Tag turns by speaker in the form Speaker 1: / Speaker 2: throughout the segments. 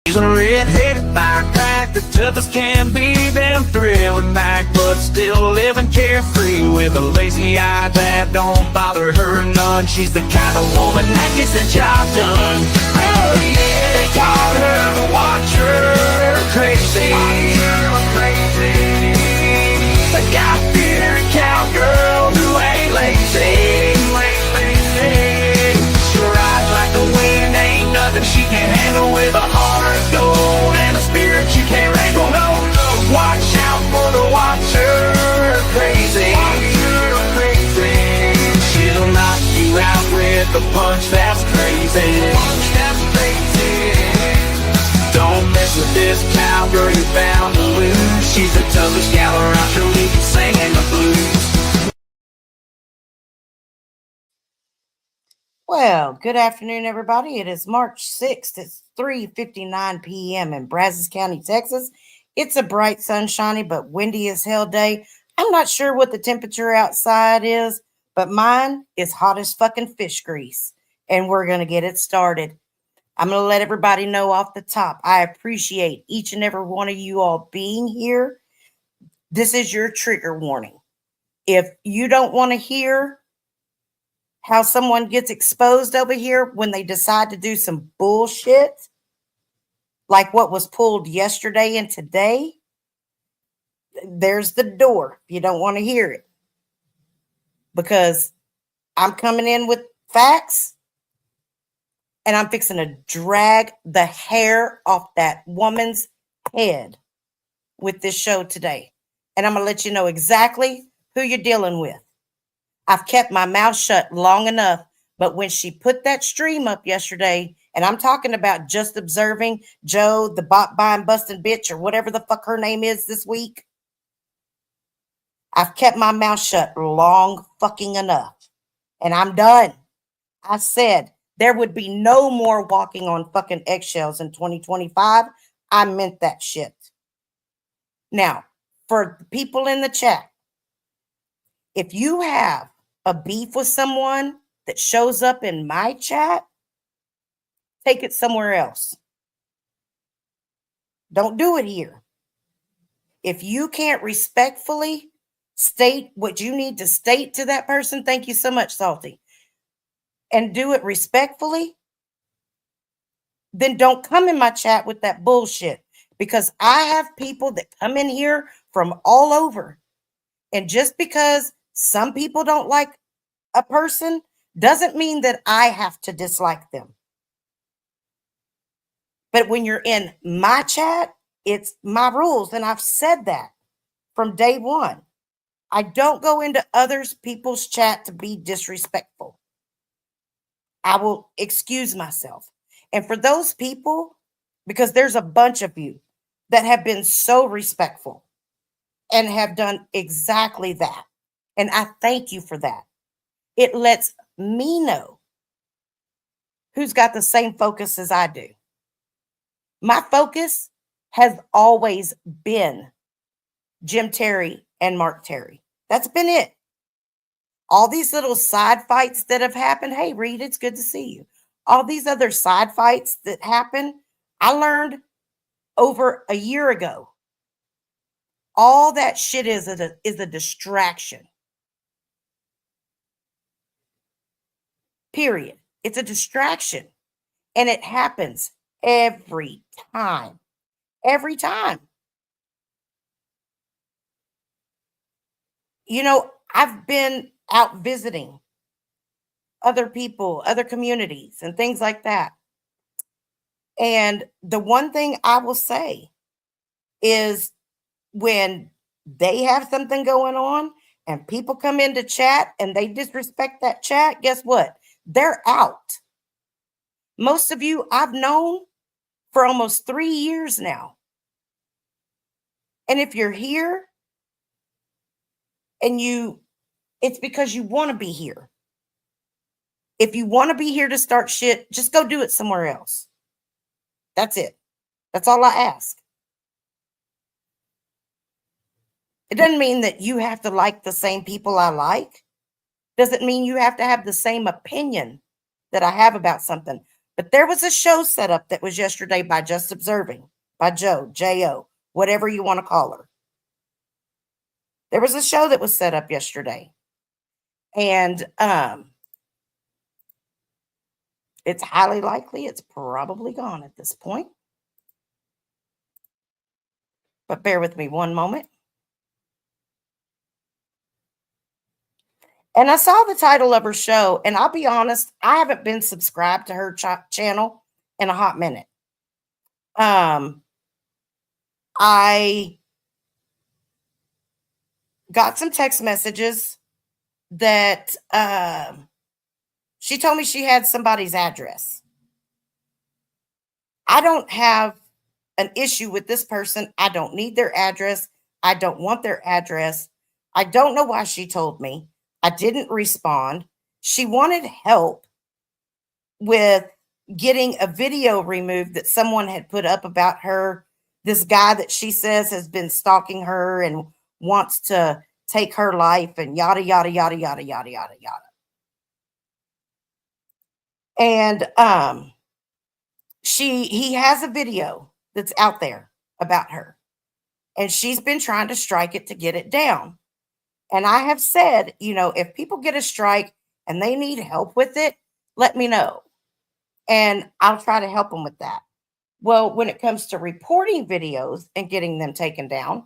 Speaker 1: She's a red-headed firecracker, tough as can be, them thrilling back, but still living carefree with a lazy eye that don't bother her none. She's the kind of woman that gets the job done. Oh yeah, they call her the Watcher Crazy. The God-fearing cowgirl who ain't lazy. She rides like the wind, ain't nothing she can't handle, with a heart of gold and a spirit you can't wrangle. No, watch out for the Watcher Crazy. She'll knock you out with a punch that's crazy. Don't mess with this cowgirl, you're bound to lose. She's the toughest gal around, she'll leave you singing the blues.
Speaker 2: Well, good afternoon, everybody. It is March 6th. It's 3:59 p.m. in Brazos County, Texas. It's a bright, sunshiny, but windy as hell day. I'm not sure what the temperature outside is, but mine is hot as fucking fish grease. And we're going to get it started. I'm going to let everybody know off the top. I appreciate each and every one of you all being here. This is your trigger warning. If you don't want to hear how someone gets exposed over here when they decide to do some bullshit, like what was pulled yesterday and today, there's the door. You don't want to hear it. Because I'm coming in with facts, and I'm fixing to drag the hair off that woman's head with this show today. And I'm going to let you know exactly who you're dealing with. I've kept my mouth shut long enough, but when she put that stream up yesterday, and I'm talking about just observing Joe, the bot buying busting bitch, or whatever the fuck her name is this week, I've kept my mouth shut long fucking enough. And I'm done. I said there would be no more walking on fucking eggshells in 2025. I meant that shit. Now, for the people in the chat, if you have a beef with someone that shows up in my chat, take it somewhere else. Don't do it here. If you can't respectfully state what you need to state to that person, thank you so much, Salty, and do it respectfully, then don't come in my chat with that bullshit, because I have people that come in here from all over. And just because some people don't like a person doesn't mean that I have to dislike them. But when you're in my chat, it's my rules. And I've said that from day one. I don't go into others people's chat to be disrespectful. I will excuse myself. And for those people, because there's a bunch of you that have been so respectful and have done exactly that. And I thank you for that. It lets me know who's got the same focus as I do. My focus has always been Jim Terry and Mark Terry. That's been it. All these little side fights that have happened. Hey, Reed, it's good to see you. All these other side fights that happen, I learned over a year ago. All that shit is a distraction. Period. It's a distraction. And it happens every time. Every time. You know, I've been out visiting other people, other communities, and things like that. And the one thing I will say is when they have something going on and people come into chat and they disrespect that chat, guess what? They're out. Most of you I've known for almost 3 years now. And if you're here and it's because you want to be here. If you want to be here to start shit, just go do it somewhere else. That's it. That's all I ask. It doesn't mean that you have to like the same people I like. Doesn't mean you have to have the same opinion that I have about something. But there was a show set up that was yesterday by Just Observing, by Joe, J-O, whatever you want to call her. There was a show that was set up yesterday. And it's highly likely it's probably gone at this point. But bear with me one moment. And I saw the title of her show, and I'll be honest, I haven't been subscribed to her channel in a hot minute. I got some text messages that she told me she had somebody's address. I don't have an issue with this person. I don't need their address. I don't want their address. I don't know why she told me. I didn't respond. She wanted help with getting a video removed that someone had put up about her. This guy that she says has been stalking her and wants to take her life and yada, yada, yada, yada, yada, yada, yada. And he has a video that's out there about her. And she's been trying to strike it to get it down. And I have said, if people get a strike and they need help with it, let me know. And I'll try to help them with that. Well, when it comes to reporting videos and getting them taken down,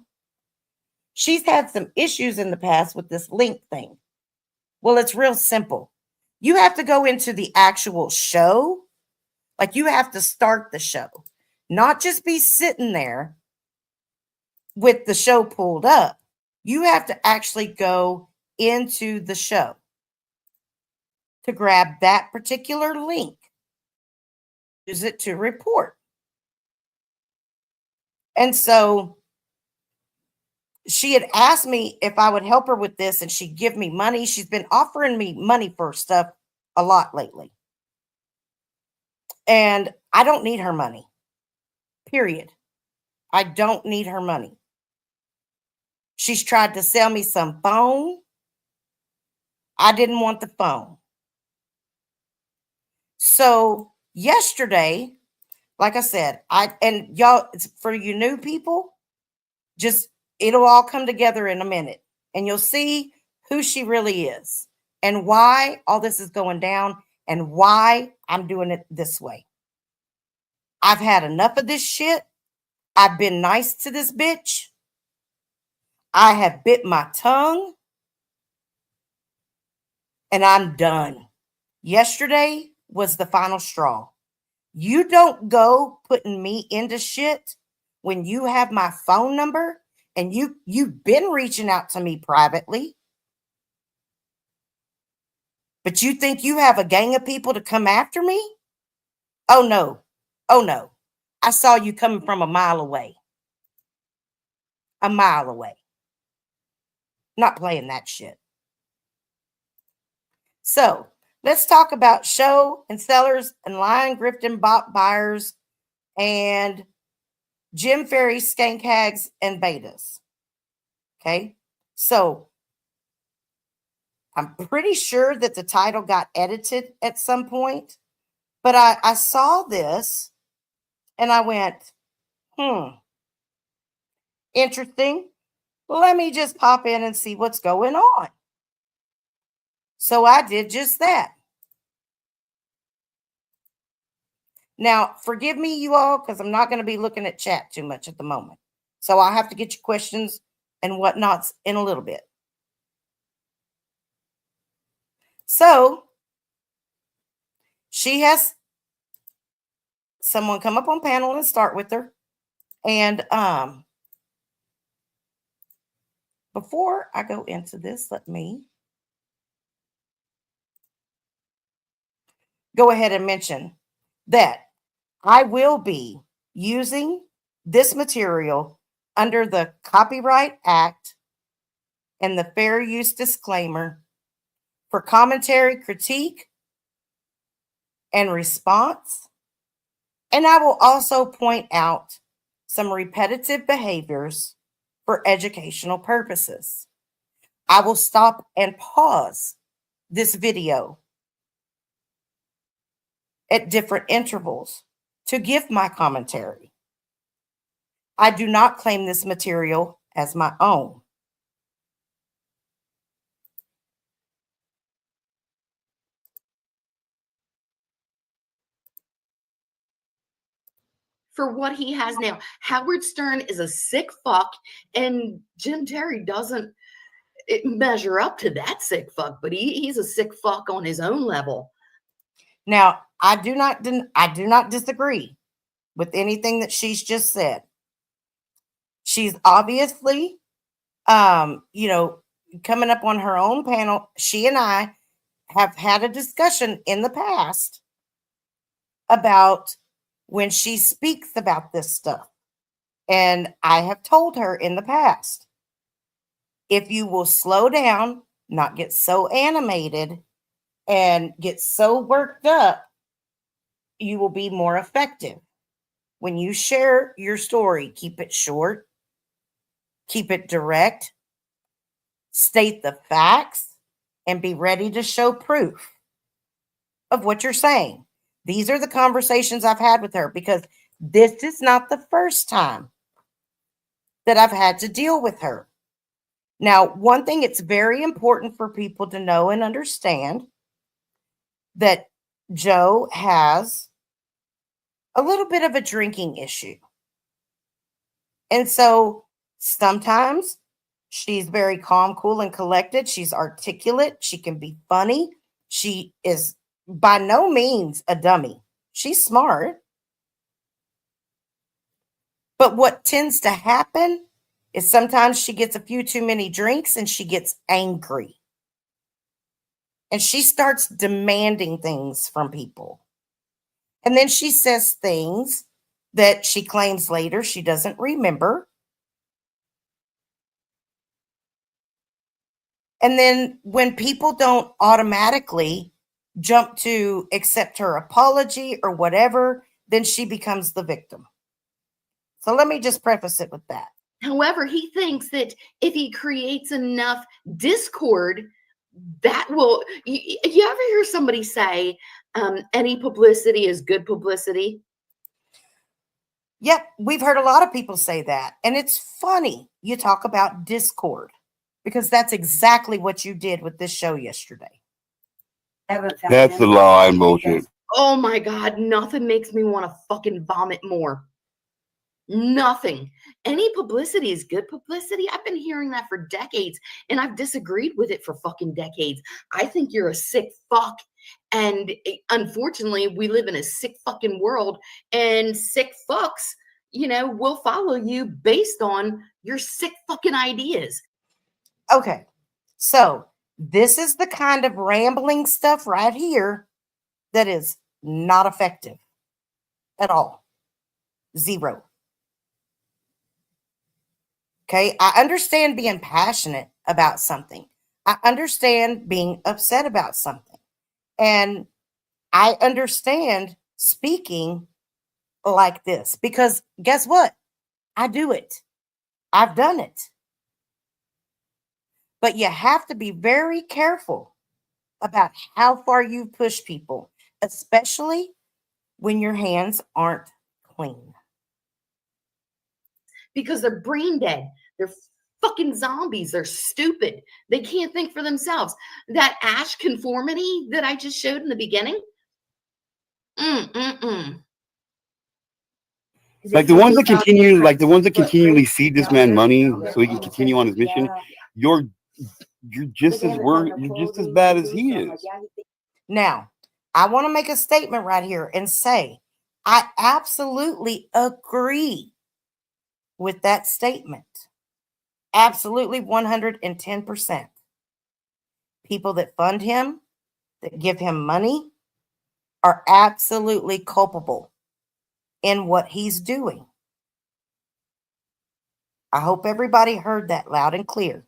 Speaker 2: she's had some issues in the past with this link thing. Well, it's real simple. You have to go into the actual show. Like you have to start the show, not just be sitting there with the show pulled up. You have to actually go into the show to grab that particular link. Use it to report. And so she had asked me if I would help her with this and she'd give me money. She's been offering me money for stuff a lot lately. And I don't need her money. Period. I don't need her money. She's tried to sell me some phone. I didn't want the phone. So yesterday, like I said, and y'all, it's for you new people, it'll all come together in a minute and you'll see who she really is and why all this is going down and why I'm doing it this way. I've had enough of this shit. I've been nice to this bitch. I have bit my tongue and I'm done. Yesterday was the final straw. You don't go putting me into shit when you have my phone number and you've been reaching out to me privately. But you think you have a gang of people to come after me? Oh no. Oh no. I saw you coming from a mile away. A mile away. Not playing that shit. So let's talk about show and sellers and lying, grifting, bot buyers and Jim Ferry, skank hags, and betas. Okay. So I'm pretty sure that the title got edited at some point, but I saw this and I went, interesting. Let me just pop in and see what's going on. So I did just that. Now, forgive me, you all, because I'm not going to be looking at chat too much at the moment. So I'll have to get your questions and whatnots in a little bit. So she has someone come up on panel and start with her. And before I go into this, let me go ahead and mention that I will be using this material under the Copyright Act and the Fair Use Disclaimer for commentary, critique, and response. And I will also point out some repetitive behaviors for educational purposes. I will stop and pause this video at different intervals to give my commentary. I do not claim this material as my own.
Speaker 3: For what he has now, Howard Stern is a sick fuck, and Jim Terry doesn't measure up to that sick fuck, but he's a sick fuck on his own level.
Speaker 2: Now, I do not disagree with anything that she's just said. She's obviously, coming up on her own panel. She and I have had a discussion in the past about when she speaks about this stuff. And I have told her in the past, if you will slow down, not get so animated and get so worked up, you will be more effective. When you share your story, keep it short, keep it direct, state the facts, and be ready to show proof of what you're saying. These are the conversations I've had with her, because this is not the first time that I've had to deal with her. Now, one thing it's very important for people to know and understand, that Joe has a little bit of a drinking issue. And so sometimes she's very calm, cool, and collected. She's articulate. She can be funny. She is by no means a dummy. She's smart. But what tends to happen is sometimes she gets a few too many drinks and she gets angry. And she starts demanding things from people. And then she says things that she claims later she doesn't remember. And then when people don't automatically jump to accept her apology or whatever, then she becomes the victim. So let me just preface it with that.
Speaker 3: However, he thinks that if he creates enough discord, that will. You ever hear somebody say, any publicity is good publicity?
Speaker 2: Yep, we've heard a lot of people say that. And it's funny you talk about discord, because that's exactly what you did with this show yesterday.
Speaker 4: That's the lie and bullshit.
Speaker 3: Oh my God, nothing makes me want to fucking vomit more. Nothing. Any publicity is good publicity. I've been hearing that for decades, and I've disagreed with it for fucking decades. I think you're a sick fuck. And unfortunately, we live in a sick fucking world, and sick fucks, will follow you based on your sick fucking ideas.
Speaker 2: Okay, so this is the kind of rambling stuff right here that is not effective at all. Zero. Okay, I understand being passionate about something. I understand being upset about something. And I understand speaking like this, because guess what? I do it. I've done it. But you have to be very careful about how far you push people, especially when your hands aren't clean.
Speaker 3: Because they're brain dead. They're fucking zombies. They're stupid. They can't think for themselves. That Ash conformity that I just showed in the beginning.
Speaker 4: Like the ones that continually feed this man money so he can continue on his mission. You're just as bad as he is.
Speaker 2: Now, I want to make a statement right here and say, I absolutely agree with that statement. Absolutely 110%. People that fund him, that give him money, are absolutely culpable in what he's doing. I hope everybody heard that loud and clear.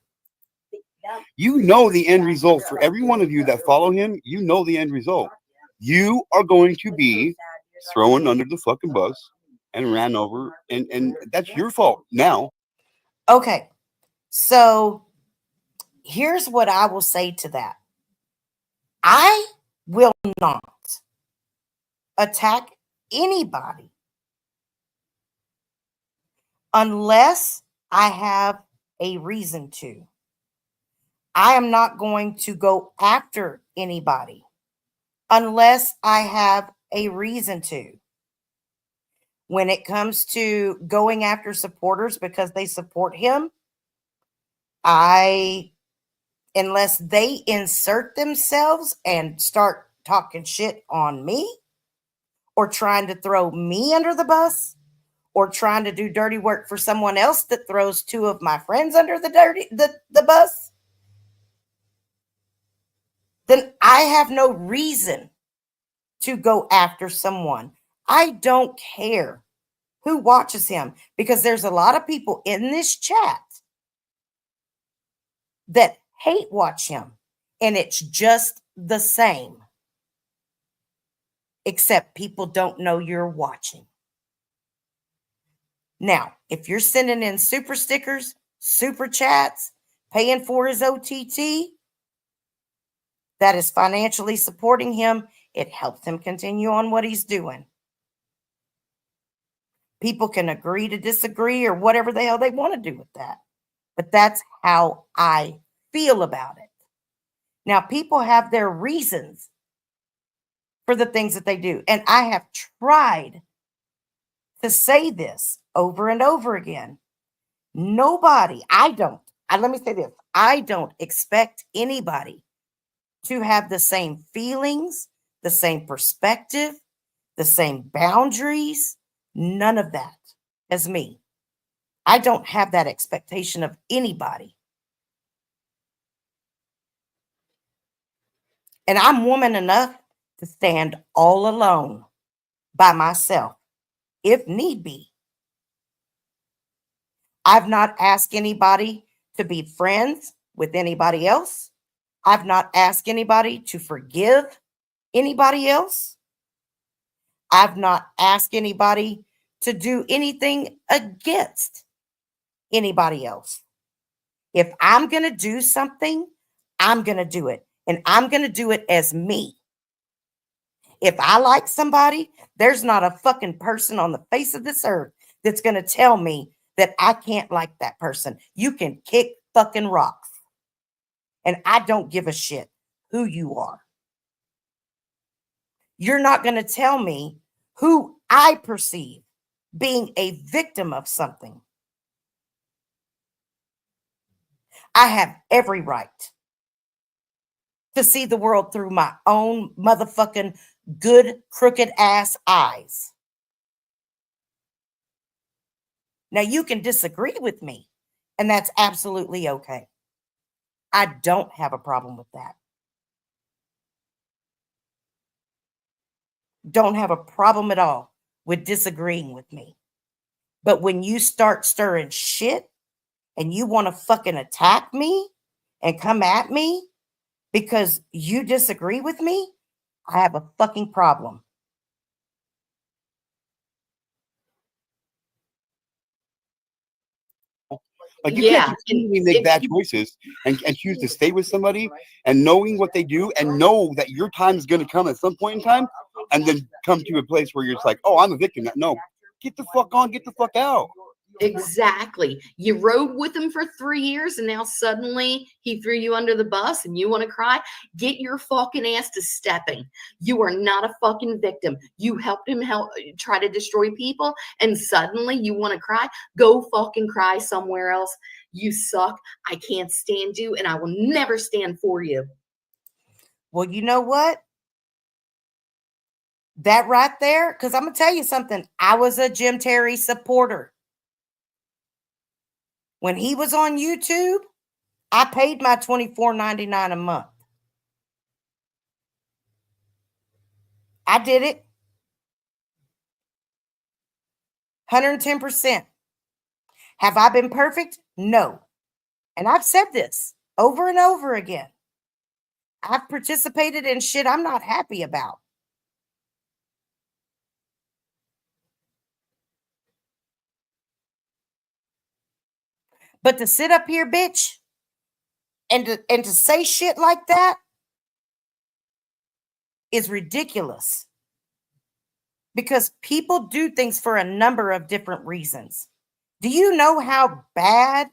Speaker 4: You know the end result for every one of you that follow him. You know the end result. You are going to be thrown under the fucking bus and ran over, and that's your fault now.
Speaker 2: Okay, so here's what I will say to that. I will not attack anybody unless I have a reason to. I am not going to go after anybody unless I have a reason to. When it comes to going after supporters because they support him, unless they insert themselves and start talking shit on me or trying to throw me under the bus or trying to do dirty work for someone else that throws two of my friends under the bus, then I have no reason to go after someone. I don't care who watches him because there's a lot of people in this chat that hate watch him, and it's just the same, except people don't know you're watching. Now, if you're sending in super stickers, super chats, paying for his OTT, that is financially supporting him. It helps him continue on what he's doing. People can agree to disagree or whatever the hell they want to do with that. But that's how I feel about it. Now, people have their reasons for the things that they do. And I have tried to say this over and over again. Let me say this. I don't expect anybody to have the same feelings, the same perspective, the same boundaries, none of that as me. I don't have that expectation of anybody. And I'm woman enough to stand all alone by myself, if need be. I've not asked anybody to be friends with anybody else. I've not asked anybody to forgive anybody else. I've not asked anybody to do anything against anybody else. If I'm going to do something, I'm going to do it. And I'm going to do it as me. If I like somebody, there's not a fucking person on the face of this earth that's going to tell me that I can't like that person. You can kick fucking rocks. And I don't give a shit who you are. You're not going to tell me who I perceive being a victim of something. I have every right to see the world through my own motherfucking good, crooked ass eyes. Now, you can disagree with me, and that's absolutely okay. I don't have a problem with that. Don't have a problem at all with disagreeing with me. But when you start stirring shit and you want to fucking attack me and come at me because you disagree with me, I have a fucking problem.
Speaker 4: Like, you
Speaker 3: Yeah,
Speaker 4: can't continually make bad choices and choose to stay with somebody and knowing what they do and know that your time is going to come at some point in time and then come to a place where you're just like, oh, I'm a victim. No, get the fuck on, get the fuck out.
Speaker 3: exactly. You rode with him for 3 years and now suddenly he threw you under the bus and you want to cry. Get your fucking ass to stepping. You are not a fucking victim. You helped him try to destroy people and suddenly you want to cry. Go fucking cry somewhere else. You suck. I can't stand you and I will never stand for you.
Speaker 2: Well, you know what? That right there, because I'm going to tell you something. I was a Jim Terry supporter. When he was on YouTube, I paid my $24.99 a month. I did it. 110%. Have I been perfect? No. And I've said this over and over again. I've participated in shit I'm not happy about. But to sit up here, bitch, and to say shit like that is ridiculous. because people do things for a number of different reasons. Do you know how bad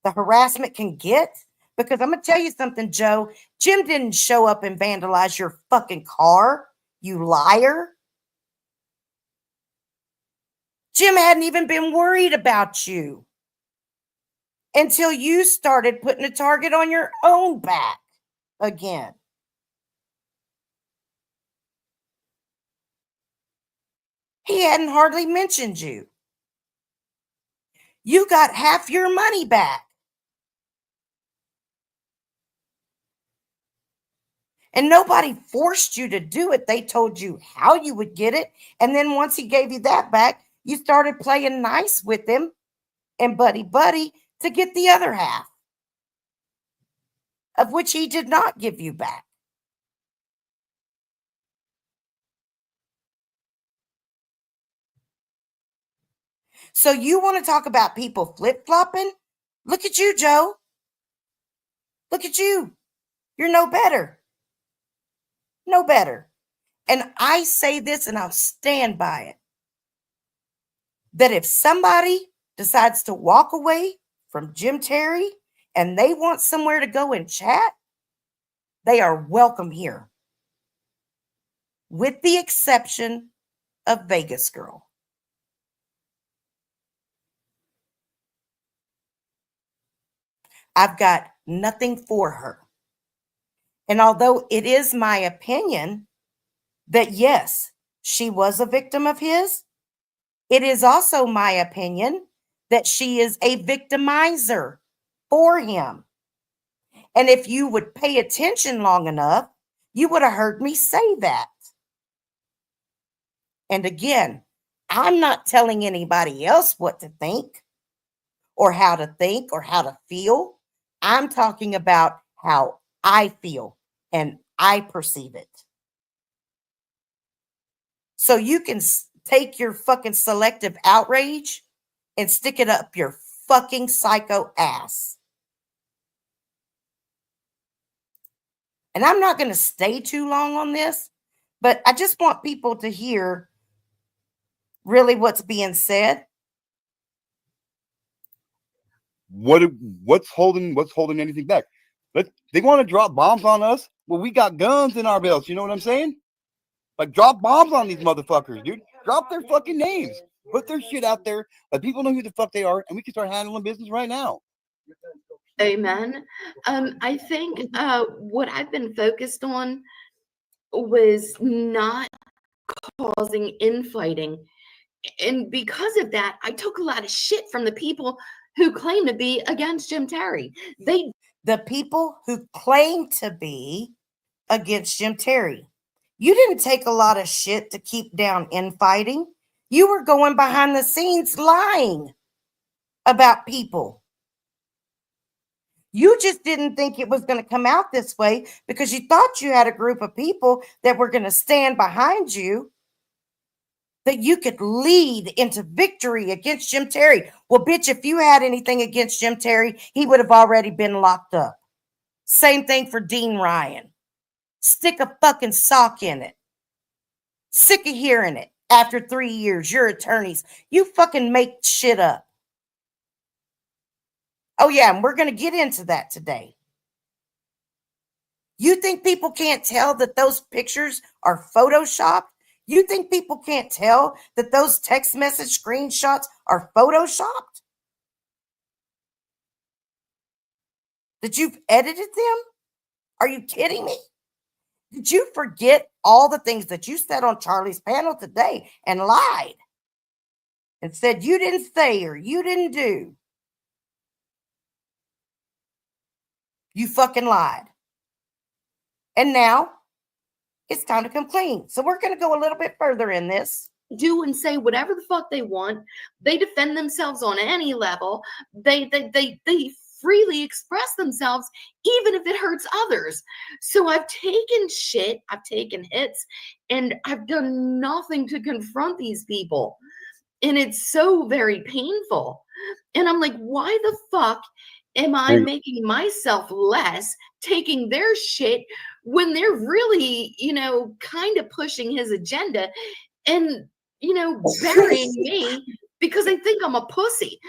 Speaker 2: the harassment can get? Because I'm going to tell you something, Joe. Jim didn't show up and vandalize your fucking car, you liar. Jim hadn't even been worried about you until you started putting a target on your own back again. He hadn't hardly mentioned you. You got half your money back. And nobody forced you to do it. They told you how you would get it. And then once he gave you that back, you started playing nice with him and buddy to get the other half, of which he did not give you back. So you want to talk about people flip-flopping? Look at you, Joe. Look at you. You're no better. No better. And I say this and I'll stand by it. That if somebody decides to walk away from Jim Terry and they want somewhere to go and chat, they are welcome here. With the exception of Vegas Girl. I've got nothing for her. And although it is my opinion that yes, she was a victim of his, it is also my opinion that she is a victimizer for him. And if you would pay attention long enough, you would have heard me say that. And again, I'm not telling anybody else what to think or how to feel. I'm talking about how I feel and I perceive it. So you can take your fucking selective outrage and stick it up your fucking psycho ass. And I'm not going to stay too long on this, but I just want people to hear really what's being said.
Speaker 4: What's holding anything back? They want to drop bombs on us. Well, we got guns in our belts. You know what I'm saying? Like, drop bombs on these motherfuckers, dude. Drop their fucking names. Put their shit out there. Let people know who the fuck they are, and we can start handling business right now.
Speaker 3: Amen. I think what I've been focused on was not causing infighting. And because of that, I took a lot of shit from the people who claim to be against Jim Terry.
Speaker 2: The people who claim to be against Jim Terry. You didn't take a lot of shit to keep down infighting. You were going behind the scenes lying about people. You just didn't think it was going to come out this way because you thought you had a group of people that were going to stand behind you, that you could lead into victory against Jim Terry. Well, bitch, if you had anything against Jim Terry, he would have already been locked up. Same thing for Dean Ryan. Stick a fucking sock in it. Sick of hearing it. After 3 years, you're attorneys. You fucking make shit up. Oh, yeah, and we're going to get into that today. You think people can't tell that those pictures are photoshopped? You think people can't tell that those text message screenshots are photoshopped? That you've edited them? Are you kidding me? Did you forget all the things that you said on Charlie's panel today and lied and said you didn't say or you didn't do? You fucking lied. And now it's time to come clean. So we're going to go a little bit further in this.
Speaker 3: Do and say whatever the fuck they want. They defend themselves on any level. They freely express themselves, even if it hurts others. So I've taken shit, I've taken hits, and I've done nothing to confront these people. And it's so very painful. And I'm like, why the fuck am I making myself less taking their shit when they're really, kind of pushing his agenda? and, burying me because they think I'm a pussy.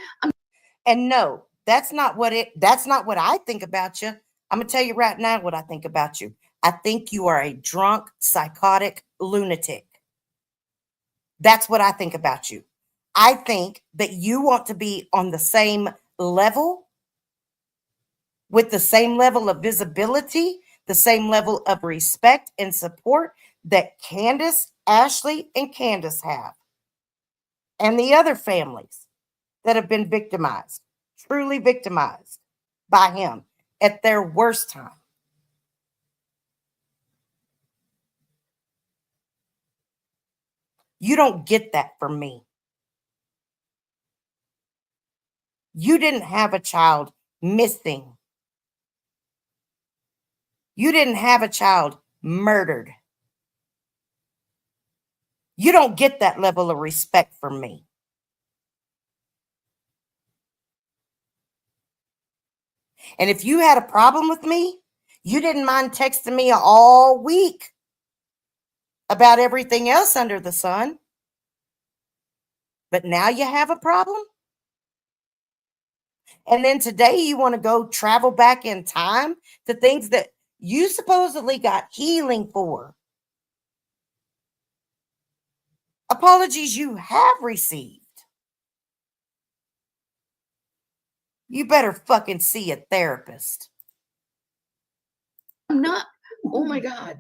Speaker 2: And no, that's not what I think about you. I'm going to tell you right now what I think about you. I think you are a drunk, psychotic lunatic. That's what I think about you. I think that you want to be on the same level, with the same level of visibility, the same level of respect and support that Candace, Ashley, and Candace have, and the other families that have been victimized, truly victimized by him at their worst time. You don't get that from me. You didn't have a child missing. You didn't have a child murdered. You don't get that level of respect from me. And if you had a problem with me, you didn't mind texting me all week about everything else under the sun. But now you have a problem? And then today you want to go travel back in time to things that you supposedly got healing for. Apologies you have received. You better fucking see a therapist.
Speaker 3: I'm not. Oh my God.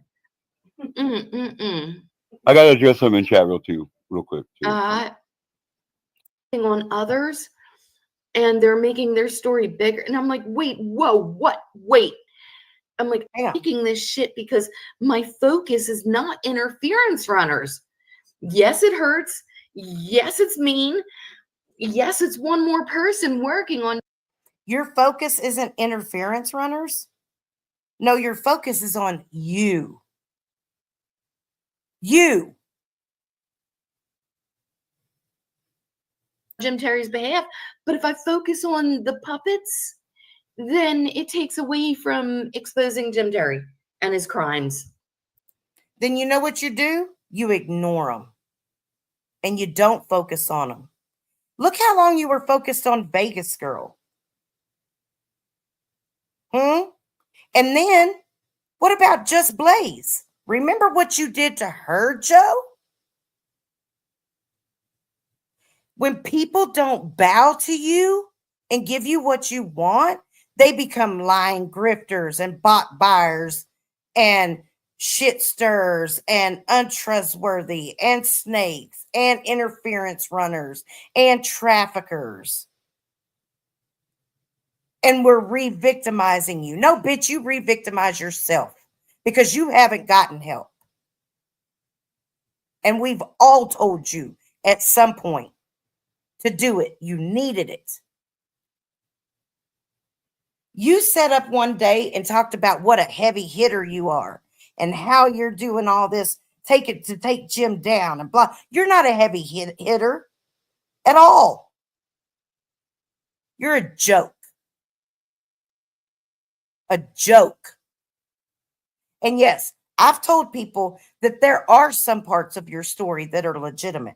Speaker 3: Mm-mm-mm.
Speaker 4: I gotta address some in chat real quick too.
Speaker 3: On others, and they're making their story bigger, and I'm like, wait, whoa, what? Wait. I'm like,
Speaker 2: Hang on.
Speaker 3: making this shit because my focus is not interference runners. Yes, it hurts. Yes, it's mean. Yes, it's one more person working on.
Speaker 2: Your focus isn't interference runners. No, your focus is on you. You.
Speaker 3: Jim Terry's behalf. But if I focus on the puppets, then it takes away from exposing Jim Terry and his crimes.
Speaker 2: Then you know what you do? You ignore them. And you don't focus on them. Look how long you were focused on Vegas Girl. And then, what about Just Blaze? Remember what you did to her, Joe? When people don't bow to you and give you what you want, they become lying grifters and bot buyers and shit stirrers and untrustworthy and snakes and interference runners and traffickers. And we're re-victimizing you. No, bitch, you re-victimize yourself because you haven't gotten help. And we've all told you at some point to do it. You needed it. You set up one day and talked about what a heavy hitter you are and how you're doing all this, take Jim down and blah. You're not a heavy hitter at all. You're a joke. A joke. And yes, I've told people that there are some parts of your story that are legitimate.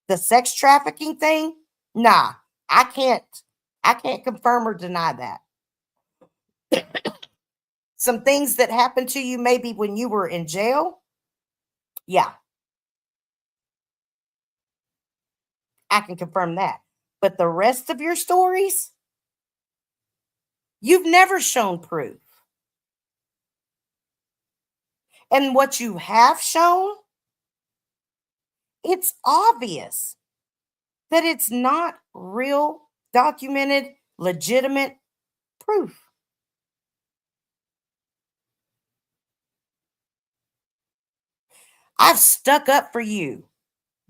Speaker 2: The sex trafficking thing, nah, I can't confirm or deny that. Some things that happened to you maybe when you were in jail, yeah, I can confirm that. But the rest of your stories, you've never shown proof. And what you have shown, it's obvious that it's not real, documented, legitimate proof. I've stuck up for you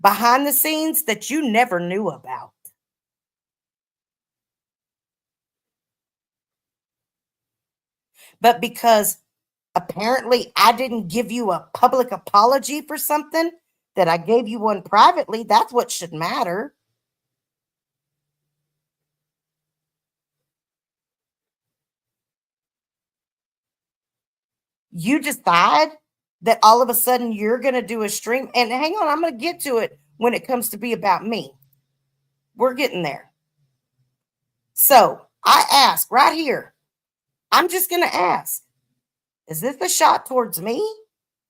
Speaker 2: behind the scenes that you never knew about. But because apparently I didn't give you a public apology for something, that I gave you one privately, that's what should matter. You decide that all of a sudden you're going to do a stream. And hang on, I'm going to get to it when it comes to be about me. We're getting there. So I ask right here, I'm just going to ask, is this a shot towards me?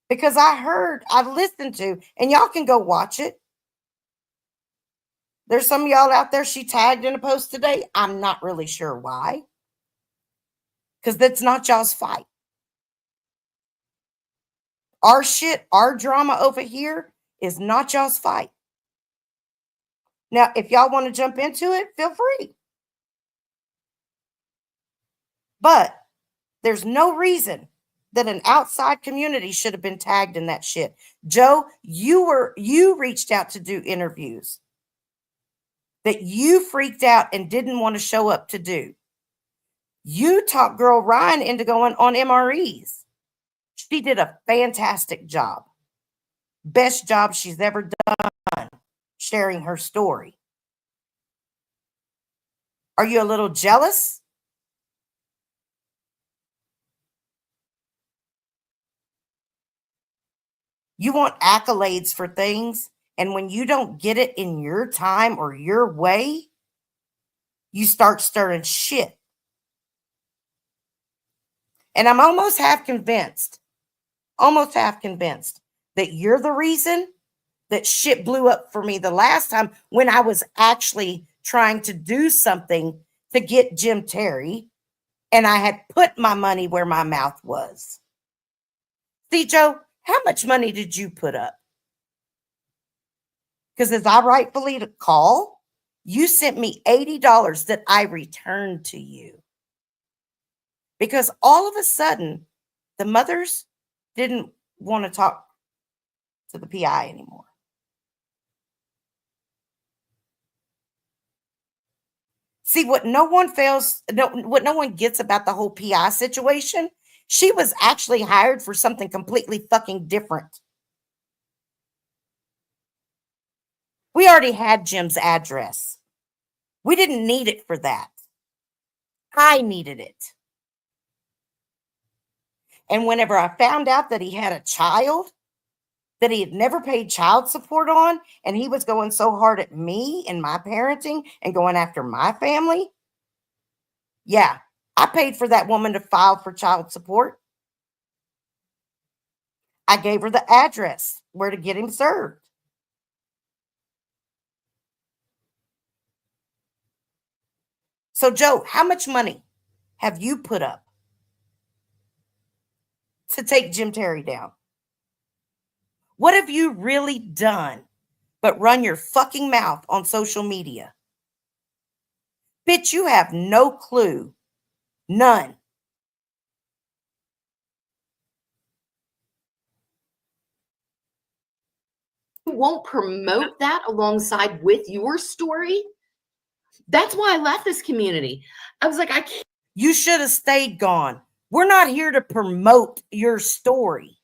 Speaker 2: Because I listened to, and y'all can go watch it. There's some of y'all out there she tagged in a post today. I'm not really sure why. Because that's not y'all's fight. Our shit, our drama over here is not y'all's fight. Now, if y'all want to jump into it, feel free. But there's no reason that an outside community should have been tagged in that shit. Joe, you reached out to do interviews that you freaked out and didn't want to show up to do. You talked girl Ryan into going on MREs. She did a fantastic job. Best job she's ever done sharing her story. Are you a little jealous? You want accolades for things, and when you don't get it in your time or your way, you start stirring shit. And I'm almost half convinced that you're the reason that shit blew up for me the last time when I was actually trying to do something to get Jim Terry, and I had put my money where my mouth was. See, Joe, how much money did you put up? Because as I rightfully call, you sent me $80 that I returned to you. Because all of a sudden, the mothers didn't want to talk to the PI anymore. See, what no one gets about the whole PI situation, she was actually hired for something completely fucking different. We already had Jim's address. We didn't need it for that. I needed it. And whenever I found out that he had a child that he had never paid child support on, and he was going so hard at me and my parenting and going after my family, yeah, I paid for that woman to file for child support. I gave her the address where to get him served. So, Joe, how much money have you put up to take Jim Terry down? What have you really done but run your fucking mouth on social media? Bitch, you have no clue. None.
Speaker 3: You won't promote that alongside with your story. That's why I left this community. I was like, I can't.
Speaker 2: You should have stayed gone. We're not here to promote your story.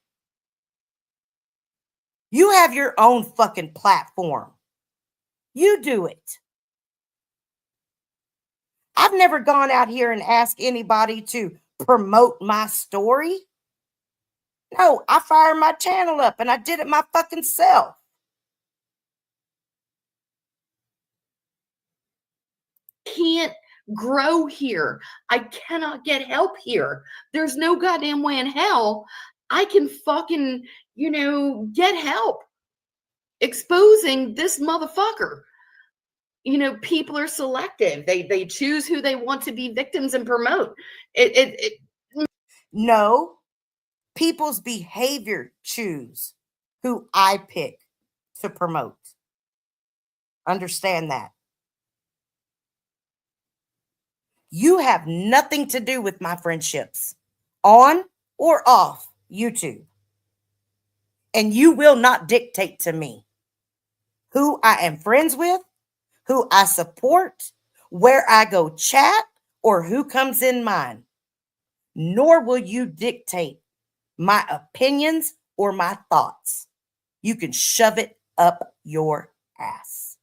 Speaker 2: You have your own fucking platform. You do it. I've never gone out here and asked anybody to promote my story. No, I fired my channel up and I did it my fucking self.
Speaker 3: Can't grow here. I cannot get help here. There's no goddamn way in hell I can fucking, get help exposing this motherfucker. People are selective. They choose who they want to be victims and promote.
Speaker 2: No, people's behavior choose who I pick to promote. Understand that. You have nothing to do with my friendships on or off YouTube. And you will not dictate to me who I am friends with, who I support, where I go chat, or who comes in mine. Nor will you dictate my opinions or my thoughts. You can shove it up your ass.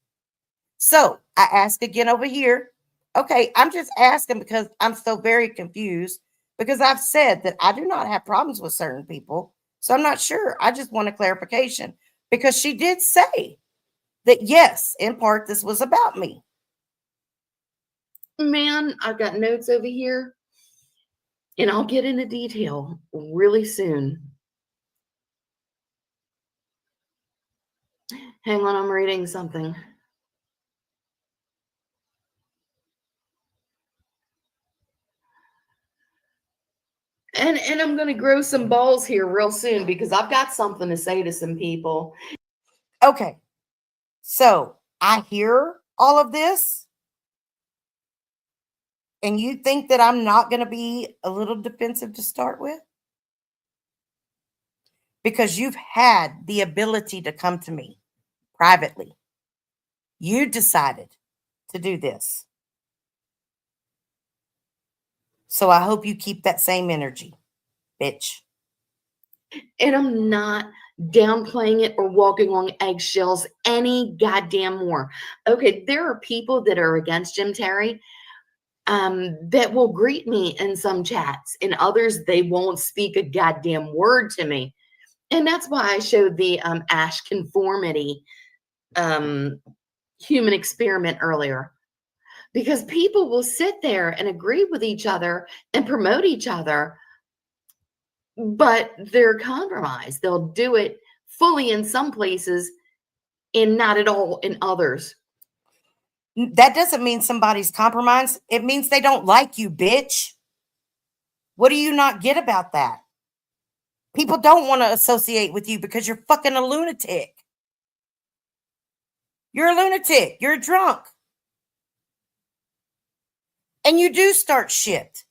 Speaker 2: So I ask again over here. Okay, I'm just asking because I'm so very confused, because I've said that I do not have problems with certain people. So I'm not sure. I just want a clarification because she did say that, yes, in part, this was about me.
Speaker 3: Man, I've got notes over here, and I'll get into detail really soon. Hang on, I'm reading something. And I'm going to grow some balls here real soon because I've got something to say to some people.
Speaker 2: Okay. So I hear all of this. And you think that I'm not going to be a little defensive to start with? Because you've had the ability to come to me privately. You decided to do this. So I hope you keep that same energy, bitch.
Speaker 3: And I'm not downplaying it or walking on eggshells any goddamn more. Okay, there are people that are against Jim Terry that will greet me in some chats, and others, they won't speak a goddamn word to me. And that's why I showed the Ash conformity human experiment earlier. Because people will sit there and agree with each other and promote each other, but they're compromised. They'll do it fully in some places and not at all in others.
Speaker 2: That doesn't mean somebody's compromised. It means they don't like you, bitch. What do you not get about that? People don't want to associate with you because you're fucking a lunatic. You're a lunatic. You're a drunk. And you do start shit.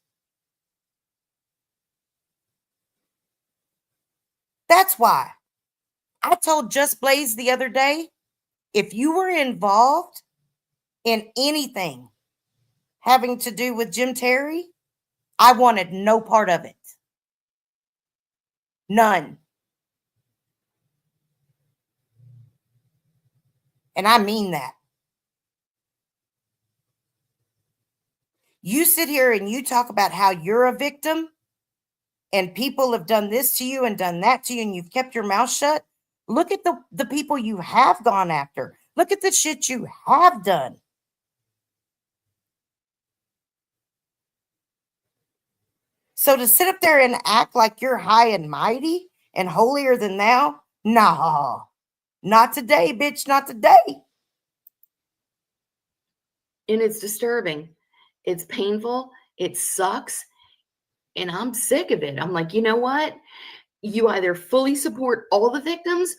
Speaker 2: That's why. I told Just Blaze the other day, if you were involved in anything having to do with Jim Terry, I wanted no part of it. None. And I mean that. You sit here and you talk about how you're a victim and people have done this to you and done that to you and you've kept your mouth shut. Look at the people you have gone after. Look at the shit you have done. So to sit up there and act like you're high and mighty and holier than thou, nah, not today, bitch, not today.
Speaker 3: And it's disturbing. It's painful. It sucks. And I'm sick of it. I'm like, you know what? You either fully support all the victims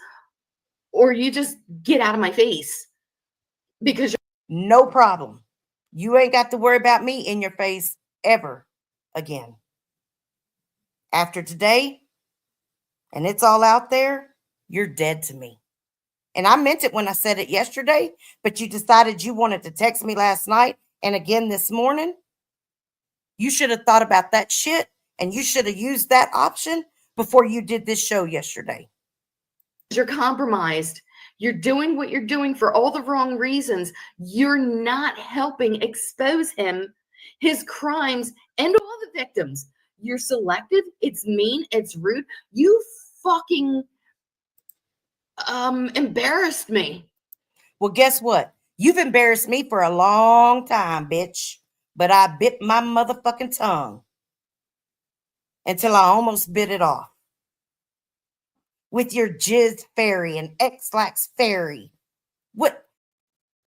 Speaker 3: or you just get out of my face. Because
Speaker 2: no problem. You ain't got to worry about me in your face ever again. After today, and it's all out there, you're dead to me. And I meant it when I said it yesterday, but you decided you wanted to text me last night and again this morning. You should have thought about that shit and you should have used that option before you did this show yesterday.
Speaker 3: You're compromised. You're doing what you're doing for all the wrong reasons. You're not helping expose him, his crimes, and all the victims. You're selective. It's mean. It's rude. You fucking embarrassed me.
Speaker 2: Well, guess what? You've embarrassed me for a long time, bitch. But I bit my motherfucking tongue until I almost bit it off. With your jizz fairy and X-Lax fairy. What?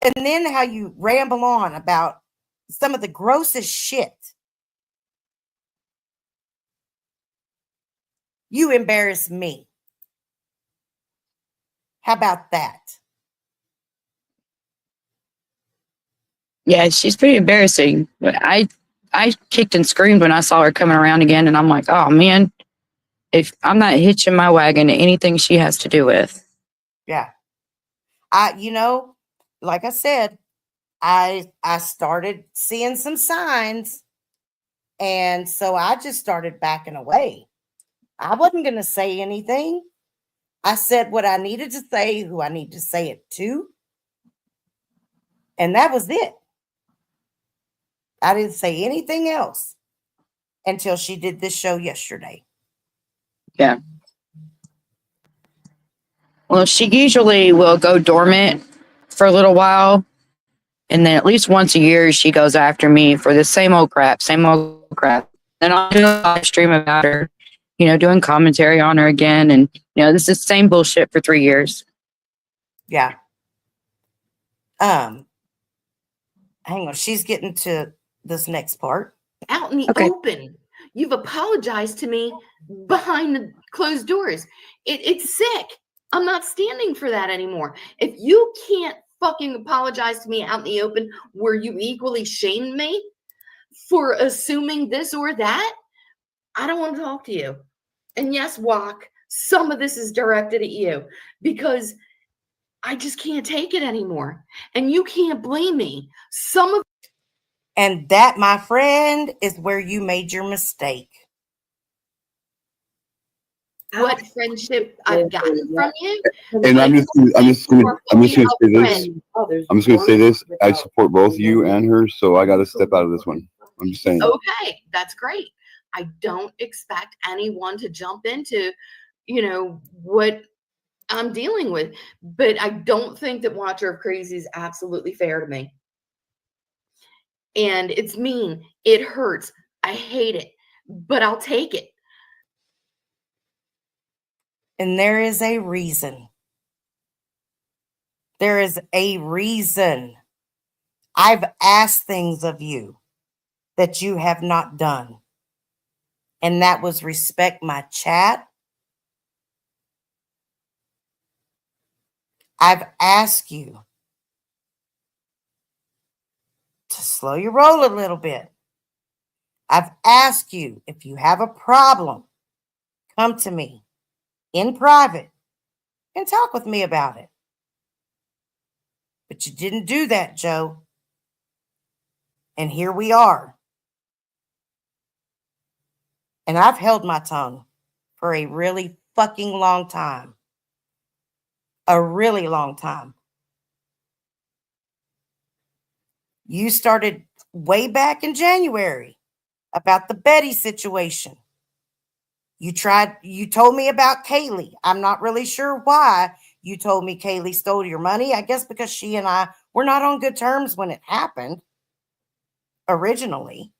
Speaker 2: And then how you ramble on about some of the grossest shit. You embarrass me. How about that?
Speaker 5: Yeah, she's pretty embarrassing. But I kicked and screamed when I saw her coming around again, and I'm like, oh man, if I'm not hitching my wagon to anything she has to do with.
Speaker 2: Yeah. Like I said, I started seeing some signs, and so I just started backing away. I wasn't going to say anything. I said what I needed to say, who I need to say it to, and that was it. I didn't say anything else until she did this show yesterday.
Speaker 5: Yeah. Well, she usually will go dormant for a little while, and then at least once a year she goes after me for the same old crap, same old crap. Then I'll do a live stream about her, doing commentary on her again, and this is the same bullshit for 3 years.
Speaker 2: Yeah. Hang on. She's getting to this next part.
Speaker 3: Out in the
Speaker 5: Okay.
Speaker 3: open. You've apologized to me behind the closed doors. It's sick. I'm not standing for that anymore. If you can't fucking apologize to me out in the open where you equally shamed me for assuming this or that, I don't want to talk to you. And yes, Walk, some of this is directed at you because I just can't take it anymore. And you can't blame me.
Speaker 2: And that, my friend, is where you made your mistake.
Speaker 3: What friendship I've gotten from you.
Speaker 4: And I'm just gonna say this. I'm just gonna say this. I support both you and her, so I got to step out of this one. I'm just saying.
Speaker 3: Okay, that's great. I don't expect anyone to jump into, what I'm dealing with, but I don't think that Watcher of Crazy is absolutely fair to me. And it's mean. It hurts. I hate it, but I'll take it.
Speaker 2: And there is a reason. There is a reason. I've asked things of you that you have not done. And that was respect my chat. I've asked you to slow your roll a little bit. I've asked you, if you have a problem, come to me in private and talk with me about it. But you didn't do that, Joe. And here we are. And I've held my tongue for a really fucking long time. A really long time. You started way back in January about the Betty situation. You told me about Kaylee. I'm not really sure why you told me Kaylee stole your money. I guess because she and I were not on good terms when it happened originally.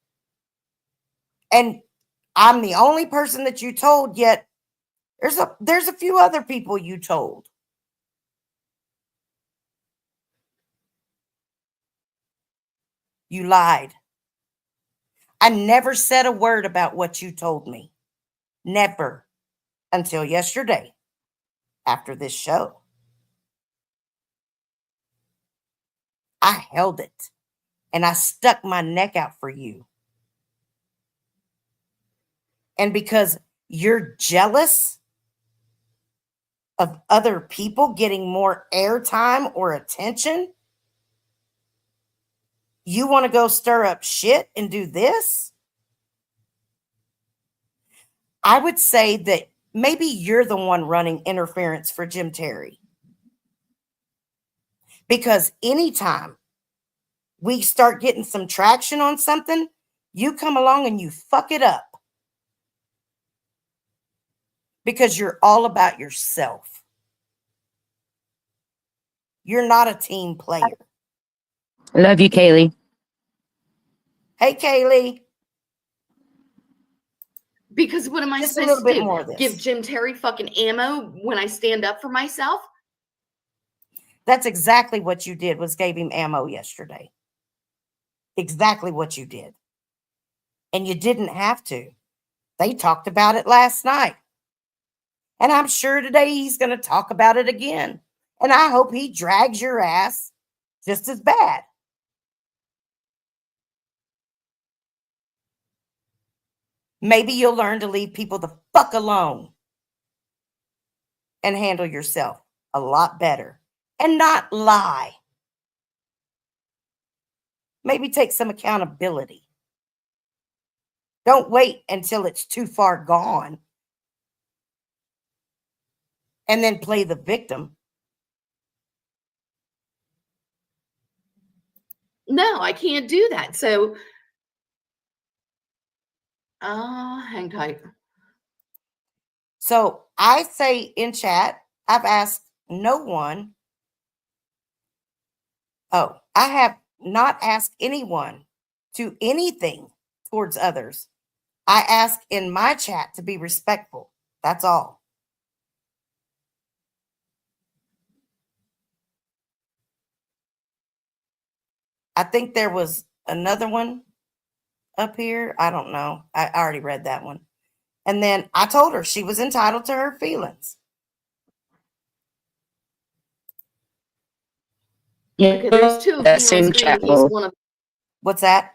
Speaker 2: And I'm the only person that you told, yet there's a few other people you told. You lied. I never said a word about what you told me. Never. Until yesterday, after this show. I held it. And I stuck my neck out for you. And because you're jealous of other people getting more airtime or attention, you want to go stir up shit and do this? I would say that maybe you're the one running interference for Jim Terry. Because anytime we start getting some traction on something, you come along and you fuck it up. Because you're all about yourself. You're not a team player.
Speaker 5: I love you, Kaylee.
Speaker 2: Hey, Kaylee.
Speaker 3: Because what am I
Speaker 2: Just a
Speaker 3: supposed
Speaker 2: little
Speaker 3: to
Speaker 2: bit
Speaker 3: do?
Speaker 2: more of this.
Speaker 3: Give Jim Terry fucking ammo when I stand up for myself?
Speaker 2: That's exactly what you did, was gave him ammo yesterday. Exactly what you did. And you didn't have to. They talked about it last night. And I'm sure today he's going to talk about it again. And I hope he drags your ass just as bad. Maybe you'll learn to leave people the fuck alone and handle yourself a lot better and not lie. Maybe take some accountability. Don't wait until it's too far gone and then play the victim.
Speaker 3: No, I can't do that. So, hang tight.
Speaker 2: So I say in chat, I've asked no one. Oh, I have not asked anyone to anything towards others. I ask in my chat to be respectful. That's all. I think there was another one up here. I don't know. I already read that one. And then I told her she was entitled to her feelings.
Speaker 5: Yeah,
Speaker 3: Okay, there's two of
Speaker 5: that
Speaker 3: you on
Speaker 5: same
Speaker 3: screen in
Speaker 5: chat
Speaker 3: case
Speaker 5: rule.
Speaker 3: one of
Speaker 2: What's that?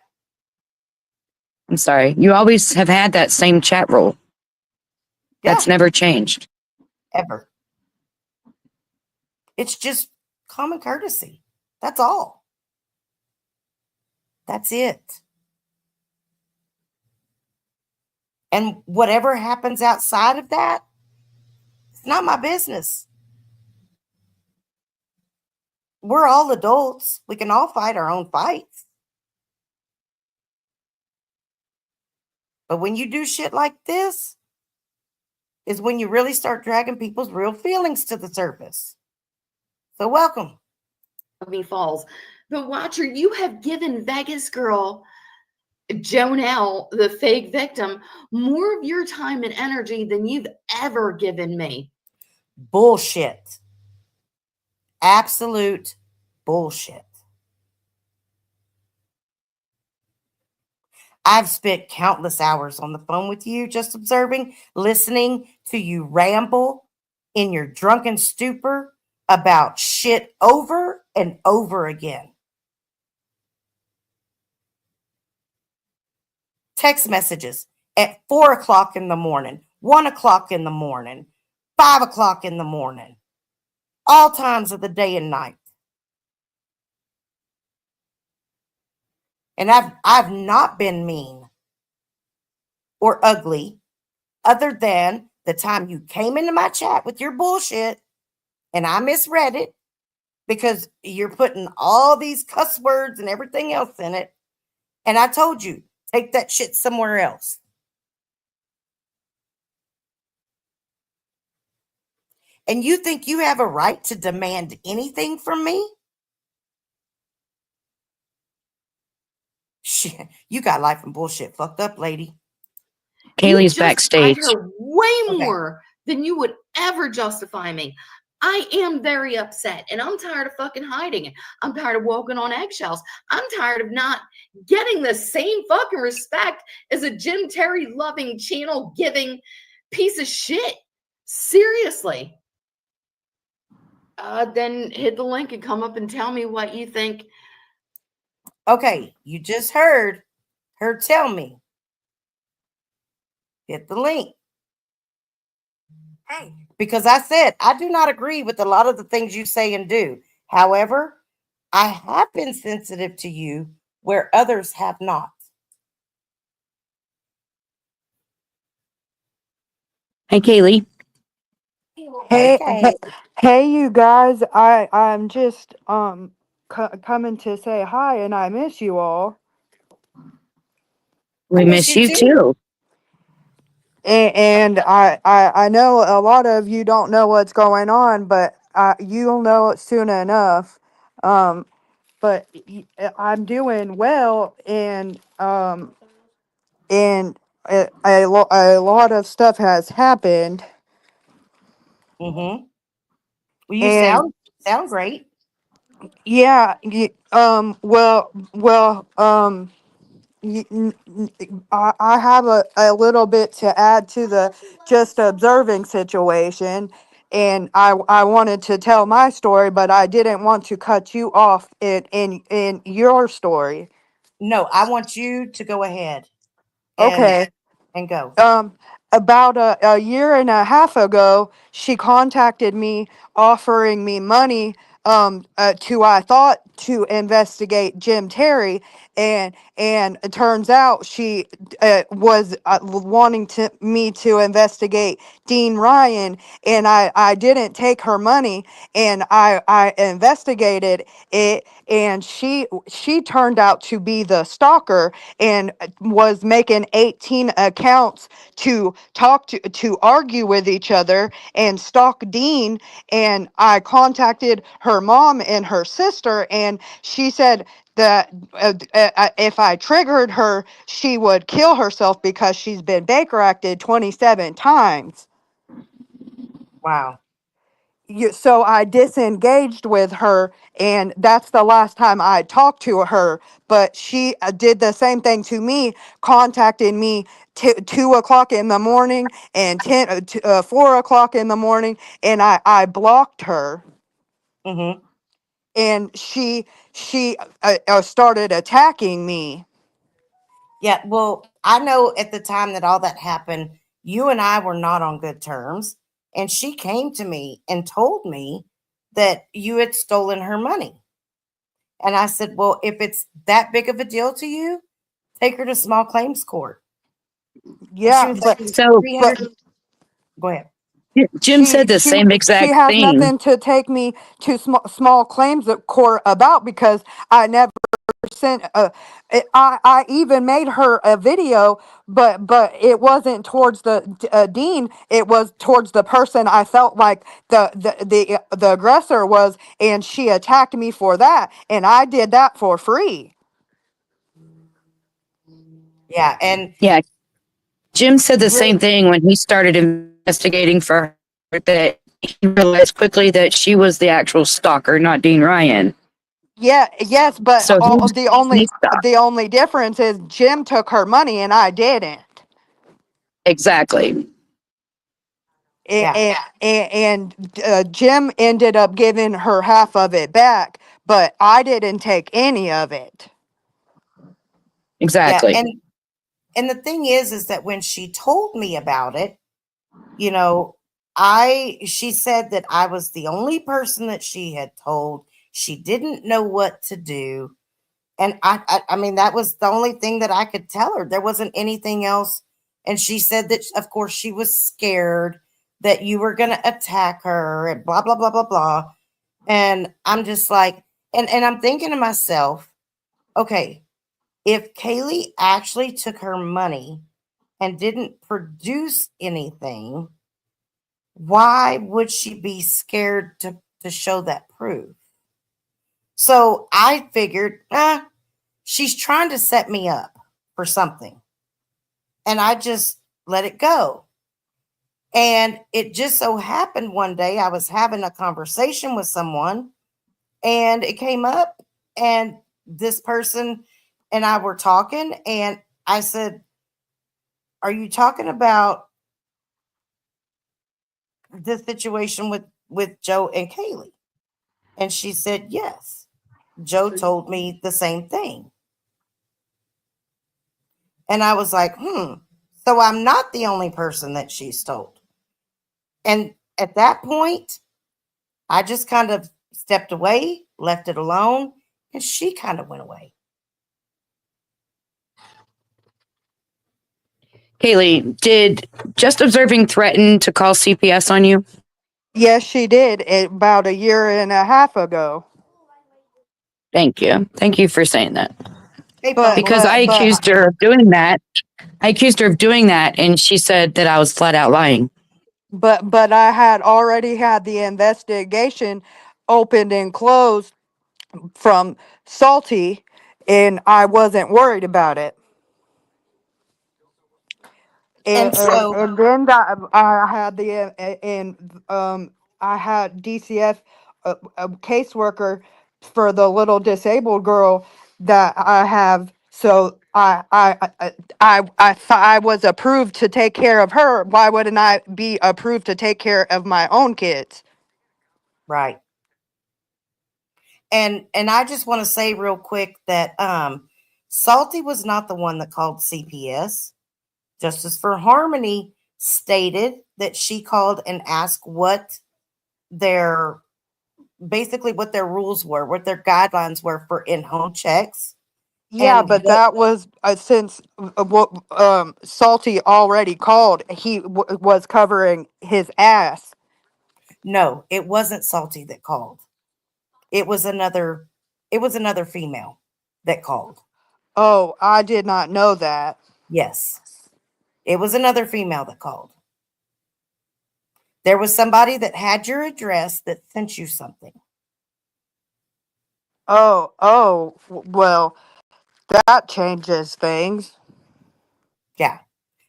Speaker 5: I'm sorry. You always have had that same chat rule.
Speaker 2: Yeah,
Speaker 5: That's never changed.
Speaker 2: ever. It's just common courtesy. That's all. That's it. And whatever happens outside of that, it's not my business. We're all adults. We can all fight our own fights. But when you do shit like this, is when you really start dragging people's real feelings to the surface. So welcome.
Speaker 3: me falls. But Watcher, you have given Vegas girl Jonelle, the fake victim, more of your time and energy than you've ever given me.
Speaker 2: Bullshit. Absolute bullshit. I've spent countless hours on the phone with you, just observing, listening to you ramble in your drunken stupor about shit over and over again. Text messages at 4 o'clock in the morning, 1 o'clock in the morning, 5 o'clock in the morning, all times of the day and night. And I've not been mean or ugly other than the time you came into my chat with your bullshit and I misread it because you're putting all these cuss words and everything else in it. And I told you, take that shit somewhere else. And you think you have a right to demand anything from me? Shit, you got life and bullshit fucked up, lady.
Speaker 5: Kaylee's
Speaker 3: You justified
Speaker 5: backstage.
Speaker 3: her way
Speaker 2: Okay.
Speaker 3: more than you would ever justify me. I am very upset and I'm tired of fucking hiding it. I'm tired of walking on eggshells. I'm tired of not getting the same fucking respect as a Jim Terry loving, channel giving piece of shit. Seriously. Then hit the link and come up and tell me what you think.
Speaker 2: Okay, you just heard her tell me. Hit the link. Hey, because I said I do not agree with a lot of the things you say and do. However, I have been sensitive to you where others have not.
Speaker 5: Hey, Kaylee.
Speaker 2: Hey,
Speaker 6: Hey,
Speaker 2: Kay.
Speaker 6: hey, you guys! I'm just coming to say hi, and I miss you all.
Speaker 2: I
Speaker 5: We
Speaker 2: miss
Speaker 5: miss
Speaker 2: you
Speaker 5: you
Speaker 2: too.
Speaker 5: too.
Speaker 6: And I know a lot of you don't know what's going on, but you'll know it soon enough. Um, but I'm doing well, and a lot of stuff has happened,
Speaker 2: Mm-hmm. Well, you
Speaker 6: and
Speaker 2: sound great.
Speaker 6: yeah, I have a little bit to add to the just observing situation. And I wanted to tell my story, but I didn't want to cut you off in your story.
Speaker 2: No, I want you to go ahead and
Speaker 6: Okay.
Speaker 2: go.
Speaker 6: Um, about a year and a half ago, she contacted me offering me money I thought to investigate Jim Terry, and it turns out she was wanting me to investigate Dean Ryan, and I didn't take her money, and I investigated it, and she turned out to be the stalker and was making 18 accounts to to argue with each other and stalk Dean. And I contacted her mom and her sister, and she said that if I triggered her, she would kill herself because she's been Baker acted 27 times.
Speaker 2: Wow.
Speaker 6: So I disengaged with her, and that's the last time I talked to her. But she did the same thing to me, contacted me 2 o'clock in the morning and 4 o'clock in the morning, and I blocked her.
Speaker 2: Mm-hmm.
Speaker 6: And she started attacking me.
Speaker 2: Yeah. Well, I know at the time that all that happened, you and I were not on good terms. And she came to me and told me that you had stolen her money. And I said, well, if it's that big of a deal to you, take her to small claims court. And she
Speaker 6: Yeah,
Speaker 2: was like,
Speaker 6: but
Speaker 2: "It's
Speaker 5: So
Speaker 2: 300."
Speaker 6: but
Speaker 2: Go ahead.
Speaker 5: Jim said the same
Speaker 6: she
Speaker 5: exact
Speaker 6: has
Speaker 5: thing.
Speaker 6: nothing to take me to small claims court about, because I never sent I even made her a video, but it wasn't towards the dean, it was towards the person I felt like the aggressor was, and she attacked me for that, and I did that for free.
Speaker 2: Yeah. And
Speaker 5: Yeah, Jim said the
Speaker 2: really,
Speaker 5: same thing when he started investigating for her, that he realized quickly that she was the actual stalker, not Dean Ryan.
Speaker 6: Yeah, yes, but
Speaker 5: So he stopped.
Speaker 6: the only difference is Jim took her money and I didn't.
Speaker 5: Exactly.
Speaker 2: yeah.
Speaker 6: And Jim ended up giving her half of it back, but I didn't take any of it.
Speaker 2: Yeah.
Speaker 5: Exactly.
Speaker 2: And the thing is that when she told me about it, you know, she said that I was the only person that she had told. She didn't know what to do. And I mean, that was the only thing that I could tell her. There wasn't anything else. And she said that, of course, she was scared that you were going to attack her and blah, blah, blah, blah, blah. And I'm just like, and I'm thinking to myself, okay, if Kaylee actually took her money and didn't produce anything, why would she be scared to show that proof? So I figured, she's trying to set me up for something. And I just let it go. And it just so happened one day I was having a conversation with someone and it came up, and this person and I were talking, and I said, are you talking about the situation with Joe and Kaylee? And she said, yes. Joe told me the same thing. And I was like, so I'm not the only person that she's told. And at that point, I just kind of stepped away, left it alone, and she kind of went away.
Speaker 5: Kaylee, did just observing threaten to call CPS on you?
Speaker 6: Yes, she did, about a year and a half ago.
Speaker 5: Thank you. Thank you for saying that.
Speaker 2: Hey,
Speaker 6: But
Speaker 2: pumpkin.
Speaker 5: Because I
Speaker 6: but but
Speaker 5: accused her of doing that. I accused her of doing that, and she said that I was flat out lying.
Speaker 6: but I had already had the investigation opened and closed from Salty, and I wasn't worried about it.
Speaker 2: And so,
Speaker 6: And then I had I had DCF a caseworker for the little disabled girl that I have. So I was approved to take care of her. Why wouldn't I be approved to take care of my own kids?
Speaker 2: right. And I just want to say real quick that Salty was not the one that called CPS. Justice for Harmony stated that she called and asked what their basically what their rules were, what their guidelines were for in-home checks.
Speaker 6: Yeah,
Speaker 2: And
Speaker 6: but that was since what Salty already called, he was covering his ass.
Speaker 2: no, it wasn't Salty that called. It was another female that called.
Speaker 6: Oh, I did not know that.
Speaker 2: Yes. It was another female that called. There was somebody that had your address that sent you something.
Speaker 6: Oh, well, that changes things.
Speaker 2: Yeah.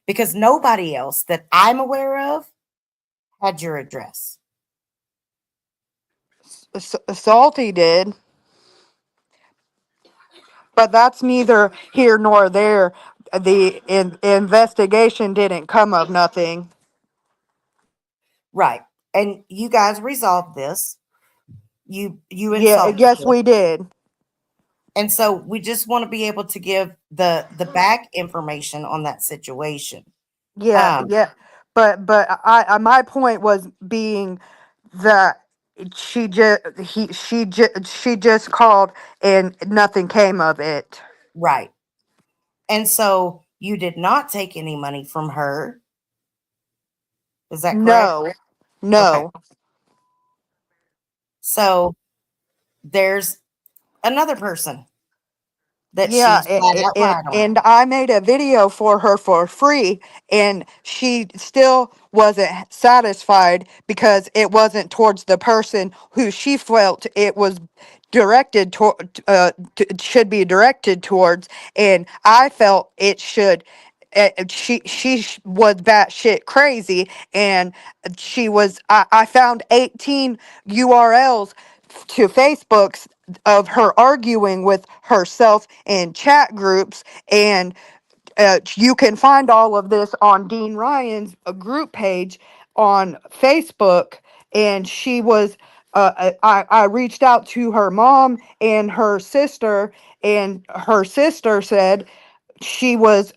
Speaker 2: Because nobody else that I'm aware of had your address.
Speaker 6: Salty did, but that's neither here nor there. The investigation didn't come of nothing.
Speaker 2: Right. And you guys resolved this. You and
Speaker 6: Yeah,
Speaker 2: Salty
Speaker 6: yes,
Speaker 2: did.
Speaker 6: we did.
Speaker 2: And so we just want to be able to give the back information on that situation.
Speaker 6: Yeah, yeah, but my point was being that she just called and nothing came of it.
Speaker 2: Right. And so you did not take any money from her. Is that correct?
Speaker 6: No,
Speaker 2: Okay.
Speaker 6: no.
Speaker 2: So there's another person that
Speaker 6: Yeah,
Speaker 2: she's flat out lied on.
Speaker 6: and I made a video for her for free, and she still wasn't satisfied because it wasn't towards the person who she felt it was directed toward, should be directed towards, and I felt it should. She was batshit crazy, and she was. I found 18 URLs to Facebooks of her arguing with herself in chat groups, and you can find all of this on Dean Ryan's group page on Facebook. And she was I reached out to her mom and her sister, and her sister said she was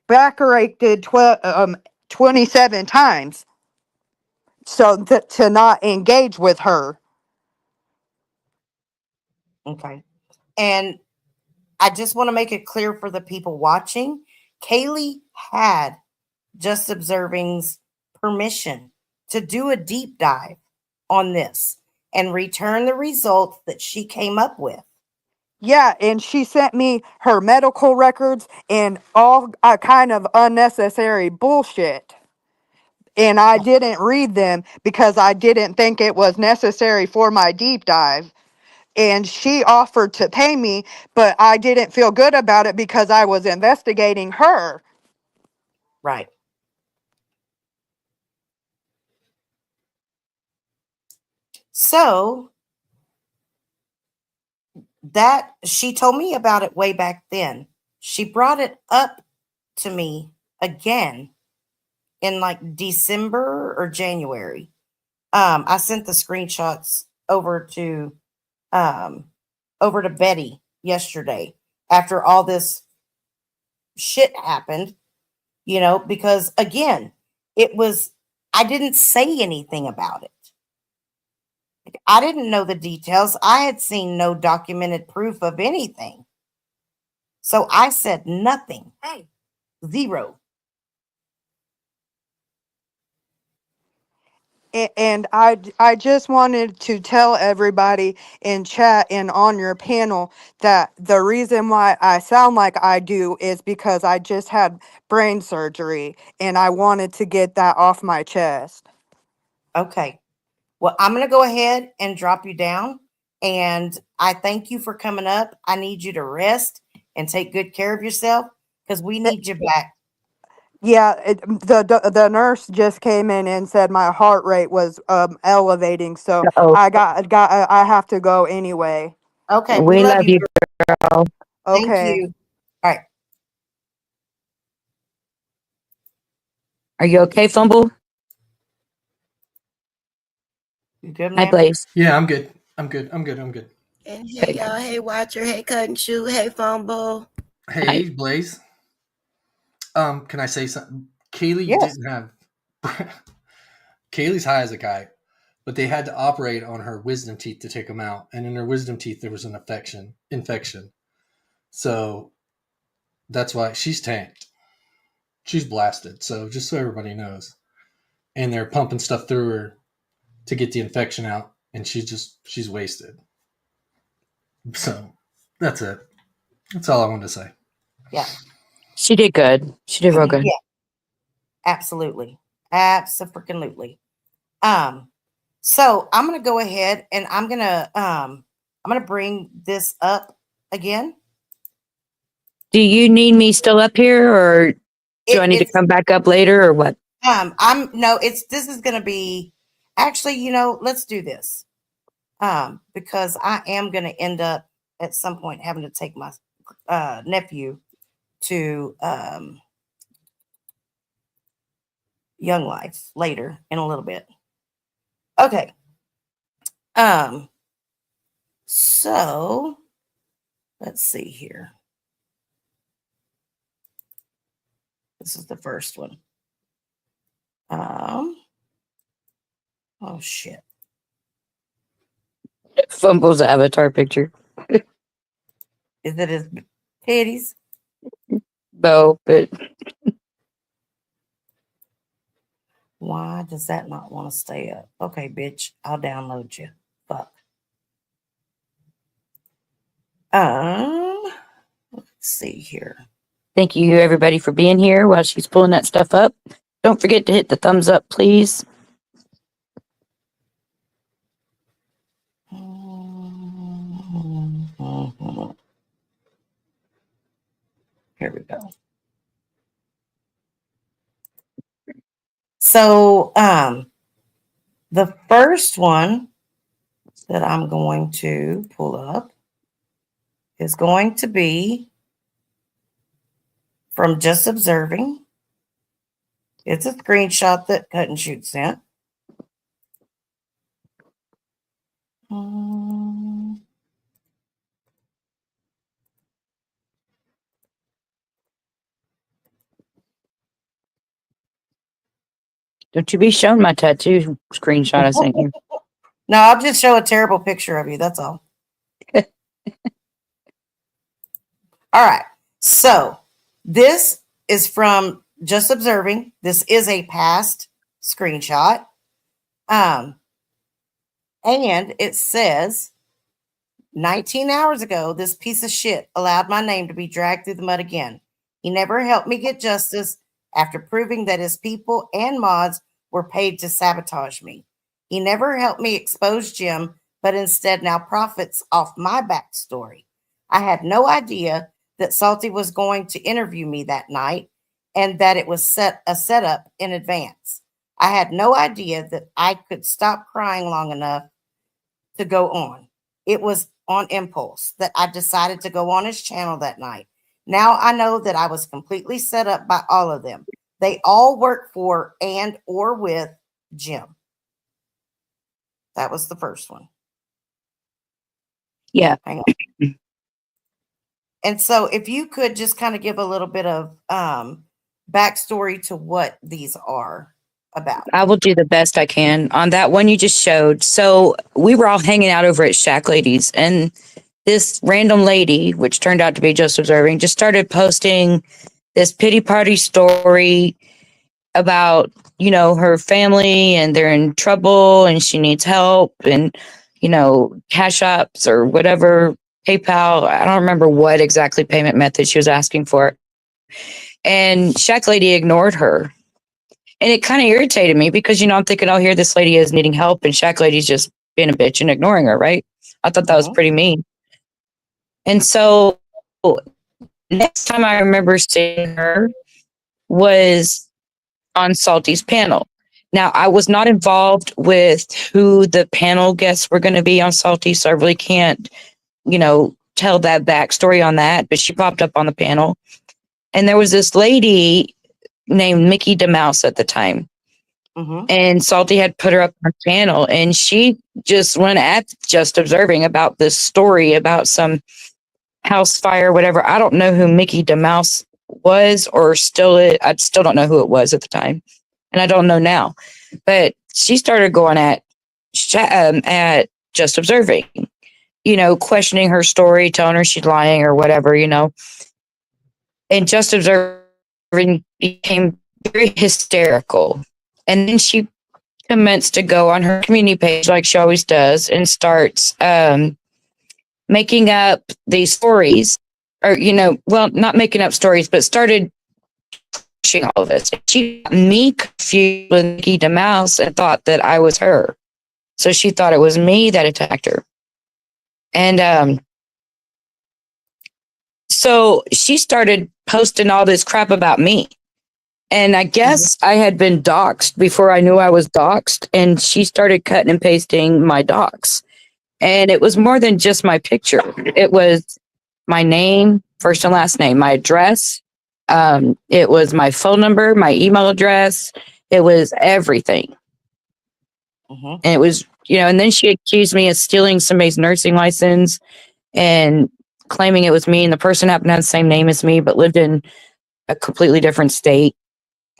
Speaker 6: backerated 27 times, so to not engage with her.
Speaker 2: Okay. And I just want to make it clear for the people watching, Kaylee had Just Observing's permission to do a deep dive on this and return the results that she came up with.
Speaker 6: Yeah, and she sent me her medical records and all kind of unnecessary bullshit. And I didn't read them because I didn't think it was necessary for my deep dive. And she offered to pay me, but I didn't feel good about it because I was investigating her.
Speaker 2: Right. So that she told me about it way back then. She brought it up to me again in like December or January. I sent the screenshots um over to Betty yesterday after all this shit happened, because again, it was I didn't say anything about it. I didn't know the details. I had seen no documented proof of anything. So I said nothing. Hey, zero.
Speaker 6: And I just wanted to tell everybody in chat and on your panel that the reason why I sound like I do is because I just had brain surgery, and I wanted to get that off my chest.
Speaker 2: Okay. Well, I'm going to go ahead and drop you down. And I thank you for coming up. I need you to rest and take good care of yourself because we need you back.
Speaker 6: Yeah, the nurse just came in and said my heart rate was elevating, so
Speaker 5: Oh,
Speaker 6: I have to go anyway.
Speaker 2: Okay. We
Speaker 5: we
Speaker 2: love
Speaker 5: love
Speaker 2: you.
Speaker 5: you, girl.
Speaker 2: Thank
Speaker 6: Okay.
Speaker 2: you. All right.
Speaker 5: Are you okay, Fumble?
Speaker 2: You good,
Speaker 5: Hi,
Speaker 2: man?
Speaker 5: Blaze.
Speaker 7: Yeah, I'm good. I'm good.
Speaker 8: And hey y'all, hey Watcher, hey Cut and Shoot, hey Fumble.
Speaker 7: Hey, Blaze. Can I say something? Kaylee
Speaker 2: Yes.
Speaker 7: didn't have. Kaylee's high as a kite, but they had to operate on her wisdom teeth to take them out. And in her wisdom teeth, there was an infection. So that's why she's tanked. She's blasted. So just so everybody knows. And they're pumping stuff through her to get the infection out. And she's wasted. So that's it. That's all I wanted to say.
Speaker 2: Yeah.
Speaker 5: She did good. She did real good.
Speaker 2: Yeah. Absolutely. Absolutely. So I'm gonna go ahead and I'm gonna bring this up again.
Speaker 5: Do you need me still up here, or do I need to
Speaker 2: It's
Speaker 5: come back up later, or what?
Speaker 2: this is gonna be actually, let's do this. Because I am gonna end up at some point having to take my nephew to Young Life later in a little bit. Okay. So let's see here. This is the first one. Oh shit.
Speaker 5: Fumbles the avatar picture.
Speaker 2: Is it his titties?
Speaker 5: No, but
Speaker 2: Why does that not want to stay up? Okay, bitch, I'll download you. Fuck. Let's see here.
Speaker 5: thank you everybody for being here while she's pulling that stuff up. Don't forget to hit the thumbs up, please.
Speaker 2: Here we go. So, the first one that I'm going to pull up is going to be from Just Observing. It's a screenshot that Cut and Shoot sent.
Speaker 5: Don't you be showing my tattoo screenshot I sent you.
Speaker 2: No, I'll just show a terrible picture of you. That's all. All right. So this is from Just Observing. This is a past screenshot. And it says 19 hours ago, this piece of shit allowed my name to be dragged through the mud again. He never helped me get justice after proving that his people and mods were paid to sabotage me. He never helped me expose Jim, but instead now profits off my backstory. I had no idea that Salty was going to interview me that night and that it was a setup in advance. I had no idea that I could stop crying long enough to go on. It was on impulse that I decided to go on his channel that night. Now I know that I was completely set up by all of them. They all work for and or with Jim. That was the first one.
Speaker 5: Yeah.
Speaker 2: Hang on. And so if you could just kind of give a little bit of backstory to what these are about.
Speaker 5: I will do the best I can on that one you just showed. So we were all hanging out over at Shack Ladies, and this random lady, which turned out to be Just Observing, just started posting this pity party story about, her family and they're in trouble and she needs help and, cash apps or whatever, PayPal. I don't remember what exactly payment method she was asking for. And Shack Lady ignored her. And it kind of irritated me because, I'm thinking, oh, here this lady is needing help and Shack Lady's just being a bitch and ignoring her, right? I thought that was pretty mean. And so next time I remember seeing her was on Salty's panel. Now, I was not involved with who the panel guests were going to be on Salty, so I really can't, tell that backstory on that, but she popped up on the panel. And there was this lady named Mickey DeMouse at the time.
Speaker 2: Mm-hmm.
Speaker 5: And Salty had put her up on the panel, and she just went at Just Observing about this story about some house fire, whatever. I don't know who Mickey DeMouse was or still is. I still don't know who it was at the time. And I don't know now. But she started going at at Just Observing, questioning her story, telling her she's lying or whatever, and Just Observing became very hysterical. And then she commenced to go on her community page like she always does and starts making up these stories, or well, not making up stories, but started pushing all of this. She got me confused with Mickey Mouse and thought that I was her. So she thought it was me that attacked her. And so she started posting all this crap about me. And I guess I had been doxxed before I knew I was doxxed. And she started cutting and pasting my docs. And it was more than just my picture. It was my name, first and last name, my address. It was my phone number, my email address. It was everything. And it was, and then she accused me of stealing somebody's nursing license and claiming it was me. And the person happened to have the same name as me, but lived in a completely different state,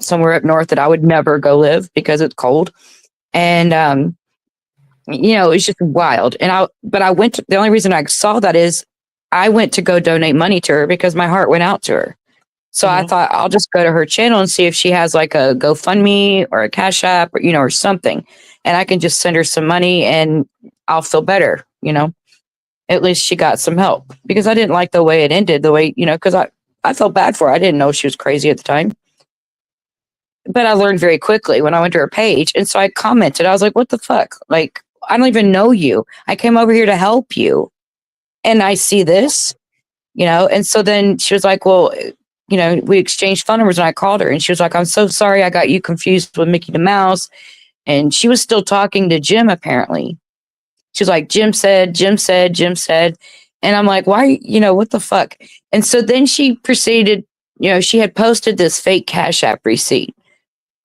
Speaker 5: somewhere up north that I would never go live because it's cold. And, it was just wild. But I went to, the only reason I saw that is I went to go donate money to her because my heart went out to her. So I thought I'll just go to her channel and see if she has like a GoFundMe or a Cash App or, or something. And I can just send her some money and I'll feel better, At least she got some help because I didn't like the way it ended, because I felt bad for her. I didn't know she was crazy at the time. But I learned very quickly when I went to her page. And so I commented, I was like, what the fuck? Like, I don't even know you. I came over here to help you. And I see this, And so then she was like, well, we exchanged phone numbers and I called her and she was like, I'm so sorry I got you confused with Mickey Mouse. And she was still talking to Jim, apparently. She was like, Jim said. And I'm like, why, what the fuck? And so then she proceeded, she had posted this fake Cash App receipt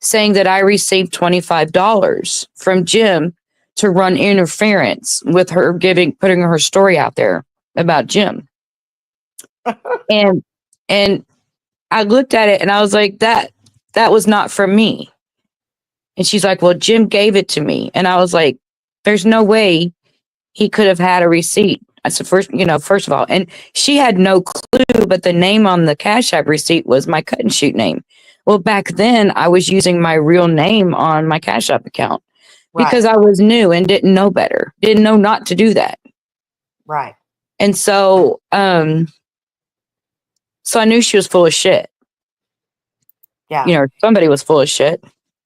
Speaker 5: saying that I received $25 from Jim to run interference with her putting her story out there about Jim. and I looked at it and I was like, that was not from me. And she's like, well, Jim gave it to me. And I was like, there's no way he could have had a receipt. I said, first of all, and she had no clue, but the name on the Cash App receipt was my cut and shoot name. Well, back then I was using my real name on my Cash App account because I was new and didn't know better, didn't know not to do that.
Speaker 2: Right.
Speaker 5: And so, so I knew she was full of shit.
Speaker 2: Yeah.
Speaker 5: Somebody was full of shit.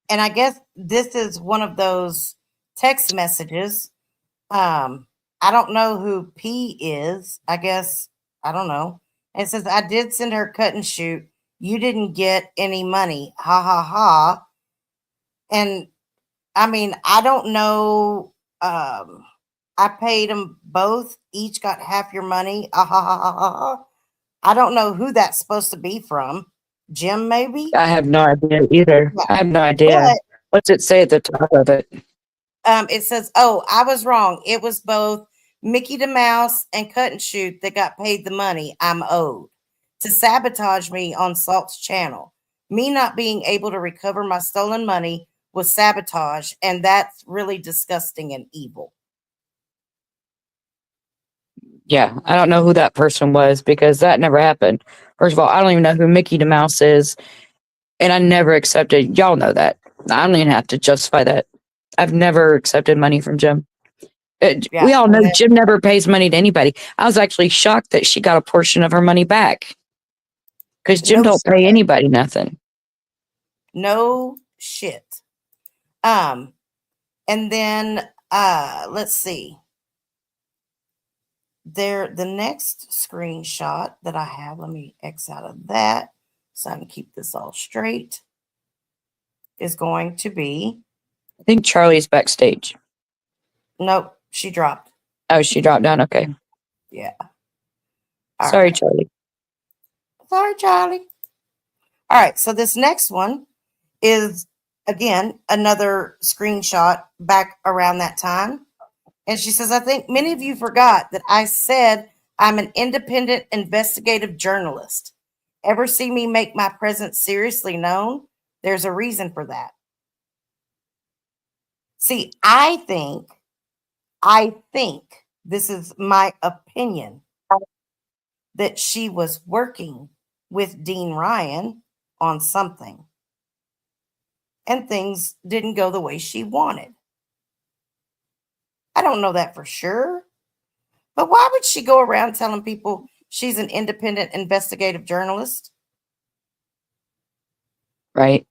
Speaker 2: And I guess this is one of those text messages. I don't know who P is. I guess, I don't know. It says, I did send her cut and shoot. You didn't get any money. Ha ha ha. And I mean, I don't know. I paid them both. Each got half your money. Ah ha ha ha ha. I don't know who that's supposed to be from. Jim, maybe?
Speaker 5: I have no idea either.
Speaker 2: Yeah.
Speaker 5: I have no idea. What's it say at the top of it?
Speaker 2: It says, oh, I was wrong. It was both Mickey the Mouse and Cut and Shoot that got paid the money I'm owed to sabotage me on Salt's channel. Me not being able to recover my stolen money was sabotage, and that's really disgusting and evil.
Speaker 5: Yeah, I don't know who that person was because that never happened. First of all, I don't even know who Mickey the Mouse is, and I never accepted. Y'all know that. I don't even have to justify that. I've never accepted money from Jim. We all know Jim never pays money to anybody. I was actually shocked that she got a portion of her money back because Jim don't pay anybody nothing.
Speaker 2: No shit. And then let's see. The next screenshot that I have, let me X out of that so I can keep this all straight, is going to be.
Speaker 5: I think Charlie's backstage.
Speaker 2: Nope, she dropped.
Speaker 5: Oh, she dropped down. Okay.
Speaker 2: Yeah.
Speaker 5: Sorry, Charlie.
Speaker 2: Sorry, Charlie. All right. So this next one is, again, another screenshot back around that time. And she says, I think many of you forgot that I said I'm an independent investigative journalist. Ever see me make my presence seriously known? There's a reason for that. See, I think I think, this is my opinion, that she was working with Dean Ryan on something and things didn't go the way she wanted. I don't know that for sure, but why would she go around telling people she's an independent investigative journalist?
Speaker 5: Right.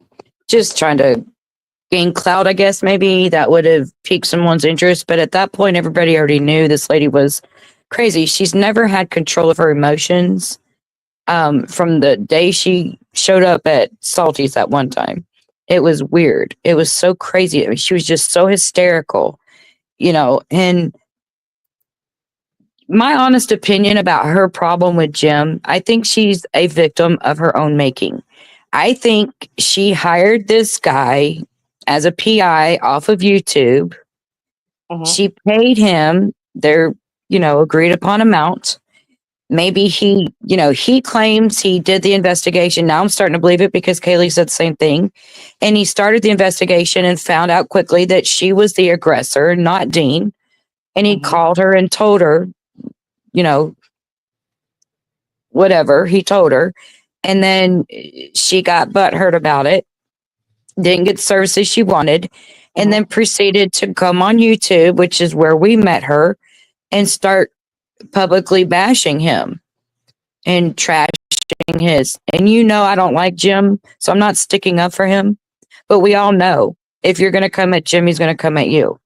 Speaker 5: Just trying to gain clout, I guess, maybe that would have piqued someone's interest. But at that point, everybody already knew this lady was crazy. She's never had control of her emotions from the day she showed up at Salty's that one time. It was weird. It was so crazy. I mean, she was just so hysterical, and my honest opinion about her problem with Jim, I think she's a victim of her own making. I think she hired this guy as a PI off of YouTube.
Speaker 2: Mhm.
Speaker 5: She paid him their, agreed upon amount. Maybe he claims he did the investigation. Now I'm starting to believe it because Kaylee said the same thing. And he started the investigation and found out quickly that she was the aggressor, not Dean. And he
Speaker 2: Mhm.
Speaker 5: called her and told her, you know, whatever he told her. And then she got butthurt about it, didn't get the services she wanted, and then proceeded to come on YouTube, which is where we met her, and start publicly bashing him and trashing his. And I don't like Jim, so I'm not sticking up for him. But we all know if you're going to come at Jim, he's going to come at you.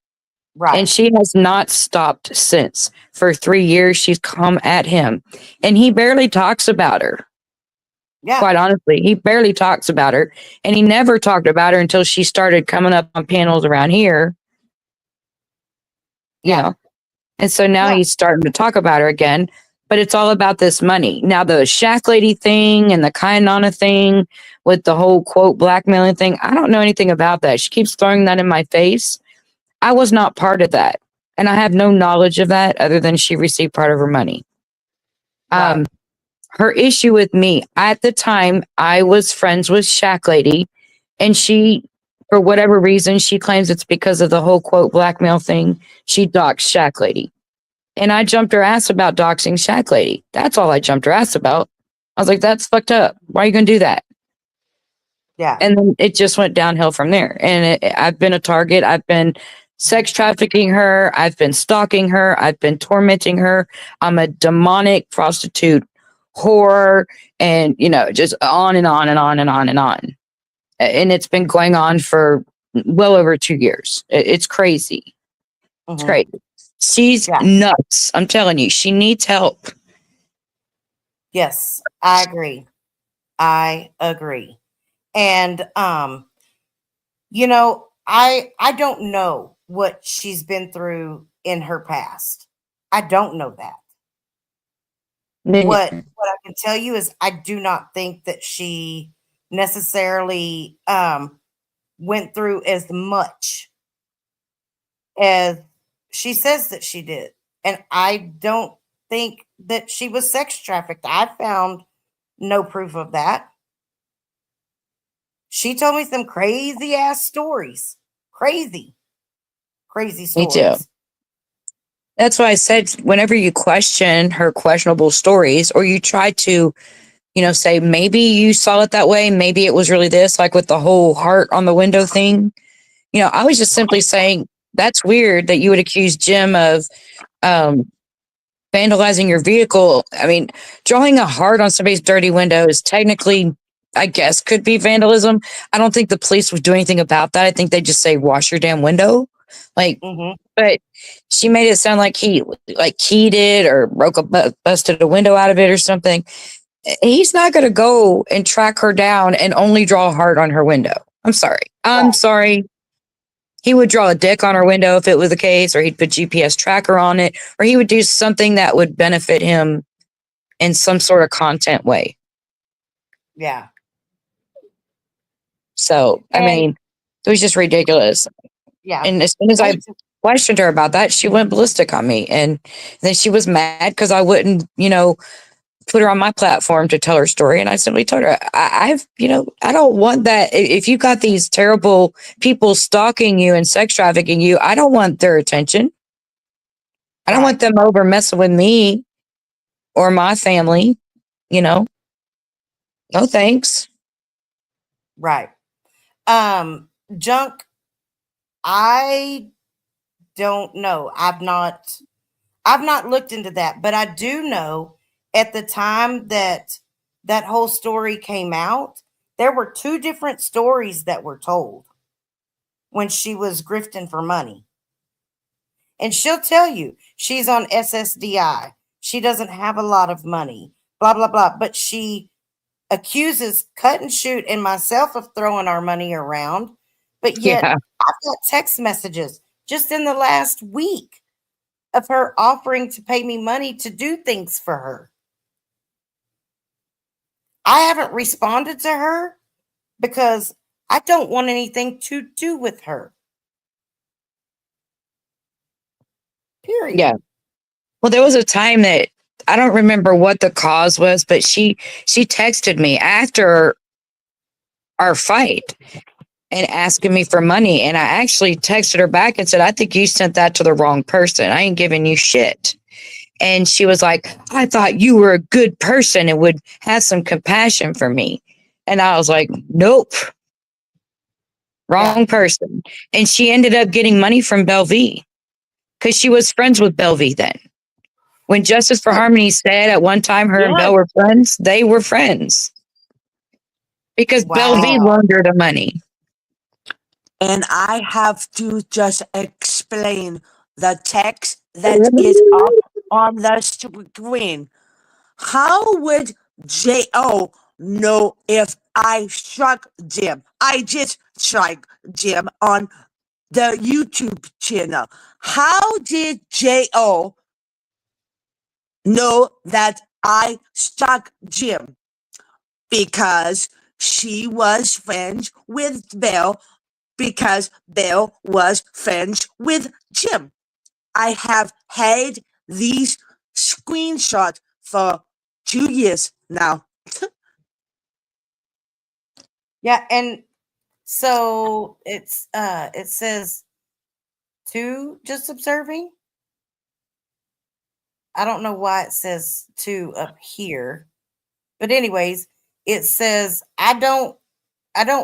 Speaker 2: Right.
Speaker 5: And she has not stopped since. For 3 years, she's come at him. And he barely talks about her.
Speaker 2: Yeah.
Speaker 5: Quite honestly, he barely talks about her. And he never talked about her until she started coming up on panels around here.
Speaker 2: Yeah.
Speaker 5: And so now he's starting to talk about her again. But it's all about this money. Now, the Shack Lady thing and the Kainana thing with the whole quote blackmailing thing, I don't know anything about that. She keeps throwing that in my face. I was not part of that. And I have no knowledge of that other than she received part of her money.
Speaker 2: Right.
Speaker 5: Her issue with me, at the time, I was friends with Shack Lady, and she, for whatever reason, she claims it's because of the whole quote blackmail thing, she doxed Shack Lady. And I jumped her ass about doxing Shack Lady. That's all I jumped her ass about. I was like, that's fucked up. Why are you going to do that?
Speaker 2: Yeah.
Speaker 5: And then it just went downhill from there. And I've been a target. I've been sex trafficking her. I've been stalking her. I've been tormenting her. I'm a demonic prostitute whore, and just on and on and on and on and on. And it's been going on for well over 2 years. It's crazy. It's crazy. She's nuts. I'm telling you, she needs help.
Speaker 2: Yes, I agree. I agree. And I don't know what she's been through in her past. I don't know that. What I can tell you is I do not think that she necessarily went through as much as she says that she did. And I don't think that she was sex trafficked. I found no proof of that. She told me some crazy ass stories. Crazy stories.
Speaker 5: Me too. That's why I said whenever you question her questionable stories, or you try to, say maybe you saw it that way, maybe it was really this, like with the whole heart on the window thing. I was just simply saying that's weird that you would accuse Jim of vandalizing your vehicle. I mean, drawing a heart on somebody's dirty window is technically, I guess, could be vandalism. I don't think the police would do anything about that. I think they just say, wash your damn window. But she made it sound like he keyed it or busted a window out of it or something. He's not going to go and track her down and only draw a heart on her window. I'm sorry. He would draw a dick on her window if it was the case, or he'd put GPS tracker on it, or he would do something that would benefit him in some sort of content way.
Speaker 2: Yeah.
Speaker 5: So, I mean, it was just ridiculous.
Speaker 2: Yeah.
Speaker 5: And as soon as I questioned her about that, she went ballistic on me. And then she was mad because I wouldn't, put her on my platform to tell her story. And I simply told her, I don't want that. If you got these terrible people stalking you and sex trafficking you, I don't want their attention. I don't want them over messing with me or my family, you know. No thanks.
Speaker 2: Right. Junk, I don't know. I've not looked into that, but I do know at the time that that whole story came out, there were two different stories that were told when she was grifting for money. And she'll tell you she's on SSDI. She doesn't have a lot of money, blah, blah, blah. But she accuses Cut and Shoot and myself of throwing our money around. But yet,
Speaker 5: Yeah.
Speaker 2: I've got text messages just in the last week of her offering to pay me money to do things for her. I haven't responded to her because I don't want anything to do with her. Period.
Speaker 5: Yeah. Well, there was a time that I don't remember what the cause was, but she texted me after our fight and asking me for money. And I actually texted her back and said, I think you sent that to the wrong person. I ain't giving you shit. And she was like, I thought you were a good person and would have some compassion for me. And I was like, nope, wrong person. And she ended up getting money from Belvie because she was friends with Belvie then. When Justice for Harmony said at one time her and Belle were friends, they were friends because Belvie
Speaker 2: Wow.
Speaker 5: loaned her the money.
Speaker 9: And I have to just explain the text that is up on the screen. How would J.O. know if I struck Jim? I just struck Jim on the YouTube channel. How did J.O. know that I struck Jim? Because she was friends with Belle, because Belle was friends with Jim. I have had these screenshots for 2 years now.
Speaker 2: Yeah, and so it says two just observing. I don't know why it says two up here. But anyways, it says I don't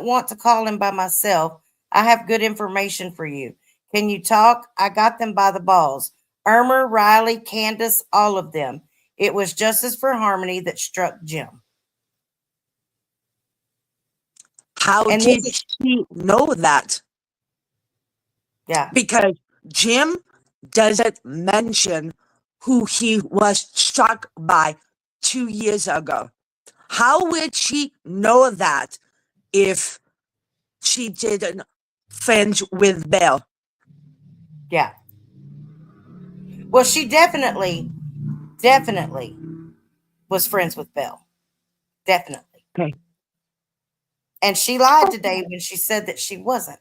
Speaker 2: want to call him by myself. I have good information for you. Can you talk? I got them by the balls. Irma, Riley, Candace, all of them. It was Justice for Harmony that struck Jim.
Speaker 9: How
Speaker 2: And
Speaker 9: did
Speaker 2: this is,
Speaker 9: she know that?
Speaker 2: yeah,
Speaker 9: Because Jim doesn't mention who he was struck by 2 years ago. How would she know that if she didn't friends with Belle?
Speaker 2: yeah. Well, she definitely was friends with Belle. Definitely.
Speaker 9: Okay.
Speaker 2: And she lied today when she said that she wasn't.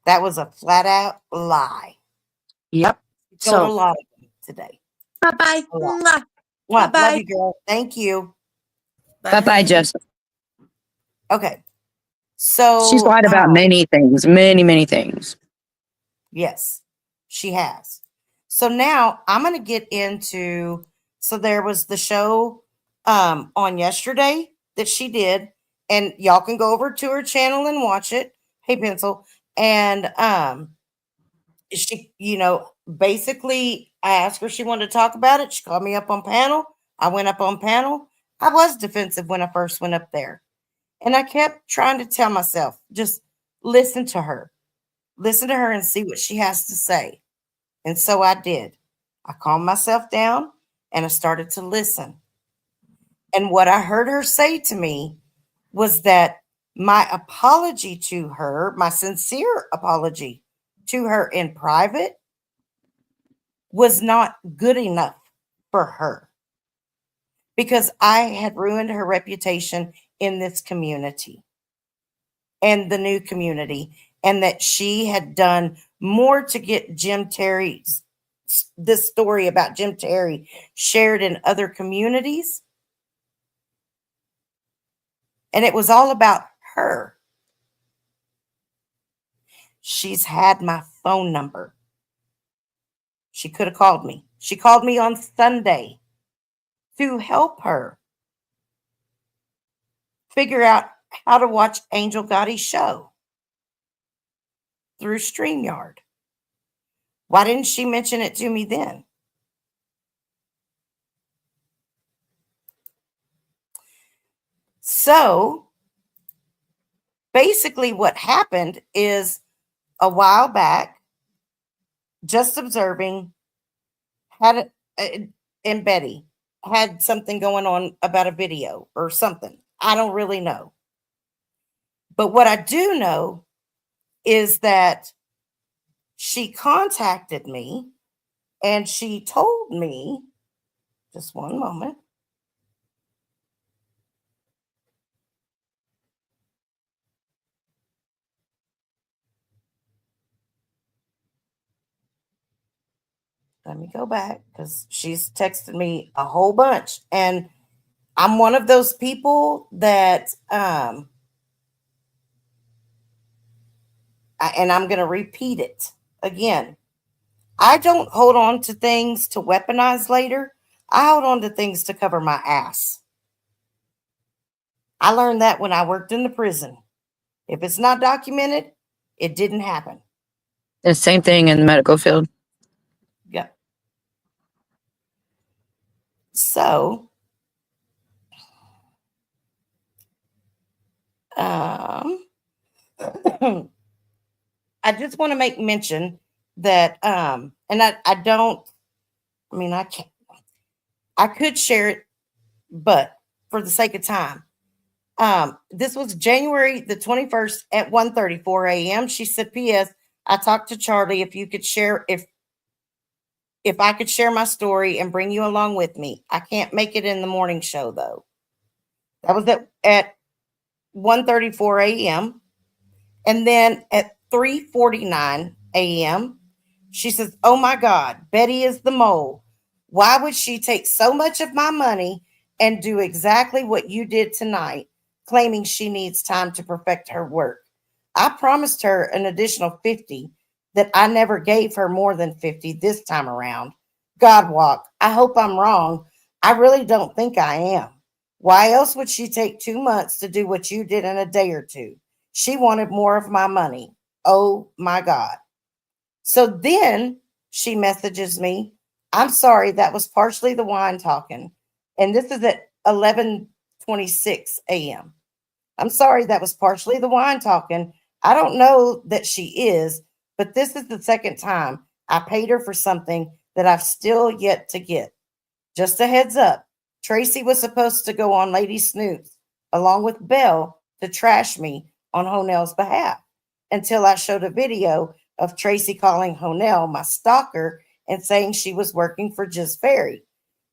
Speaker 2: That was a flat out lie.
Speaker 9: Yep.
Speaker 2: She told a
Speaker 9: So,
Speaker 2: lot of them today.
Speaker 9: bye-bye.
Speaker 2: A lot.
Speaker 9: Mwah.
Speaker 2: What? Love
Speaker 9: Bye-bye.
Speaker 2: you, girl. Thank you.
Speaker 5: Bye bye,
Speaker 8: Bye.
Speaker 5: Jessica.
Speaker 2: Okay.
Speaker 5: She's
Speaker 2: So,
Speaker 5: lied about many things, many, many things.
Speaker 2: yes, she has. So now I'm going to get into. So there was the show on yesterday that she did, and y'all can go over to her channel and watch it. Hey, Pencil. And she, basically, I asked her if she wanted to talk about it. She called me up on panel. I went up on panel. I was defensive when I first went up there. And I kept trying to tell myself, just listen to her. Listen to her and see what she has to say. And so I did. I calmed myself down and I started to listen. And what I heard her say to me was that my apology to her, my sincere apology to her in private, was not good enough for her because I had ruined her reputation in this community and the new community, and that she had done more to get this story about Jim Terry shared in other communities. And it was all about her. She's had my phone number. She could have called me. She called me on Sunday to help her figure out how to watch Angel Gotti's show through StreamYard. Why didn't she mention it to me then? So basically, what happened is a while back, just observing, and Betty had something going on about a video or something. I don't really know. But what I do know is that she contacted me and she told me, just one moment. Let me go back because she's texted me a whole bunch. And I'm one of those people that, and I'm going to repeat it again. I don't hold on to things to weaponize later. I hold on to things to cover my ass. I learned that when I worked in the prison. If it's not documented, it didn't happen.
Speaker 5: The same thing in the medical field.
Speaker 2: Yeah. So, um, I just want to make mention that, and I don't, I mean, I can't, I could share it, but for the sake of time, this was January the 21st at 1:34 a.m. She said, P.S. I talked to Charlie if you could share, if I could share my story and bring you along with me. I can't make it in the morning show though. That was at 1:34 a.m. And then at 3:49 a.m., she says, oh my God, Betty is the mole. Why would she take so much of my money and do exactly what you did tonight, claiming she needs time to perfect her work? I promised her an additional 50 that I never gave her more than 50 this time around. God walk, I hope I'm wrong. I really don't think I am. Why else would she take 2 months to do what you did in a day or two? She wanted more of my money. Oh my God. So then she messages me, I'm sorry, that was partially the wine talking. And this is at 11:26 a.m. I'm sorry, that was partially the wine talking. I don't know that she is, but this is the second time I paid her for something that I've still yet to get. Just a heads up, Tracy was supposed to go on Lady Snoops along with Belle to trash me on Honell's behalf until I showed a video of Tracy calling Honell my stalker and saying she was working for Just Fairy.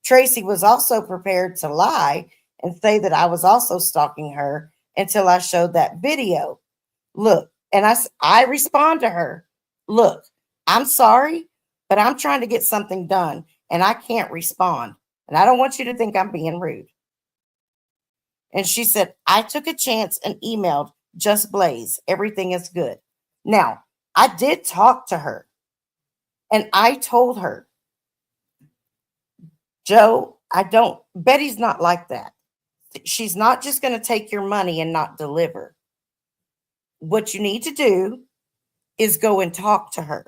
Speaker 2: Tracy was also prepared to lie and say that I was also stalking her until I showed that video. Look, and I respond to her, look, I'm sorry, but I'm trying to get something done and I can't respond. And I don't want you to think I'm being rude. And she said, I took a chance and emailed Just Blaze. Everything is good. Now, I did talk to her and I told her, Joe, Betty's not like that. She's not just going to take your money and not deliver. What you need to do is go and talk to her.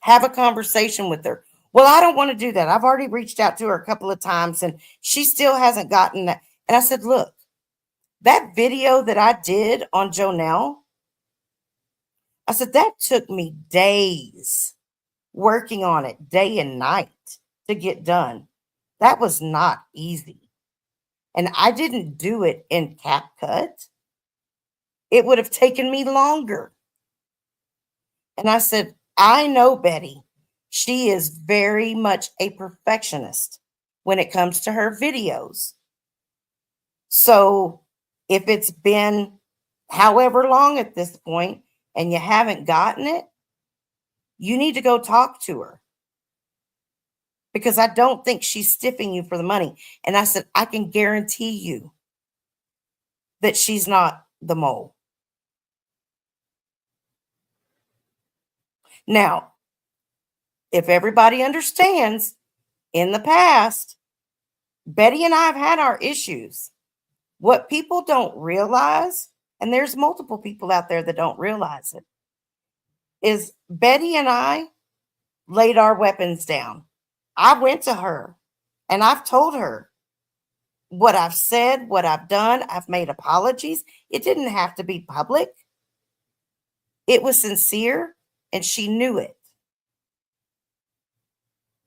Speaker 2: Have a conversation with her. Well, I don't want to do that. I've already reached out to her a couple of times and she still hasn't gotten that. And I said, look, that video that I did on Jonelle, I said, that took me days working on it, day and night to get done. That was not easy. And I didn't do it in CapCut. It would have taken me longer. And I said, I know Betty. She is very much a perfectionist when it comes to her videos. So if it's been however long at this point and you haven't gotten it, you need to go talk to her. Because I don't think she's stiffing you for the money. And I said, I can guarantee you that she's not the mole. Now, if everybody understands, in the past, Betty and I have had our issues. What people don't realize, and there's multiple people out there that don't realize it, is Betty and I laid our weapons down. I went to her and I've told her what I've said, what I've done. I've made apologies. It didn't have to be public, it was sincere, and she knew it.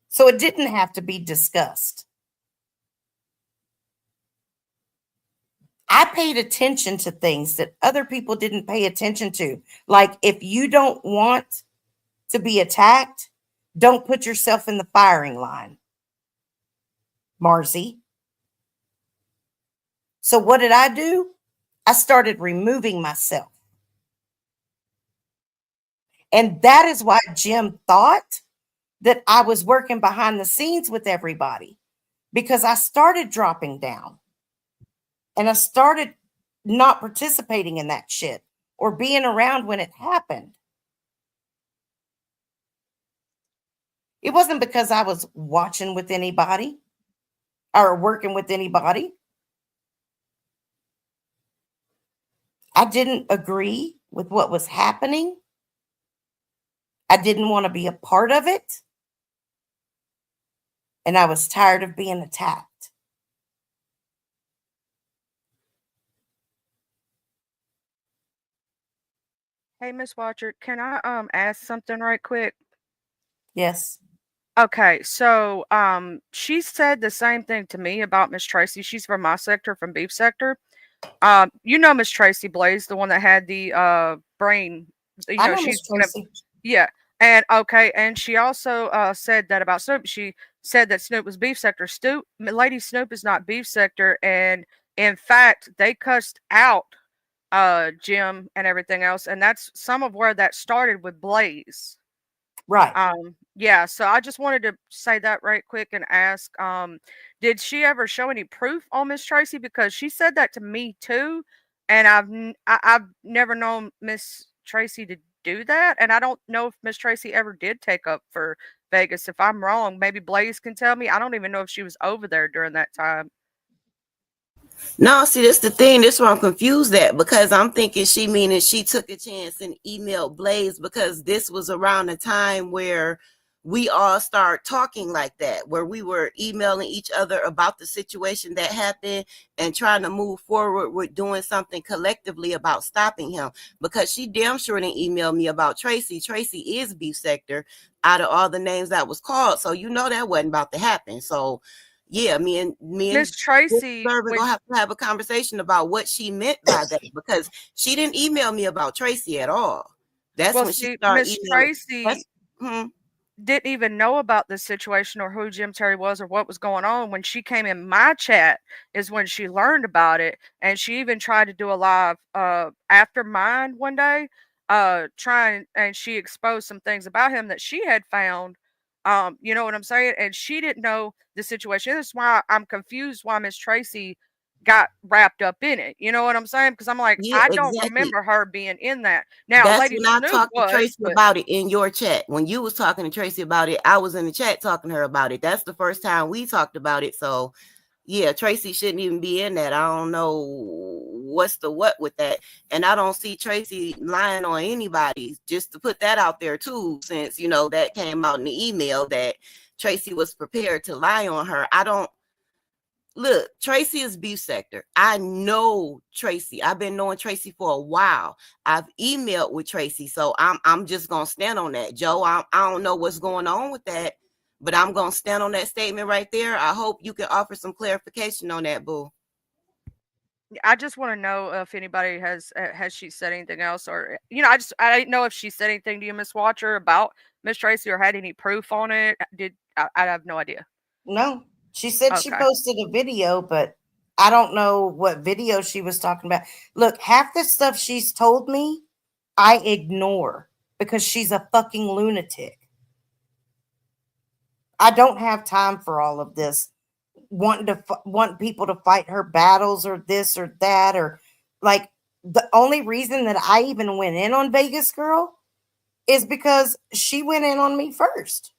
Speaker 2: So it didn't have to be discussed. I paid attention to things that other people didn't pay attention to. Like, if you don't want to be attacked, don't put yourself in the firing line, Marzi. So what did I do? I started removing myself. And that is why Jim thought that I was working behind the scenes with everybody, because I started dropping down and I started not participating in that shit or being around when it happened. It wasn't because I was watching with anybody or working with anybody. I didn't agree with what was happening. I didn't want to be a part of it. And I was tired of being attacked.
Speaker 10: Hey, Miss Watcher, can I ask something right quick?
Speaker 2: Yes.
Speaker 10: Okay, so she said the same thing to me about Miss Tracy. She's from my sector, from beef sector. You know Miss Tracy Blaze, the one that had the brain. You
Speaker 2: I
Speaker 10: know,
Speaker 2: know
Speaker 10: she's
Speaker 2: Miss Tracy.
Speaker 10: yeah. And okay, and she also said that about Snoop. She said that Snoop was beef sector. Lady Snoop is not beef sector, and in fact, they cussed out Jim and everything else, and that's some of where that started with Blaze.
Speaker 2: Right.
Speaker 10: Yeah, so I just wanted to say that right quick and ask, did she ever show any proof on Miss Tracy? Because she said that to me too, and I've never known Miss Tracy to do that, and I don't know if Miss Tracy ever did take up for Vegas. If I'm wrong, maybe Blaze can tell me. I don't even know if she was over there during that time.
Speaker 8: No, see, that's the thing. This where I'm confused at, because I'm thinking she meaning she took a chance and emailed Blaze, because this was around the time where we all start talking like that, where we were emailing each other about the situation that happened and trying to move forward with doing something collectively about stopping him. Because she damn sure didn't email me about Tracy. Tracy is beef sector out of all the names that was called. So you know that wasn't about to happen. So yeah, me and
Speaker 10: Miss Tracy,
Speaker 8: we're gonna have to have a conversation about what she meant by that, because she didn't email me about Tracy at all. That's
Speaker 10: well,
Speaker 8: when she
Speaker 10: see,
Speaker 8: started
Speaker 10: Miss
Speaker 8: emailing.
Speaker 10: Tracy
Speaker 8: Mhm.
Speaker 10: didn't even know about the situation or who Jim Terry was or what was going on. When she came in my chat is when she learned about it, and she even tried to do a live after mine one day, trying, and she exposed some things about him that she had found. You know what I'm saying? And she didn't know the situation. That's why I'm confused why Miss Tracy got wrapped up in it. You know what I'm saying? Because I'm like,
Speaker 8: Yeah,
Speaker 10: I don't
Speaker 8: exactly.
Speaker 10: remember her being in that. Now,
Speaker 8: That's
Speaker 10: Lady
Speaker 8: when I
Speaker 10: Snoop
Speaker 8: talked to
Speaker 10: was,
Speaker 8: Tracy
Speaker 10: but
Speaker 8: about it in your chat. When you was talking to Tracy about it, I was in the chat talking to her about it. That's the first time we talked about it. So yeah, Tracy shouldn't even be in that. I don't know what's the what with that. And I don't see Tracy lying on anybody, just to put that out there too, since you know that came out in the email that Tracy was prepared to lie on her. I don't look, Tracy is beef sector. I know Tracy. I've been knowing Tracy for a while. I've emailed with Tracy, so I'm just gonna stand on that. Joe, I don't know what's going on with that, but I'm gonna stand on that statement right there. I hope you can offer some clarification on that, boo.
Speaker 10: I just want to know if anybody has she said anything else, or I didn't know if she said anything to you, Miss Watcher, about Miss Tracy, or had any proof on it. I have no idea.
Speaker 2: No, she said she
Speaker 10: Okay.
Speaker 2: posted a video, but I don't know what video she was talking about. Look, half the stuff she's told me, I ignore because she's a fucking lunatic. I don't have time for all of this. Want people to fight her battles or this or that, or like, the only reason that I even went in on Vegas Girl is because she went in on me first.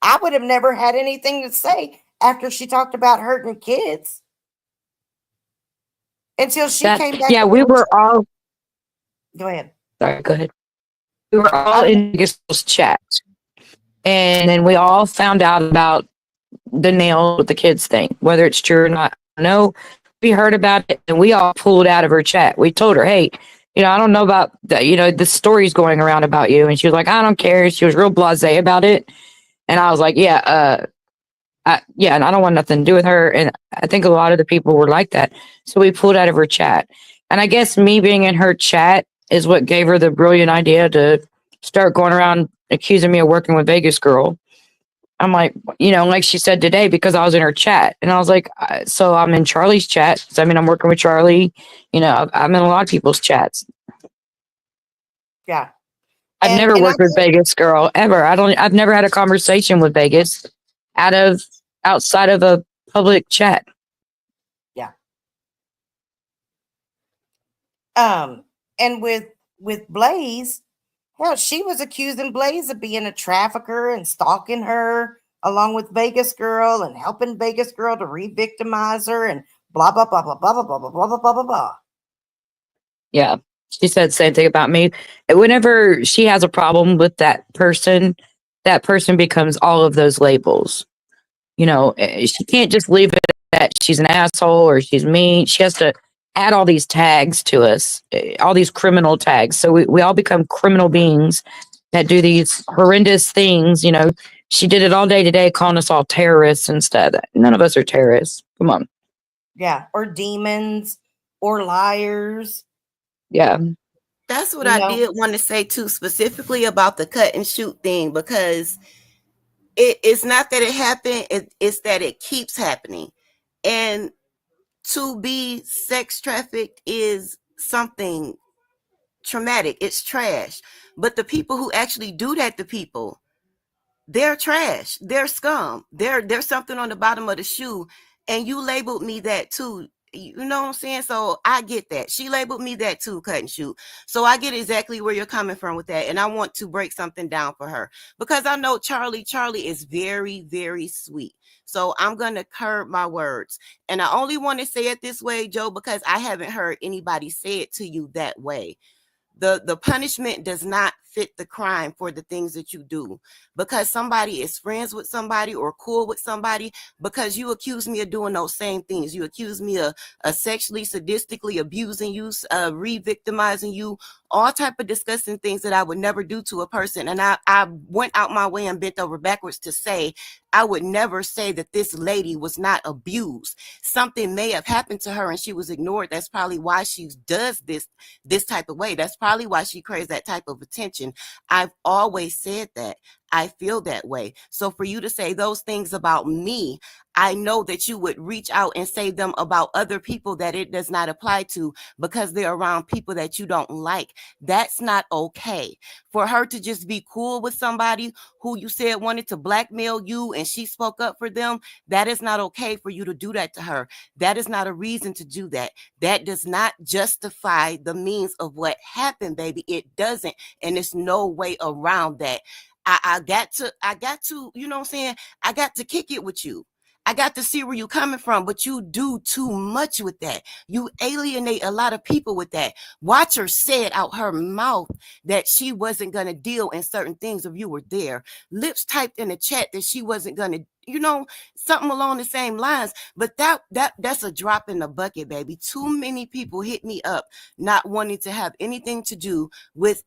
Speaker 2: I would have never had anything to say after she talked about hurting kids until she
Speaker 5: That
Speaker 2: came back.
Speaker 5: yeah, we were all
Speaker 2: Go ahead.
Speaker 5: sorry, go ahead. We were all
Speaker 2: Um,
Speaker 5: in Gistle's chat, and then we all found out about the nail with the kids thing, whether it's true or not. No, we heard about it and we all pulled out of her chat. We told her, hey, I don't know about the, the stories going around about you. And she was like, I don't care. She was real blasé about it. And I was like, yeah, yeah, and I don't want nothing to do with her. And I think a lot of the people were like that. So we pulled out of her chat. And I guess me being in her chat is what gave her the brilliant idea to start going around accusing me of working with Vegas Girl. I'm like, like she said today, because I was in her chat. And I was like, so I'm in Charlie's chat. So, I mean, I'm working with Charlie. I'm in a lot of people's chats.
Speaker 2: yeah.
Speaker 5: I've never worked with Vegas Girl ever. I've never had a conversation with Vegas outside of a public chat.
Speaker 2: Yeah. And with Blaze, hell, she was accusing Blaze of being a trafficker and stalking her along with Vegas Girl and helping Vegas Girl to re-victimize her and blah blah blah blah blah blah blah blah blah blah blah blah.
Speaker 5: Yeah. She said the same thing about me. Whenever she has a problem with that person becomes all of those labels. She can't just leave it that she's an asshole or she's mean. She has to add all these tags to us, all these criminal tags. So we all become criminal beings that do these horrendous things. She did it all day today, calling us all terrorists instead. None of us are terrorists. Come on.
Speaker 2: Yeah. Or demons or liars.
Speaker 5: Yeah.
Speaker 8: That's what I did want to say too, specifically about the cut and shoot thing, because it's not that it happened, it's that it keeps happening. And to be sex trafficked is something traumatic. It's trash. But the people who actually do that to people, they're trash. They're scum. There's something on the bottom of the shoe. And you labeled me that too. You know what I'm saying? So I get that. She labeled me that too, cut and shoot. So I get exactly where you're coming from with that. And I want to break something down for her, because I know Charlie is very, very sweet. So I'm going to curb my words. And I only want to say it this way, Joe, because I haven't heard anybody say it to you that way. The punishment does not fit the crime for the things that you do. Because somebody is friends with somebody or cool with somebody, because you accuse me of doing those same things. You accuse me of sexually, sadistically abusing you, re-victimizing you, all type of disgusting things that I would never do to a person. And I went out my way and bent over backwards to say, I would never say that this lady was not abused. Something may have happened to her and she was ignored. That's probably why she does this type of way. That's probably why she craves that type of attention. I've always said that. I feel that way. So for you to say those things about me, I know that you would reach out and say them about other people that it does not apply to, because they're around people that you don't like. That's not okay. For her to just be cool with somebody who you said wanted to blackmail you and she spoke up for them, that is not okay for you to do that to her. That is not a reason to do that. That does not justify the means of what happened, baby. It doesn't. And there's no way around that. I got to, you know what I'm saying? I got to kick it with you. I got to see where you're coming from, but you do too much with that. You alienate a lot of people with that. Watch her say it out her mouth that she wasn't going to deal in certain things if you were there. Lips typed in the chat that she wasn't going to, something along the same lines. But that's a drop in the bucket, baby. Too many people hit me up not wanting to have anything to do with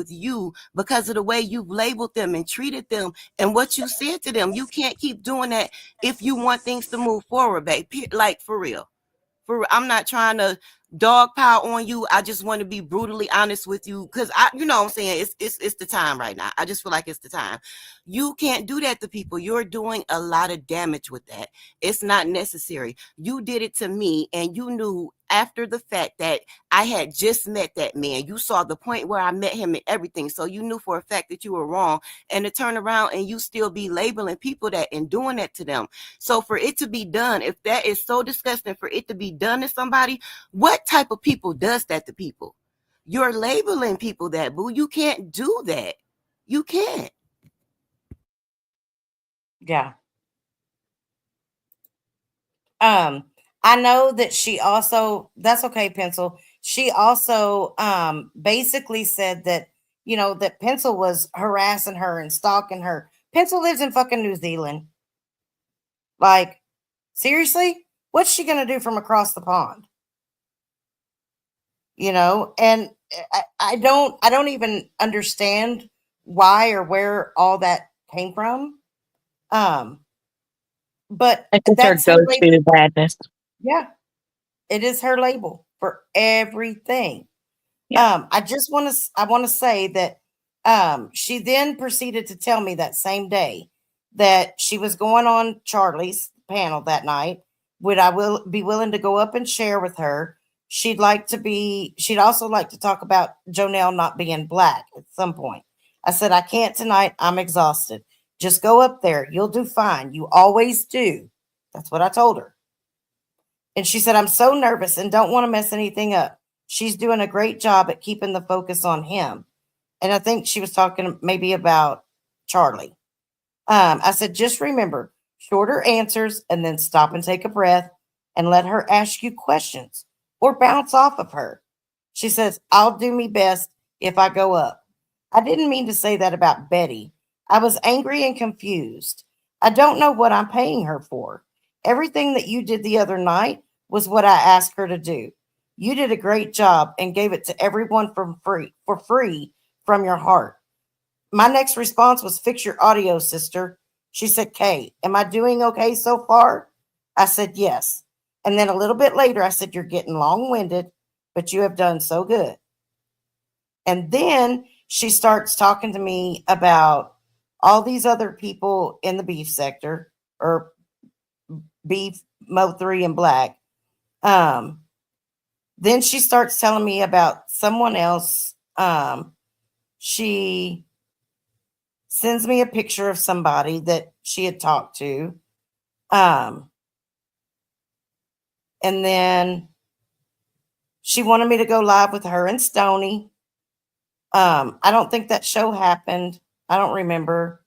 Speaker 8: you because of the way you've labeled them and treated them and what you said to them. You can't keep doing that if you want things to move forward, baby. Like, for real. I'm not trying to dog pile on you. I just want to be brutally honest with you, because you know what I'm saying, it's the time right now. I just feel like it's the time. You can't do that to people. You're doing a lot of damage with that. It's not necessary. You did it to me, and you knew after the fact that I had just met that man. You saw the point where I met him and everything. So you knew for a fact that you were wrong, and to turn around and you still be labeling people that and doing that to them. So for it to be done, if that is so disgusting for it to be done to somebody, what type of people does that to people? You're labeling people that, boo. You can't do that. You can't.
Speaker 2: Yeah. I know that she also, that's okay, Pencil. She also basically said that, that Pencil was harassing her and stalking her. Pencil lives in fucking New Zealand. Like, seriously? What's she gonna do from across the pond? And I don't even understand why or where all that came from. Um, but
Speaker 5: It's just her
Speaker 2: that's her
Speaker 5: go-to
Speaker 2: label.
Speaker 5: badness.
Speaker 2: Yeah, it is her label for everything.
Speaker 5: Yeah.
Speaker 2: I want to say that she then proceeded to tell me that same day that she was going on Charlie's panel that night. Would I will be willing to go up and share with her? She'd also like to talk about Jonelle not being black at some point. I said, I can't tonight. I'm exhausted. Just go up there. You'll do fine. You always do. That's what I told her. And she said, I'm so nervous and don't want to mess anything up. She's doing a great job at keeping the focus on him. And I think she was talking maybe about Charlie. I said, just remember shorter answers and then stop and take a breath and let her ask you questions or bounce off of her. She says, I'll do me best if I go up. I didn't mean to say that about Betty. I was angry and confused. I don't know what I'm paying her for. Everything that you did the other night was what I asked her to do. You did a great job and gave it to everyone for free from your heart. My next response was, fix your audio, sister. She said, Kay, am I doing okay so far? I said, yes. And then a little bit later, I said, you're getting long winded, but you have done so good. And then she starts talking to me about all these other people in the beef sector or beef, Mo3 and black. Then she starts telling me about someone else. She sends me a picture of somebody that she had talked to. And then she wanted me to go live with her and Stony. I don't think that show happened. I don't remember.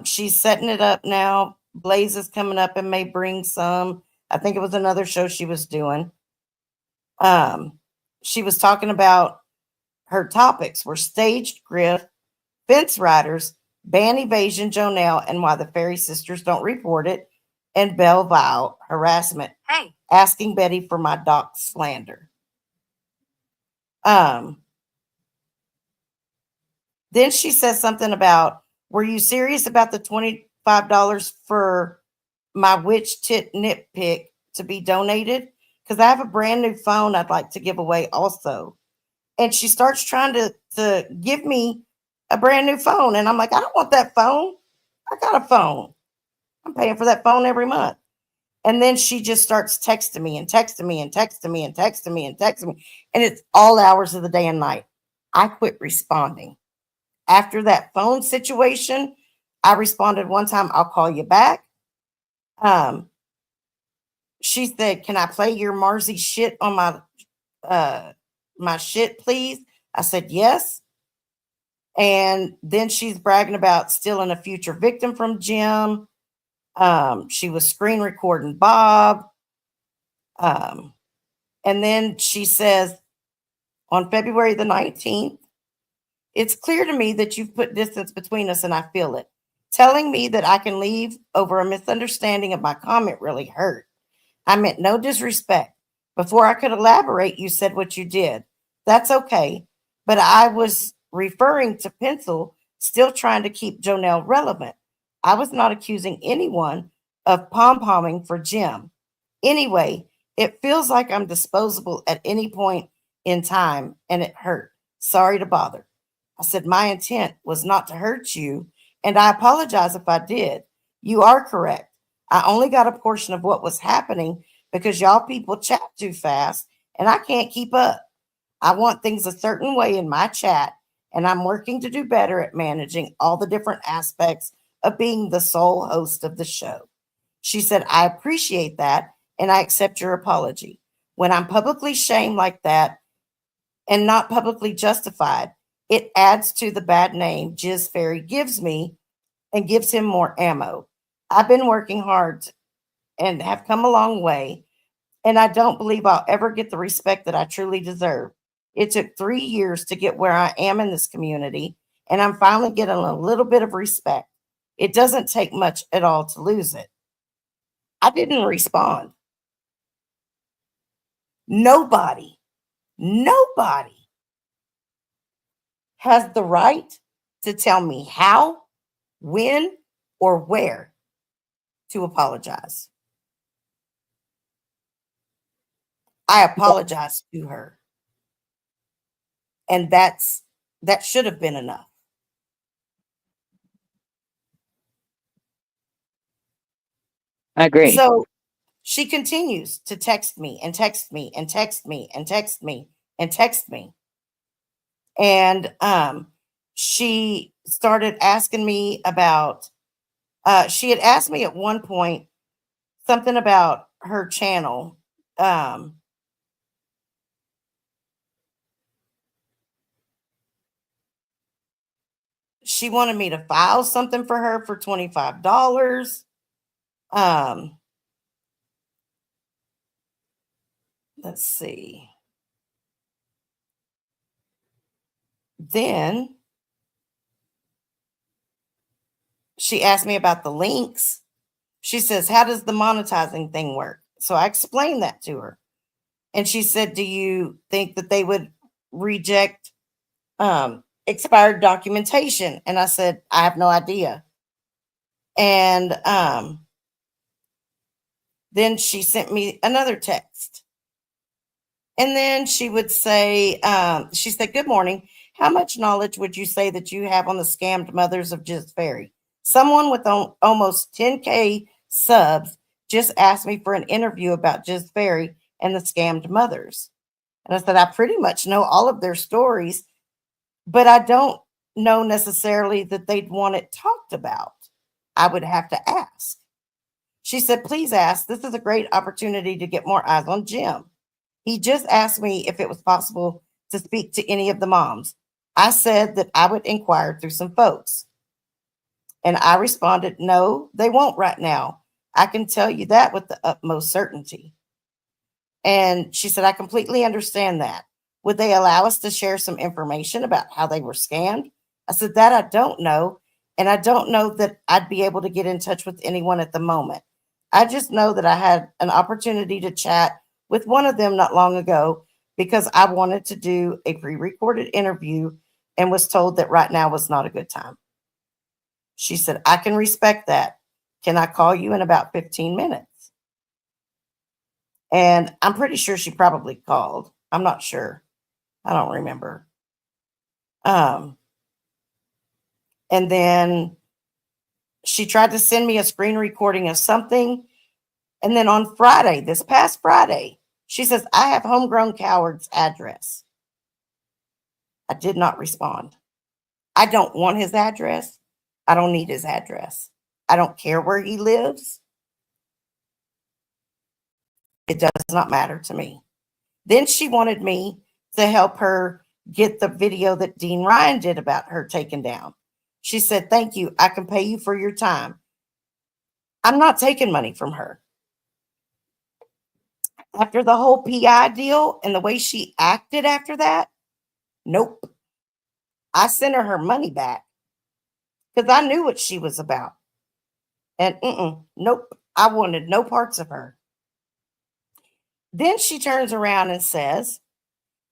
Speaker 2: She's setting it up now. Blaze is coming up and may bring some. I think it was another show she was doing. She was talking about her topics were staged grift, fence riders, ban evasion, Jonelle, and why the Fairy sisters don't report it, and Belleville harassment. Hey, asking Betty for my doc slander. Then she says something about, were you serious about the $25 for my witch tit nitpick to be donated? Because I have a brand new phone I'd like to give away also. And she starts trying to give me a brand new phone. And I'm like, I don't want that phone. I got a phone. I'm paying for that phone every month. And then she just starts texting me and texting me and texting me and texting me and texting me. And it's all hours of the day and night. I quit responding. After that phone situation, I responded one time, I'll call you back. She said, can I play your Marzi shit on my shit, please? I said, yes. And then she's bragging about stealing a future victim from Jim. She was screen recording Bob. And then she says, on February the 19th, it's clear to me that you've put distance between us and I feel it. Telling me that I can leave over a misunderstanding of my comment really hurt. I meant no disrespect. Before I could elaborate, you said what you did. That's okay. But I was referring to Pencil still trying to keep Jonelle relevant. I was not accusing anyone of pom-pomming for Jim. Anyway, it feels like I'm disposable at any point in time, and it hurt. Sorry to bother. I said, my intent was not to hurt you, and I apologize if I did. You are correct. I only got a portion of what was happening because y'all people chat too fast, and I can't keep up. I want things a certain way in my chat, and I'm working to do better at managing all the different aspects of being the sole host of the show. She said, I appreciate that, and I accept your apology. When I'm publicly shamed like that and not publicly justified, it adds to the bad name Jizz Fairy gives me, and gives him more ammo. I've been working hard and have come a long way, and I don't believe I'll ever get the respect that I truly deserve. It took 3 years to get where I am in this community, and I'm finally getting a little bit of respect. It doesn't take much at all to lose it. I didn't respond. Nobody has the right to tell me how, when, or where to apologize. I apologized to her, and that should have been enough.
Speaker 5: I agree.
Speaker 2: So she continues to text me and text me and text me and text me and text me. And she started asking me about, she had asked me at one point something about her channel. She wanted me to file something for her for $25. Let's see. Then she asked me about the links. She says, how does the monetizing thing work? So I explained that to her. And she said, do you think that they would reject expired documentation? And I said, I have no idea. And then she sent me another text. And then she would say, she said, good morning. How much knowledge would you say that you have on the scammed mothers of Just Fairy? Someone with almost 10K subs just asked me for an interview about Just Fairy and the scammed mothers. And I said, I pretty much know all of their stories, but I don't know necessarily that they'd want it talked about. I would have to ask. She said, please ask. This is a great opportunity to get more eyes on Jim. He just asked me if it was possible to speak to any of the moms. I said that I would inquire through some folks. And I responded, no, they won't right now. I can tell you that with the utmost certainty. And she said, I completely understand that. Would they allow us to share some information about how they were scammed? I said, that I don't know. And I don't know that I'd be able to get in touch with anyone at the moment. I just know that I had an opportunity to chat with one of them not long ago because I wanted to do a pre-recorded interview and was told that right now was not a good time. She said, I can respect that. Can I call you in about 15 minutes? And I'm pretty sure she probably called. I'm not sure. I don't remember. And then she tried to send me a screen recording of something. And then on Friday, this past Friday, she says, I have Homegrown Coward's address. I did not respond. I don't want his address. I don't need his address. I don't care where he lives. It does not matter to me. Then she wanted me to help her get the video that Dean Ryan did about her taken down. She said, thank you. I can pay you for your time. I'm not taking money from her. After the whole PI deal and the way she acted after that, nope. I sent her money back because I knew what she was about. And nope, I wanted no parts of her. Then she turns around and says,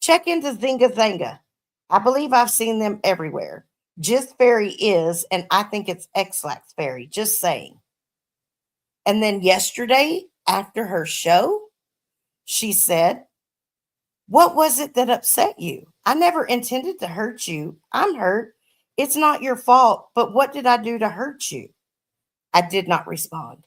Speaker 2: check into Zynga Zanga. I believe I've seen them everywhere. Just Fairy is, and I think it's X-Lax Fairy, just saying. And then yesterday, after her show, she said, what was it that upset you? I never intended to hurt you. I'm hurt. It's not your fault, but what did I do to hurt you? I did not respond.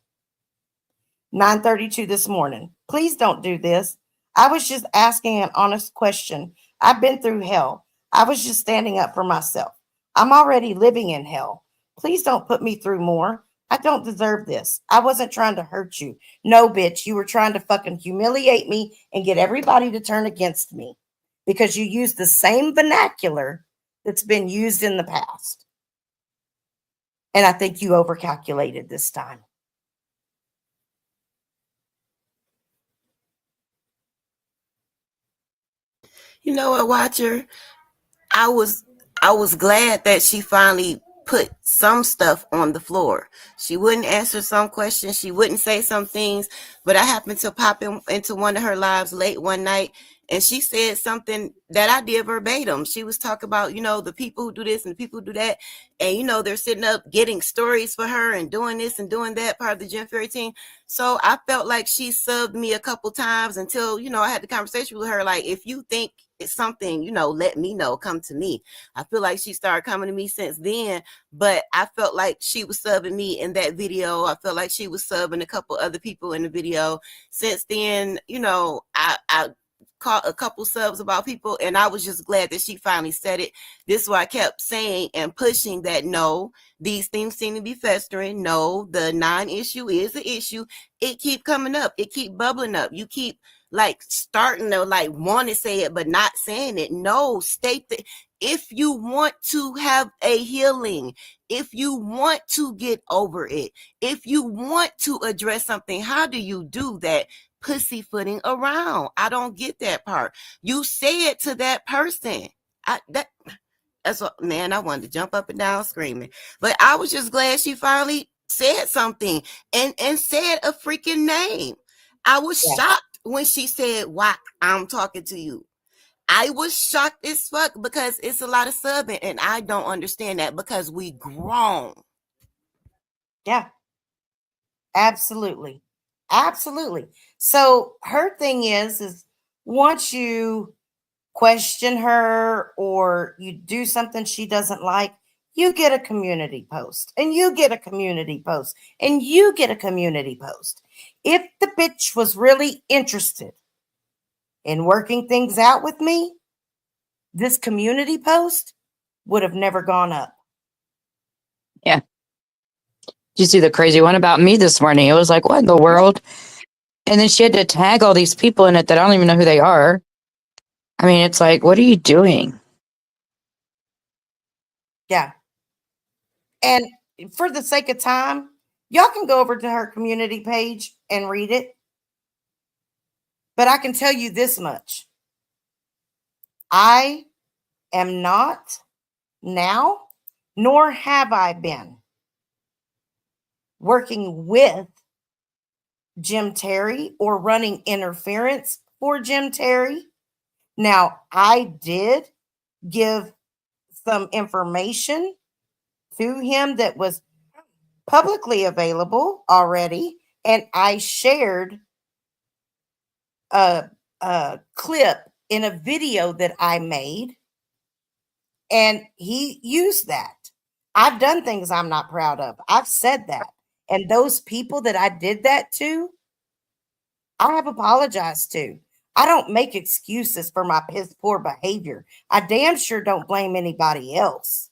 Speaker 2: 9:32 this morning. Please don't do this. I was just asking an honest question. I've been through hell. I was just standing up for myself. I'm already living in hell. Please don't put me through more. I don't deserve this. I wasn't trying to hurt you. No, bitch, you were trying to fucking humiliate me and get everybody to turn against me because you used the same vernacular that's been used in the past. And I think you overcalculated this time.
Speaker 8: You know what, Watcher? I was glad that she finally put some stuff on the floor. She wouldn't answer some questions, she wouldn't say some things, but I happened to pop into one of her lives late one night, and she said something that I did verbatim. She was talking about, the people who do this and the people who do that, and they're sitting up getting stories for her and doing this and doing that, part of the Jim Ferry team. So I felt like she subbed me a couple times until, I had the conversation with her, like, if you think it's something, let me know, come to me. I feel like she started coming to me since then, but I felt like she was subbing me in that video. I felt like she was subbing a couple other people in the video. Since then, I caught a couple subs about people, and I was just glad that she finally said it. This is why I kept saying and pushing that no, these things seem to be festering. No, the non-issue is an issue. It keep coming up. It keep bubbling up. You keep starting to want to say it but not saying it. No, state that if you want to have a healing, if you want to get over it, if you want to address something, how do you do that? Pussyfooting around. I don't get that part. You say it to that person. That's what, man, I wanted to jump up and down screaming. But I was just glad she finally said something and said a freaking name. I was shocked when she said, "Why I'm talking to you." I was shocked as fuck because it's a lot of subbing, and I don't understand that because we grown.
Speaker 2: Yeah. Absolutely. Absolutely. So her thing is once you question her or you do something she doesn't like, you get a community post and you get a community post and you get a community post. If the bitch was really interested in working things out with me, this community post would have never gone up.
Speaker 5: Yeah. Did you see the crazy one about me this morning? It was like, what in the world? And then she had to tag all these people in it that I don't even know who they are. I mean, it's like, what are you doing?
Speaker 2: Yeah. And for the sake of time, y'all can go over to her community page and read it. But I can tell you this much. I am not now, nor have I been working with Jim Terry or running interference for Jim Terry. Now, I did give some information to him that was publicly available already, and I shared a clip in a video that I made, and he used that. I've done things I'm not proud of. I've said that. And those people that I did that to, I have apologized to. I don't make excuses for my piss poor behavior. I damn sure don't blame anybody else.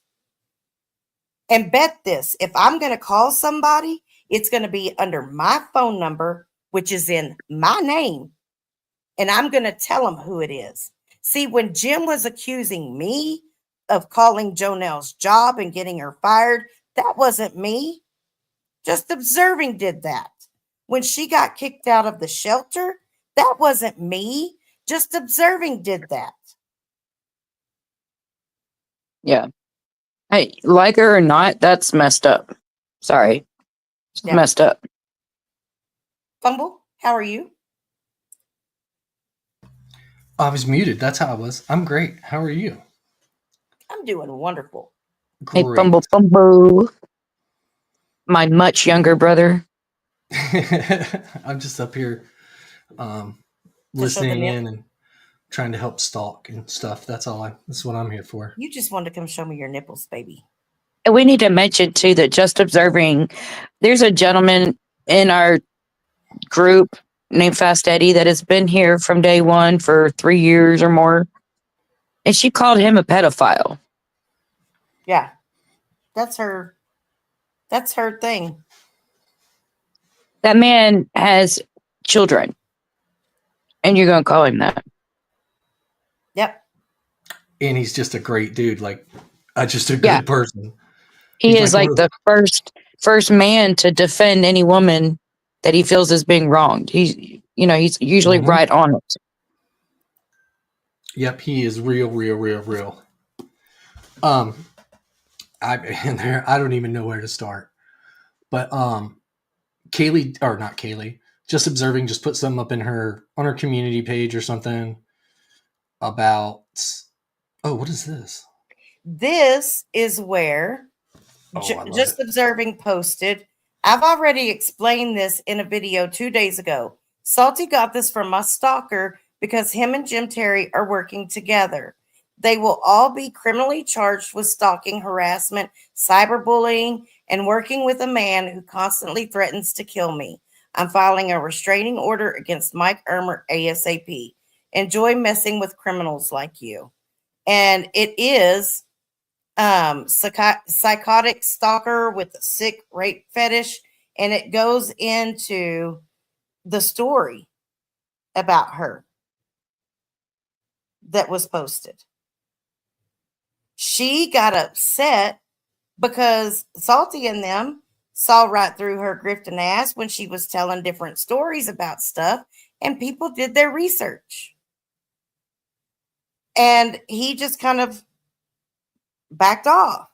Speaker 2: And bet this, if I'm going to call somebody, it's going to be under my phone number, which is in my name, and I'm going to tell them who it is. See, when Jim was accusing me of calling Jonelle's job and getting her fired, that wasn't me. Just Observing did that. When she got kicked out of the shelter, that wasn't me. Just Observing did that.
Speaker 5: Yeah. Hey, like her or not, that's messed up. Sorry. It's
Speaker 2: Yeah.
Speaker 5: messed up.
Speaker 2: Fumble, how are you?
Speaker 7: I was muted. That's how I was. I'm great. How are you?
Speaker 2: I'm doing wonderful.
Speaker 5: Hey,
Speaker 7: Great.
Speaker 5: Fumble Fumble. My much younger brother.
Speaker 7: I'm just up here
Speaker 2: To show the
Speaker 7: listening
Speaker 2: nip.
Speaker 7: in and trying to help stalk and stuff. That's what I'm here for.
Speaker 2: You just wanted to come show me your nipples, baby.
Speaker 5: And we need to mention too that Just Observing, there's a gentleman in our group named Fast Eddie that has been here from day one for 3 years or more. And she called him a pedophile.
Speaker 2: Yeah. That's her thing.
Speaker 5: That man has children. And you're going to call him that.
Speaker 2: Yep.
Speaker 7: And he's just a great dude, like just a good person.
Speaker 5: He
Speaker 7: He's
Speaker 5: is
Speaker 7: like one
Speaker 5: like
Speaker 7: of
Speaker 5: the first man to defend any woman that he feels is being wronged. He's usually
Speaker 7: Mhm.
Speaker 5: right on it.
Speaker 7: Yep, he is real. Um, I don't even know where to start. But Kaylee, or not Kaylee, just observing, just put something up in on her community page or something about. Oh, what is this?
Speaker 2: This is where
Speaker 7: Oh, I love it.
Speaker 2: Just Observing posted. I've already explained this in a video 2 days ago. Salty got this from my stalker because him and Jim Terry are working together. They will all be criminally charged with stalking, harassment, cyberbullying, and working with a man who constantly threatens to kill me. I'm filing a restraining order against Mike Ermer ASAP. Enjoy messing with criminals like you. And it is psychotic stalker with a sick rape fetish, and it goes into the story about her that was posted. She got upset because Salty and them saw right through her grifting ass when she was telling different stories about stuff, and people did their research. And he just kind of backed off.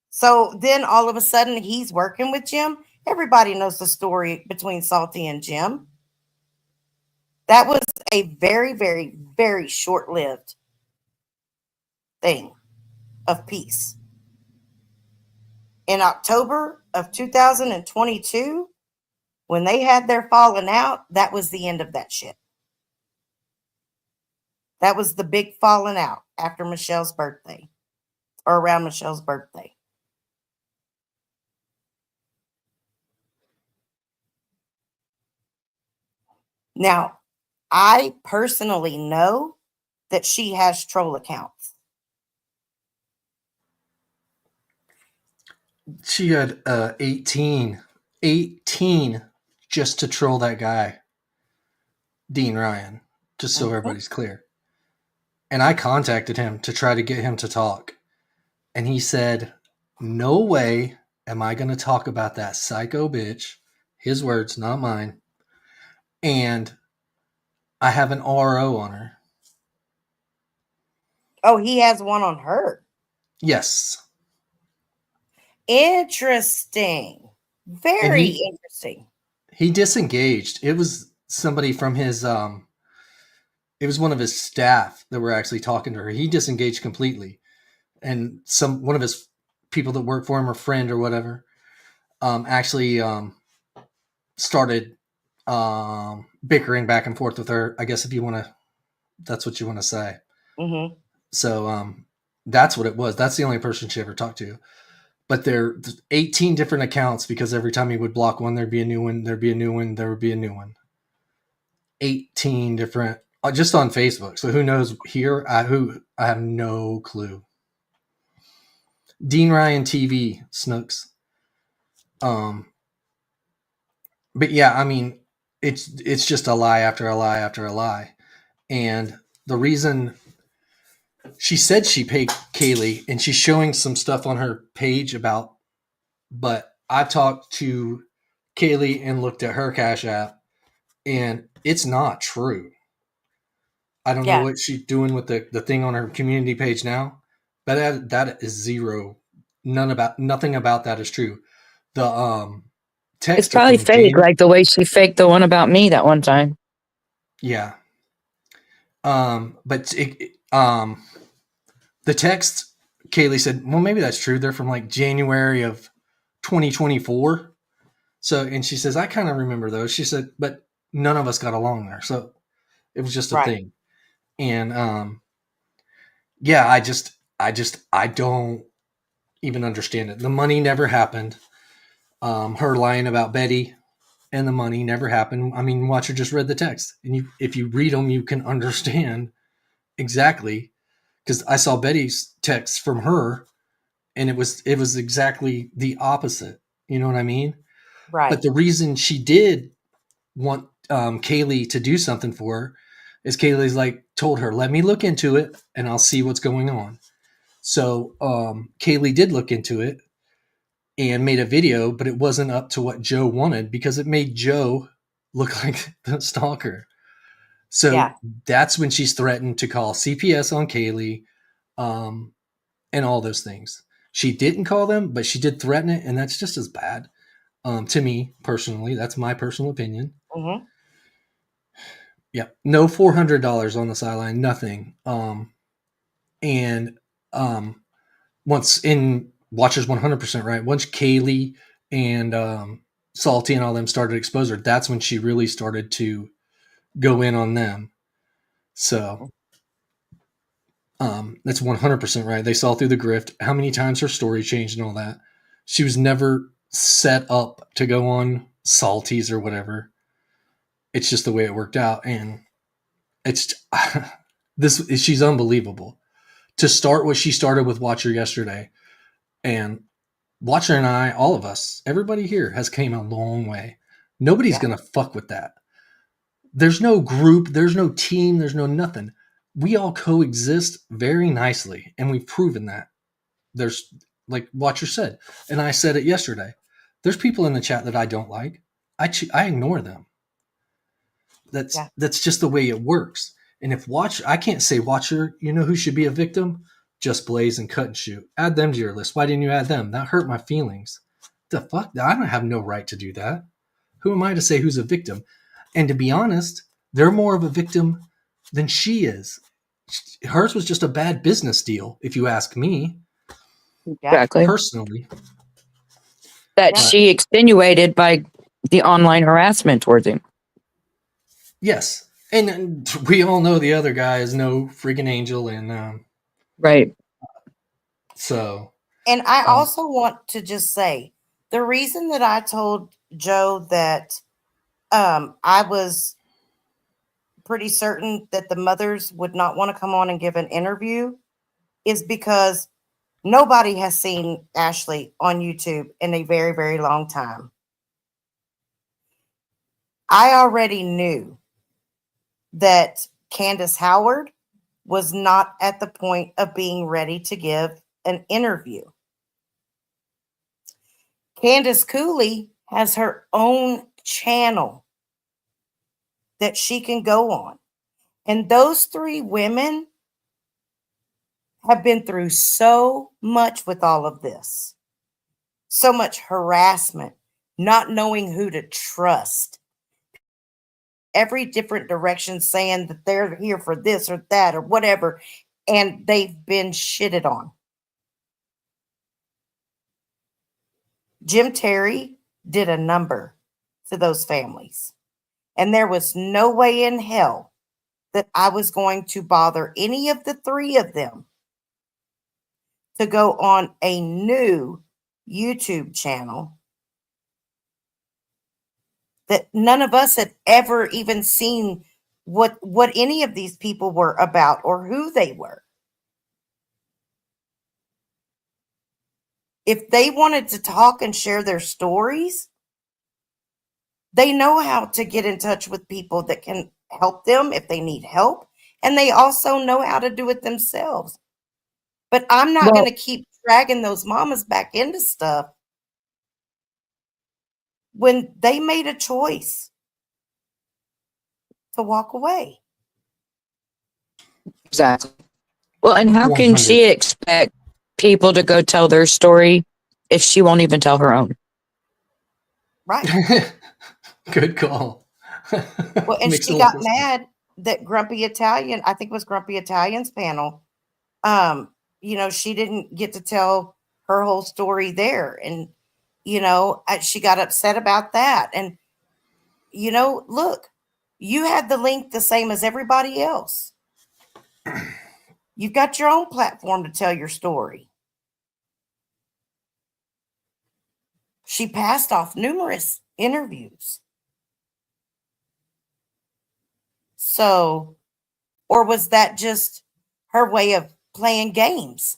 Speaker 2: So then all of a sudden he's working with Jim. Everybody knows the story between Salty and Jim. That was a very, very, very short lived thing of peace. In October of 2022, when they had their falling out, that was the end of that shit. That was the big falling out after Michelle's birthday, or around Michelle's birthday. Now, I personally know that she has troll accounts.
Speaker 7: She had 18 just to troll that guy, Dean Ryan, just so everybody's clear. And I contacted him to try to get him to talk. And he said, no way am I going to talk about that psycho bitch. His words, not mine. And I have an RO on her.
Speaker 2: Oh, he has one on her.
Speaker 7: Yes.
Speaker 2: Interesting. Very interesting.
Speaker 7: He disengaged. It was somebody from his it was one of his staff that were actually talking to her. He disengaged completely. And one of his people that work for him or friend or whatever actually started bickering back and forth with her. I guess if you want to, that's what you want to say.
Speaker 2: Mm-hmm.
Speaker 7: So that's what it was. That's the only person she ever talked to. But there 18 different accounts, because every time he would block one, there'd be a new one, there'd be a new one, there would be a new one. 18 different, just on Facebook. So who knows here? I have no clue. Dean Ryan TV, Snooks. But yeah, I mean, it's just a lie after a lie after a lie. And the reason she said she paid Kaylee, and she's showing some stuff on her page about, but I talked to Kaylee and looked at her Cash App, and it's not true. I don't know what she's doing with the thing on her community page now, but that is zero. Nothing about that is true. The text
Speaker 5: It's probably
Speaker 7: from
Speaker 5: fake,
Speaker 7: James,
Speaker 5: like the way she faked the one about me that one time.
Speaker 7: yeah. But the text, Kaylee said, well, maybe that's true. They're from like January of 2024. So, and she says, I kind of remember those. She said, but none of us got along there. So it was just a thing. And, yeah, I don't even understand it. The money never happened. Her lying about Betty and the money never happened. I mean, Watcher just read the text, and if you read them, you can understand exactly. Because I saw Betty's text from her, and it was exactly the opposite. You know what I mean?
Speaker 2: Right.
Speaker 7: But the reason she did want Kaylee to do something for her is Kaylee's like told her, let me look into it and I'll see what's going on. So Kaylee did look into it, and made a video, but it wasn't up to what Joe wanted because it made Joe look like the stalker. So
Speaker 2: Yeah.
Speaker 7: that's when she's threatened to call CPS on Kaylee, and all those things. She didn't call them, but she did threaten it, and that's just as bad. To me personally, that's my personal opinion.
Speaker 2: Mm-hmm.
Speaker 7: Yeah, no $400 on the sideline, nothing. And once in Watchers 100% right, once Kaylee and Salty and all them started to expose her, that's when she really started to go in on them. So that's 100% right. They saw through the grift. How many times her story changed and all that. She was never set up to go on Salties or whatever. It's just the way it worked out, and it's she's unbelievable. To start what she started with Watcher yesterday, and Watcher and I, all of us, everybody here has came a long way. Nobody's gonna fuck with that. There's no group, there's no team, there's no nothing. We all coexist very nicely, and we've proven that. There's, like Watcher said, and I said it yesterday. There's people in the chat that I don't like. I ignore them. That's just the way it works. And if I can't say Watcher, you know who should be a victim? Just Blaze and Cut and Shoot. Add them to your list. Why didn't you add them? That hurt my feelings. The fuck? I don't have no right to do that. Who am I to say who's a victim? And to be honest, they're more of a victim than she is. Hers was just a bad business deal, if you ask me.
Speaker 5: Exactly.
Speaker 7: Personally.
Speaker 5: That she extenuated by the online harassment towards him.
Speaker 7: Yes. And we all know the other guy is no freaking angel. And
Speaker 5: right.
Speaker 7: So.
Speaker 2: And I also want to just say the reason that I told Joe that I was pretty certain that the mothers would not want to come on and give an interview is because nobody has seen Ashley on YouTube in a very, very long time. I already knew that Candace Howard was not at the point of being ready to give an interview. Candace Cooley has her own channel that she can go on. And those three women have been through so much with all of this. So much harassment, not knowing who to trust. Every different direction saying that they're here for this or that or whatever. And they've been shitted on. Jim Terry did a number to those families. And there was no way in hell that I was going to bother any of the three of them to go on a new YouTube channel that none of us had ever even seen what any of these people were about or who they were. If they wanted to talk and share their stories, they know how to get in touch with people that can help them if they need help. And they also know how to do it themselves. But I'm not going to keep dragging those mamas back into stuff when they made a choice to walk away.
Speaker 5: Exactly. Well, and how can
Speaker 7: 100.
Speaker 5: she expect people to go tell their story if she won't even tell her own?
Speaker 2: Right.
Speaker 7: Good call.
Speaker 2: Well, and she got mad that Grumpy Italian, I think it was Grumpy Italian's panel, she didn't get to tell her whole story there. And, she got upset about that. And, look, you had the link the same as everybody else. You've got your own platform to tell your story. She passed off numerous interviews. So, or was that just her way of playing games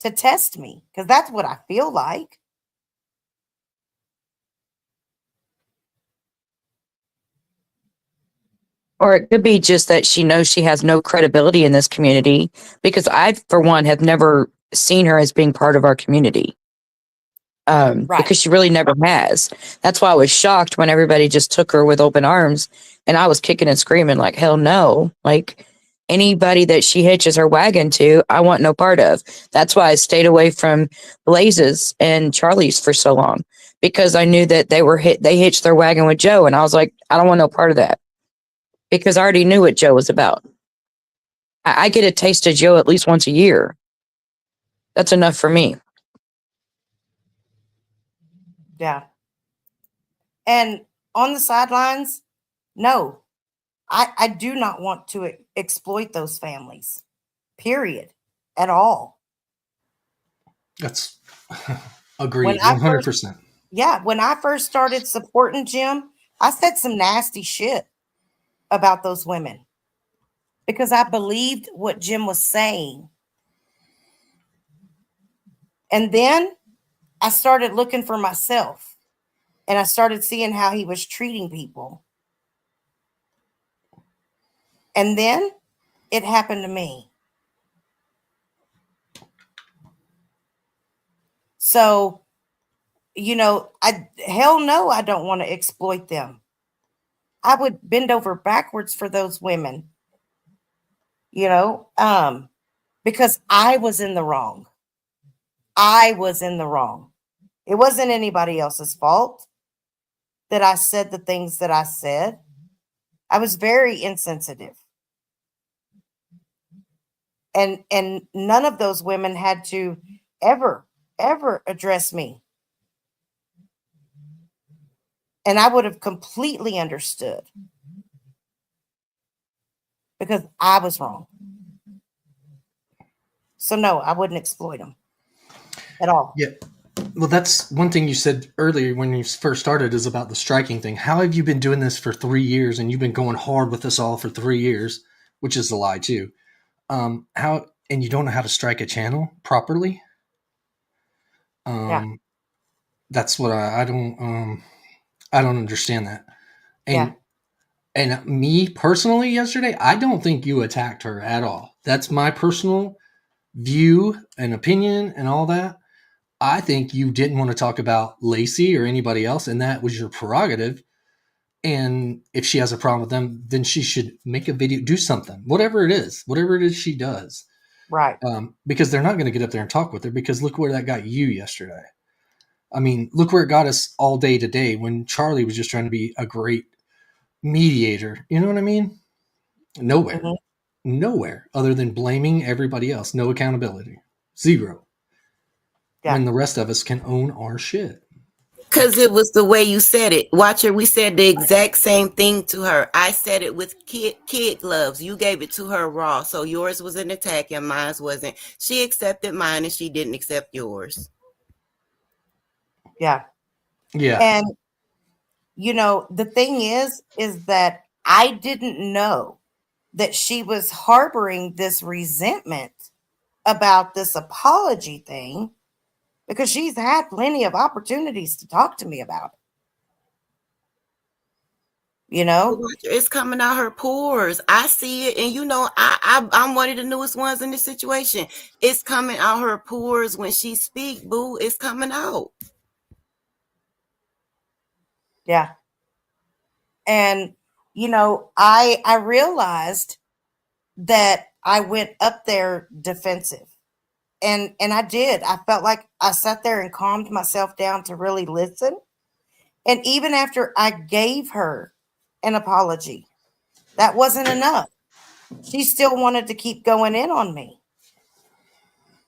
Speaker 2: to test me? Because that's what I feel like.
Speaker 5: Or it could be just that she knows she has no credibility in this community, because I, for one, have never seen her as being part of our community.
Speaker 2: Right.
Speaker 5: because she really never has. That's why I was shocked when everybody just took her with open arms, and I was kicking and screaming like, hell no. Like, anybody that she hitches her wagon to, I want no part of. That's why I stayed away from Blaze's and Charlie's for so long, because I knew that they hitched their wagon with Joe, and I was like, I don't want no part of that, because I already knew what Joe was about. I get a taste of Joe at least once a year. That's enough for me.
Speaker 2: Yeah. And on the sidelines, no, I do not want to exploit those families, period, at all.
Speaker 7: That's agreed,
Speaker 2: When I
Speaker 7: 100%.
Speaker 2: Yeah, when I first started supporting Jim, I said some nasty shit about those women because I believed what Jim was saying. And then I started looking for myself and I started seeing how he was treating people. And then it happened to me. So, hell no, I don't want to exploit them. I would bend over backwards for those women, because I was in the wrong. I was in the wrong. It wasn't anybody else's fault that I said the things that I said. I was very insensitive. And none of those women had to ever address me. And I would have completely understood because I was wrong. So no, I wouldn't exploit them at all.
Speaker 7: Yeah. Well, that's one thing you said earlier when you first started is about the striking thing. How have you been doing this for 3 years and you've been going hard with us all for 3 years, which is a lie too. And you don't know how to strike a channel properly?
Speaker 2: Yeah.
Speaker 7: That's what I don't understand that. And me personally yesterday, I don't think you attacked her at all. That's my personal view and opinion and all that. I think you didn't want to talk about Lacey or anybody else, and that was your prerogative. And if she has a problem with them, then she should make a video, do something, whatever it is she does.
Speaker 2: Right.
Speaker 7: Because they're not going to get up there and talk with her, because look where that got you yesterday. I mean, look where it got us all day today when Charlie was just trying to be a great mediator. You know what I mean? Nowhere.
Speaker 2: Mhm.
Speaker 7: Nowhere other than blaming everybody else. No accountability. Zero.
Speaker 2: Yeah.
Speaker 7: When the rest of us can own our shit.
Speaker 8: Because it was the way you said it. Watch her. We said the exact same thing to her. I said it with kid gloves. You gave it to her raw. So yours was an attack and mine wasn't. She accepted mine and she didn't accept yours.
Speaker 2: Yeah.
Speaker 7: Yeah.
Speaker 2: And, the thing is that I didn't know that she was harboring this resentment about this apology thing because she's had plenty of opportunities to talk to me about it.
Speaker 8: It's coming out her pores. I see it, and I'm one of the newest ones in this situation. It's coming out her pores when she speak, boo. It's coming out.
Speaker 2: Yeah. And I realized that I went up there defensive. And I did. I felt like I sat there and calmed myself down to really listen. And even after I gave her an apology, that wasn't enough. She still wanted to keep going in on me.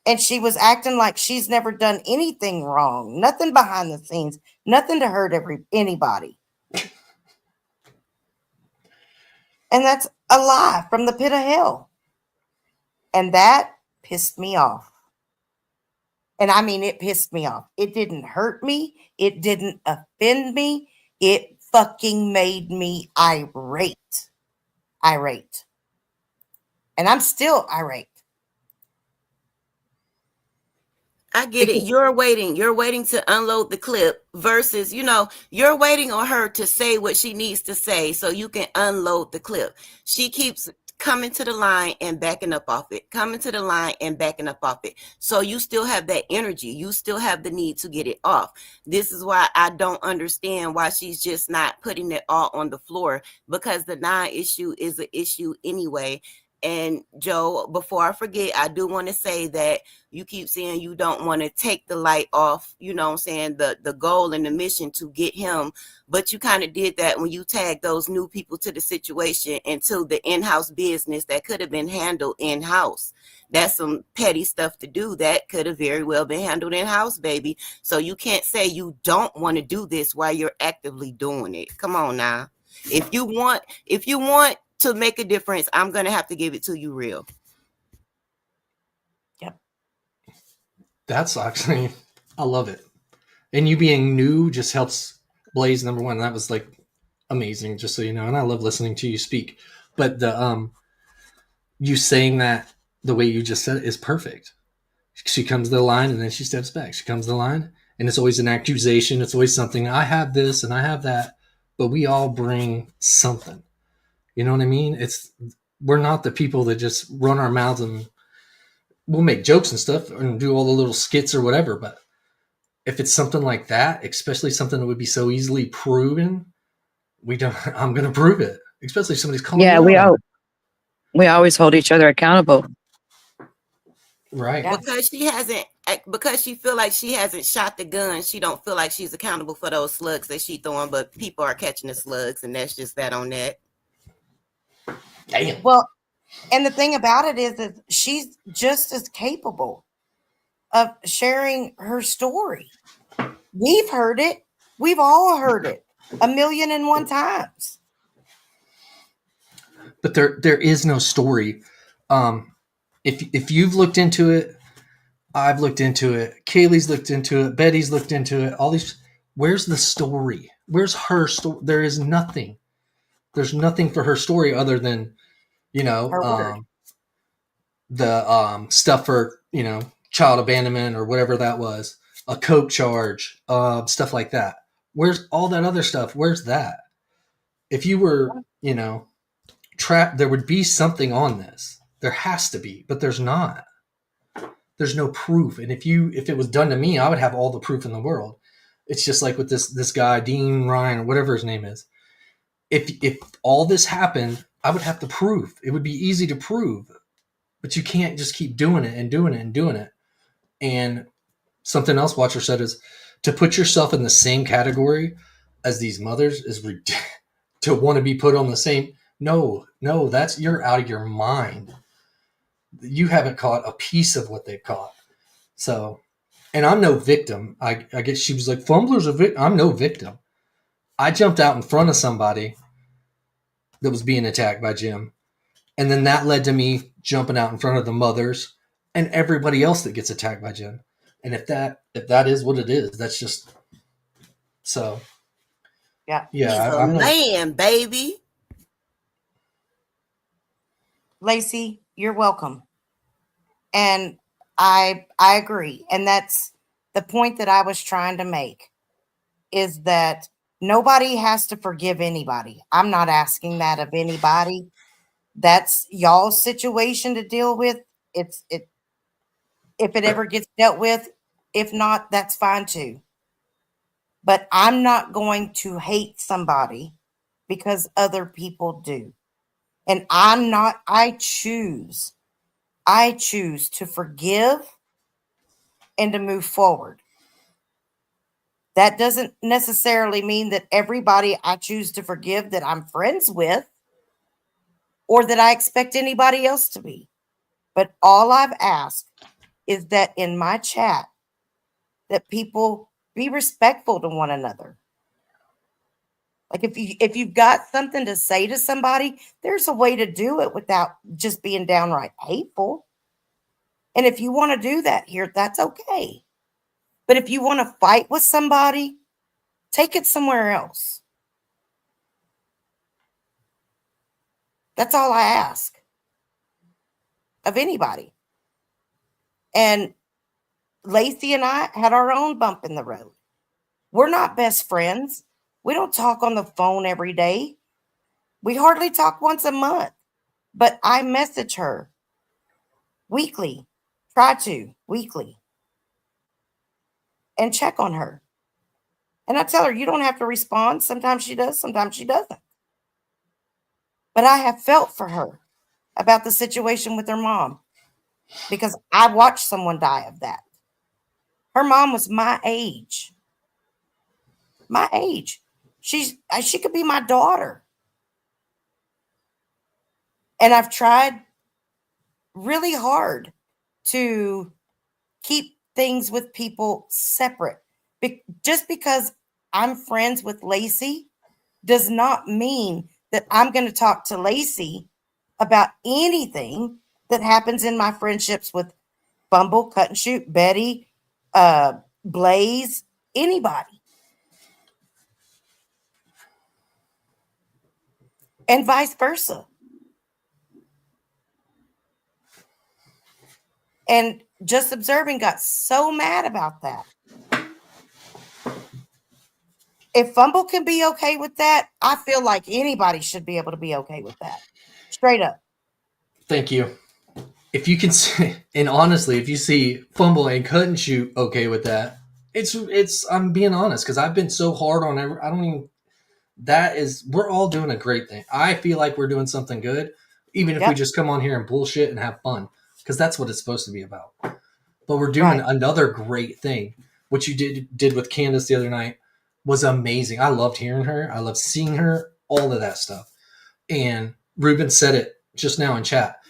Speaker 2: And she was acting like she's never done anything wrong, nothing behind the scenes, nothing to hurt anybody. And that's a lie from the pit of hell. And that pissed me off. And I mean, it pissed me off. It didn't hurt me. It didn't offend me. It fucking made me irate. And I'm still irate.
Speaker 8: I get it. You're waiting to unload the clip versus, you're waiting on her to say what she needs to say so you can unload the clip. She keeps coming to the line and backing up off it, coming to the line and backing up off it. So you still have that energy. You still have the need to get it off. This is why I don't understand why she's just not putting it all on the floor, because the non-issue is an issue anyway. And Joe, before I forget, I do want to say that you keep saying you don't want to take the light off, you know what I'm saying, the goal and the mission to get him, but you kind of did that when you tagged those new people to the situation into the in-house business that could have been handled in-house. That's some petty stuff to do that could have very well been handled in-house, baby. So you can't say you don't want to do this while you're actively doing it. Come on now. If you want to make a difference, I'm gonna have to give it to you real.
Speaker 2: Yep.
Speaker 7: That's actually, I love it. And you being new just helps Blaze, number one. That was like amazing, just so you know. And I love listening to you speak. But the you saying that the way you just said it is perfect. She comes to the line and then she steps back. She comes to the line and it's always an accusation. It's always something. I have this and I have that, but we all bring something. You know what I mean? We're not the people that just run our mouths and we'll make jokes and stuff and do all the little skits or whatever. But if it's something like that, especially something that would be so easily proven, I'm going to prove it. Especially if somebody's calling
Speaker 5: Yeah,
Speaker 7: me out.
Speaker 5: we always hold each other accountable.
Speaker 7: Right.
Speaker 2: Yeah.
Speaker 8: Because she feel like she hasn't shot the gun, she don't feel like she's accountable for those slugs that she throwing, but people are catching the slugs, and that's just that on that.
Speaker 7: Damn.
Speaker 2: Well, and the thing about it is that she's just as capable of sharing her story. We've heard it. We've all heard it 1,000,001 times.
Speaker 7: But there is no story. If you've looked into it, I've looked into it, Kaylee's looked into it, Betty's looked into it, all these, where's the story? Where's her story? There is nothing. There's nothing for her story other than, you know, the stuff for, you know, child abandonment or whatever that was, a coke charge, stuff like that. Where's all that other stuff? Where's that? If you were, you know, trapped, there would be something on this. There has to be, but there's not. There's no proof. And if it was done to me, I would have all the proof in the world. It's just like with this guy, Dean Ryan, or whatever his name is. If all this happened, I would have to prove. It would be easy to prove. But you can't just keep doing it and doing it and doing it. And something else Watcher said is to put yourself in the same category as these mothers is to want to be put on the same. No, that's, you're out of your mind. You haven't caught a piece of what they've caught. So, and I'm no victim. I guess she was like, Fumbler's a victim. I'm no victim. I jumped out in front of somebody that was being attacked by Jim. And then that led to me jumping out in front of the mothers and everybody else that gets attacked by Jim. And if that is what it is, that's just so.
Speaker 2: Yeah.
Speaker 8: He's a man, baby.
Speaker 2: Lacey, you're welcome. And I agree. And that's the point that I was trying to make, is that nobody has to forgive anybody. I'm not asking that of anybody. That's y'all's situation to deal with. If it ever gets dealt with, if not, that's fine too. But I'm not going to hate somebody because other people do. And I choose to forgive and to move forward. That doesn't necessarily mean that everybody I choose to forgive that I'm friends with, or that I expect anybody else to be. But all I've asked is that in my chat, that people be respectful to one another. Like if you've got something to say to somebody, there's a way to do it without just being downright hateful. And if you want to do that here, that's okay. But if you want to fight with somebody, take it somewhere else. That's all I ask of anybody. And Lacey and I had our own bump in the road. We're not best friends. We don't talk on the phone every day. We hardly talk once a month. But I message her weekly, try to weekly, and check on her. And I tell her, you don't have to respond. Sometimes she does, sometimes she doesn't. But I have felt for her about the situation with her mom because I watched someone die of that. Her mom was my age. My age. She could be my daughter. And I've tried really hard to keep things with people separate. Just because I'm friends with Lacey does not mean that I'm going to talk to Lacey about anything that happens in my friendships with Bumble, Cut and Shoot, Betty, Blaze, anybody. And vice versa. And Just Observing got so mad about that. If Bumble can be okay with that, I feel like anybody should be able to be okay with that. Straight up.
Speaker 7: Thank you. If you can see, and honestly, if you see Fumble and Cut and Shoot okay with that, it's I'm being honest because I've been so hard on I don't even. That is, we're all doing a great thing. I feel like we're doing something good, even if we just come on here and bullshit and have fun, because that's what it's supposed to be about. But we're doing another great thing. What you did with Candace the other night was amazing. I loved hearing her. I loved seeing her. All of that stuff. And Ruben said it just now in chat.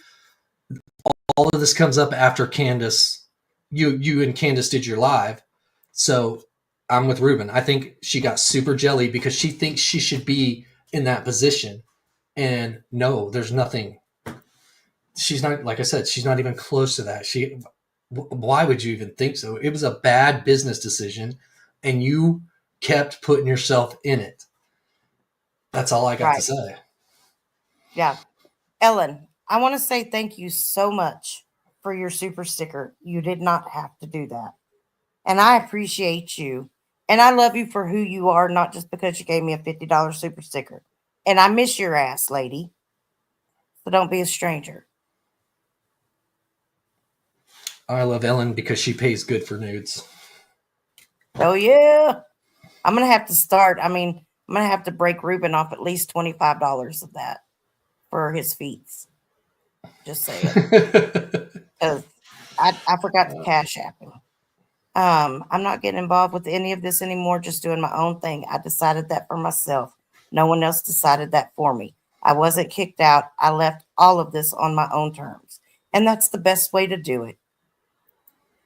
Speaker 7: All of this comes up after Candace. You and Candace did your live, so I'm with Ruben. I think she got super jelly because she thinks she should be in that position. And no, there's nothing. She's not, like I said, she's not even close to that. Why would you even think so? It was a bad business decision and you kept putting yourself in it. That's all I got to say.
Speaker 2: Yeah. Ellen, I want to say thank you so much for your super sticker. You did not have to do that. And I appreciate you. And I love you for who you are, not just because you gave me a $50 super sticker. And I miss your ass, lady. So don't be a stranger.
Speaker 7: I love Ellen because she pays good for nudes.
Speaker 2: Oh, yeah. I'm going to have to start. I'm going to have to break Ruben off at least $25 of that for his feats. Just saying. Because I forgot to cash app him. I'm not getting involved with any of this anymore, just doing my own thing. I decided that for myself. No one else decided that for me. I wasn't kicked out. I left all of this on my own terms. And that's the best way to do it.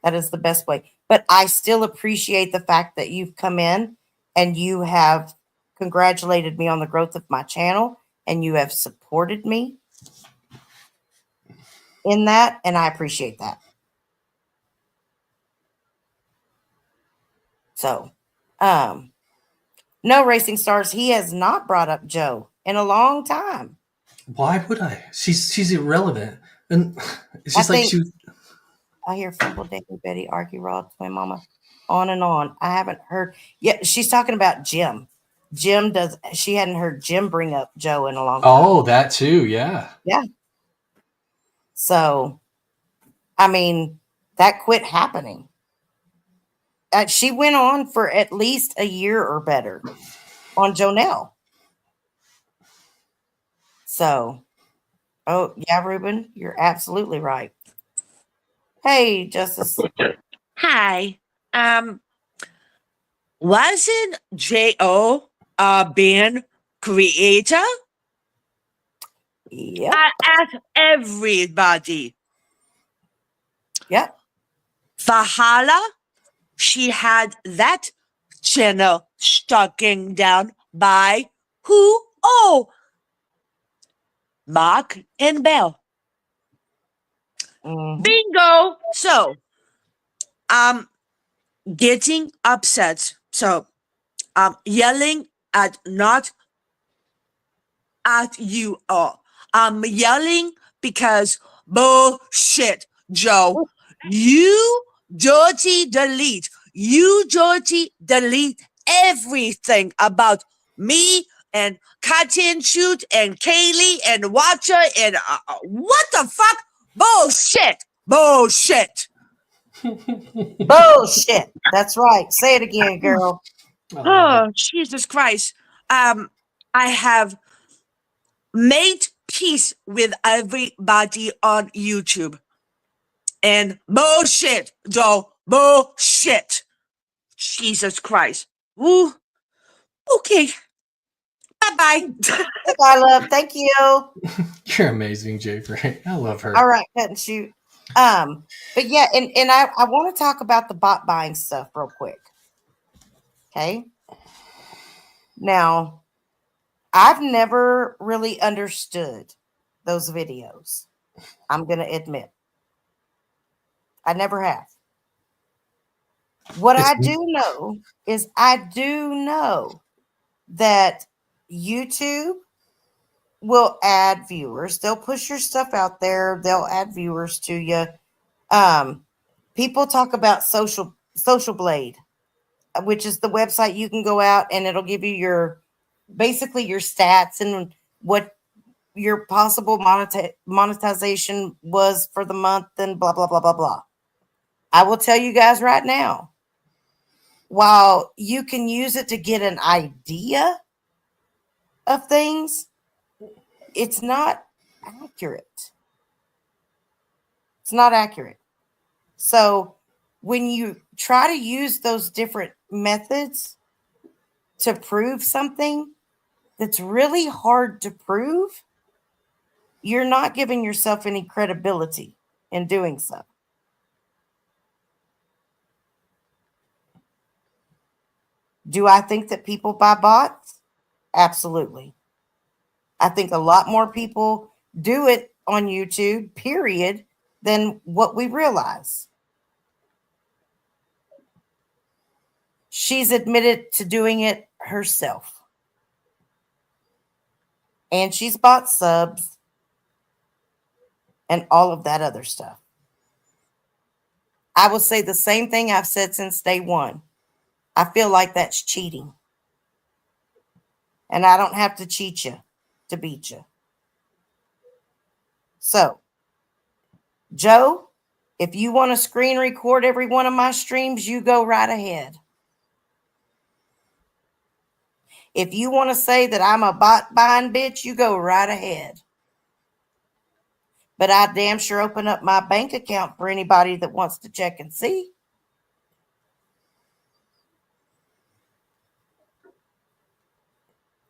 Speaker 2: That is the best way. But I still appreciate the fact that you've come in and you have congratulated me on the growth of my channel and you have supported me in that. And I appreciate that. So, no, Racing Stars, he has not brought up Joe in a long time.
Speaker 7: Why would I? She's irrelevant. And it's just
Speaker 2: I hear Fumble, David, Betty, Arky, Raw, Twin Mama, on and on. I haven't heard. Yeah, she's talking about Jim. She hadn't heard Jim bring up Joe in a long time.
Speaker 7: Oh, that too. Yeah.
Speaker 2: Yeah. So, that quit happening. She went on for at least a year or better on Jonelle. So, oh, yeah, Ruben, you're absolutely right. Hey, Justice.
Speaker 9: Hi. Wasn't J.O. a band creator?
Speaker 2: Yep.
Speaker 9: I asked everybody.
Speaker 2: Yep.
Speaker 9: Valhalla, she had that channel stalking down by who? Oh, Mark and Bell. Bingo. So, getting upset. So, yelling at not at you all. I'm yelling because bullshit, Joe. You dirty delete. You dirty delete everything about me and Cut and Shoot and Kaylee and Watcher and what the fuck? Bullshit! Bullshit!
Speaker 2: Bullshit. That's right. Say it again, girl.
Speaker 7: I love
Speaker 9: Oh,
Speaker 7: it.
Speaker 9: Jesus Christ. I have made peace with everybody on YouTube. And bullshit, Joe. Bullshit. Jesus Christ. Ooh. Okay. Bye-bye.
Speaker 2: Bye, love. Thank you.
Speaker 7: You're amazing, Jay. I love her.
Speaker 2: All right, cut and shoot. But yeah, and I want to talk about the bot buying stuff real quick. Okay. Now, I've never really understood those videos. I'm gonna admit. I never have. What I do know is I do know that YouTube will add viewers. They'll push your stuff out there. They'll add viewers to you. People talk about Social Blade, which is the website you can go out and it'll give you your basically your stats and what your possible monetization was for the month and blah blah blah blah blah. I will tell you guys right now, while you can use it to get an idea of things, it's not accurate. It's not accurate. So when you try to use those different methods to prove something that's really hard to prove, you're not giving yourself any credibility in doing so. Do I think that people buy bots? Absolutely. I think a lot more people do it on YouTube, period, than what we realize. She's admitted to doing it herself. And she's bought subs and all of that other stuff. I will say the same thing I've said since day one. I feel like that's cheating. And I don't have to cheat you to beat you. So, Joe, if you want to screen record every one of my streams, you go right ahead. If you want to say that I'm a bot buying bitch, you go right ahead. But I damn sure open up my bank account for anybody that wants to check and see.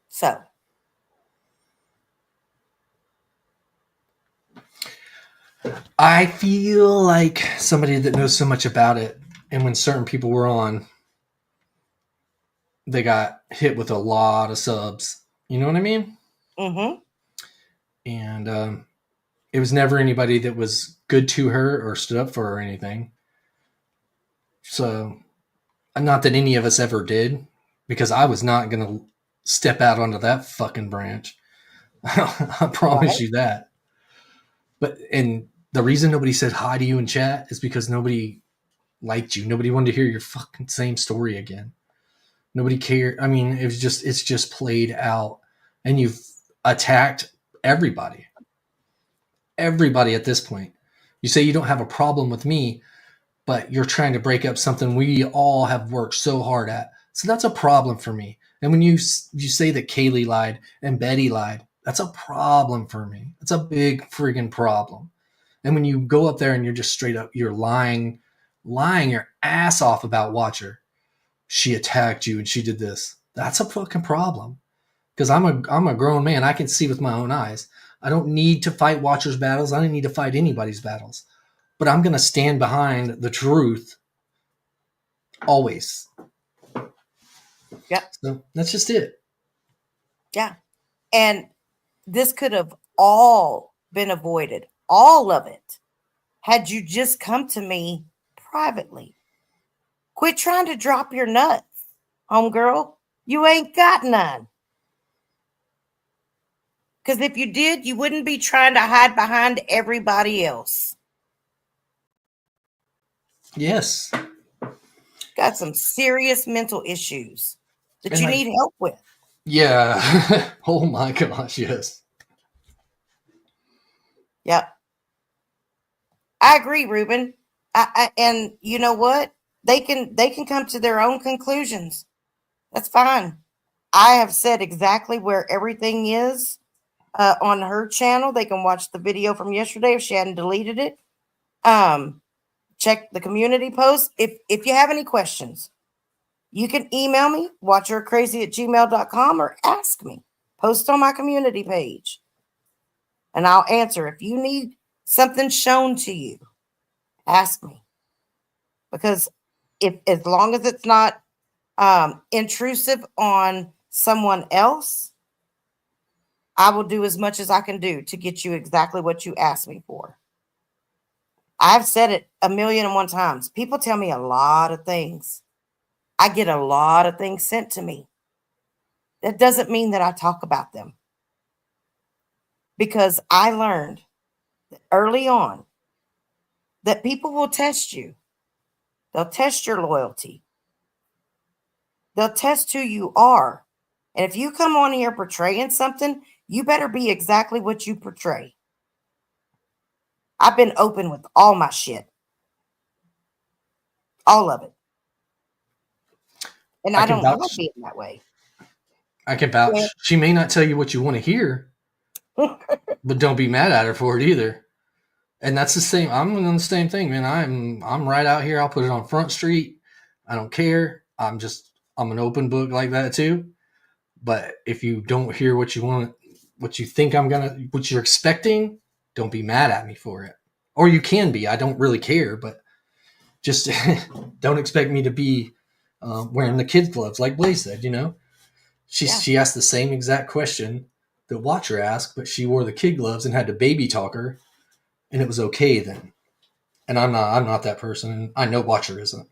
Speaker 2: So,
Speaker 7: I feel like somebody that knows so much about it, and when certain people were on, they got hit with a lot of subs. You know what I mean?
Speaker 2: mm-hmm.
Speaker 7: And it was never anybody that was good to her or stood up for her or anything. So, not that any of us ever did, because I was not going to step out onto that fucking branch. I promise you that. But, and the reason nobody said hi to you in chat is because nobody liked you. Nobody wanted to hear your fucking same story again. Nobody cared. I mean, it's just played out, and you've attacked everybody. Everybody at this point. You say you don't have a problem with me, but you're trying to break up something we all have worked so hard at. So that's a problem for me. And when you say that Kaylee lied and Betty lied, that's a problem for me. It's a big friggin' problem. And when you go up there and you're just straight up, you're lying your ass off about Watcher. She attacked you and she did this. That's a fucking problem. Because I'm a grown man. I can see with my own eyes. I don't need to fight Watcher's battles. I don't need to fight anybody's battles. But I'm going to stand behind the truth always.
Speaker 2: Yeah.
Speaker 7: So that's just it.
Speaker 2: Yeah. And this could have all been avoided, all of it, had you just come to me privately. Quit trying to drop your nuts, homegirl. You ain't got none. Because if you did, you wouldn't be trying to hide behind everybody else.
Speaker 7: Yes.
Speaker 2: Got some serious mental issues that
Speaker 7: And
Speaker 2: you
Speaker 7: like,
Speaker 2: need help with.
Speaker 7: Yeah. Oh my gosh, yes.
Speaker 2: Yep. I agree, Ruben. And you know what? They can come to their own conclusions. That's fine. I have said exactly where everything is on her channel. They can watch the video from yesterday if she hadn't deleted it. Check the community post. If you have any questions, you can email me, watchhercrazy@gmail.com, or ask me. Post on my community page, and I'll answer. If you need something shown to you, ask me. Because if as long as it's not intrusive on someone else, I will do as much as I can do to get you exactly what you asked me for. I've said it 1,000,001 times. People tell me a lot of things. I get a lot of things sent to me. That doesn't mean that I talk about them, because I learned early on that people will test you. They'll test your loyalty. They'll test who you are. And if you come on here portraying something, you better be exactly what you portray. I've been open with all my shit. All of it. And
Speaker 7: I
Speaker 2: I
Speaker 7: can
Speaker 2: don't mind
Speaker 7: vouch.
Speaker 2: being that way.
Speaker 7: I can vouch. She may not tell you what you want to hear, but don't be mad at her for it either. And that's the same. I'm on the same thing, man. I'm right out here. I'll put it on Front Street. I don't care. I'm an open book like that too. But if you don't hear what you want, what you think what you're expecting, don't be mad at me for it. Or you can be. I don't really care, but just don't expect me to be wearing the kid gloves like Blaze said. She asked the same exact question that Watcher asked, but she wore the kid gloves and had to baby talk her, and it was okay then. And I'm not that person, and I know Watcher isn't.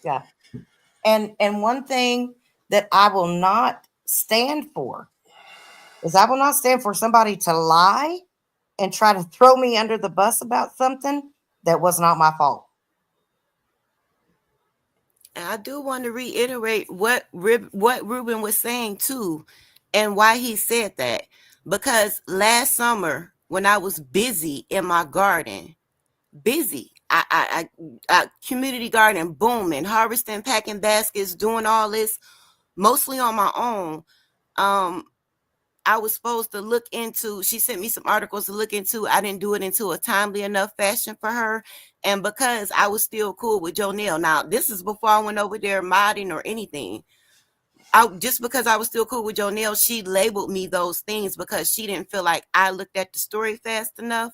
Speaker 2: Yeah. And one thing that I will not stand for is I will not stand for somebody to lie and try to throw me under the bus about something that was not my fault.
Speaker 8: And I do want to reiterate what Ruben was saying too, and why he said that. Because last summer, when I was busy in my garden, I community garden booming, harvesting, packing baskets, doing all this, mostly on my own. I was supposed to look into, she sent me some articles to look into. I didn't do it into a timely enough fashion for her. And because I was still cool with Jonelle. Now, this is before I went over there modding or anything. Just because I was still cool with Jonelle, she labeled me those things because she didn't feel like I looked at the story fast enough.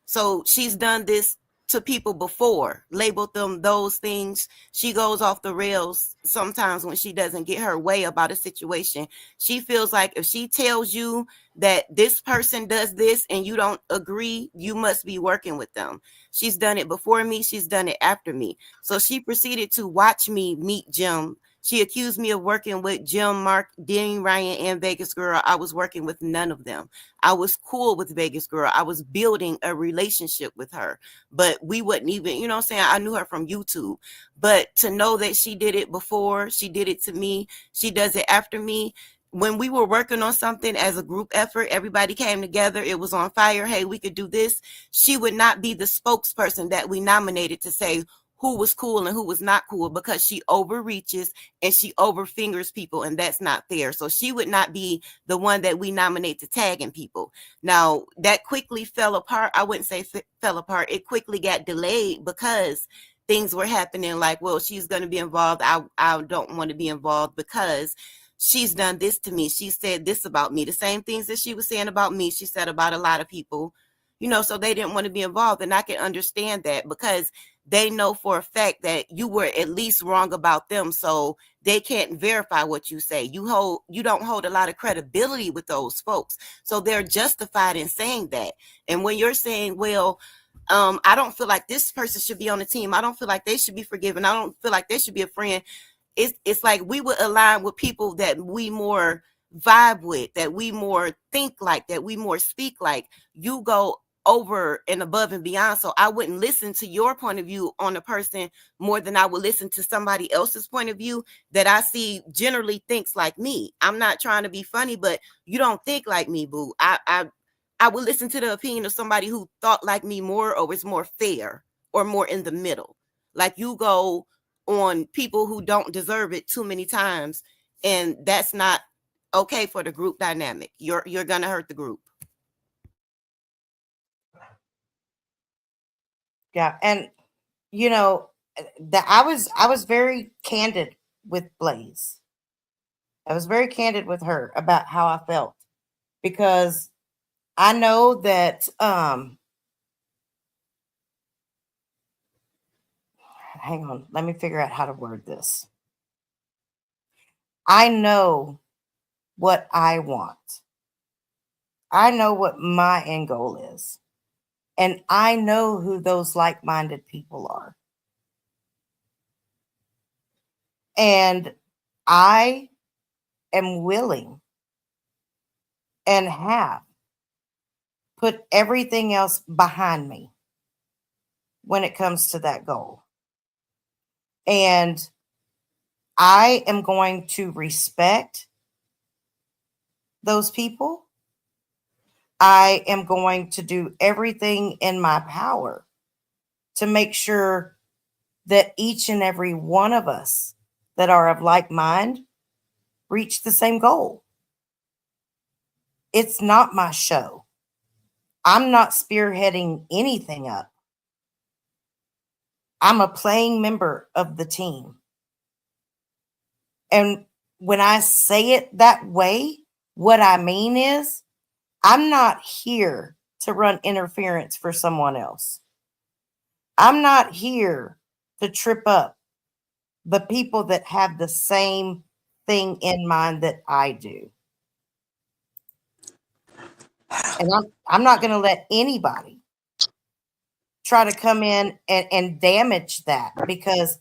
Speaker 8: So she's done this to people before, labeled them those things. She goes off the rails sometimes when she doesn't get her way about a situation. She feels like if she tells you that this person does this and you don't agree, you must be working with them. She's done it before me. She's done it after me. So she proceeded to watch me meet Jim. She accused me of working with Jim, Mark, Dean, Ryan, and Vegas Girl. I was working with none of them. I was cool with Vegas Girl. I was building a relationship with her, but we wouldn't even, you know what I'm saying? I knew her from YouTube, but to know that she did it before, she did it to me, she does it after me. When we were working on something as a group effort, everybody came together. It was on fire. Hey, we could do this. She would not be the spokesperson that we nominated to say who was cool and who was not cool, because she overreaches and she overfingers people, and that's not fair. So she would not be the one that we nominate to tagging people. Now, that quickly fell apart. I wouldn't say fell apart. It quickly got delayed because things were happening like, well, she's going to be involved. I don't want to be involved because she's done this to me. She said this about me. The same things that she was saying about me, she said about a lot of people, so they didn't want to be involved. And I can understand that because they know for a fact that you were at least wrong about them. So they can't verify what you say. You don't hold a lot of credibility with those folks. So they're justified in saying that. And when you're saying, well, I don't feel like this person should be on the team, I don't feel like they should be forgiven, I don't feel like they should be a friend. It's like we would align with people that we more vibe with, that we more think like, that we more speak like. You go over and above and beyond. So I wouldn't listen to your point of view on a person more than I would listen to somebody else's point of view that I see generally thinks like me. I'm not trying to be funny, but you don't think like me, boo. I would listen to the opinion of somebody who thought like me more, or was more fair, or more in the middle. Like, you go on people who don't deserve it too many times, and that's not okay for the group dynamic. You're gonna hurt the group.
Speaker 2: Yeah, and you know that I was very candid with Blaze. I was very candid with her about how I felt, because I know that hang on, let me figure out how to word this. I know what I want. I know what my end goal is. And I know who those like-minded people are. And I am willing and have put everything else behind me when it comes to that goal. And I am going to respect those people. I am going to do everything in my power to make sure that each and every one of us that are of like mind reach the same goal. It's not my show. I'm not spearheading anything up. I'm a playing member of the team. And when I say it that way, what I mean is I'm not here to run interference for someone else. I'm not here to trip up the people that have the same thing in mind that I do. And I'm not going to let anybody try to come in and damage that, because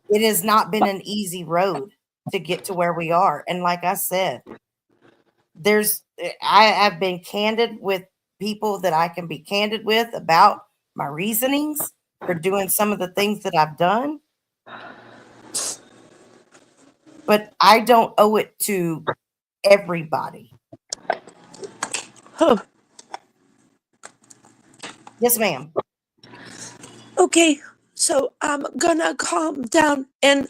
Speaker 2: it has not been an easy road to get to where we are. And like I said, I've been candid with people that I can be candid with about my reasonings for doing some of the things that I've done. But I don't owe it to everybody.
Speaker 9: Oh,
Speaker 2: Yes, ma'am.
Speaker 9: okay, so I'm gonna calm down and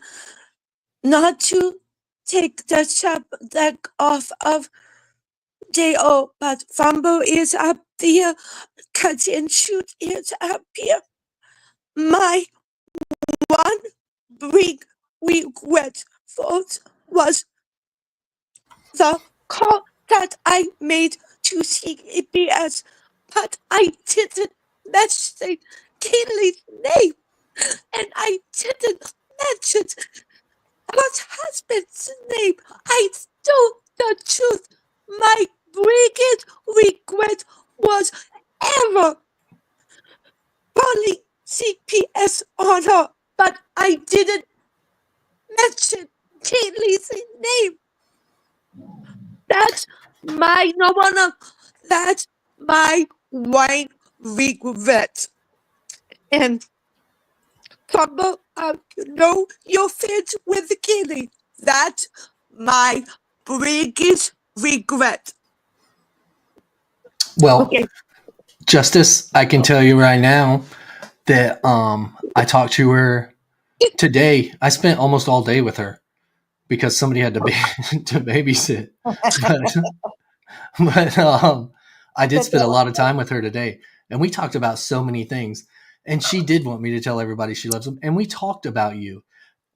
Speaker 9: not to take the subject off of J.O., but Fumble is up there, Cousin Shoot is up here. My one big regret was the call that I made to CBS, but I didn't mention Kaylee's name, and I didn't mention her husband's name. I told the truth. My biggest regret was ever calling CPS on her, but I didn't mention Kaylee's name. That's my that's my one regret. And Pumble, you're friends with Kaylee. That's my biggest regret.
Speaker 7: Well,
Speaker 9: Okay.
Speaker 7: Justice, I can tell you right now that I talked to her today. I spent almost all day with her because somebody had to to babysit. But I did spend a lot of time with her today, and we talked about so many things. And she did want me to tell everybody she loves them, and we talked about you,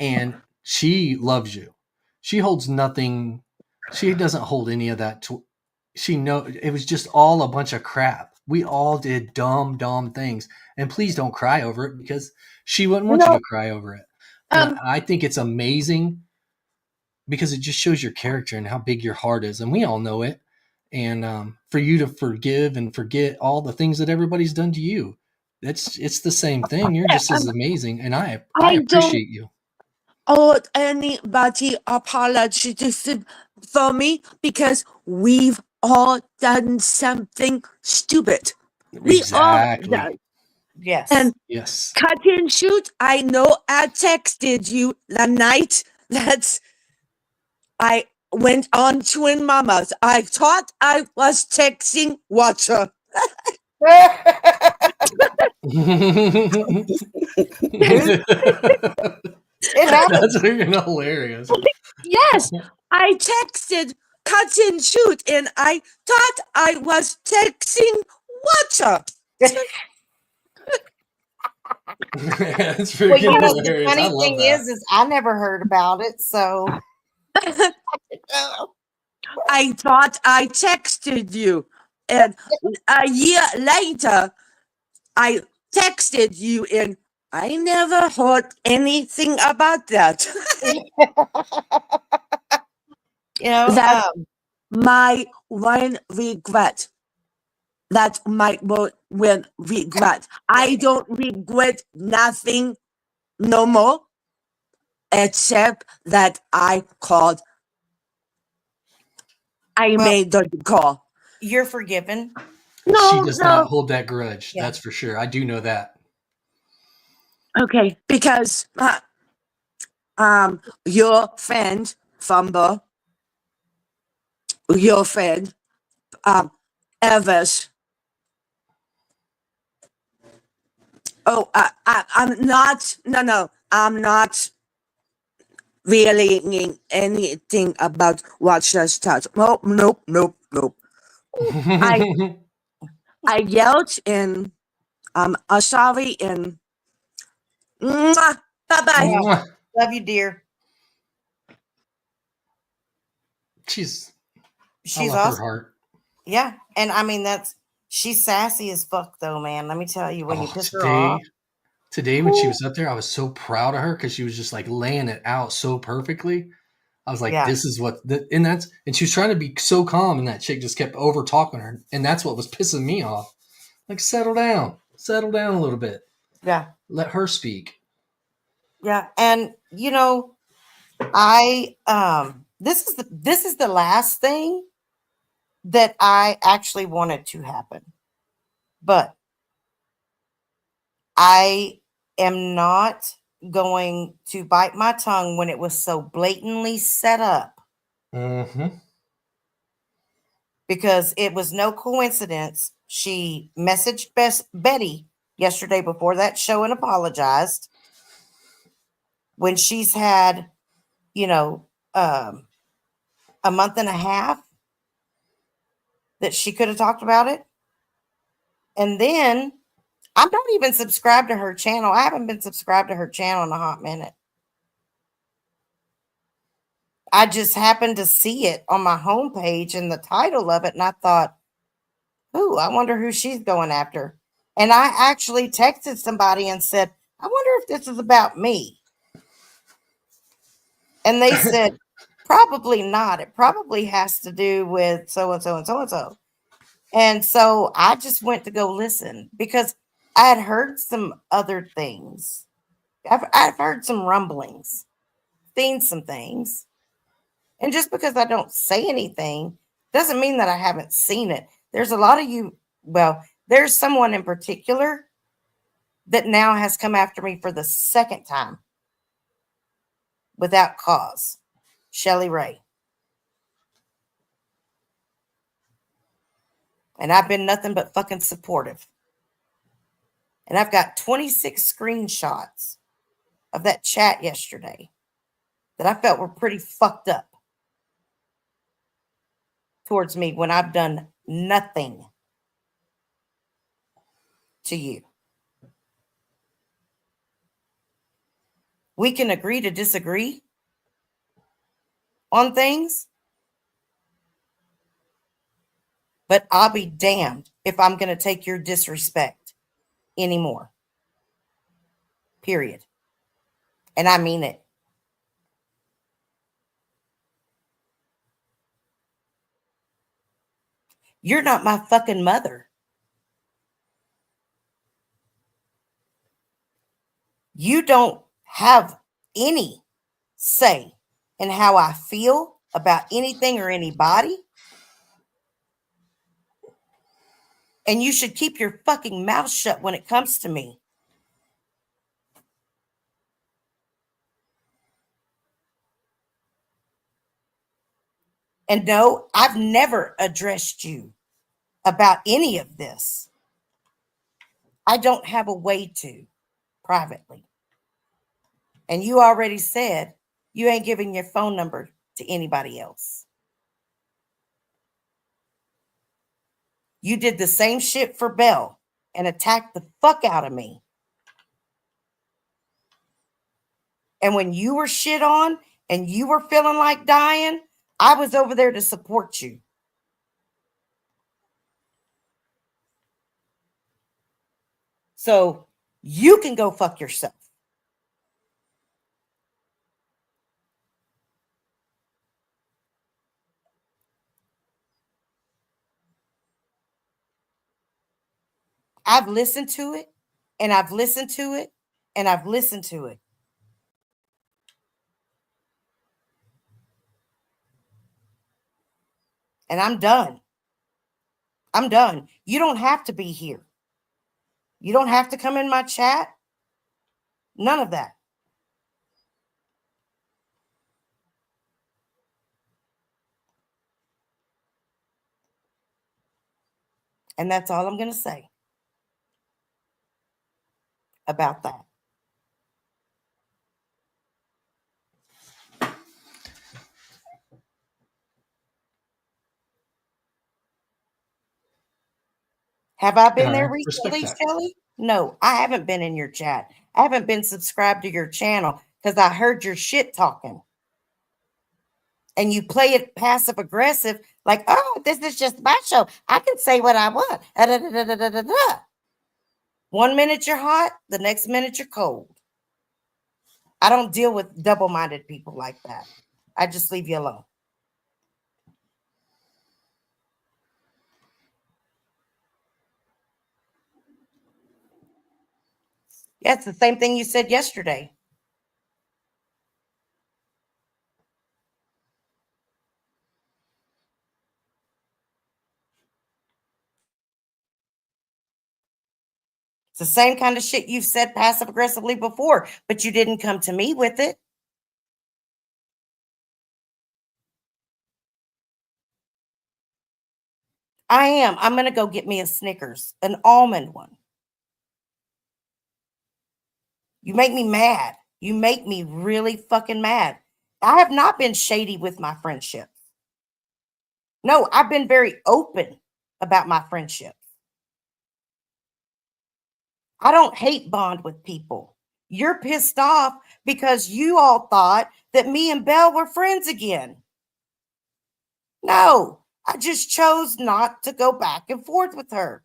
Speaker 7: and she loves you. She holds nothing. She doesn't hold any of that. She know it was just all a bunch of crap. We all did dumb things, and please don't cry over it, because she wouldn't want you to cry over it. And I think it's amazing because it just shows your character and how big your heart is, and we all know it. And for you to forgive and forget all the things that everybody's done to you, it's the same thing. You're just as amazing, and I
Speaker 9: I don't
Speaker 7: appreciate you.
Speaker 9: owe anybody apologies for me because we've all done something stupid. We all
Speaker 7: Exactly.
Speaker 9: does.
Speaker 2: Yes.
Speaker 9: And
Speaker 7: Yes.
Speaker 9: cut and shoot. I know I texted you the night that I went on Twin Mamas. I thought I was texting Watcher.
Speaker 2: It happens.
Speaker 7: That's freaking hilarious.
Speaker 9: Yes, I texted cut and shoot, and I thought I was texting Watcher.
Speaker 7: That's
Speaker 2: Well,
Speaker 7: freaking
Speaker 2: the
Speaker 7: hilarious. I
Speaker 2: funny
Speaker 7: love
Speaker 2: thing
Speaker 7: that.
Speaker 2: is I never heard about it. So
Speaker 9: I thought I texted you, and a year later, I texted you, and I never heard anything about that. That's my one regret. That's my one regret. I don't regret nothing no more, except that I called. I
Speaker 2: Well,
Speaker 9: made the call.
Speaker 2: you're forgiven.
Speaker 7: She
Speaker 9: No,
Speaker 7: does not
Speaker 9: no.
Speaker 7: hold that grudge.
Speaker 2: Yeah.
Speaker 7: That's for sure. I do know that.
Speaker 9: Okay, because your friend Fumble, your friend Evers. Oh, I'm not. No, I'm not relaying anything about what just touched. Nope. I yelled and I'm sorry and bye bye.
Speaker 2: Yeah.
Speaker 7: Mwah.
Speaker 2: Love you, dear.
Speaker 7: She's. I
Speaker 2: She's
Speaker 7: love her
Speaker 2: awesome.
Speaker 7: heart.
Speaker 2: Yeah. And I mean, she's sassy as fuck, though, man. Let me tell you, when you
Speaker 7: Oh,
Speaker 2: piss her off.
Speaker 7: today when she was up there, I was so proud of her because she was just like laying it out so perfectly. I was like,
Speaker 2: Yeah.
Speaker 7: this is what, and she was trying to be so calm, and that chick just kept over talking her, and that's what was pissing me off. Like, settle down a little bit.
Speaker 2: Yeah.
Speaker 7: Let her speak.
Speaker 2: Yeah. And I this is the last thing that I actually wanted to happen. But I am not going to bite my tongue when it was so blatantly set up,
Speaker 7: Mm-hmm.
Speaker 2: because it was no coincidence. She messaged Betty yesterday before that show and apologized when she's had, a month and a half that she could have talked about it. And then I'm not even subscribed to her channel. I haven't been subscribed to her channel in a hot minute. I just happened to see it on my homepage and the title of it, and I thought, ooh, I wonder who she's going after. And I actually texted somebody and said, I wonder if this is about me. And they said, probably not. It probably has to do with so and so and so and so. And so I just went to go listen because I had heard some other things. I've heard some rumblings, seen some things. And just because I don't say anything doesn't mean that I haven't seen it. There's a lot of you, well, there's someone in particular that now has come after me for the second time without cause. Shelly Ray. And I've been nothing but fucking supportive. And I've got 26 screenshots of that chat yesterday that I felt were pretty fucked up towards me when I've done nothing to you. We can agree to disagree on things, but I'll be damned if I'm going to take your disrespect anymore. Period. And I mean it. You're not my fucking mother. You don't have any say in how I feel about anything or anybody. And you should keep your fucking mouth shut when it comes to me. And no, I've never addressed you about any of this. I don't have a way to privately. And you already said you ain't giving your phone number to anybody else. You did the same shit for Belle and attacked the fuck out of me. And when you were shit on and you were feeling like dying, I was over there to support you. So you can go fuck yourself. I've listened to it, and I've listened to it, and I've listened to it. And I'm done. I'm done. You don't have to be here. You don't have to come in my chat. None of that. And that's all I'm going to say about that. Have I been there
Speaker 7: Respect
Speaker 2: recently,
Speaker 7: that.
Speaker 2: Shelly? No, I haven't been in your chat. I haven't been subscribed to your channel because I heard your shit talking. And you play it passive aggressive, like, oh, this is just my show. I can say what I want. 1 minute you're hot, the next minute you're cold. I don't deal with double-minded people like that. I just leave you alone. Yeah, it's the same thing you said yesterday. It's the same kind of shit you've said passive aggressively before, but you didn't come to me with it. I am. I'm going to go get me a Snickers, an almond one. You make me mad. You make me really fucking mad. I have not been shady with my friendships. No, I've been very open about my friendships. I don't hate bond with people. You're pissed off because you all thought that me and Belle were friends again. No, I just chose not to go back and forth with her.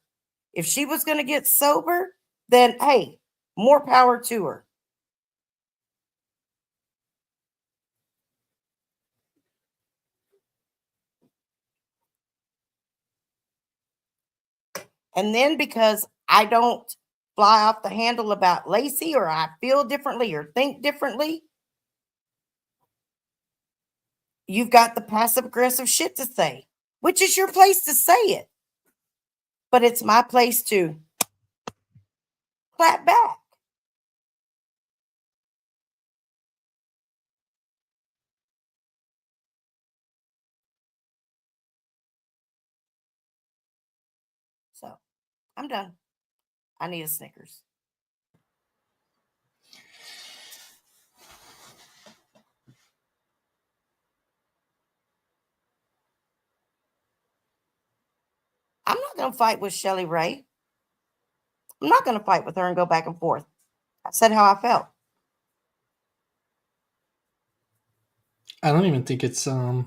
Speaker 2: If she was going to get sober, then hey, more power to her. And then because I don't fly off the handle about Lacey, or I feel differently or think differently, you've got the passive aggressive shit to say, which is your place to say it. But it's my place to clap back. So I'm done. I need a Snickers. I'm not going to fight with Shelly Ray. I'm not going to fight with her and go back and forth. I said how I felt.
Speaker 7: I don't even think it's a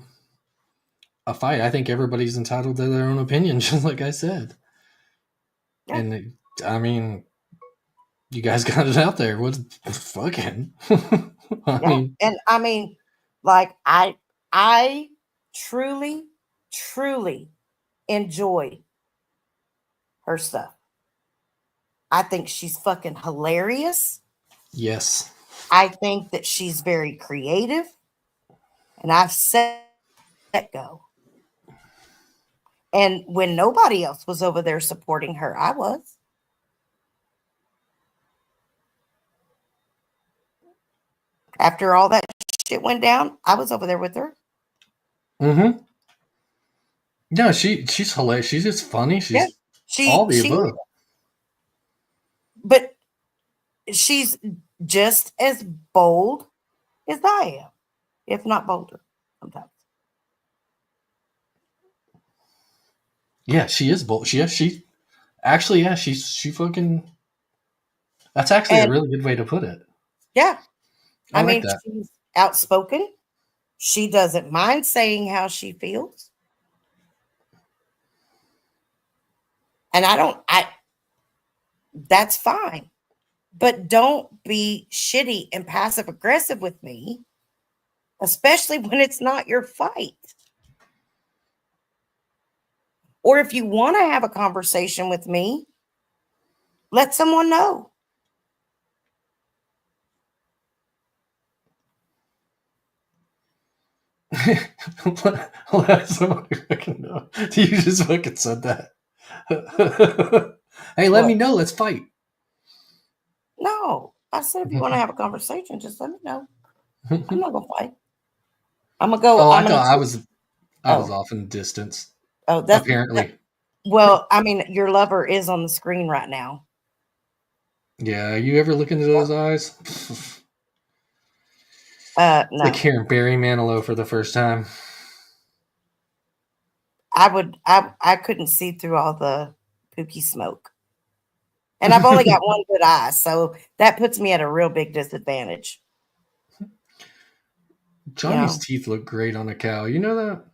Speaker 7: fight. I think everybody's entitled to their own opinion, just like I said.
Speaker 2: Yeah.
Speaker 7: And I mean, you guys got it out there. What fucking?
Speaker 2: I mean, like I truly, truly enjoy her stuff. I think she's fucking hilarious.
Speaker 7: Yes.
Speaker 2: I think that she's very creative. And I've said let go. And when nobody else was over there supporting her, I was. After all that shit went down, I was over there with her.
Speaker 7: Mm-hmm. Yeah, she's hilarious. She's just funny.
Speaker 2: Yeah.
Speaker 7: She's all the
Speaker 2: She
Speaker 7: above.
Speaker 2: but she's just as bold as I am, if not bolder sometimes.
Speaker 7: Yeah, she is bold. She actually, yeah, she fucking. That's actually a
Speaker 2: And
Speaker 7: really good way to put it.
Speaker 2: yeah,
Speaker 7: I
Speaker 2: I
Speaker 7: like
Speaker 2: mean,
Speaker 7: that.
Speaker 2: she's outspoken. She doesn't mind saying how she feels. And that's fine. But don't be shitty and passive aggressive with me, especially when it's not your fight. Or if you want to have a conversation with me, let someone know.
Speaker 7: Let somebody fucking know. You just fucking said that. Hey, let me
Speaker 2: What?
Speaker 7: know. Let's fight.
Speaker 2: No. I said if you want to have a conversation, just let me know. I'm not gonna fight. I'm gonna go.
Speaker 7: Oh, I
Speaker 2: I'm gonna.
Speaker 7: thought I was
Speaker 2: Oh,
Speaker 7: off in the distance.
Speaker 2: oh,
Speaker 7: Apparently.
Speaker 2: well. I mean, your lover is on the screen right now.
Speaker 7: Yeah, you ever look into those eyes? It's like
Speaker 2: No,
Speaker 7: hearing Barry Manilow for the first time.
Speaker 2: I would. I couldn't see through all the pooky smoke, and I've only got one good eye, so that puts me at a real big disadvantage. You
Speaker 7: Johnny's
Speaker 2: know,
Speaker 7: teeth look great on a cow. You know that?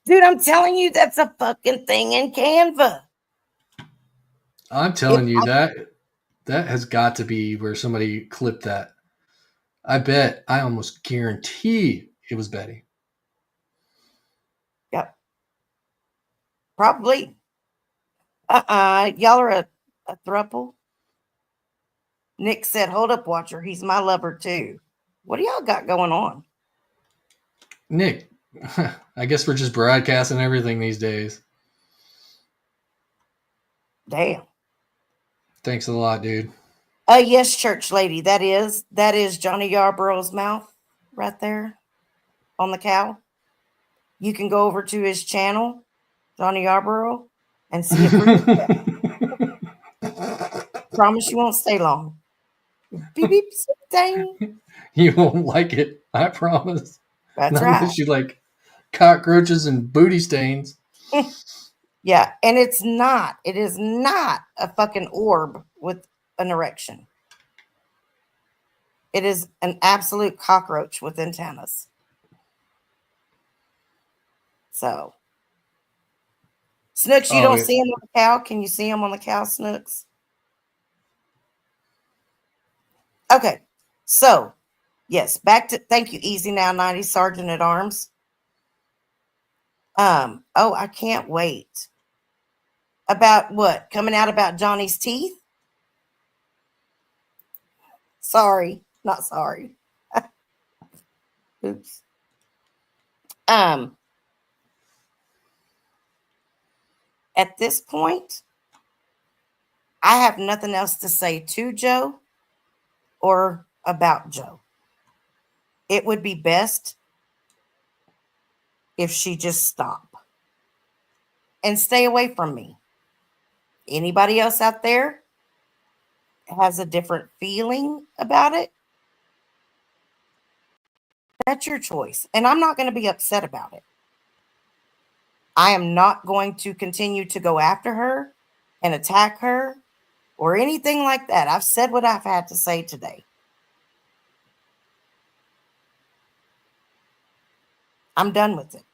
Speaker 2: dude, I'm telling you, that's a fucking thing in Canva.
Speaker 7: I'm
Speaker 2: If
Speaker 7: telling you that has got to be where somebody clipped that. I almost guarantee it was Betty.
Speaker 2: Yep, probably. Y'all are a throuple. Nick said, "Hold up, Watcher. He's my lover too." What do y'all got going on?
Speaker 7: Nick, I guess we're just broadcasting everything these days.
Speaker 2: Damn.
Speaker 7: Thanks a lot, dude.
Speaker 2: Yes, church lady. That is Johnny Yarborough's mouth right there on the cow. You can go over to his channel, Johnny Yarborough, and see it for yourself. Promise you won't stay long. Beep beep dang.
Speaker 7: You won't like it, I promise.
Speaker 2: That's
Speaker 7: Not
Speaker 2: right.
Speaker 7: unless you like cockroaches and booty stains.
Speaker 2: Yeah, and it is not a fucking orb with an erection. It is an absolute cockroach with antennas. So, Snooks, you
Speaker 7: Oh,
Speaker 2: don't see him on the cow? Can you see him on the cow, Snooks? Okay. So, yes, back to thank you, Easy Now 90 Sergeant at Arms. Oh, I can't wait. About what? Coming out about Johnny's teeth? Sorry, not sorry. Oops. Um, at this point, I have nothing else to say to Joe or about Joe. It would be best if she just stop and stay away from me. Anybody else out there has a different feeling about it? That's your choice. And I'm not going to be upset about it. I am not going to continue to go after her and attack her or anything like that. I've said what I've had to say today. I'm done with it.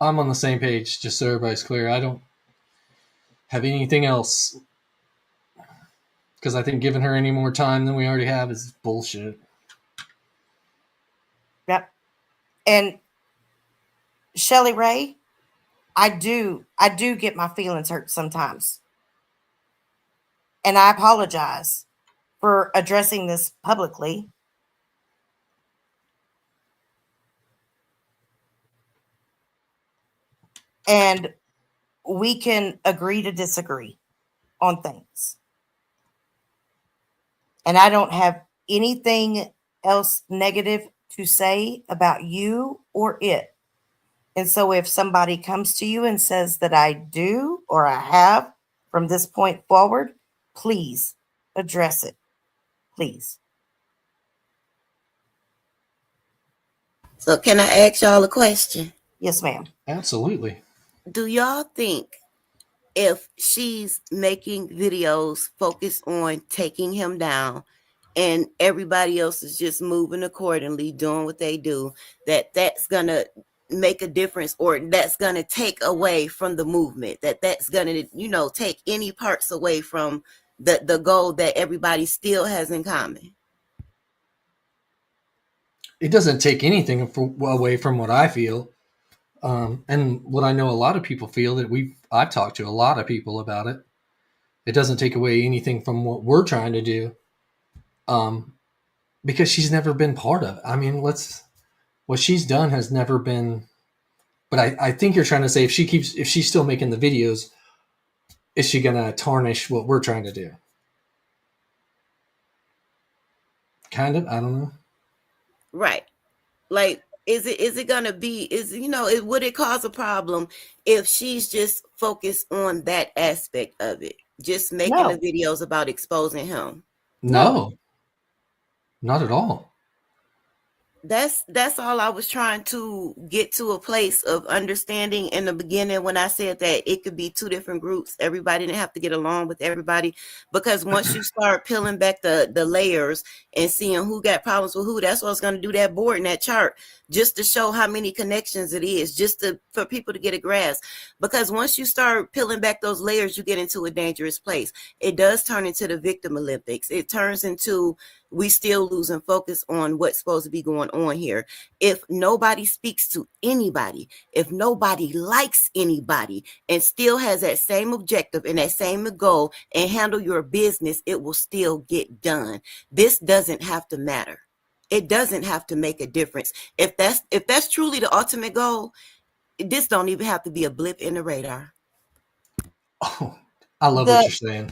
Speaker 7: I'm on the same page, just so everybody's clear. I don't have anything else because I think giving her any more time than we already have is bullshit.
Speaker 2: Yep. And Shelly Ray, I do get my feelings hurt sometimes. And I apologize for addressing this publicly. and we can agree to disagree on things. And I don't have anything else negative to say about you or it. And so if somebody comes to you and says that I do or I have from this point forward, please address it. Please.
Speaker 8: So can I ask y'all a question?
Speaker 2: Yes, ma'am.
Speaker 7: Absolutely.
Speaker 8: Do y'all think if she's making videos focused on taking him down and everybody else is just moving accordingly, doing what they do, that's gonna make a difference, or that's gonna take away from the movement, that's gonna, take any parts away from the goal that everybody still has in common?
Speaker 7: It doesn't take anything away from what I feel. And what I know a lot of people feel, that I've talked to a lot of people about it. It doesn't take away anything from what we're trying to do. Because she's never been part of it. I mean, what she's done has never been, but I think you're trying to say if she's still making the videos, is she going to tarnish what we're trying to do? Kind of, I don't know.
Speaker 8: Right. Like, is it gonna be, would it cause a problem if she's just focused on that aspect of it, just making
Speaker 2: No.
Speaker 8: the videos about exposing him?
Speaker 7: No, not at all.
Speaker 8: That's all I was trying to get to a place of understanding in the beginning when I said that it could be two different groups. Everybody didn't have to get along with everybody, because once you start peeling back the layers and seeing who got problems with who, that's what's going to do that board and that chart, just to show how many connections it is, for people to get a grasp. Because once you start peeling back those layers, you get into a dangerous place. It does turn into the victim Olympics. It turns into, we still losing focus on what's supposed to be going on here. If nobody speaks to anybody, if nobody likes anybody, and still has that same objective and that same goal and handle your business, it will still get done. This doesn't have to matter. It doesn't have to make a difference. If that's truly the ultimate goal, this don't even have to be a blip in the radar.
Speaker 7: Oh, I love what you're saying.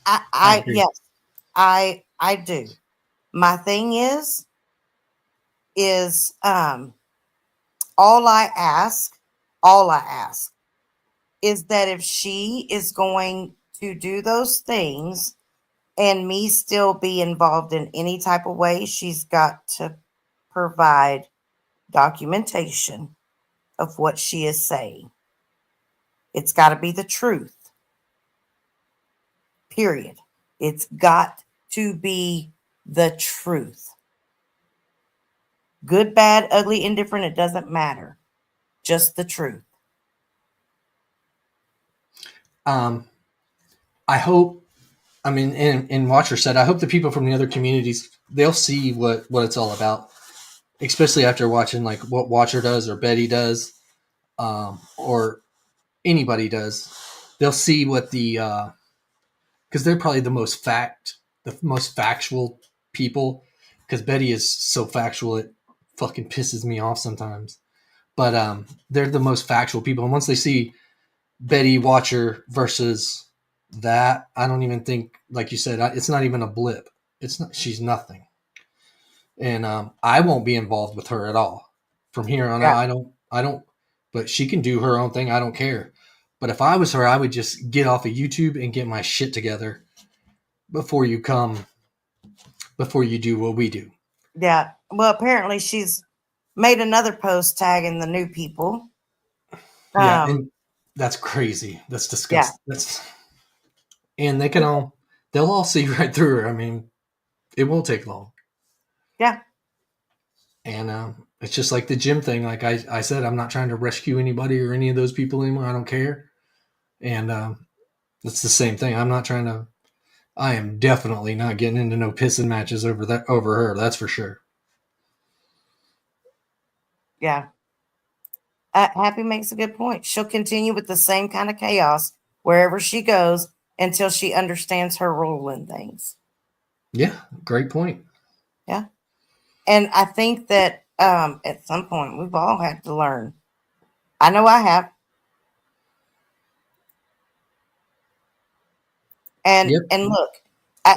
Speaker 2: I yes, I do. My thing is all I ask is that if she is going to do those things and me still be involved in any type of way, she's got to provide documentation of what she is saying. It's got to be the truth. Period. It's got to be the truth. Good, bad, ugly, indifferent, it doesn't matter. Just the truth.
Speaker 7: I hope, I mean, in Watcher said, I hope the people from the other communities, they'll see what it's all about, especially after watching like what Watcher does or Betty does, or anybody does. They'll see what because they're probably the most factual people, because Betty is so factual it fucking pisses me off sometimes. But they're the most factual people, and once they see Betty, Watcher versus that, I don't even think, like you said, it's not even a blip. It's not. She's nothing, and I won't be involved with her at all from here on out. I don't. But she can do her own thing. I don't care. But if I was her, I would just get off of YouTube and get my shit together before you do what we do.
Speaker 2: Yeah. Well, apparently she's made another post tagging the new people.
Speaker 7: Yeah, and that's crazy. That's disgusting.
Speaker 2: Yeah.
Speaker 7: And they'll all see right through her. I mean, it won't take long.
Speaker 2: Yeah.
Speaker 7: And it's just like the gym thing. Like I said, I'm not trying to rescue anybody or any of those people anymore. I don't care. And it's the same thing. I am definitely not getting into no pissing matches over her. That's for sure.
Speaker 2: Yeah. Happy makes a good point. She'll continue with the same kind of chaos wherever she goes until she understands her role in things.
Speaker 7: Yeah, great point.
Speaker 2: Yeah. And I think that at some point we've all had to learn. I know I have. And
Speaker 7: Yep.
Speaker 2: and look,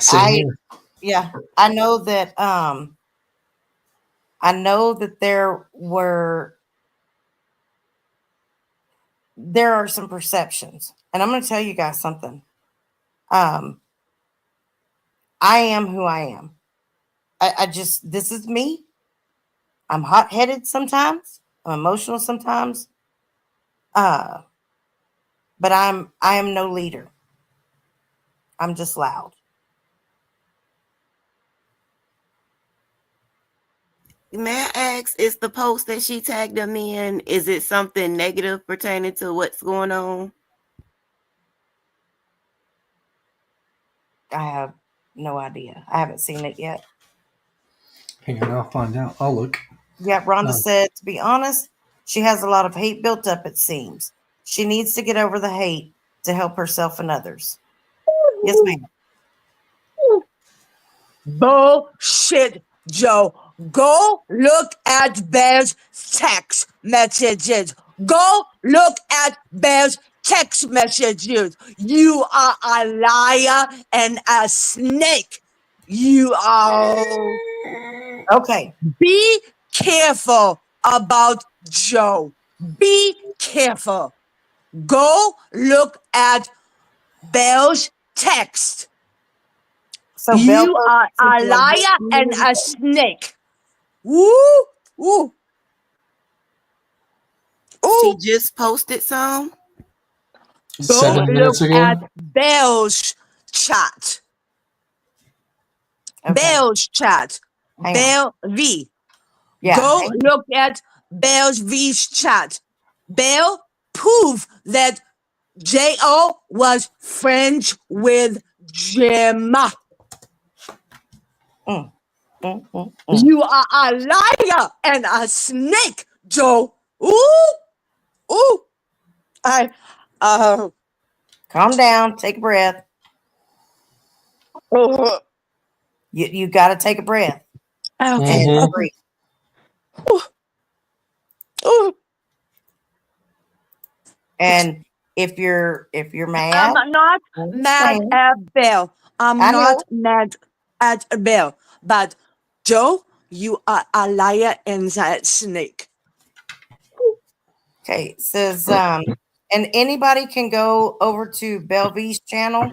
Speaker 7: Same
Speaker 2: I
Speaker 7: here.
Speaker 2: yeah, I know that there are some perceptions. And I'm going to tell you guys something. Um I am who I am. I just, this is me. I'm hot-headed sometimes. I'm emotional sometimes. Uh but I am no leader. I'm just loud.
Speaker 8: May I ask, is the post that she tagged them in, is it something negative pertaining to what's going on?
Speaker 2: I have no idea. I haven't seen it yet.
Speaker 7: Hang on, I'll find out. I'll look.
Speaker 2: Yeah, Rhonda
Speaker 7: Oh.
Speaker 2: said, to be honest, she has a lot of hate built up, it seems. She needs to get over the hate to help herself and others. Yes, ma'am.
Speaker 9: Bullshit, Joe. Go look at Bear's text messages. Go look at Bear's text messages. You are a liar and a snake. You are.
Speaker 2: Okay.
Speaker 9: Be careful about Joe. Be careful. Go look at Bell's text.
Speaker 2: So
Speaker 9: You are a
Speaker 2: posted on
Speaker 9: liar and a snake. Woo! Ooh!
Speaker 8: She
Speaker 9: Ooh!
Speaker 8: just posted some.
Speaker 9: Go
Speaker 7: 7
Speaker 9: look
Speaker 7: minutes ago.
Speaker 9: at Bell's chat.
Speaker 2: Okay.
Speaker 9: Bell's chat.
Speaker 2: Hang on.
Speaker 9: Bell V.
Speaker 2: Yeah.
Speaker 9: Go
Speaker 2: hang on.
Speaker 9: look at Bell's V's chat. Bell prove that J.O. was friends with Jim. You are a liar and a snake, Joe. Ooh! Ooh!
Speaker 2: Calm down. Take a breath.
Speaker 9: uh,
Speaker 2: You got to take a breath
Speaker 9: okay.
Speaker 2: and
Speaker 7: Mhm.
Speaker 2: breathe.
Speaker 9: Ooh.
Speaker 2: And if you're mad,
Speaker 9: I'm not
Speaker 2: I
Speaker 9: mad
Speaker 2: understand.
Speaker 9: at Bill. I'm
Speaker 2: I
Speaker 9: not
Speaker 2: know.
Speaker 9: mad at Bill. But Joe, you are a liar and that snake.
Speaker 2: Okay, it says and anybody can go over to Belvy's channel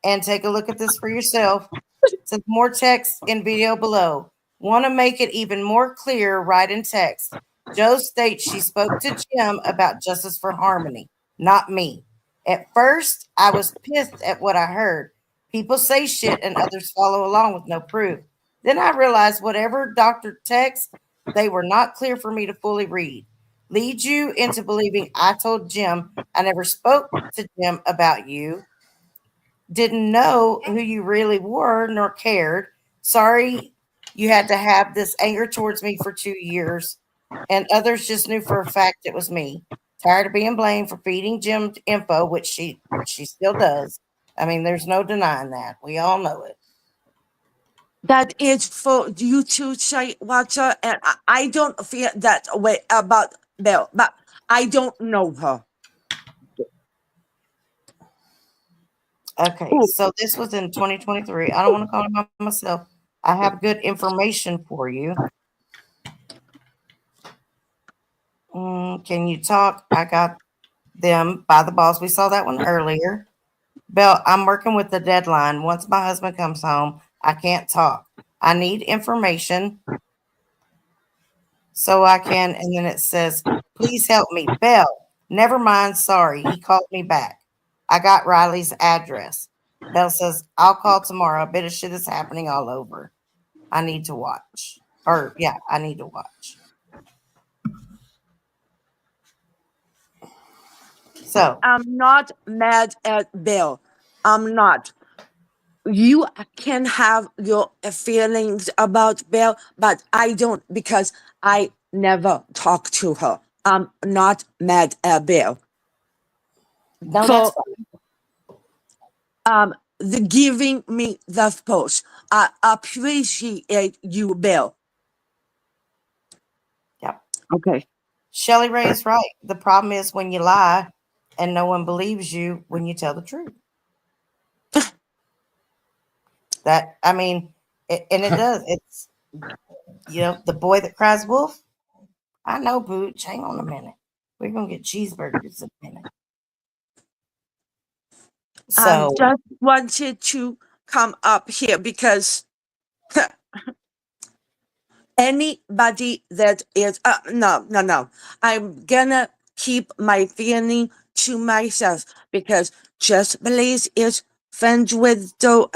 Speaker 2: and take a look at this for yourself. It says more text in video below. Want to make it even more clear, write in text. Joe states she spoke to Jim about justice for Harmony, not me. At first, I was pissed at what I heard. People say shit and others follow along with no proof. Then I realized whatever doctor texts, they were not clear for me to fully read. Lead you into believing I told Jim I never spoke to Jim about you, didn't know who you really were nor cared. Sorry you had to have this anger towards me for 2 years. And others just knew for a fact it was me. Tired of being blamed for feeding Jim info, which she still does. I mean, there's no denying that. We all know it.
Speaker 9: That is for you to say, Watcher, and I don't feel that way about Bill, but I don't know her.
Speaker 2: Okay,
Speaker 9: Ooh.
Speaker 2: so this was in 2023. I don't want to call it by myself. I have good information for you. Can you talk? I got them by the boss. We saw that one earlier. Belle, I'm working with the deadline. Once my husband comes home, I can't talk. I need information so I can. And then it says, please help me. Belle, never mind. Sorry. He called me back. I got Riley's address. Belle says, I'll call tomorrow. A bit of shit is happening all over. I need to watch. Or, yeah, I need to watch. So,
Speaker 9: I'm not mad at Bill. I'm not. You can have your feelings about Bill, but I don't because I never talk to her. I'm not mad at Bill
Speaker 2: no, that's
Speaker 9: for
Speaker 2: fine.
Speaker 9: the giving me the post. I appreciate you, Bill.
Speaker 2: Yep.
Speaker 9: Okay.
Speaker 2: Shelly Ray is right. The problem is when you lie and no one believes you when you tell the truth. That, I mean, and it does. It's, the boy that cries wolf. I know, Booch. Hang on a minute. We're going to get cheeseburgers in a minute.
Speaker 9: I
Speaker 2: So,
Speaker 9: just wanted to come up here because anybody that is no, I'm gonna keep my feeling to myself because just Blaze is friends with Joe.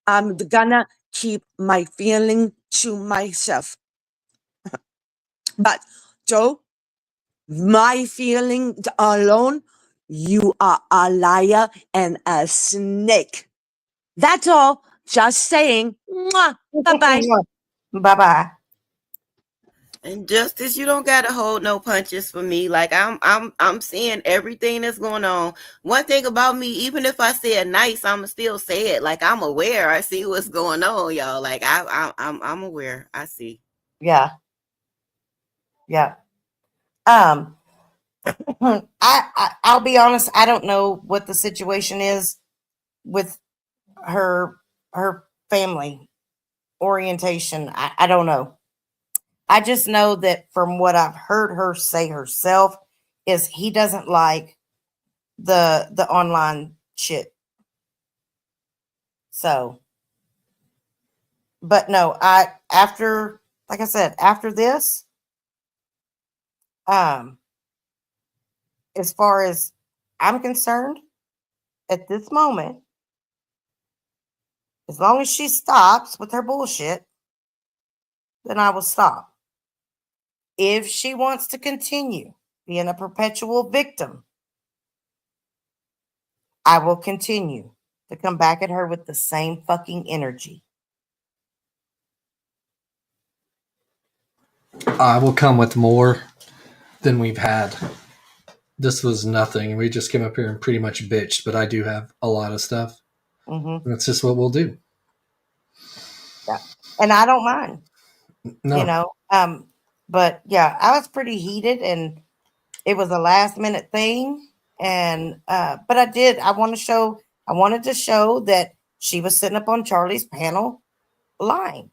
Speaker 9: I'm gonna keep my feeling to myself. But Joe, my feeling alone, you are a liar and a snake. That's all. Just saying. Mwah. Bye-bye.
Speaker 2: bye-bye.
Speaker 8: And Justice, you don't gotta hold no punches for me. Like I'm seeing everything that's going on. One thing about me, even if I say it nice, I'ma still say it. Like I'm aware. I see what's going on, y'all. Like I'm aware. I see.
Speaker 2: Yeah. Yeah. I'll be honest, I don't know what the situation is with her family orientation. I don't know. I just know that from what I've heard her say herself is he doesn't like the online shit. So, but no, like I said, after this, um, as far as I'm concerned, at this moment, as long as she stops with her bullshit, then I will stop. If she wants to continue being a perpetual victim, I will continue to come back at her with the same fucking energy.
Speaker 7: I will come with more than we've had. This was nothing. We just came up here and pretty much bitched, but I do have a lot of stuff.
Speaker 2: Mm-hmm.
Speaker 7: That's just what we'll do.
Speaker 2: Yeah. And I don't mind,
Speaker 7: No.
Speaker 2: but yeah, I was pretty heated and it was a last minute thing. And, but I wanted to show that she was sitting up on Charlie's panel lying.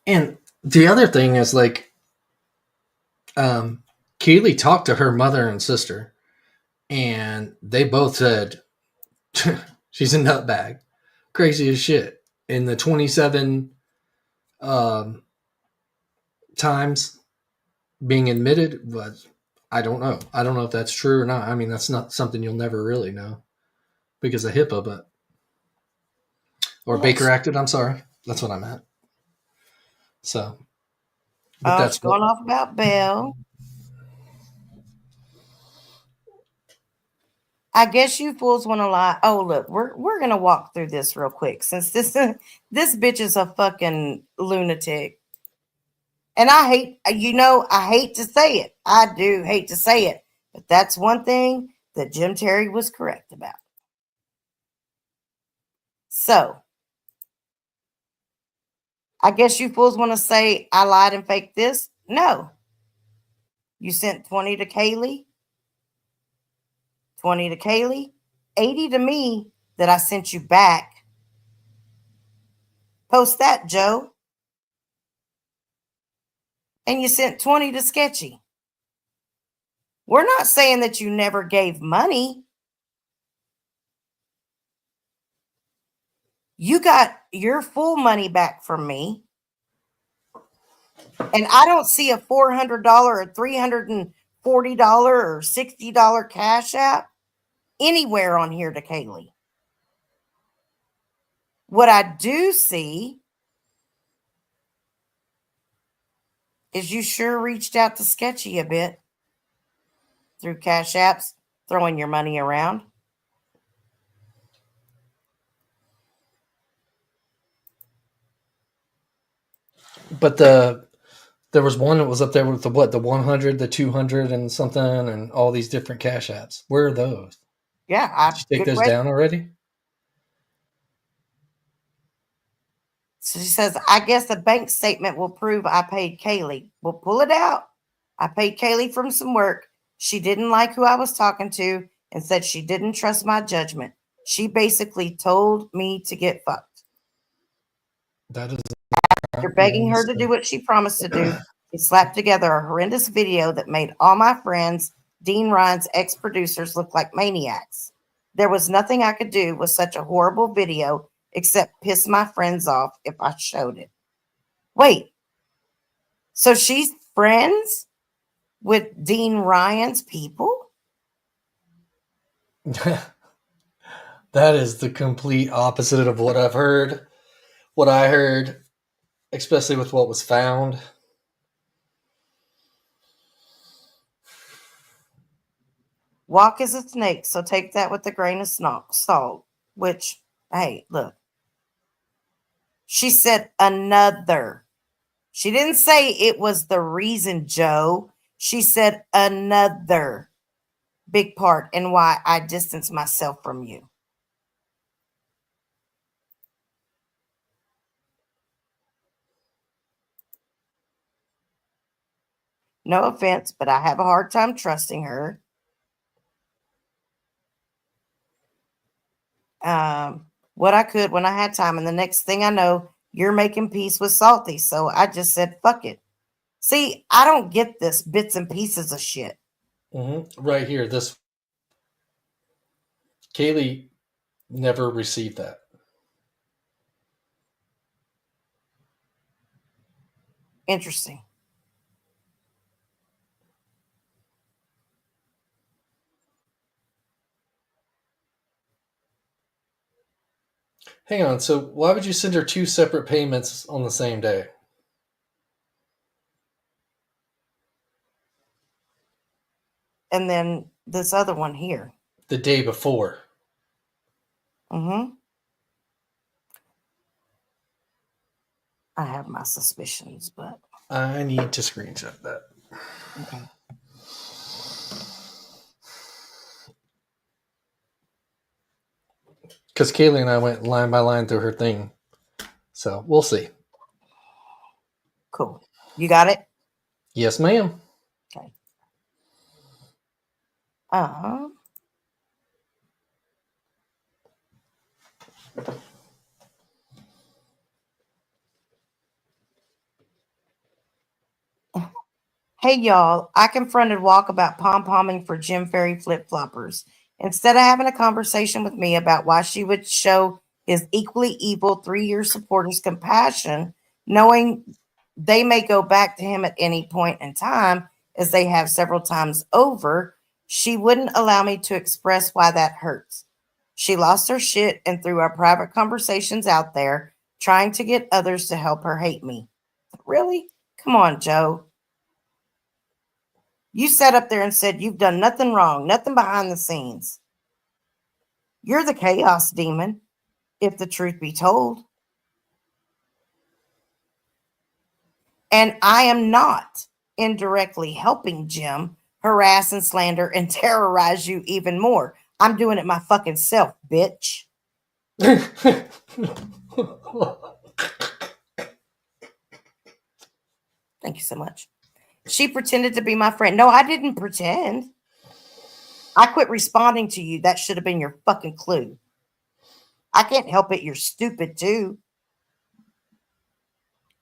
Speaker 7: And the other thing is like, Keely talked to her mother and sister, and they both said she's a nutbag, crazy as shit. In the 27 times being admitted, but I don't know. I don't know if that's true or not. I mean, that's not something you'll never really know because of HIPAA, but or Baker acted. I'm sorry, that's what I meant. So, but
Speaker 2: Oh,
Speaker 7: that's
Speaker 2: she's going off about Belle. I guess you fools want to lie. Oh, look, we're gonna walk through this real quick since this bitch is a fucking lunatic. And I hate to say it. I do hate to say it, but that's one thing that Jim Terry was correct about. So, I guess you fools want to say I lied and faked this. No, you sent 20 to Kaylee, 20 to Kaylee, 80 to me that I sent you back. Post that, Joe. And you sent 20 to Sketchy. We're not saying that you never gave money. You got your full money back from me. And I don't see a $400 or $340 or $60 cash app anywhere on here to Kaylee. What I do see is you sure reached out to Sketchy a bit through cash apps, throwing your money around.
Speaker 7: But there was one that was up there with the 100, the 200, and something, and all these different cash apps. Where are those?
Speaker 2: Yeah,
Speaker 7: Did you take
Speaker 2: good
Speaker 7: those
Speaker 2: question.
Speaker 7: down already?
Speaker 2: So she says, I guess a bank statement will prove I paid Kaylee. We'll pull it out. I paid Kaylee from some work. She didn't like who I was talking to and said she didn't trust my judgment. She basically told me to get fucked.
Speaker 7: That is
Speaker 2: After begging her to do what she promised to do, she slapped together a horrendous video that made all my friends, Dean Ryan's ex-producers, look like maniacs. There was nothing I could do with such a horrible video except piss my friends off if I showed it. Wait, so she's friends with Dean Ryan's people?
Speaker 7: that is the complete opposite of what I've heard. What I heard, especially with what was found.
Speaker 2: Walk is a snake, so take that with a grain of salt. Which, hey, look. She said another. She didn't say it was the reason, Joe. She said another big part in why I distanced myself from you. No offense, but I have a hard time trusting her. What I could when I had time, and the next thing I know, you're making peace with Salty. So I just said, fuck it. See, I don't get this bits and pieces of shit.
Speaker 7: Right here, this Kaylee never received that.
Speaker 2: Interesting.
Speaker 7: Hang on, so why would you send her two separate payments on the same day?
Speaker 2: And then this other one here.
Speaker 7: The day before.
Speaker 2: I have my suspicions, but
Speaker 7: I need to screenshot that.
Speaker 2: okay.
Speaker 7: Because Kaylee and I went line by line through her thing. So we'll see.
Speaker 2: Cool. You got it?
Speaker 7: Yes, ma'am.
Speaker 2: Okay. Hey, y'all. I confronted Walk about pom-pomming for Jim Ferry flip-floppers. Instead of having a conversation with me about why she would show his equally evil 3-year supporters compassion, knowing they may go back to him at any point in time, as they have several times over, she wouldn't allow me to express why that hurts. She lost her shit and threw our private conversations out there, trying to get others to help her hate me. Really? Come on, Joe. You sat up there and said you've done nothing wrong, nothing behind the scenes. You're the chaos demon, if the truth be told. And I am not indirectly helping Jim harass and slander and terrorize you even more. I'm doing it my fucking self, bitch. Thank you so much. She pretended to be my friend. No, I didn't pretend. I quit responding to you. That should have been your fucking clue. I can't help it. You're stupid too.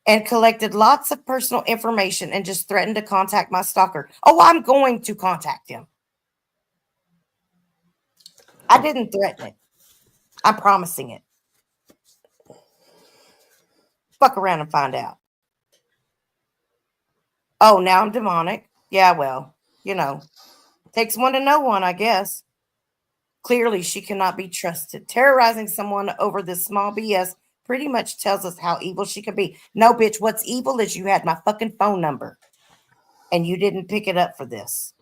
Speaker 2: And collected lots of personal information and just threatened to contact my stalker. Oh, I'm going to contact him. I didn't threaten it. I'm promising it. Fuck around and find out. Oh, now I'm demonic. Yeah, well, takes one to know one, I guess. Clearly, she cannot be trusted. Terrorizing someone over this small BS pretty much tells us how evil she could be. No, bitch, what's evil is you had my fucking phone number and you didn't pick it up for this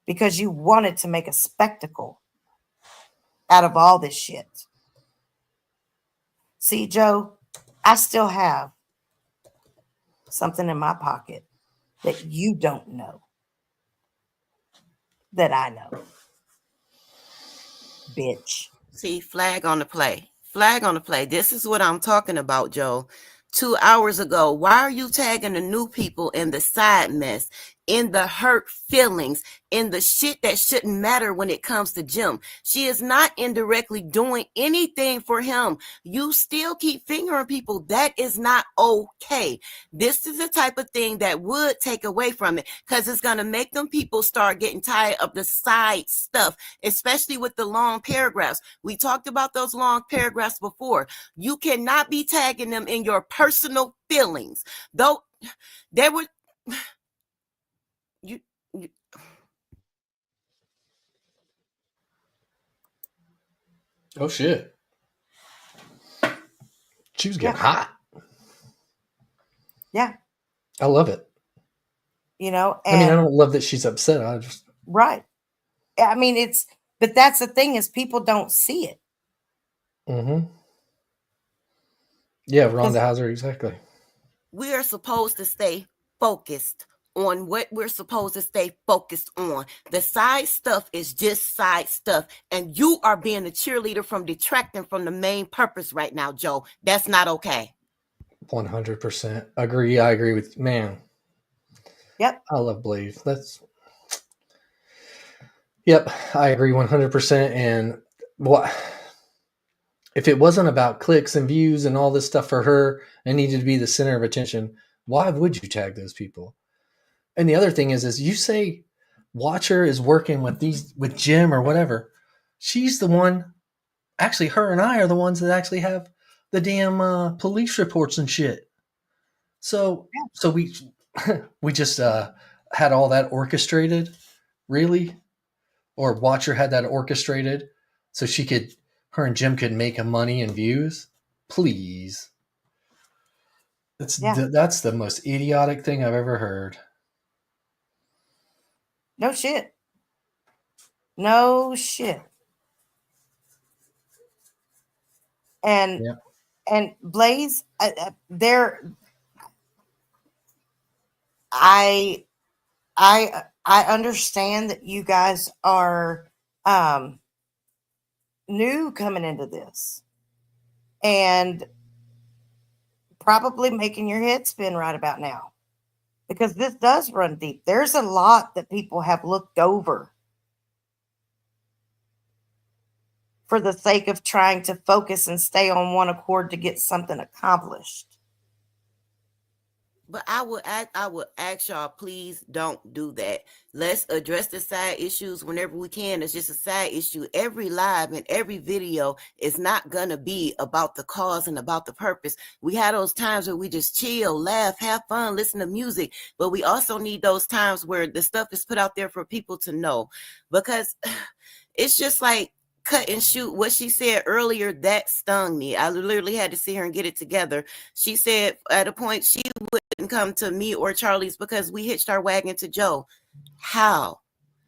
Speaker 2: because you wanted to make a spectacle out of all this shit. See, Joe, I still have something in my pocket that you don't know that I know. Bitch.
Speaker 8: See, flag on the play. Flag on the play. This is what I'm talking about, Joe. 2 hours ago, why are you tagging the new people in the side mess? in the hurt feelings, in the shit that shouldn't matter when it comes to Jim. She is not indirectly doing anything for him. You still keep fingering people. That is not okay. This is the type of thing that would take away from it, because it's going to make them people start getting tired of the side stuff, especially with the long paragraphs. We talked about those long paragraphs before. You cannot be tagging them in your personal feelings. Though there were you
Speaker 7: Oh shit. She was getting hot.
Speaker 2: Yeah.
Speaker 7: I love it.
Speaker 2: You know,
Speaker 7: I mean, I
Speaker 2: and
Speaker 7: don't love that she's upset. I just
Speaker 2: right. I mean, but that's the thing, is people don't see it.
Speaker 7: Yeah, Rhonda Hauser, exactly.
Speaker 8: we are supposed to stay focused on what we're supposed to stay focused on. The side stuff is just side stuff, and you are being a cheerleader from detracting from the main purpose right now, Joe. That's not okay.
Speaker 7: 100% agree. I agree with man.
Speaker 2: Yep.
Speaker 7: I love Blaze. Yep, I agree 100%. And what if it wasn't about clicks and views and all this stuff for her and needed to be the center of attention? Why would you tag those people? And the other thing is you say Watcher is working with Jim or whatever. She's the one. Actually, her and I are the ones that actually have the damn police reports and shit. So we we just had all that orchestrated, really, or Watcher had that orchestrated so her and Jim could make money and views. Please, that's the most idiotic thing I've ever heard.
Speaker 2: No shit. No shit. And and Blaze, I understand that you guys are new coming into this and probably making your head spin right about now, because this does run deep. There's a lot that people have looked over for the sake of trying to focus and stay on one accord to get something accomplished.
Speaker 8: But I would ask y'all, please don't do that. Let's address the side issues whenever we can. It's just a side issue. Every live and every video is not going to be about the cause and about the purpose. We have those times where we just chill, laugh, have fun, listen to music. But we also need those times where the stuff is put out there for people to know. Because it's just like cut and shoot. What she said earlier, that stung me. I literally had to sit here and get it together. She said at a point she wouldn't come to me or Charlie's because we hitched our wagon to Joe. How?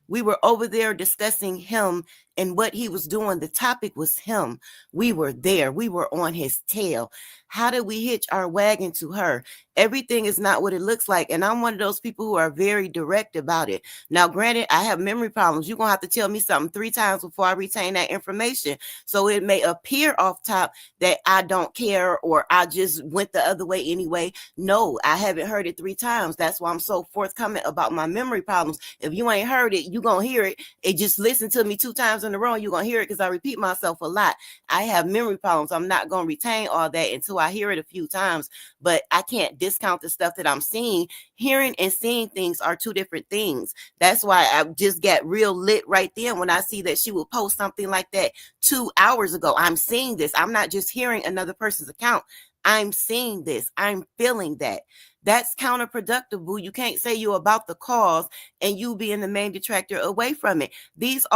Speaker 8: We were over there discussing him and what he was doing. The topic was him. We were there. We were on his tail. How did we hitch our wagon to her? Everything is not what it looks like. And I'm one of those people who are very direct about it. Now, granted, I have memory problems. You're going to have to tell me something 3 times before I retain that information. So it may appear off top that I don't care or I just went the other way anyway. No, I haven't heard it 3 times. That's why I'm so forthcoming about my memory problems. If you ain't heard it, you're going to hear it. It just listen to me 2 times in a row. You're going to hear it because I repeat myself a lot. I have memory problems. I'm not going to retain all that until I hear it a few times, but I can't discount the stuff that I'm seeing. Hearing and seeing things are 2 different things. That's why I just got real lit right then when I see that she will post something like that 2 hours ago. I'm seeing this. I'm not just hearing another person's account. I'm seeing this. I'm feeling that. That's counterproductive, boo. You can't say you're about the cause and you being the main detractor away from it. These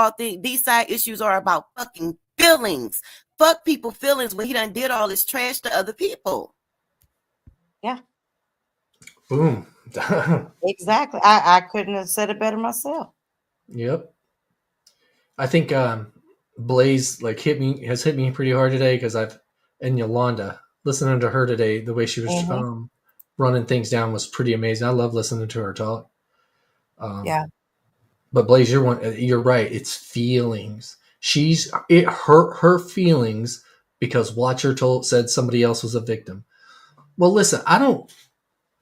Speaker 8: side issues are about fucking feelings. Fuck people feelings when he done did all this trash to other people.
Speaker 2: Yeah.
Speaker 7: Boom.
Speaker 2: Exactly. I couldn't have said it better myself.
Speaker 7: Yep. I think Blaze has hit me pretty hard today because and Yolanda, listening to her today, the way she was running things down was pretty amazing. I love listening to her talk.
Speaker 2: Yeah.
Speaker 7: But Blaze, you're right. It's feelings. It hurt her feelings because Watcher said somebody else was a victim. Well, listen, I don't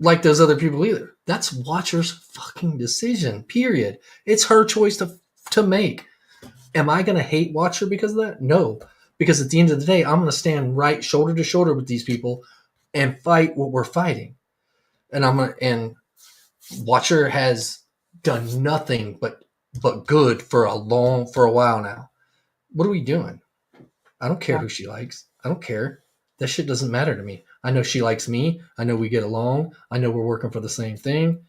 Speaker 7: like those other people either. That's Watcher's fucking decision. Period. It's her choice to make. Am I gonna hate Watcher because of that? No. Because at the end of the day, I'm gonna stand right shoulder to shoulder with these people and fight what we're fighting. And Watcher has done nothing but good for a while now. What are we doing? I don't care who she likes. I don't care. That shit doesn't matter to me. I know she likes me. I know we get along. I know we're working for the same thing.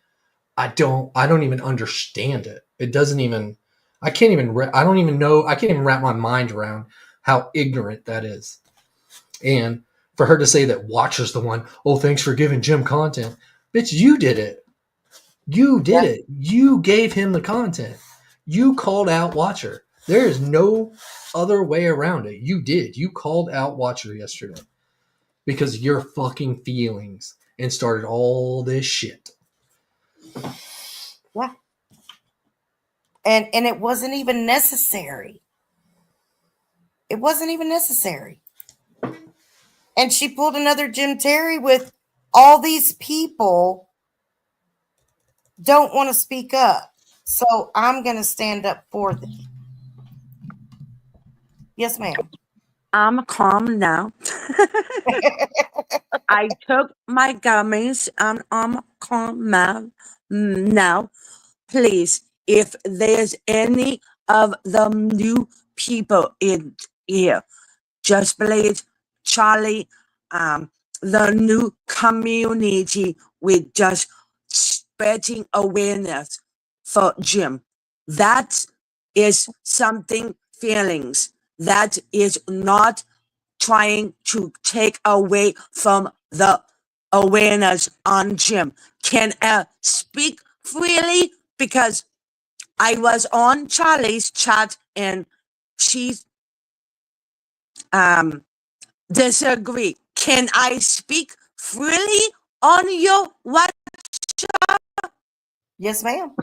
Speaker 7: I don't even understand it. It doesn't even, I can't even, I don't even know, I can't even wrap my mind around how ignorant that is. And for her to say that Watcher's the one, oh, thanks for giving Jim content. Bitch, you did it. You did it. You gave him the content. You called out Watcher. There is no other way around it. You did. You called out Watcher yesterday because of your fucking feelings and started all this shit.
Speaker 2: Yeah. And it wasn't even necessary. It wasn't even necessary. And she pulled another Jim Terry with all these people don't want to speak up. So I'm going to stand up for them. Yes, ma'am.
Speaker 9: I'm calm now. I took my gummies and I'm calm now. Please, if there's any of the new people in here, just please, Charlie, the new community with just spreading awareness for Jim. That is something feelings. That is not trying to take away from the awareness on Jim. Can I speak freely? Because I was on Charlie's chat and she's disagree. Can I speak freely on your what?
Speaker 2: Yes, ma'am.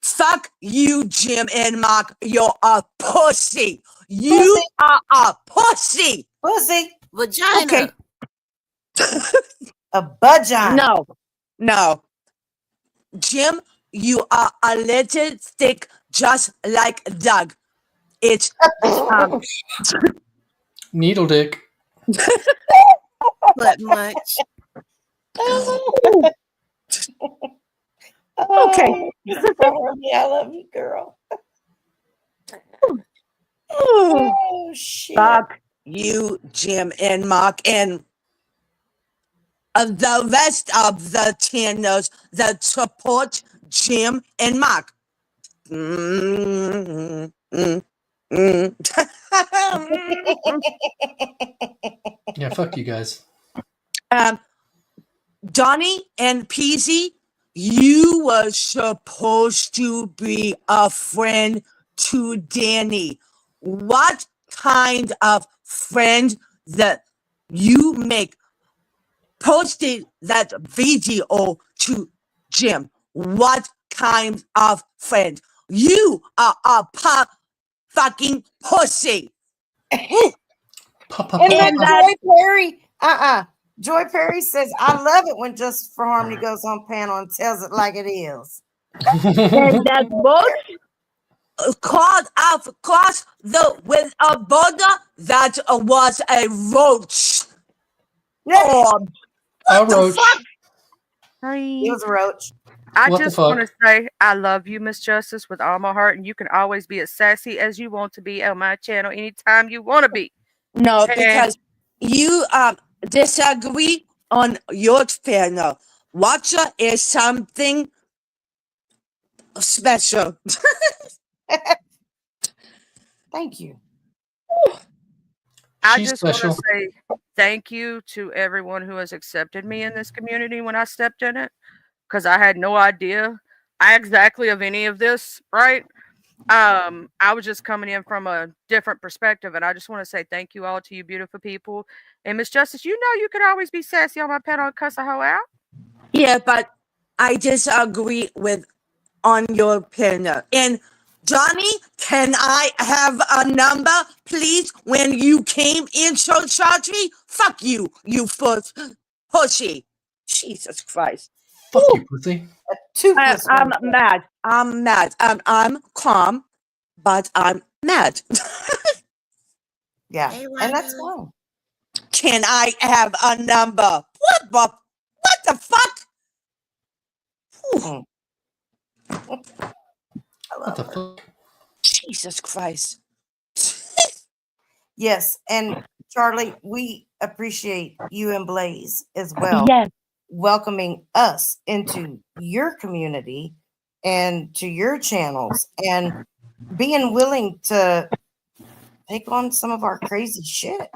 Speaker 9: Fuck you, Jim and Mark. You're a pussy. You are a pussy.
Speaker 2: Pussy.
Speaker 8: Vagina.
Speaker 9: Okay.
Speaker 2: A vagina.
Speaker 9: No. Jim, you are a little thick, just like Doug. It's
Speaker 7: Needle dick.
Speaker 8: But much.
Speaker 9: okay.
Speaker 2: I love you, girl. Oh, shit.
Speaker 9: Fuck you, Jim and Mark, and the rest of the channels that support Jim and Mark.
Speaker 7: Yeah, fuck you guys.
Speaker 9: Donnie and Peasy, you were supposed to be a friend to Danny. What kind of friend that you make? Posted that video to Jim. What kind of friend? You are a fucking pussy.
Speaker 2: And then Joy Perry, Joy Perry says, I love it when Justice for Harmony goes on panel and tells it like it is.
Speaker 9: And that boat caught across with a border that was a roach.
Speaker 7: A roach.
Speaker 2: It was a roach.
Speaker 10: I
Speaker 7: What the
Speaker 10: just
Speaker 7: fuck?
Speaker 10: want to say I love you, Miss Justice, with all my heart, and you can always be as sassy as you want to be on my channel anytime you want to be.
Speaker 9: No,
Speaker 10: And-
Speaker 9: because you disagree on your channel. Watcher is something special.
Speaker 2: Thank you.
Speaker 10: I
Speaker 7: She's
Speaker 10: just want
Speaker 7: special.
Speaker 10: to say thank you to everyone who has accepted me in this community when I stepped in it, because I had no idea exactly of any of this, right? I was just coming in from a different perspective, and I just want to say thank you all to you beautiful people. And Miss Justice, you know you can always be sassy on my panel and cuss a hoe out.
Speaker 9: Yeah, but I disagree with on your panel. And Johnny, can I have a number, please? When you came in so charge me, fuck you, you pussy. Jesus Christ.
Speaker 7: Fuck
Speaker 9: Ooh,
Speaker 7: you, pussy.
Speaker 2: A toothless
Speaker 9: I'm
Speaker 2: one.
Speaker 9: mad. I'm mad. I'm calm, but I'm mad.
Speaker 2: Yeah,
Speaker 8: Hey,
Speaker 2: and that's
Speaker 8: Rhonda.
Speaker 2: fine.
Speaker 9: Can I have a number? What the fuck? Whew,
Speaker 2: Mm, I
Speaker 7: What
Speaker 2: love
Speaker 7: the
Speaker 2: her.
Speaker 7: fuck?
Speaker 9: Jesus Christ.
Speaker 2: Yes, and Charlie, we appreciate you and Blaze as well,
Speaker 9: Yes.
Speaker 2: welcoming us into your community and to your channels and being willing to take on some of our crazy shit.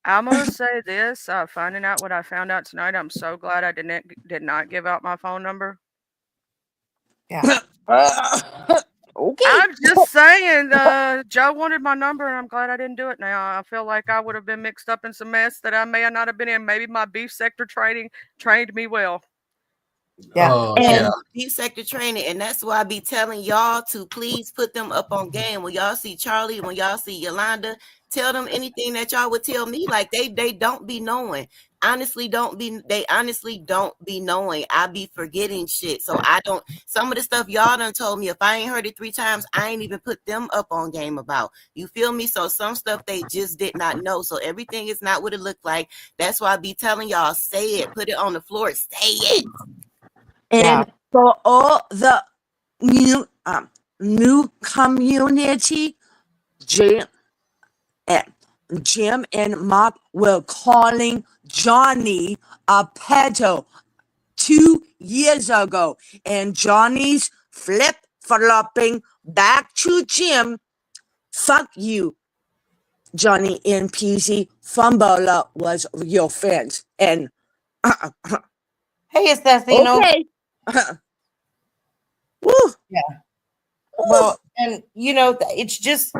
Speaker 10: I'm gonna say this, finding out what I found out tonight, I'm so glad I did not give out my phone number.
Speaker 2: Yeah.
Speaker 9: Okay.
Speaker 10: I'm just saying, Joe wanted my number, and I'm glad I didn't do it now. I feel like I would have been mixed up in some mess that I may not have been in. Maybe my beef sector training trained me well.
Speaker 2: Yeah.
Speaker 7: Oh
Speaker 8: Yeah,
Speaker 7: yeah.
Speaker 8: deep sector training, and that's why I be telling y'all to please put them up on game. When y'all see Charlie, when y'all see Yolanda, tell them anything that y'all would tell me. Like they don't be knowing. They honestly don't be knowing. I be forgetting shit. So I don't, some of the stuff y'all done told me, if I ain't heard it 3 times, I ain't even put them up on game about. You feel me? So some stuff they just did not know. So everything is not what it looked like. That's why I be telling y'all, say it, put it on the floor, say it.
Speaker 2: Yeah.
Speaker 9: And for all the new community, Jim and Jim and Mark were calling Johnny a pedo 2 years ago, and Johnny's flip flopping back to Jim. Fuck you, Johnny and PC. Fumbler was your friend, and
Speaker 2: Hey, Assassino.
Speaker 9: okay. Woo,
Speaker 2: Yeah.
Speaker 9: woo.
Speaker 2: Well, and it's just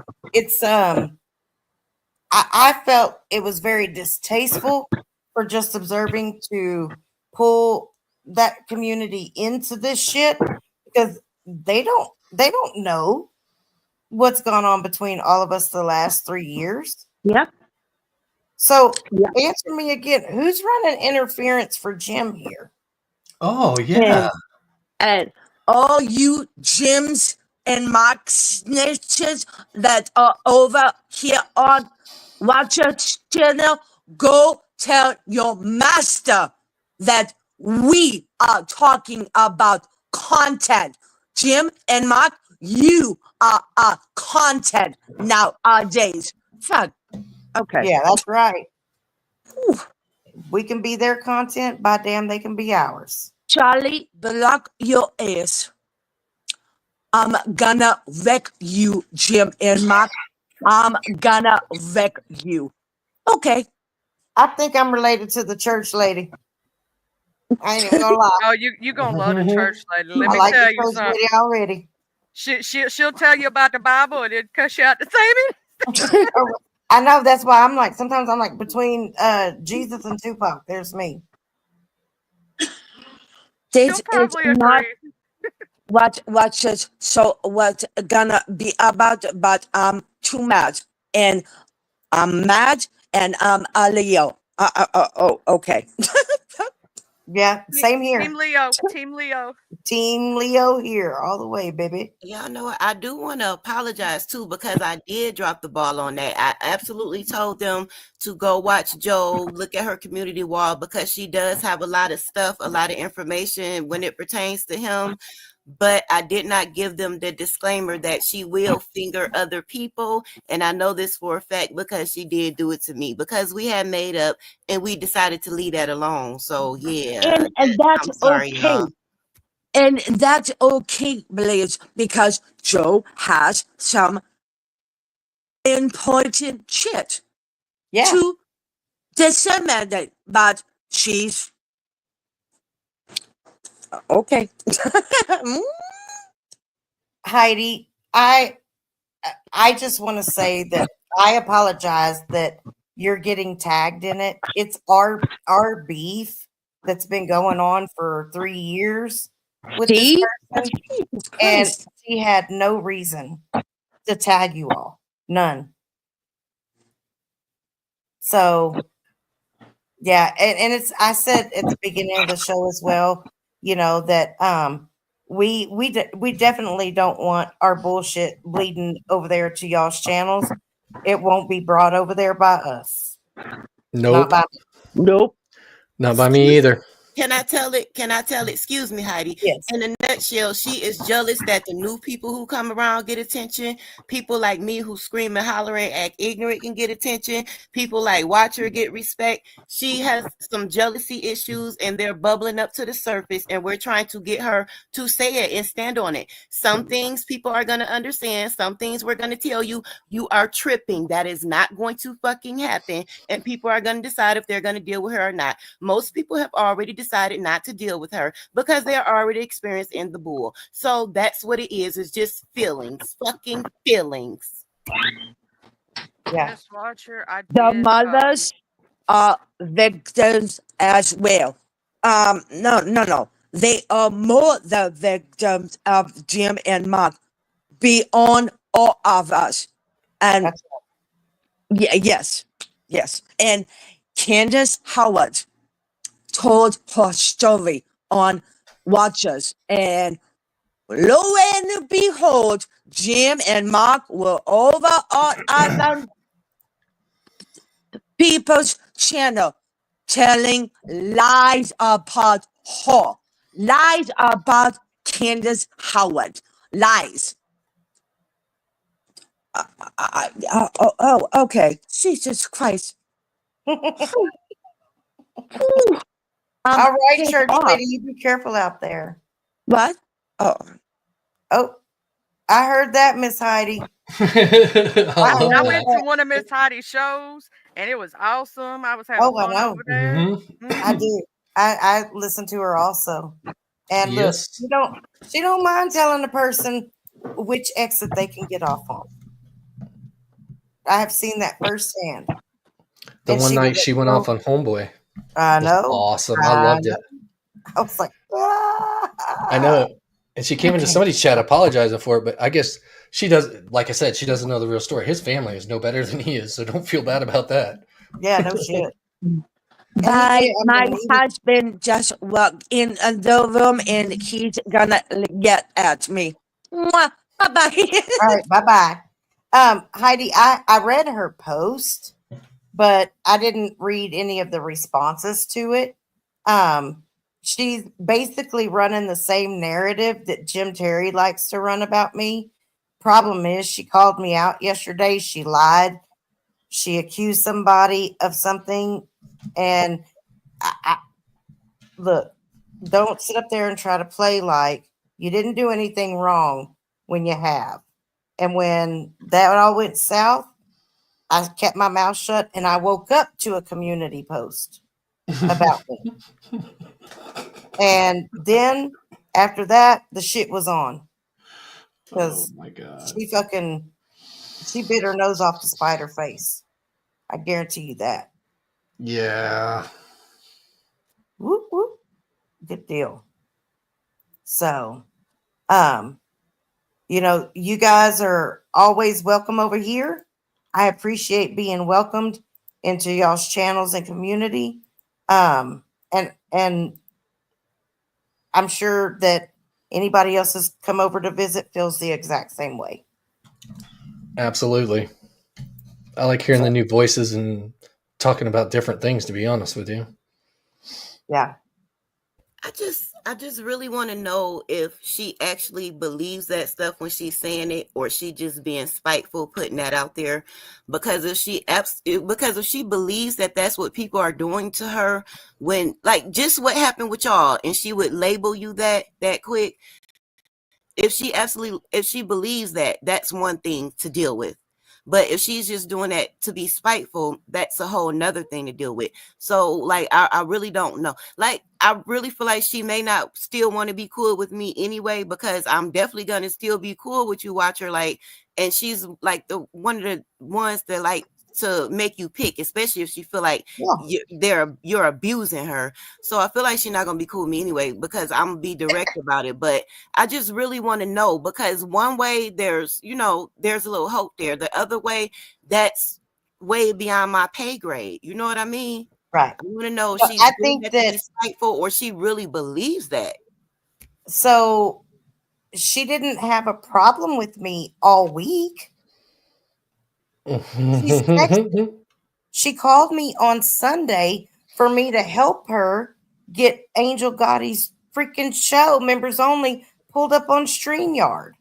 Speaker 2: I felt it was very distasteful for just observing to pull that community into this shit because they don't know what's gone on between all of us the last 3 years.
Speaker 9: Yeah,
Speaker 2: So
Speaker 9: yeah.
Speaker 2: answer me again, who's running interference for Jim here?
Speaker 7: Oh yeah.
Speaker 9: And and all you Jims and Mark snitches that are over here on Watcher's channel, go tell your master that we are talking about content. Jim and Mark, you are content nowadays. Fuck. Okay.
Speaker 2: Yeah, that's right. We can be their content, by damn, they can be ours.
Speaker 9: Charlie, block your ass. I'm gonna wreck you, Jim and Mark. I'm gonna wreck you. Okay.
Speaker 2: I think I'm related to the church lady. I ain't even gonna lie.
Speaker 10: Oh, you gonna love the church lady. Let
Speaker 2: I
Speaker 10: me
Speaker 2: like the
Speaker 10: tell you
Speaker 2: church
Speaker 10: something.
Speaker 2: lady already.
Speaker 10: She'll tell you about the Bible and then cuss you out the same.
Speaker 2: I know that's why I'm like sometimes I'm like between Jesus and Tupac. There's me.
Speaker 10: She'll
Speaker 9: This is
Speaker 10: probably
Speaker 9: not
Speaker 10: agree.
Speaker 9: what is so what's gonna be about, but I'm too mad. And I'm mad and I'm a Leo. Oh, okay.
Speaker 2: Yeah, same
Speaker 10: Team
Speaker 2: here.
Speaker 10: Leo. Team Leo.
Speaker 2: Team Leo here, all the way, baby.
Speaker 8: Y'all know what? I do want to apologize too because I did drop the ball on that. I absolutely told them to go watch Joe, look at her community wall because she does have a lot of stuff, a lot of information when it pertains to him. But I did not give them the disclaimer that she will finger other people. And I know this for a fact because she did do it to me because we had made up and we decided to leave that alone. So yeah,
Speaker 9: And that's
Speaker 8: I'm sorry,
Speaker 9: okay.
Speaker 8: y'all.
Speaker 9: And that's okay, Blaze, because Joe has some important shit
Speaker 2: Yeah.
Speaker 9: to disseminate, but she's okay.
Speaker 2: Heidi, I just want to say that I apologize that you're getting tagged in it. It's our beef that's been going on for 3 years with this
Speaker 9: See?
Speaker 2: person,
Speaker 9: Jesus
Speaker 2: and
Speaker 9: Christ.
Speaker 2: she had no reason to tag you all. None. So yeah, and it's I said at the beginning of the show as well, you know, that we definitely don't want our bullshit bleeding over there to y'all's channels. It won't be brought over there by us. Not
Speaker 7: Nope.
Speaker 2: by
Speaker 9: Nope.
Speaker 7: Not by me either.
Speaker 8: Can I tell it? Can I tell it? Excuse me, Heidi.
Speaker 2: yes.
Speaker 8: In a nutshell, she is jealous that the new people who come around get attention. People like me who scream and holler and act ignorant can get attention. People like Watcher get respect. She has some jealousy issues and they're bubbling up to the surface, and we're trying to get her to say it and stand on it. Some things people are going to understand. Some things we're going to tell you, you are tripping. That is not going to fucking happen. And people are going to decide if they're going to deal with her or not. Most people have already decided not to deal with her because they're already experienced in the bull. So that's what it is. It's just feelings, fucking feelings.
Speaker 2: Yeah.
Speaker 10: Miss Watcher, I
Speaker 9: The
Speaker 10: did.
Speaker 9: mothers are victims as well. No. They are more the victims of Jim and Mark beyond all of us. And
Speaker 2: That's
Speaker 9: yes. And Candace Howard told her story on Watchers, and lo and behold, Jim and Mark were over on other people's channel telling lies about her, lies about Candace Howard, lies. Okay. Jesus Christ.
Speaker 2: all right,
Speaker 9: Piss
Speaker 2: church
Speaker 9: off.
Speaker 2: lady, you be careful out there.
Speaker 9: What? Oh,
Speaker 2: Oh, I heard that, Miss Heidi.
Speaker 7: I
Speaker 10: I
Speaker 7: love
Speaker 10: went
Speaker 7: that.
Speaker 10: to one of Miss Heidi's shows and it was awesome. I was having
Speaker 2: Oh, I
Speaker 10: fun
Speaker 2: know.
Speaker 10: over there.
Speaker 2: I do. I listen to her also. And look,
Speaker 7: Yes.
Speaker 2: she don't mind telling the person which exit they can get off on. I have seen that firsthand.
Speaker 7: The
Speaker 2: And
Speaker 7: one
Speaker 2: she
Speaker 7: night
Speaker 2: was
Speaker 7: she went off on Homeboy.
Speaker 2: I
Speaker 7: It was
Speaker 2: know.
Speaker 7: awesome. I
Speaker 2: I
Speaker 7: loved
Speaker 2: know.
Speaker 7: it.
Speaker 2: I was like,
Speaker 7: I know. And she came into somebody's chat apologizing for it, but I guess she does, like I said, she doesn't know the real story. His family is no better than he is, so don't feel bad about that.
Speaker 2: yeah, no shit. And
Speaker 9: my
Speaker 2: he was
Speaker 9: husband just walked in the room and he's gonna get at me. Mwah. Bye-bye.
Speaker 2: all right, bye-bye. Heidi, I read her post, but I didn't read any of the responses to it. She's basically running the same narrative that Jim Terry likes to run about me. Problem is, she called me out yesterday. She lied. She accused somebody of something. And I look, don't sit up there and try to play like you didn't do anything wrong when you have. And when that all went south, I kept my mouth shut and I woke up to a community post about me. And then after that, the shit was on
Speaker 7: Oh
Speaker 2: because
Speaker 7: my god.
Speaker 2: she bit her nose off to spite her face. I guarantee you that.
Speaker 7: Yeah.
Speaker 2: Whoop whoop. Good deal. So, you guys are always welcome over here. I appreciate being welcomed into y'all's channels and community. And I'm sure that anybody else has come over to visit feels the exact same way.
Speaker 7: Absolutely. I like hearing the new voices and talking about different things, to be honest with you.
Speaker 2: Yeah.
Speaker 8: I just really want to know if she actually believes that stuff when she's saying it, or she just being spiteful putting that out there. Because if she believes that that's what people are doing to her, when like just what happened with y'all, and she would label you that quick. If she believes that, that's one thing to deal with. But if she's just doing that to be spiteful, that's a whole nother thing to deal with. So like I really don't know. Like I really feel like she may not still want to be cool with me anyway, because I'm definitely gonna still be cool with you, Watcher. Like, and she's like the one of the ones that like to make you pick, especially if she feel like you're abusing her. So I feel like she's not gonna be cool with me anyway, because I'm gonna be direct about it. But I just really want to know, because one way there's a little hope there. The other way, that's way beyond my pay grade. You know what I mean?
Speaker 2: Right.
Speaker 8: I want to know if
Speaker 2: So
Speaker 8: she's
Speaker 2: I
Speaker 8: doing
Speaker 2: think
Speaker 8: that to be
Speaker 2: that
Speaker 8: spiteful, or she really believes that.
Speaker 2: So she didn't have a problem with me all week. She's texted. She called me on Sunday for me to help her get Angel Gotti's freaking show, members only, pulled up on StreamYard.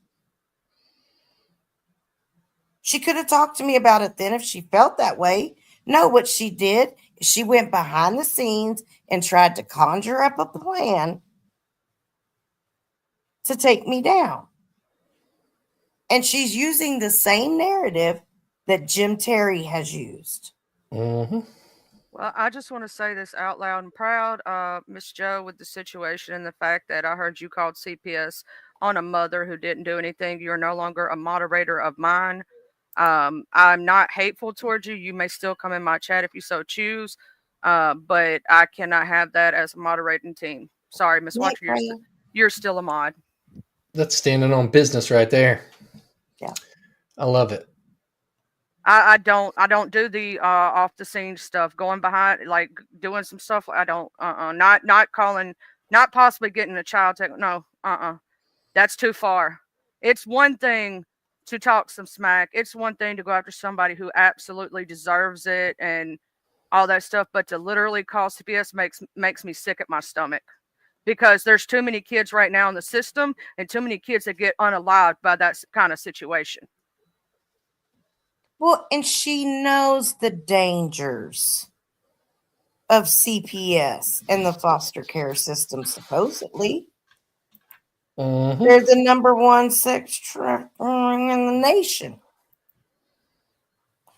Speaker 2: She could have talked to me about it then if she felt that way. No, what she did is she went behind the scenes and tried to conjure up a plan to take me down. And she's using the same narrative that Jim Terry has used.
Speaker 7: Mhm.
Speaker 10: Well, I just want to say this out loud and proud, Miss Joe, with the situation and the fact that I heard you called CPS on a mother who didn't do anything. You're no longer a moderator of mine. I'm not hateful towards you. You may still come in my chat if you so choose, but I cannot have that as a moderating team. Sorry, Miss
Speaker 2: Night
Speaker 10: Watcher,
Speaker 2: praying.
Speaker 10: you're still a mod.
Speaker 7: That's standing on business right there.
Speaker 2: Yeah.
Speaker 7: I love it.
Speaker 10: I don't do the off the scene stuff, going behind, like doing some stuff. I don't not calling, not possibly getting a child taken. No, that's too far. It's one thing to talk some smack. It's one thing to go after somebody who absolutely deserves it and all that stuff, but to literally call CPS makes me sick at my stomach, because there's too many kids right now in the system and too many kids that get unalived by that kind of situation.
Speaker 2: Well, and she knows the dangers of CPS and the foster care system, supposedly.
Speaker 7: Mhm.
Speaker 2: They're the number one sex trafficking in the nation.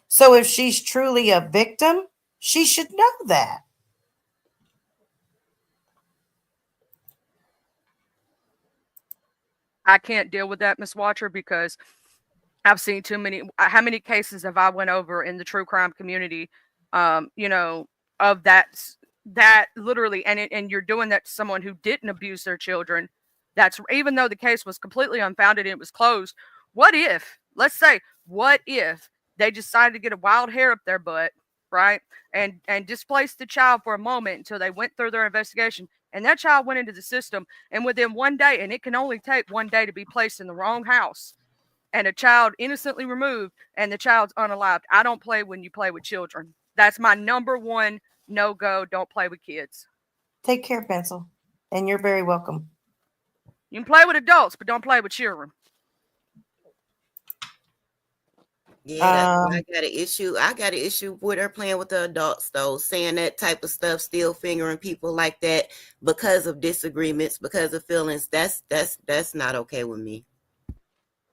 Speaker 2: So if she's truly a victim, she should know that.
Speaker 10: I can't deal with that, Miss Watcher, because I've seen too many. How many cases have I went over in the true crime community? You know, of that literally, and you're doing that to someone who didn't abuse their children. That's even though the case was completely unfounded and it was closed. What if, let's say, what if they decided to get a wild hair up their butt, right, and displace the child for a moment until they went through their investigation, and that child went into the system, and within one day, and it can only take one day to be placed in the wrong house, and a child innocently removed and the child's unalived. I don't play when you play with children. That's my number one no go. Don't play with kids.
Speaker 2: Take care, Pencil. And you're very welcome.
Speaker 10: You can play with adults, but don't play with children.
Speaker 8: Yeah, that's why I got an issue. I got an issue with her playing with the adults, though, saying that type of stuff, still fingering people like that because of disagreements, because of feelings. That's not okay with me.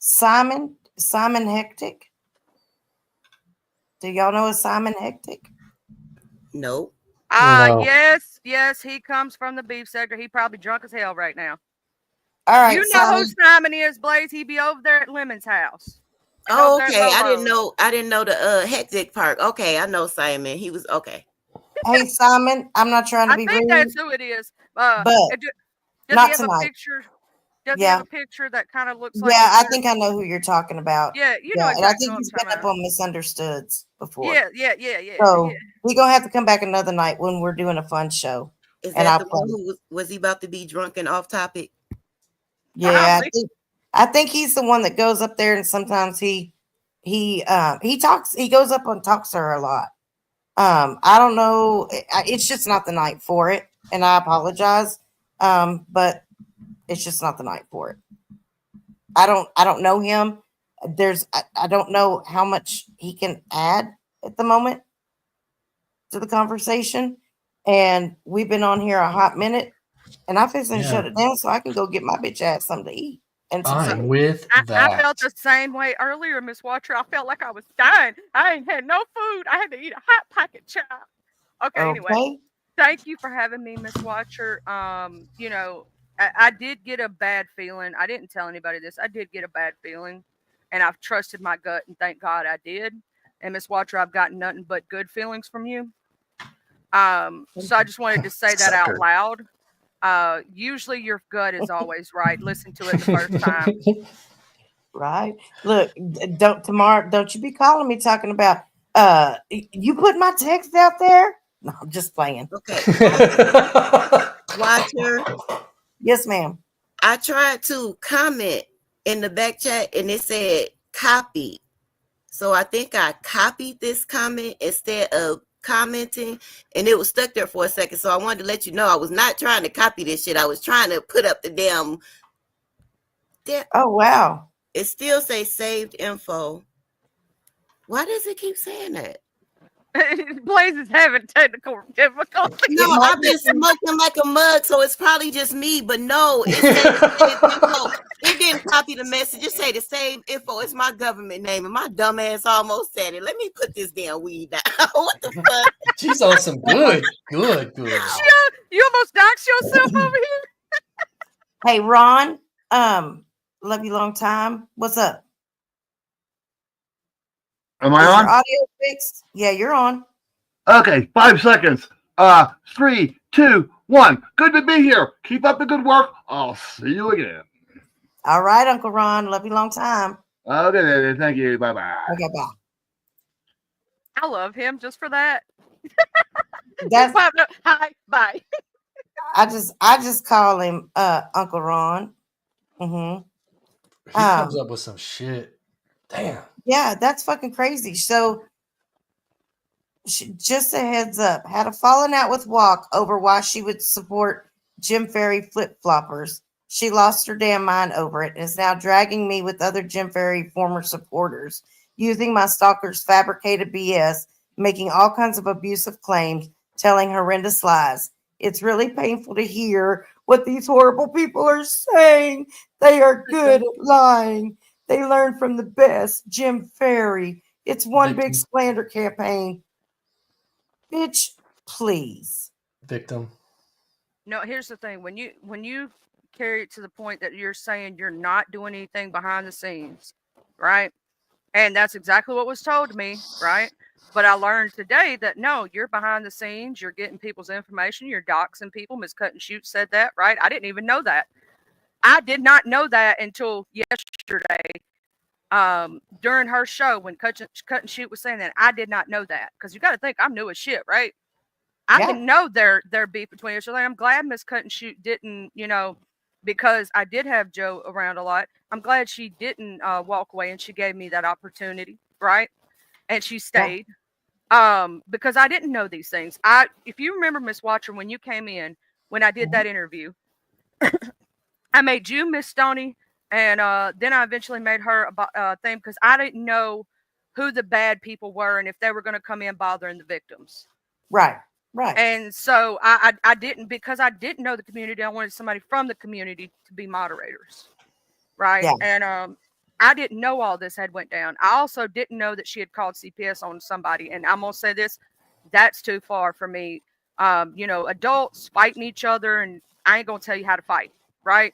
Speaker 2: Simon Hectic. Do y'all know a Simon Hectic?
Speaker 8: Nope.
Speaker 7: No.
Speaker 10: Yes, he comes from the beef sector. He probably drunk as hell right now.
Speaker 2: All right,
Speaker 10: You know
Speaker 2: Simon.
Speaker 10: who Simon is, Blaze? He be over there at Lemon's house.
Speaker 8: Oh, okay. I didn't know the hectic part. Okay, I know Simon. He was okay.
Speaker 2: Hey, Simon, I'm not trying to be rude.
Speaker 10: I think that's who it is.
Speaker 2: But
Speaker 10: does
Speaker 2: not
Speaker 10: he have
Speaker 2: tonight.
Speaker 10: a picture? Does he have a picture that kind of looks like?
Speaker 2: Yeah, I think I know who you're talking about.
Speaker 10: Yeah, you know
Speaker 2: and I
Speaker 10: exactly
Speaker 2: think
Speaker 10: what
Speaker 2: he's
Speaker 10: I'm
Speaker 2: been
Speaker 10: talking
Speaker 2: up on Misunderstoods before.
Speaker 10: Yeah.
Speaker 2: So we're gonna have to come back another night when we're doing a fun show.
Speaker 8: Is
Speaker 2: and
Speaker 8: that
Speaker 2: I'll
Speaker 8: the one
Speaker 2: play.
Speaker 8: who was he about to be drunk and off topic?
Speaker 2: Yeah, I think he's the one that goes up there and sometimes he talks. He goes up and talks to her a lot. I don't know. It's just not the night for it, and I apologize. But it's just not the night for it. I don't know him. I don't know how much he can add at the moment to the conversation. And we've been on here a hot minute, and I feel to shut it down so I can go get my bitch ass something to eat. And
Speaker 7: I'm with
Speaker 10: I
Speaker 7: that.
Speaker 10: felt the same way earlier, Miss Watcher. I felt like I was dying. I ain't had no food. I had to eat a hot pocket chop. Okay, anyway. Thank you for having me, Miss Watcher. You know, I did get a bad feeling. I didn't tell anybody this. I did get a bad feeling, and I've trusted my gut, and thank God I did. And Miss Watcher, I've gotten nothing but good feelings from you. So I just wanted to say that out loud. Usually your gut is always right. Listen to it the first time.
Speaker 2: Right. Look, don't you be calling me talking about you put my text out there? No, I'm just playing.
Speaker 8: Okay. Watcher.
Speaker 2: Yes, ma'am.
Speaker 8: I tried to comment in the back chat and it said copy. So I think I copied this comment instead of commenting, and it was stuck there for a second. So I wanted to let you know I was not trying to copy this shit. I was trying to put up the damn.
Speaker 2: Oh, wow.
Speaker 8: It still says saved info. Why does it keep saying that?
Speaker 10: Blaze is having technical difficulties.
Speaker 8: No, I've been smoking like a mug, so it's probably just me. But no, it says saved info. It didn't copy the message. It say the save info. It's my government name, and my dumb ass almost said it. Let me put this damn weed down. What the fuck?
Speaker 7: She's on some good.
Speaker 10: You almost doxed yourself over here.
Speaker 2: Hey, Ron, love you long time. What's up?
Speaker 11: Am I
Speaker 2: Is
Speaker 11: on?
Speaker 2: your audio fixed? Yeah, you're on.
Speaker 11: Okay, 5 seconds. 3, 2, 1. Good to be here. Keep up the good work. I'll see you again.
Speaker 2: All right, Uncle Ron. Love you long time.
Speaker 11: Okay, thank you. Bye-bye.
Speaker 2: Okay, bye.
Speaker 10: I love him just for that.
Speaker 2: That's
Speaker 10: Hi, bye.
Speaker 2: I just call him Uncle Ron. Mm-hmm.
Speaker 7: He comes up with some shit. Damn.
Speaker 2: Yeah, that's fucking crazy. So, just a heads up, had a falling out with Walk over why she would support Jim Ferry flip-floppers. She lost her damn mind over it and is now dragging me with other Jim Ferry former supporters, using my stalker's fabricated BS, making all kinds of abusive claims, telling horrendous lies. It's really painful to hear what these horrible people are saying. They are good at lying. They learn from the best, Jim Ferry. It's one big slander campaign. Bitch, please.
Speaker 7: Victim.
Speaker 10: No, here's the thing. When you carry it to the point that you're saying you're not doing anything behind the scenes, right? And that's exactly what was told to me, right? But I learned today that no, you're behind the scenes, you're getting people's information, you're doxing people. Miss Cut and Shoot said that, right? I didn't even know that. I did not know that until yesterday. During her show when Cut and Shoot was saying that, I did not know that. Because you gotta think I'm new as shit, right? I didn't know their beef between each other. I'm glad Miss Cut and Shoot didn't, because I did have Joe around a lot. I'm glad she didn't walk away and she gave me that opportunity, right? And she stayed. Because I didn't know these things. If you remember, Miss Watcher, when you came in, when I did that interview, I made you Miss Stoney, and then I eventually made her a thing because I didn't know who the bad people were and if they were going to come in bothering the victims.
Speaker 2: Right.
Speaker 10: And so I didn't, because I didn't know the community. I wanted somebody from the community to be moderators, right?
Speaker 2: Yeah.
Speaker 10: And I didn't know all this had went down. I also didn't know that she had called CPS on somebody. And I'm gonna say this: that's too far for me. Adults fighting each other, and I ain't gonna tell you how to fight, right?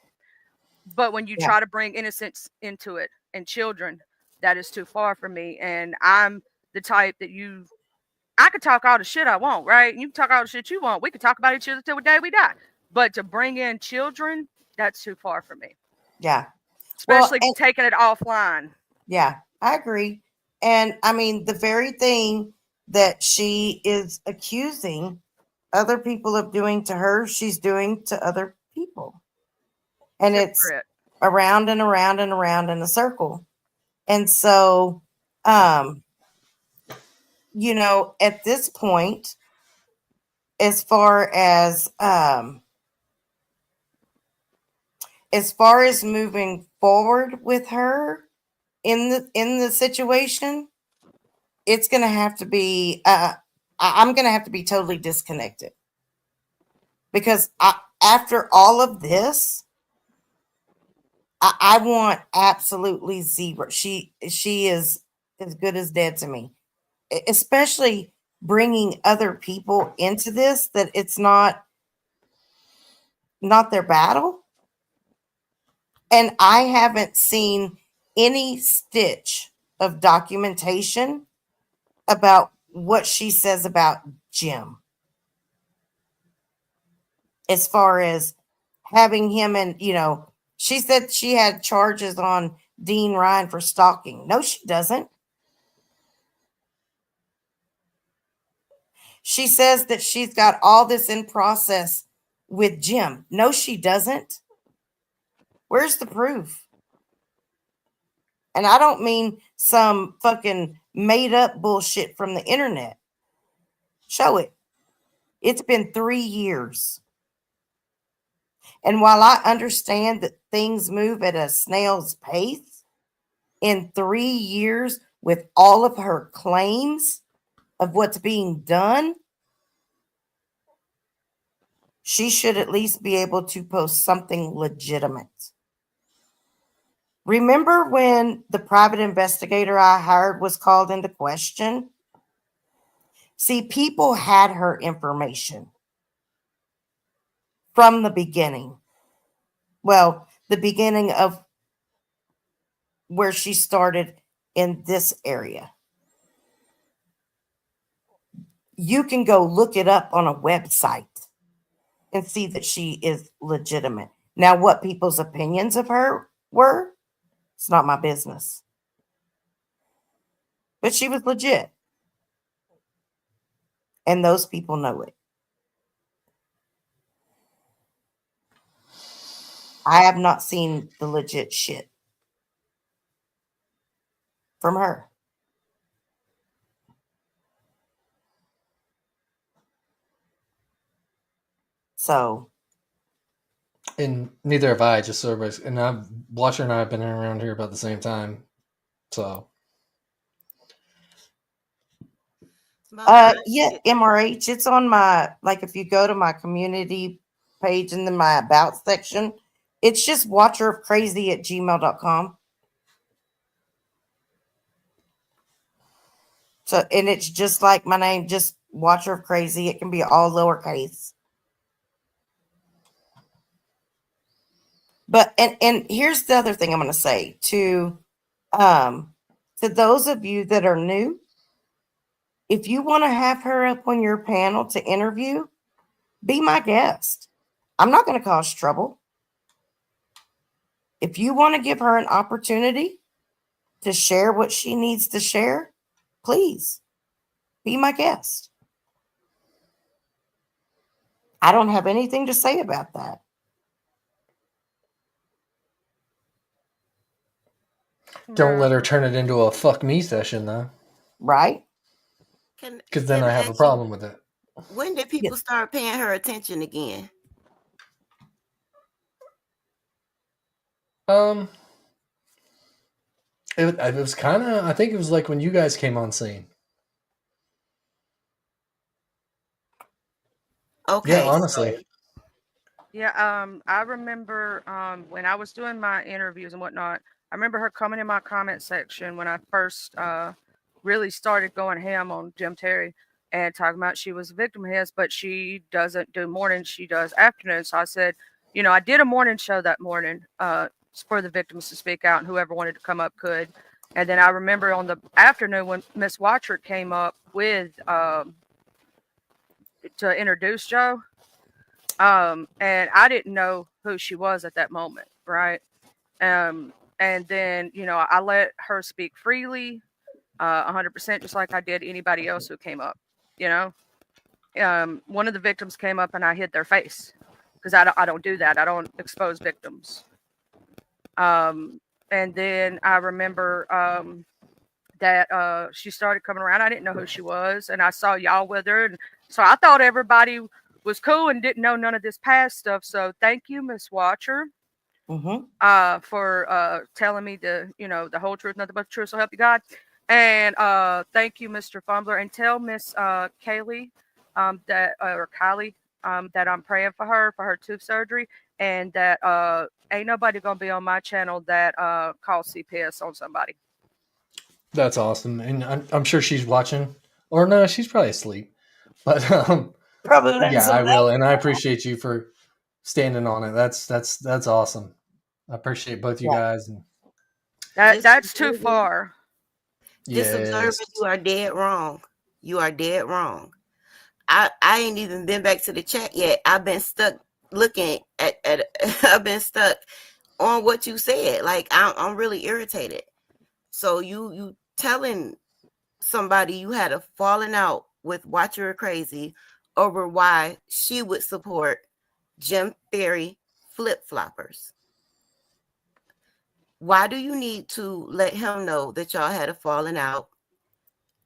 Speaker 10: But when you try to bring innocence into it and children, that is too far for me. And I'm the type that I could talk all the shit I want, right? You can talk all the shit you want. We could talk about each other till the day we die. But to bring in children, that's too far for me.
Speaker 2: Yeah.
Speaker 10: Especially taking it offline.
Speaker 2: Yeah, I agree. And I mean, the very thing that she is accusing other people of doing to her, she's doing to other people. And it's around and around and around in a circle. And so, at this point, as far as moving forward with her in the situation, it's going to have to be I'm going to have to be totally disconnected, because after all of this, I want absolutely zero. She is as good as dead to me, especially bringing other people into this that it's not their battle. And I haven't seen any stitch of documentation about what she says about Jim, as far as having him, and she said she had charges on Dean Ryan for stalking. No, she doesn't. She says that she's got all this in process with Jim. No, she doesn't. Where's the proof? And I don't mean some fucking made up bullshit from the internet. Show it. It's been 3 years. And while I understand that things move at a snail's pace, in 3 years, with all of her claims of what's being done, she should at least be able to post something legitimate. Remember when the private investigator I hired was called into question? See, people had her information from the beginning. Well, the beginning of where she started in this area. You can go look it up on a website and see that she is legitimate. Now, what people's opinions of her were, it's not my business. But she was legit. And those people know it. I have not seen the legit shit from her. So,
Speaker 7: And neither have I, just so everybody's. And Watcher and I have been around here about the same time. So.
Speaker 2: yeah, MRH, it's on my, like, if you go to my community page and then my about section, it's just watcherofcrazy@gmail.com. So, and it's just like my name, just Watcher of Crazy. It can be all lowercase. But and here's the other thing I'm going to say to those of you that are new. If you want to have her up on your panel to interview, be my guest. I'm not going to cause trouble. If you want to give her an opportunity to share what she needs to share, please be my guest. I don't have anything to say about that.
Speaker 7: Don't let her turn it into a fuck me session, though.
Speaker 2: Right?
Speaker 7: Because then I have a problem with it.
Speaker 8: When did people start paying her attention again?
Speaker 7: It was kind of, I think it was like when you guys came on scene.
Speaker 8: Okay.
Speaker 7: Yeah, honestly.
Speaker 10: Yeah, I remember when I was doing my interviews and whatnot, I remember her coming in my comment section when I first really started going ham on Jim Terry and talking about she was a victim of his, but she doesn't do mornings, she does afternoons. So I said, you know, I did a morning show that morning for the victims to speak out, and whoever wanted to come up could. And then I remember on the afternoon when Miss Watcher came up with to introduce Joe. And I didn't know who she was at that moment, right? And then, you know, I let her speak freely, 100%, just like I did anybody else who came up, you know? One of the victims came up and I hid their face because I don't do that. I don't expose victims. And then I remember that she started coming around. I didn't know who she was, and I saw y'all with her, and so I thought everybody was cool and didn't know none of this past stuff. So thank you, Miss Watcher, for telling me the whole truth, nothing but the truth. So help you God. And thank you, Mr. Fumbler, and tell Miss Kaylee that or Kylie that I'm praying for her tooth surgery, and that ain't nobody gonna be on my channel that calls CPS on somebody.
Speaker 7: That's awesome, and I'm sure she's watching, or no, she's probably asleep. But
Speaker 2: probably
Speaker 7: yeah, I will, and I appreciate you for standing on it. That's awesome. I appreciate both you guys. And
Speaker 10: that's too far.
Speaker 8: Disobservant, you are dead wrong. You are dead wrong. I ain't even been back to the chat yet. I've been stuck looking at I've been stuck on what you said. Like I'm really irritated. So you telling somebody you had a falling out with Watcher Crazy over why she would support Jim Ferry flip-floppers. Why do you need to let him know that y'all had a falling out?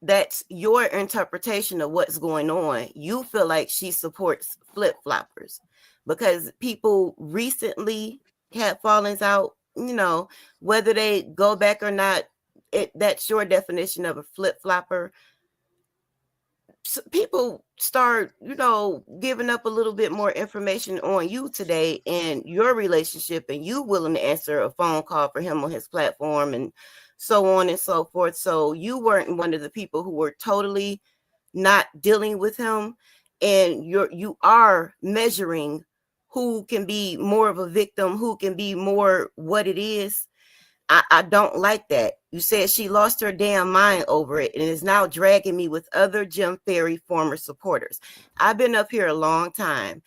Speaker 8: That's your interpretation of what's going on. You feel like she supports flip-floppers because people recently had fallings out, you know, whether they go back or not, that's your definition of a flip-flopper. People start, giving up a little bit more information on you today and your relationship, and you willing to answer a phone call for him on his platform and so on and so forth. So you weren't one of the people who were totally not dealing with him, and you are measuring who can be more of a victim, who can be more what it is. I don't like that. You said she lost her damn mind over it and is now dragging me with other Jim Ferry former supporters. I've been up here a long time.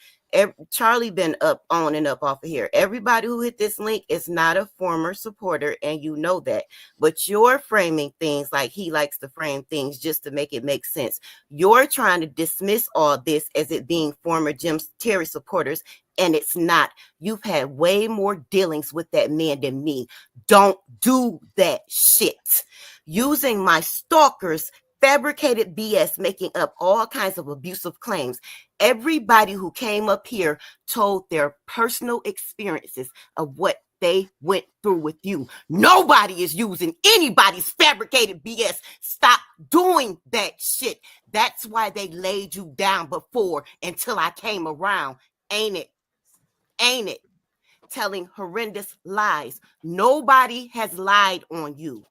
Speaker 8: Charlie been up on and up off of here. Everybody who hit this link is not a former supporter, and you know that. But you're framing things like he likes to frame things just to make it make sense. You're trying to dismiss all this as it being former Jim Terry supporters, and it's not. You've had way more dealings with that man than me. Don't do that shit. Using my stalkers, fabricated BS, making up all kinds of abusive claims. Everybody who came up here told their personal experiences of what they went through with you. Nobody is using anybody's fabricated BS. Stop doing that shit. That's why they laid you down before until I came around. Ain't it? Ain't it? Telling horrendous lies. Nobody has lied on you.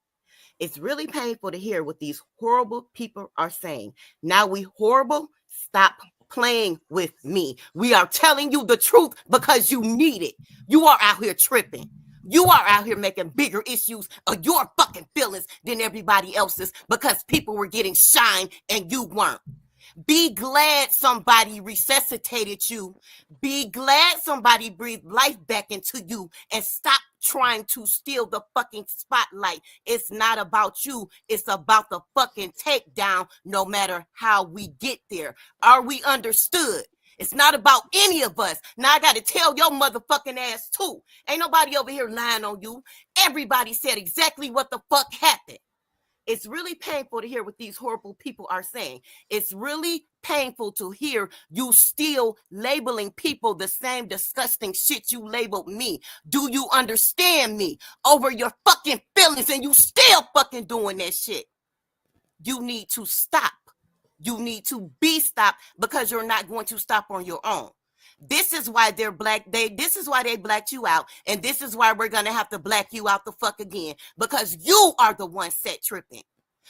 Speaker 8: It's really painful to hear what these horrible people are saying. Now we horrible? Stop playing with me. We are telling you the truth because you need it. You are out here tripping. You are out here making bigger issues of your fucking feelings than everybody else's because people were getting shine and you weren't. Be glad somebody resuscitated you. Be glad somebody breathed life back into you, and stop trying to steal the fucking spotlight. It's not about you. It's about the fucking takedown, no matter how we get there. Are we understood? It's not about any of us. Now I got to tell your motherfucking ass too. Ain't nobody over here lying on you. Everybody said exactly what the fuck happened. It's really painful to hear what these horrible people are saying. It's really painful to hear you still labeling people the same disgusting shit you labeled me. Do you understand me? Over your fucking feelings, and you still fucking doing that shit. You need to stop. You need to be stopped because you're not going to stop on your own. This is why they're black. This is why they blacked you out. And this is why we're going to have to black you out the fuck again. Because you are the one set tripping.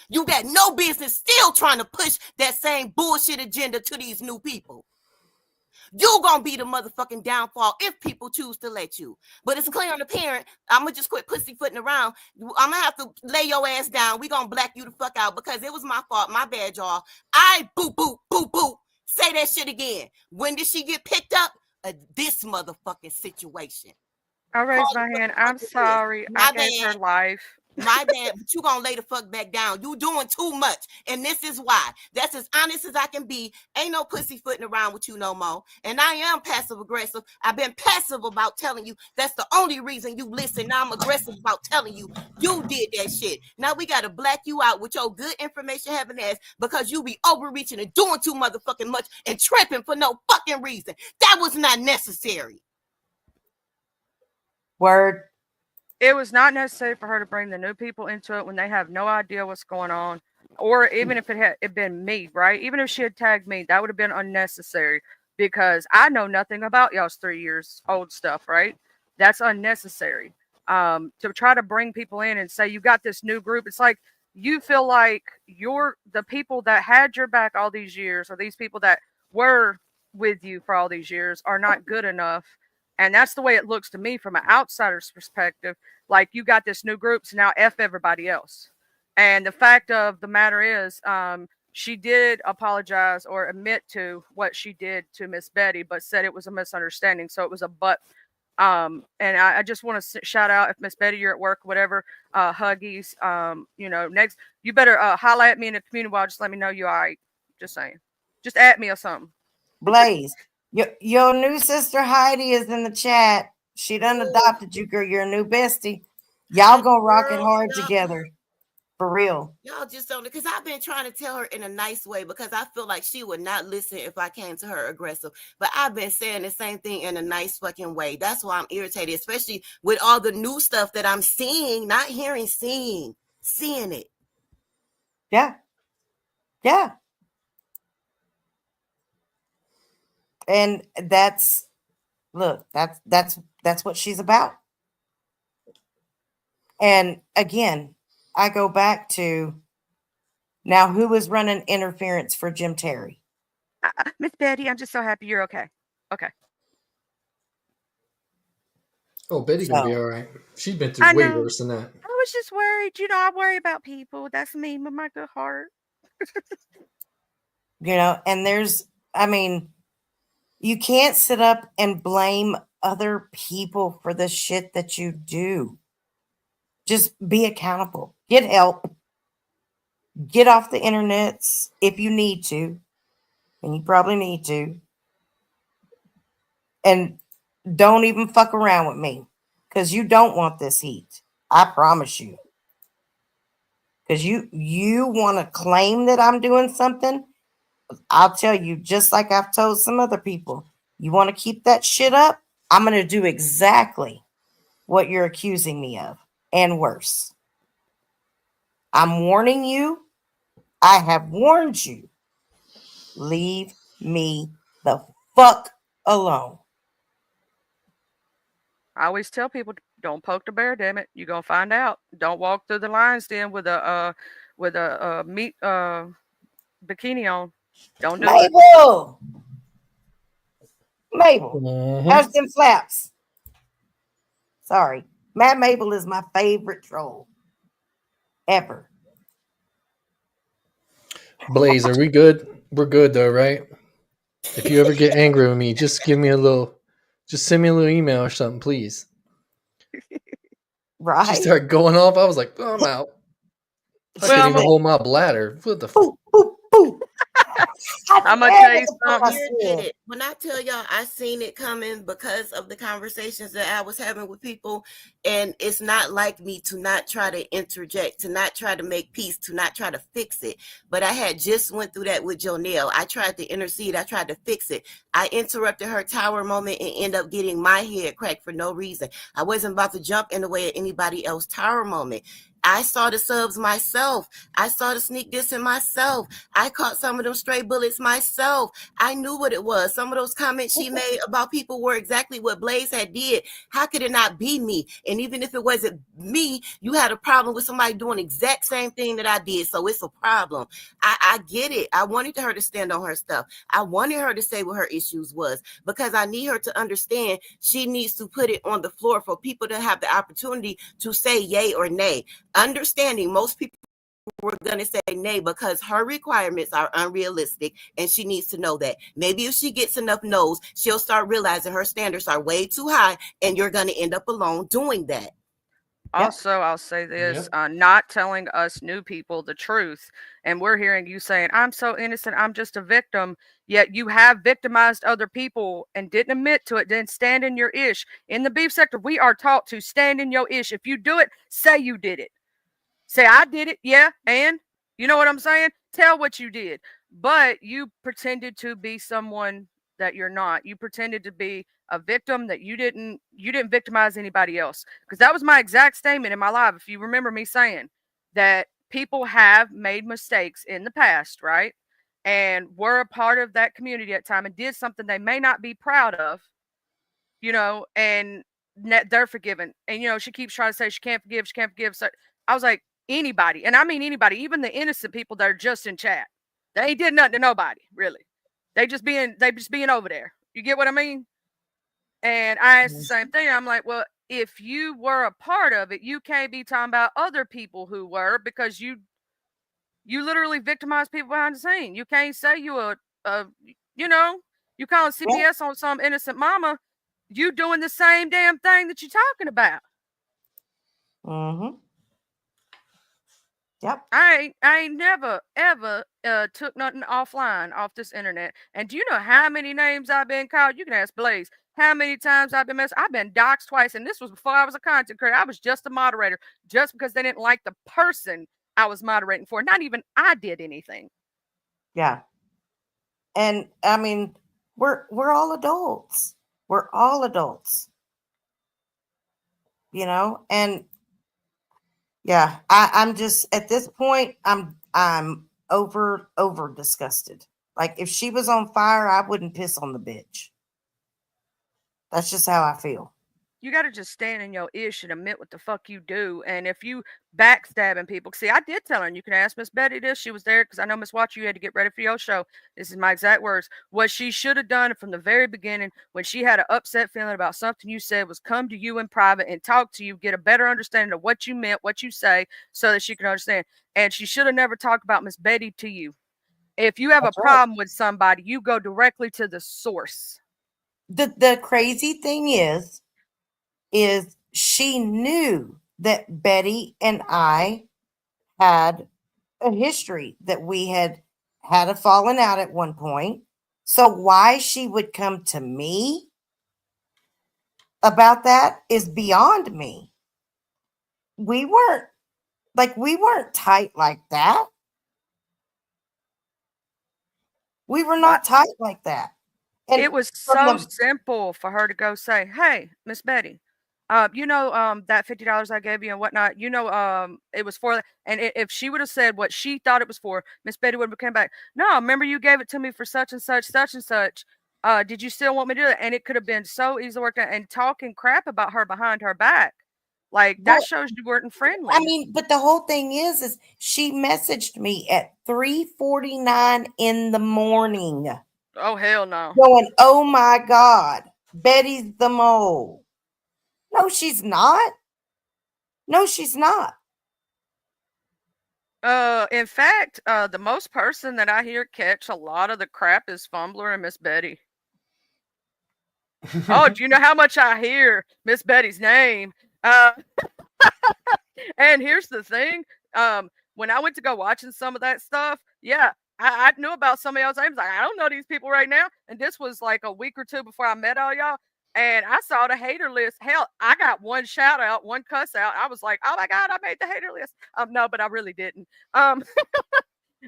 Speaker 8: You got no business still trying to push that same bullshit agenda to these new people. You gonna be the motherfucking downfall if people choose to let you. But it's clear and apparent. I'm gonna just quit pussyfooting around. I'm gonna have to lay your ass down. We gonna black you the fuck out because it was my fault. My bad, y'all. I boo boo boo boo. Say that shit again. When did she get picked up? This motherfucking situation.
Speaker 10: I raised my hand. I'm sorry. I gave her life.
Speaker 8: My bad, but you gonna lay the fuck back down. You doing too much. And this is why. That's as honest as I can be. Ain't no pussyfooting around with you no more. And I am passive aggressive. I've been passive about telling you. That's the only reason you listen. Now I'm aggressive about telling you did that shit. Now we gotta black you out with your good information having ass because you be overreaching and doing too motherfucking much and tripping for no fucking reason. That was not necessary.
Speaker 2: Word.
Speaker 10: It was not necessary for her to bring the new people into it when they have no idea what's going on. Or even if it had been me, right? Even if she had tagged me, that would have been unnecessary because I know nothing about y'all's 3 years old stuff, right? That's unnecessary. To try to bring people in and say you got this new group, it's like you feel like you're the people that had your back all these years, or these people that were with you for all these years are not good enough. And that's the way it looks to me from an outsider's perspective. Like you got this new group, so now F everybody else. And the fact of the matter is, she did apologize or admit to what she did to Miss Betty, but said it was a misunderstanding. So it was a but. And I just want to shout out if Miss Betty, you're at work, whatever, huggies. Next, you better holla at me in the community wall. Just let me know you all right. Just saying. Just at me or something.
Speaker 2: Blaze, your new sister Heidi is in the chat. She done adopted you, girl. You're a new bestie. Y'all
Speaker 8: And
Speaker 2: go rock it
Speaker 8: girl,
Speaker 2: hard
Speaker 8: y'all,
Speaker 2: together. For real.
Speaker 8: y'all just don't, because I've been trying to tell her in a nice way, because I feel like she would not listen if I came to her aggressive. But I've been saying the same thing in a nice fucking way. That's why I'm irritated, especially with all the new stuff that I'm seeing, not hearing, seeing it.
Speaker 2: Yeah. Yeah. And that's look, that's what she's about. And again, I go back to now who is running interference for Jim Terry?
Speaker 10: Miss Betty, I'm just so happy you're okay. Okay.
Speaker 7: Oh, Betty gonna be
Speaker 2: So
Speaker 7: all right. She's been through
Speaker 10: I
Speaker 7: way
Speaker 10: know.
Speaker 7: worse than that.
Speaker 10: I was just worried. I worry about people. That's me with my good heart.
Speaker 2: and I mean, you can't sit up and blame other people for the shit that you do. Just be accountable. Get help. Get off the internets if you need to, and you probably need to. And don't even fuck around with me because you don't want this heat. I promise you. Because you want to claim that I'm doing something. I'll tell you, just like I've told some other people, you want to keep that shit up, I'm going to do exactly what you're accusing me of and worse. I'm warning you. I have warned you. Leave me the fuck alone.
Speaker 10: I always tell people, don't poke the bear. Damn it, you're gonna find out. Don't walk through the lion's den with a meat bikini on. Don't do it.
Speaker 2: Mabel,
Speaker 7: Mm-hmm.
Speaker 2: how's them flaps? Sorry. Matt Mabel is my favorite troll ever.
Speaker 7: Blaze, are we good? We're good though, right? If you ever get angry with me, just send me a little email or something, please. She
Speaker 2: Right?
Speaker 7: started going off. I was like, oh, I'm out. I
Speaker 10: Well,
Speaker 7: couldn't even hold my bladder. What the fuck?
Speaker 2: Boo, boo, boo.
Speaker 10: I'm gonna tell you
Speaker 8: So
Speaker 10: something.
Speaker 8: irritated. When I tell y'all, I seen it coming because of the conversations that I was having with people, and it's not like me to not try to interject, to not try to make peace, to not try to fix it. But I had just went through that with Jonelle. I tried to intercede. I tried to fix it. I interrupted her tower moment and end up getting my head cracked for no reason. I wasn't about to jump in the way of anybody else's tower moment. I saw the subs myself. I saw the sneak dissing myself. I caught some of them stray bullets myself. I knew what it was. Some of those comments she made about people were exactly what Blaze had did. How could it not be me? And even if it wasn't me, you had a problem with somebody doing the exact same thing that I did. So it's a problem. I get it. I wanted her to stand on her stuff. I wanted her to say what her issues was, because I need her to understand she needs to put it on the floor for people to have the opportunity to say yay or nay. Understanding most people were going to say nay because her requirements are unrealistic, and she needs to know that. Maybe if she gets enough no's, she'll start realizing her standards are way too high, and you're going to end up alone doing that.
Speaker 10: Also, I'll say this:
Speaker 7: Yep.
Speaker 10: not telling us new people the truth, and we're hearing you saying, "I'm so innocent. I'm just a victim." Yet you have victimized other people and didn't admit to it. Didn't stand in your ish. In the beef sector, we are taught to stand in your ish. If you do it, say you did it. Say, I did it. Yeah. And you know what I'm saying? Tell what you did. But you pretended to be someone that you're not. You pretended to be a victim that you didn't victimize anybody else. Because that was my exact statement in my life. If you remember me saying that people have made mistakes in the past, right? And were a part of that community at time and did something they may not be proud of, and they're forgiven. And she keeps trying to say she can't forgive, she can't forgive. So I was like, anybody, and I mean anybody, even the innocent people that are just in chat, they ain't did nothing to nobody, really. They just being over there. You get what I mean? And I asked the same thing. I'm like, well, if you were a part of it, you can't be talking about other people who were, because you literally victimize people behind the scene. You can't say a you know, you calling CPS on some innocent mama, you doing the same damn thing that you're talking about.
Speaker 2: Mm-hmm. Yep.
Speaker 10: I ain't never ever took nothing offline off this internet. And do you know how many names I've been called? You can ask Blaze. how many times I've been messed. I've been doxxed twice, and this was before I was a content creator. I was just a moderator, just because they didn't like the person I was moderating for. Not even I did anything.
Speaker 2: Yeah. And I mean, we're all adults. We're all adults. You know, and yeah, I'm just at this point, I'm over disgusted. Like if she was on fire, I wouldn't piss on the bitch. That's just how I feel.
Speaker 10: You got to just stand in your ish and admit what the fuck you do. And if you backstabbing people, see, I did tell her, and you can ask Miss Betty this. She was there because I know Miss Watch, you had to get ready for your show. This is my exact words. What she should have done from the very beginning, when she had an upset feeling about something you said, was come to you in private and talk to you, get a better understanding of what you meant, what you say, so that she can understand. And she should have never talked about Miss Betty to you. If you have
Speaker 2: That's
Speaker 10: a
Speaker 2: right.
Speaker 10: problem with somebody, you go directly to the source.
Speaker 2: The crazy thing is she knew that Betty and I had a history, that we had a falling out at one point. So why she would come to me about that is beyond me. We weren't tight like that. We were not tight like that. And
Speaker 10: It was
Speaker 2: from
Speaker 10: so
Speaker 2: the
Speaker 10: simple for her to go say, "Hey, Miss Betty, that $50 I gave you and whatnot, it was for that." And if she would have said what she thought it was for, Miss Betty would have come back. No, remember you gave it to me for such and such, such and such. Did you still want me to do it? And it could have been so easy to work out, and talking crap about her behind her back. Like that
Speaker 2: well,
Speaker 10: shows you weren't
Speaker 2: I
Speaker 10: friendly.
Speaker 2: mean, but the whole thing is she messaged me at 3:49 in the morning,
Speaker 10: Oh hell no.
Speaker 2: going, "Oh my God, Betty's the mole." No, she's not. No, she's not.
Speaker 10: In fact, the most person that I hear catch a lot of the crap is Fumbler and Miss Betty. Oh, do you know how much I hear Miss Betty's name? Uh, and here's the thing. When I went to go watching some of that stuff, yeah, I knew about some of y'all's names. Like, I don't know these people right now. And this was like a week or two before I met all y'all. And I saw the hater list. Hell, I got one shout out, one cuss out. I was like, oh my God, I made the hater list. No, but I really didn't. And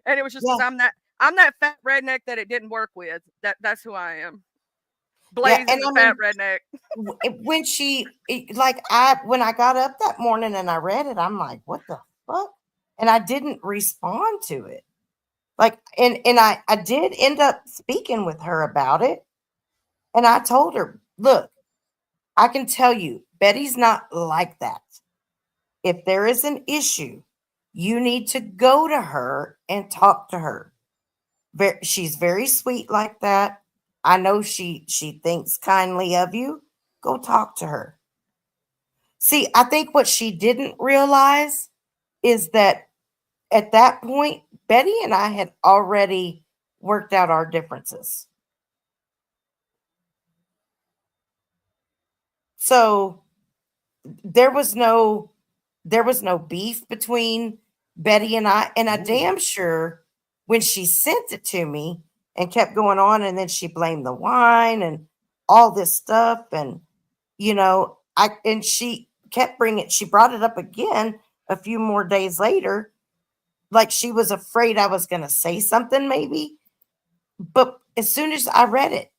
Speaker 10: it was just because
Speaker 2: Yeah,
Speaker 10: I'm that fat redneck that it didn't work with. That's who I am.
Speaker 2: yeah,
Speaker 10: Blazing
Speaker 2: and
Speaker 10: the
Speaker 2: I
Speaker 10: fat
Speaker 2: mean,
Speaker 10: redneck.
Speaker 2: when I got up that morning and I read it, I'm like, "What the fuck?" And I didn't respond to it. Like, and I did end up speaking with her about it, and I told her, "Look, I can tell you, Betty's not like that. If there is an issue, you need to go to her and talk to her. She's very sweet like that. I know she thinks kindly of you. Go talk to her." See, I think what she didn't realize is that at that point, Betty and I had already worked out our differences. So there was no beef between Betty and I. And I damn sure when she sent it to me and kept going on, and then she blamed the wine and all this stuff. And, she kept she brought it up again a few more days later. Like she was afraid I was going to say something maybe. But as soon as I read it,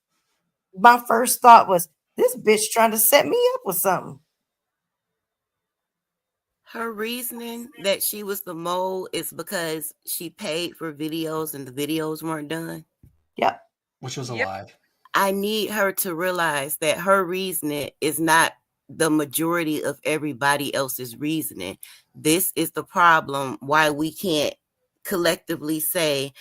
Speaker 2: my first thought was, this bitch trying to set me up with something.
Speaker 8: Her reasoning that she was the mole is because she paid for videos and the videos weren't done.
Speaker 2: Yep.
Speaker 7: Which was a
Speaker 10: Yep.
Speaker 7: lie.
Speaker 8: I need her to realize that her reasoning is not the majority of everybody else's reasoning. This is the problem why we can't collectively say,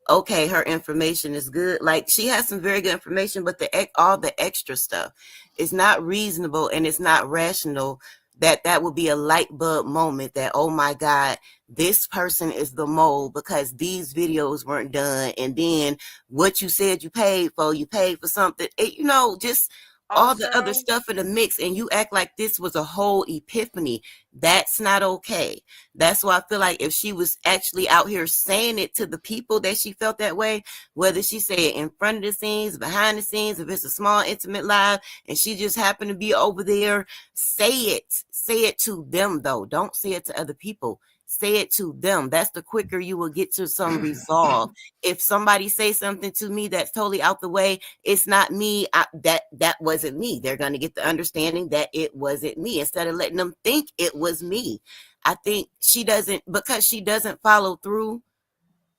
Speaker 8: okay, her information is good. Like she has some very good information, but all the extra stuff is not reasonable and it's not rational. That would be a light bulb moment that, oh my God, this person is the mole because these videos weren't done. And then what you said you paid for something, just all the other
Speaker 10: Also,
Speaker 8: stuff in the mix, and you act like this was a whole epiphany. That's not okay. That's why I feel like if she was actually out here saying it to the people that she felt that way, whether she say it in front of the scenes, behind the scenes, if it's a small intimate live and she just happened to be over there, say it to them though. Don't say it to other people. Say it to them. That's the quicker you will get to some resolve. If somebody say something to me that's totally out the way, it's not me. That wasn't me. They're going to get the understanding that it wasn't me instead of letting them think it was me. I think because she doesn't follow through.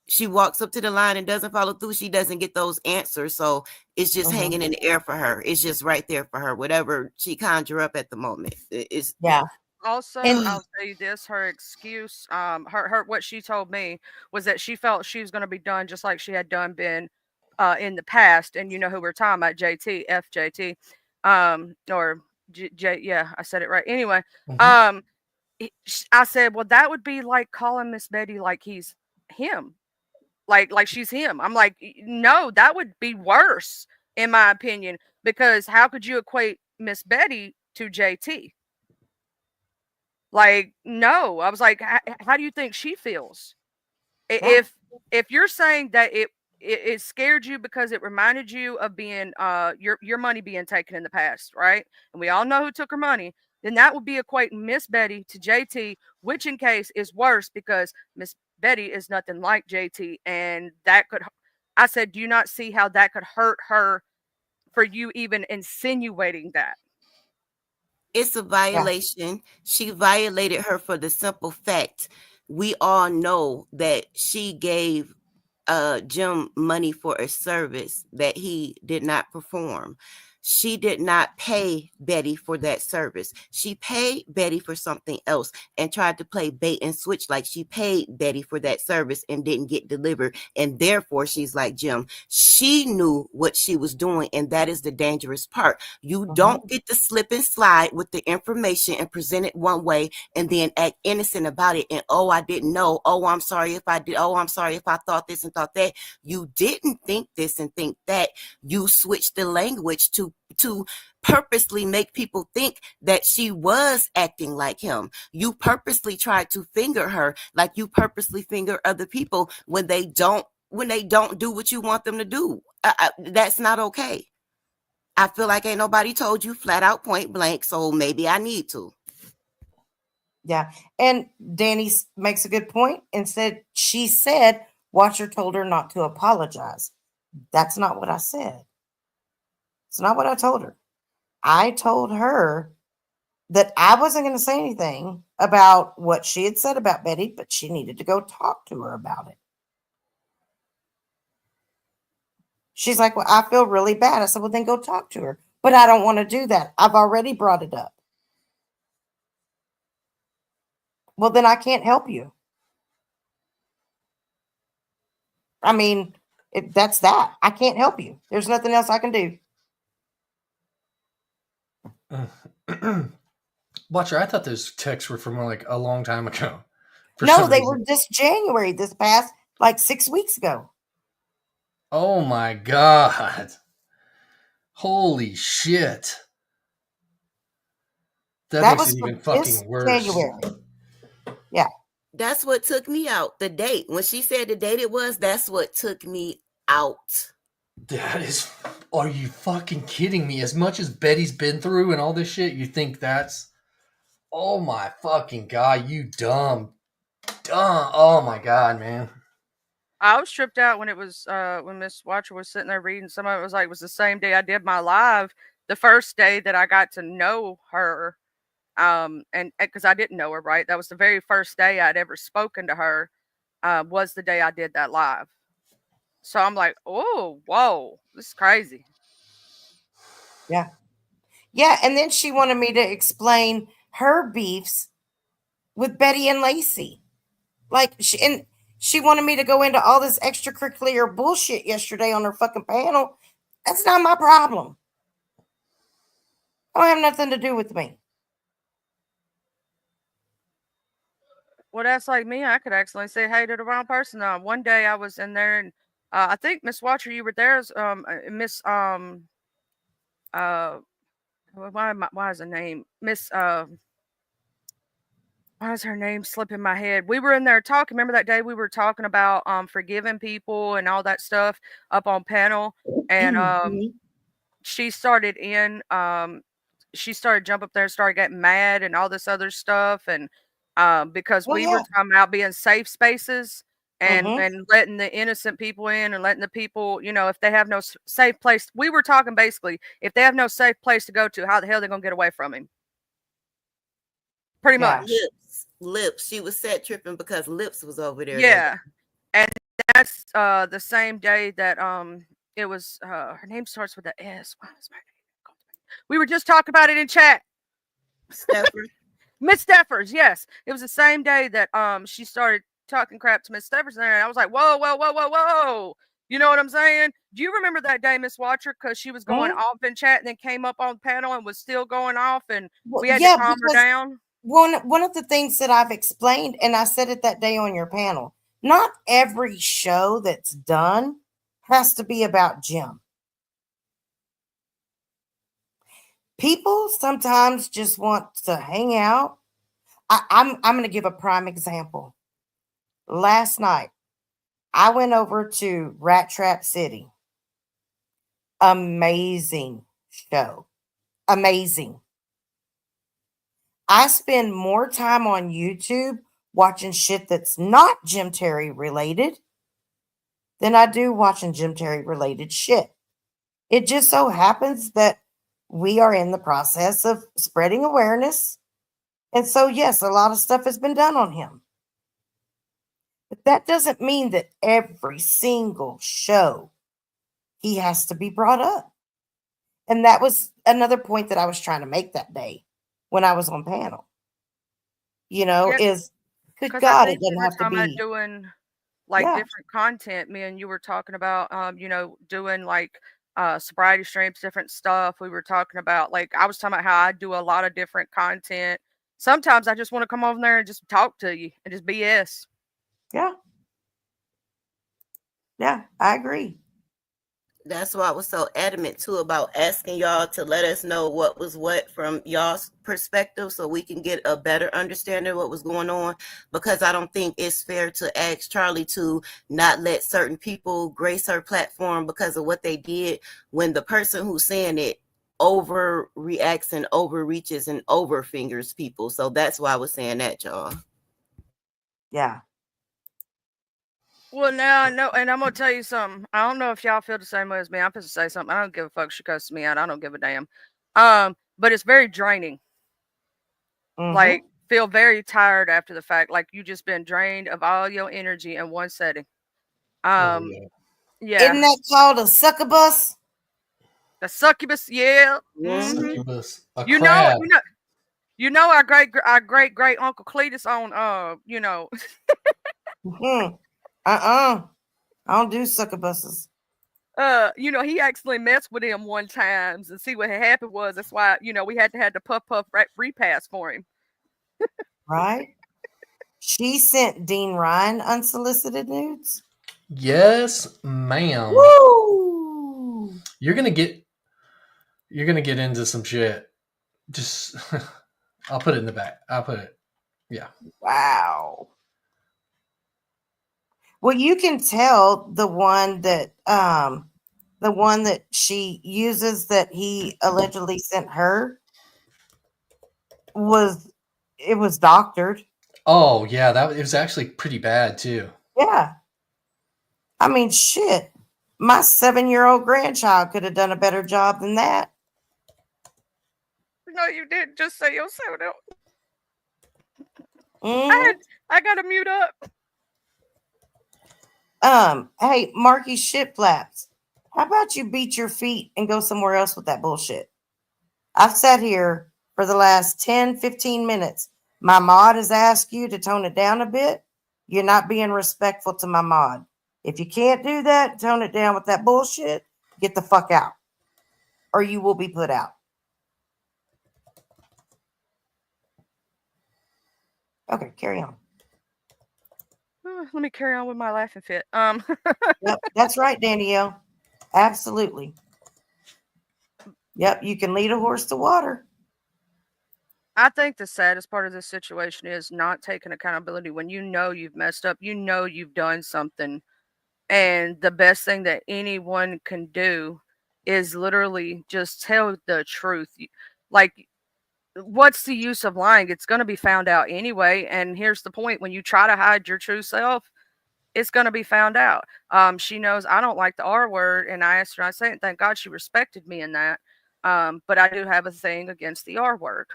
Speaker 8: She walks up to the line and doesn't follow through. She doesn't get those answers. So it's just hanging in the air for her. It's just right there for her. Whatever she conjure up at the moment. It's
Speaker 2: Yeah.
Speaker 10: Also,
Speaker 2: And
Speaker 10: I'll tell you this: her excuse, her what she told me was that she felt she was going to be done just like she had been in the past. And you know who we're talking about, JT, FJT, or yeah, I said it right. Anyway,
Speaker 7: Mhm.
Speaker 10: I said, well, that would be like calling Miss Betty like he's him, like she's him. I'm like, no, that would be worse in my opinion, because how could you equate Miss Betty to JT? Like, no. I was like, how do you think she feels?
Speaker 2: yeah,
Speaker 10: If you're saying that it scared you because it reminded you of being your money being taken in the past, right? And we all know who took her money, then that would be equating Miss Betty to JT, which in case is worse because Miss Betty is nothing like JT, and that could, I said, do you not see how that could hurt her for you even insinuating that?
Speaker 8: It's a
Speaker 2: yeah,
Speaker 8: violation. She violated her for the simple fact we all know that she gave Jim money for a service that he did not perform. She did not pay Betty for that service. She paid Betty for something else and tried to play bait and switch like she paid Betty for that service and didn't get delivered. And therefore, she's like Jim. She knew what she was doing, and that is the dangerous part. You don't get to slip and slide with the information and present it one way and then act innocent about it. And oh, I didn't know. Oh, I'm sorry if I did. Oh, I'm sorry if I thought this and thought that. You didn't think this and think that. You switched the language to purposely make people think that she was acting like him. You purposely tried to finger her like you purposely finger other people when they don't do what you want them to do. That's not okay. I feel like ain't nobody told you flat out point blank, so maybe I need to.
Speaker 2: yeah. And Danny makes a good point. Instead, she said Watcher told her not to apologize. That's not what I said. It's not what I told her. I told her that I wasn't going to say anything about what she had said about Betty, but she needed to go talk to her about it. She's like, well, I feel really bad. I said, well, then go talk to her. But I don't want to do that. I've already brought it up. Well, then I can't help you. I mean, that's that. I can't help you. There's nothing else I can do.
Speaker 7: Watcher, I thought those texts were from like a long time ago. For
Speaker 2: No,
Speaker 7: some
Speaker 2: they were
Speaker 7: reason.
Speaker 2: this January, this past like 6 weeks ago.
Speaker 7: Oh my god. Holy shit. That
Speaker 2: That
Speaker 7: makes
Speaker 2: was
Speaker 7: it
Speaker 2: for
Speaker 7: even
Speaker 2: this
Speaker 7: fucking worse.
Speaker 2: January. Yeah.
Speaker 8: That's what took me out. The date. When she said the date it was, that's what took me out.
Speaker 7: That is. Are you fucking kidding me? As much as Betty's been through and all this shit, you think that's. Oh my fucking god, you dumb. Oh my god, man.
Speaker 10: I was tripped out when it was when Miss Watcher was sitting there reading. Some of it was like it was the same day I did my live, the first day that I got to know her. And because I didn't know her, right? That was the very first day I'd ever spoken to her. Was the day I did that live. So I'm like, oh, whoa, this is crazy.
Speaker 2: Yeah. Yeah. And then she wanted me to explain her beefs with Betty and Lacey. She wanted me to go into all this extracurricular bullshit yesterday on her fucking panel. That's not my problem. Don't have nothing to do with me.
Speaker 10: Well, that's like me. I could accidentally say hey to the wrong person. One day I was in there, and I think Miss Watcher, you were there. Miss uh why is her name Miss why is her name slipping my head? We were in there talking. Remember that day we were talking about forgiving people and all that stuff up on panel, and
Speaker 3: Mhm.
Speaker 10: she started in she started jump up there and started getting mad and all this other stuff, and because
Speaker 2: Well,
Speaker 10: we were
Speaker 2: yeah.
Speaker 10: talking about being safe spaces
Speaker 2: Mm-hmm.
Speaker 10: and letting the innocent people in and letting the people, if they have no safe place. We were talking basically, if they have no safe place to go to, how the hell are they gonna get away from him? Pretty
Speaker 2: Yeah.
Speaker 10: much.
Speaker 8: Lips. She was set tripping because Lips was over there that
Speaker 10: Yeah. And that's the same day that it was her name starts with a S. Why is my name? We were just talking about it in chat.
Speaker 8: Stepper.
Speaker 10: Miss Steffers, yes. It was the same day that she started talking crap to Miss Steffers, and I was like, whoa, whoa, whoa, whoa, whoa. You know what I'm saying? Do you remember that day, Miss Watcher? Because she was going
Speaker 2: Mhm.
Speaker 10: off in chat and then came up on the panel and was still going off, and
Speaker 2: Well,
Speaker 10: we had to
Speaker 2: yeah,
Speaker 10: calm her
Speaker 2: because
Speaker 10: down.
Speaker 2: one of the things that I've explained, and I said it that day on your panel, not every show that's done has to be about Jim. People sometimes just want to hang out. I'm going to give a prime example. Last night, I went over to Rat Trap City. Amazing show. Amazing. I spend more time on YouTube watching shit that's not Jim Terry related than I do watching Jim Terry related shit. It just so happens that we are in the process of spreading awareness. And so, yes, a lot of stuff has been done on him. But that doesn't mean that every single show he has to be brought up. And that was another point that I was trying to make that day when I was on panel.
Speaker 10: Yeah,
Speaker 2: Is good
Speaker 10: because I
Speaker 2: God, it
Speaker 10: think we
Speaker 2: doesn't
Speaker 10: were
Speaker 2: have to
Speaker 10: talking about
Speaker 2: be,
Speaker 10: doing like
Speaker 2: yeah,
Speaker 10: different content. Me and you were talking about, doing like sobriety streams, different stuff. We were talking about, like, I was talking about how I do a lot of different content. Sometimes I just want to come over there and just talk to you and just BS.
Speaker 2: yeah, yeah, I agree.
Speaker 8: That's why I was so adamant too about asking y'all to let us know what was what from y'all's perspective so we can get a better understanding of what was going on, because I don't think it's fair to ask Charlie to not let certain people grace her platform because of what they did when the person who's saying it overreacts and overreaches and overfingers people. So that's why I was saying that, y'all.
Speaker 2: Yeah.
Speaker 10: Well, now I know, and I'm gonna tell you something. I don't know if y'all feel the same way as me. I'm supposed to say something. I don't give a fuck. She cusses me out. I don't give a damn. But it's very draining.
Speaker 2: Mm-hmm.
Speaker 10: Like, feel very tired after the fact. Like you just been drained of all your energy in one setting.
Speaker 7: Oh
Speaker 10: Um,
Speaker 7: yeah.
Speaker 10: yeah,
Speaker 2: Isn't that called a succubus?
Speaker 10: the succubus. Yeah.
Speaker 8: Mm-hmm.
Speaker 7: Succubus. A
Speaker 10: You know,
Speaker 7: crab.
Speaker 10: our great great uncle Cletus on
Speaker 2: Mm-hmm. Uh-uh. I don't do succubuses.
Speaker 10: he actually messed with him one times and see what had happened was that's why, we had to have the puff repass for him.
Speaker 2: Right? She sent Dean Ryan unsolicited nudes.
Speaker 7: Yes, ma'am.
Speaker 2: Woo!
Speaker 7: You're gonna get into some shit. Just I'll put it in the back. I'll put it. Yeah.
Speaker 2: Wow. Well, you can tell the one that she uses that he allegedly sent her was it was doctored.
Speaker 7: Oh yeah, it was actually pretty bad too.
Speaker 2: Yeah. I mean, shit. My 7-year-old grandchild could have done a better job than that.
Speaker 10: No, you didn't just say yourself.
Speaker 2: Mm-hmm.
Speaker 10: I gotta mute up.
Speaker 2: Hey, Marky Shit Flaps. How about you beat your feet and go somewhere else with that bullshit? I've sat here for the last 10, 15 minutes. My mod has asked you to tone it down a bit. You're not being respectful to my mod. If you can't do that, tone it down with that bullshit, get the fuck out. Or you will be put out. Okay, carry on.
Speaker 10: Let me carry on with my laughing fit.
Speaker 2: Yep, that's right, Danielle. Absolutely. Yep, you can lead a horse to water.
Speaker 10: I think the saddest part of this situation is not taking accountability when you know you've messed up, you know you've done something. And the best thing that anyone can do is literally just tell the truth. Like, what's the use of lying? It's going to be found out anyway. And here's the point, when you try to hide your true self, it's going to be found out. She knows I don't like the R word, and I asked her, I say it, and thank God she respected me in that. But I do have a thing against the R word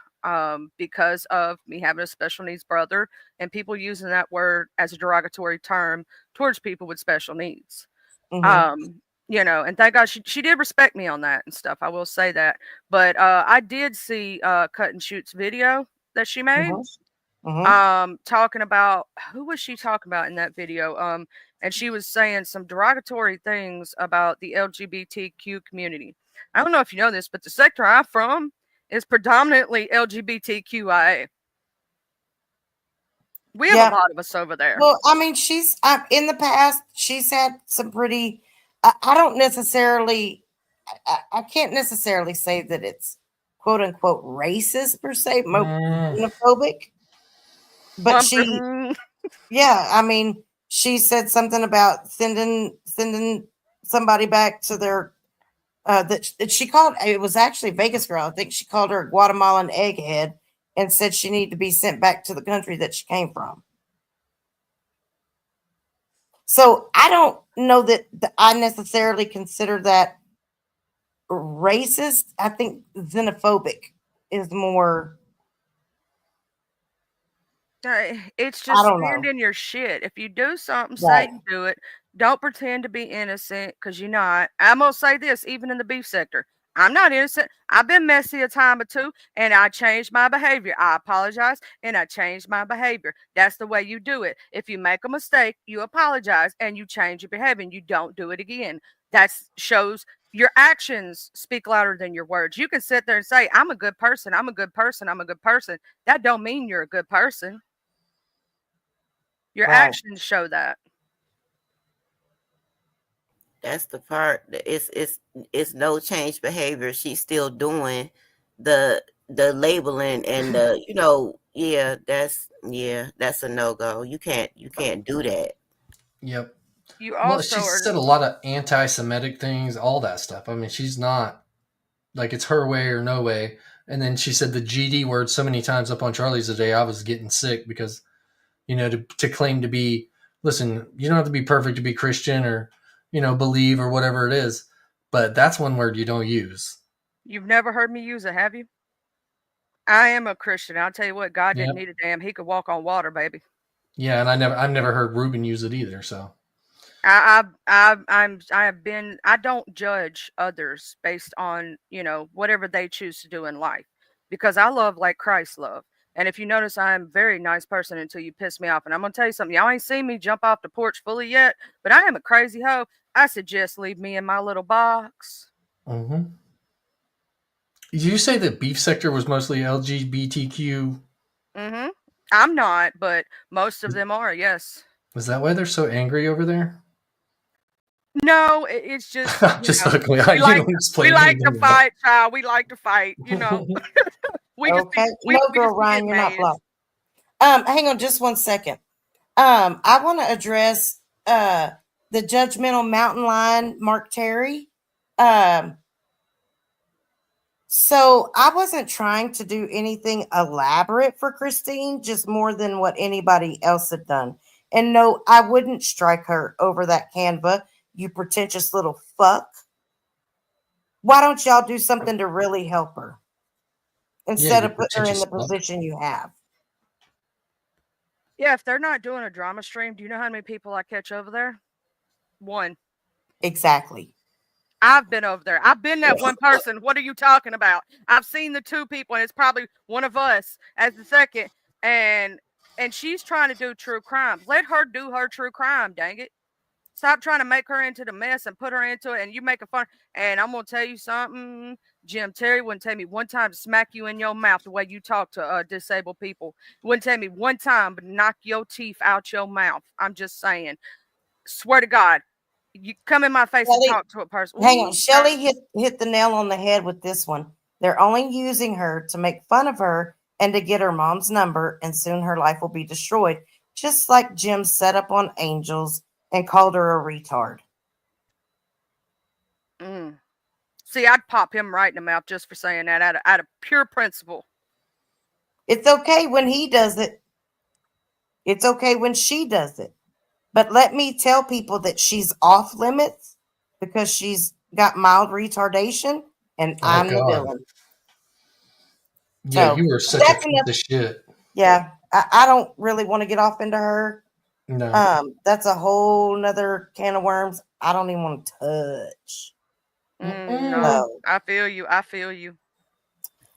Speaker 10: because of me having a special needs brother and people using that word as a derogatory term towards people with special needs.
Speaker 2: Mm-hmm.
Speaker 10: And thank God she did respect me on that and stuff. I will say that. But I did see Cut and Shoot's video that she made,
Speaker 2: Mm-hmm. Mm-hmm.
Speaker 10: talking about, who was she talking about in that video? And she was saying some derogatory things about the LGBTQ community. I don't know if you know this, but the sector I'm from is predominantly LGBTQIA. We have
Speaker 2: Yeah.
Speaker 10: a lot of us over there.
Speaker 2: Well, I mean, she's in the past, she's had some pretty, I don't necessarily, I can't necessarily say that it's quote unquote racist per se, xenophobic, but she, yeah, I mean, she said something about sending somebody back to their, that she called, it was actually Vegas girl. I think she called her a Guatemalan egghead and said she needed to be sent back to the country that she came from. So I don't know that I necessarily consider that racist. I think xenophobic is more.
Speaker 10: It's
Speaker 2: I
Speaker 10: just
Speaker 2: don't
Speaker 10: stand
Speaker 2: know.
Speaker 10: in your shit. If you do something, say
Speaker 2: Right.
Speaker 10: you do it. Don't pretend to be innocent because you're not. I'm gonna say this, even in the beef sector. I'm not innocent. I've been messy a time or two and I changed my behavior. I apologize and I changed my behavior. That's the way you do it. If you make a mistake, you apologize and you change your behavior and you don't do it again. That shows your actions speak louder than your words. You can sit there and say, I'm a good person. I'm a good person. I'm a good person. That don't mean you're a good person. Your
Speaker 2: Right.
Speaker 10: actions show that.
Speaker 8: That's the part. It's no change behavior. She's still doing the labeling and the that's a no go. You can't do that.
Speaker 7: Yep.
Speaker 10: You
Speaker 7: Well,
Speaker 10: also
Speaker 7: she
Speaker 10: are.
Speaker 7: said a lot of anti-Semitic things, all that stuff. I mean, she's not like it's her way or no way. And then she said the GD word so many times up on Charlie's today, I was getting sick because to claim to be, listen, you don't have to be perfect to be Christian or believe or whatever it is, but that's one word you don't use.
Speaker 10: You've never heard me use it, have you? I am a Christian. I'll tell you what, God didn't
Speaker 7: Yep.
Speaker 10: need a damn. He could walk on water, baby.
Speaker 7: Yeah, and I've never heard Ruben use it either. So
Speaker 10: I don't judge others based on, whatever they choose to do in life because I love like Christ loved. And if you notice, I'm a very nice person until you piss me off. And I'm going to tell you something. Y'all ain't seen me jump off the porch fully yet, but I am a crazy hoe. I suggest leave me in my little box.
Speaker 7: mm-hmm. Did you say the beef sector was mostly LGBTQ?
Speaker 10: Mm-hmm. I'm not, but most of them are, yes.
Speaker 7: Is that why they're so angry over there?
Speaker 10: No, it's just,
Speaker 7: Just fucking,
Speaker 10: we
Speaker 7: you
Speaker 10: like
Speaker 7: don't
Speaker 10: we
Speaker 7: explain
Speaker 10: like to
Speaker 7: anything.
Speaker 10: fight, child. We like to fight, We just
Speaker 2: Okay.
Speaker 10: be
Speaker 2: No,
Speaker 10: we
Speaker 2: girl,
Speaker 10: just be
Speaker 2: Ryan,
Speaker 10: getting
Speaker 2: you're not
Speaker 10: mad.
Speaker 2: blocked. Hang on just one second. I want to address the judgmental mountain lion, Mark Terry. So I wasn't trying to do anything elaborate for Christine, just more than what anybody else had done. And no, I wouldn't strike her over that Canva, you pretentious little fuck. Why don't y'all do something to really help her
Speaker 7: Yeah,
Speaker 2: instead
Speaker 7: you
Speaker 2: of putting her in
Speaker 7: pretentious
Speaker 2: the
Speaker 7: fuck.
Speaker 2: position you have?
Speaker 10: Yeah, if they're not doing a drama stream, do you know how many people I catch over there? One.
Speaker 2: Exactly.
Speaker 10: I've been over there. I've been that one person. What are you talking about? I've seen the two people, and it's probably one of us as the second. And she's trying to do true crime. Let her do her true crime, dang it. Stop trying to make her into the mess and put her into it, and you make it fun. And I'm gonna tell you something. Jim Terry wouldn't tell me one time to smack you in your mouth the way you talk to disabled people. Wouldn't tell me one time, but knock your teeth out your mouth. I'm just saying. Swear to God. You come in my face and
Speaker 2: Shelly,
Speaker 10: talk to a person.
Speaker 2: hang on.
Speaker 10: Ooh,
Speaker 2: Shelly hit the nail on the head with this one. They're only using her to make fun of her and to get her mom's number, and soon her life will be destroyed. Just like Jim set up on Angels and called her a retard.
Speaker 10: See, I'd pop him right in the mouth just for saying that out of pure principle.
Speaker 2: It's okay when he does it. It's okay when she does it. But let me tell people that she's off limits because she's got mild retardation, and
Speaker 7: Oh
Speaker 2: I'm the
Speaker 7: God.
Speaker 2: villain.
Speaker 7: Yeah,
Speaker 2: So
Speaker 7: you are such a
Speaker 2: that's
Speaker 7: piece
Speaker 2: enough.
Speaker 7: of shit.
Speaker 2: Yeah, I don't really want to get off into her.
Speaker 7: No.
Speaker 2: That's a whole nother can of worms. I don't even want to touch.
Speaker 10: No, I feel you. I feel you.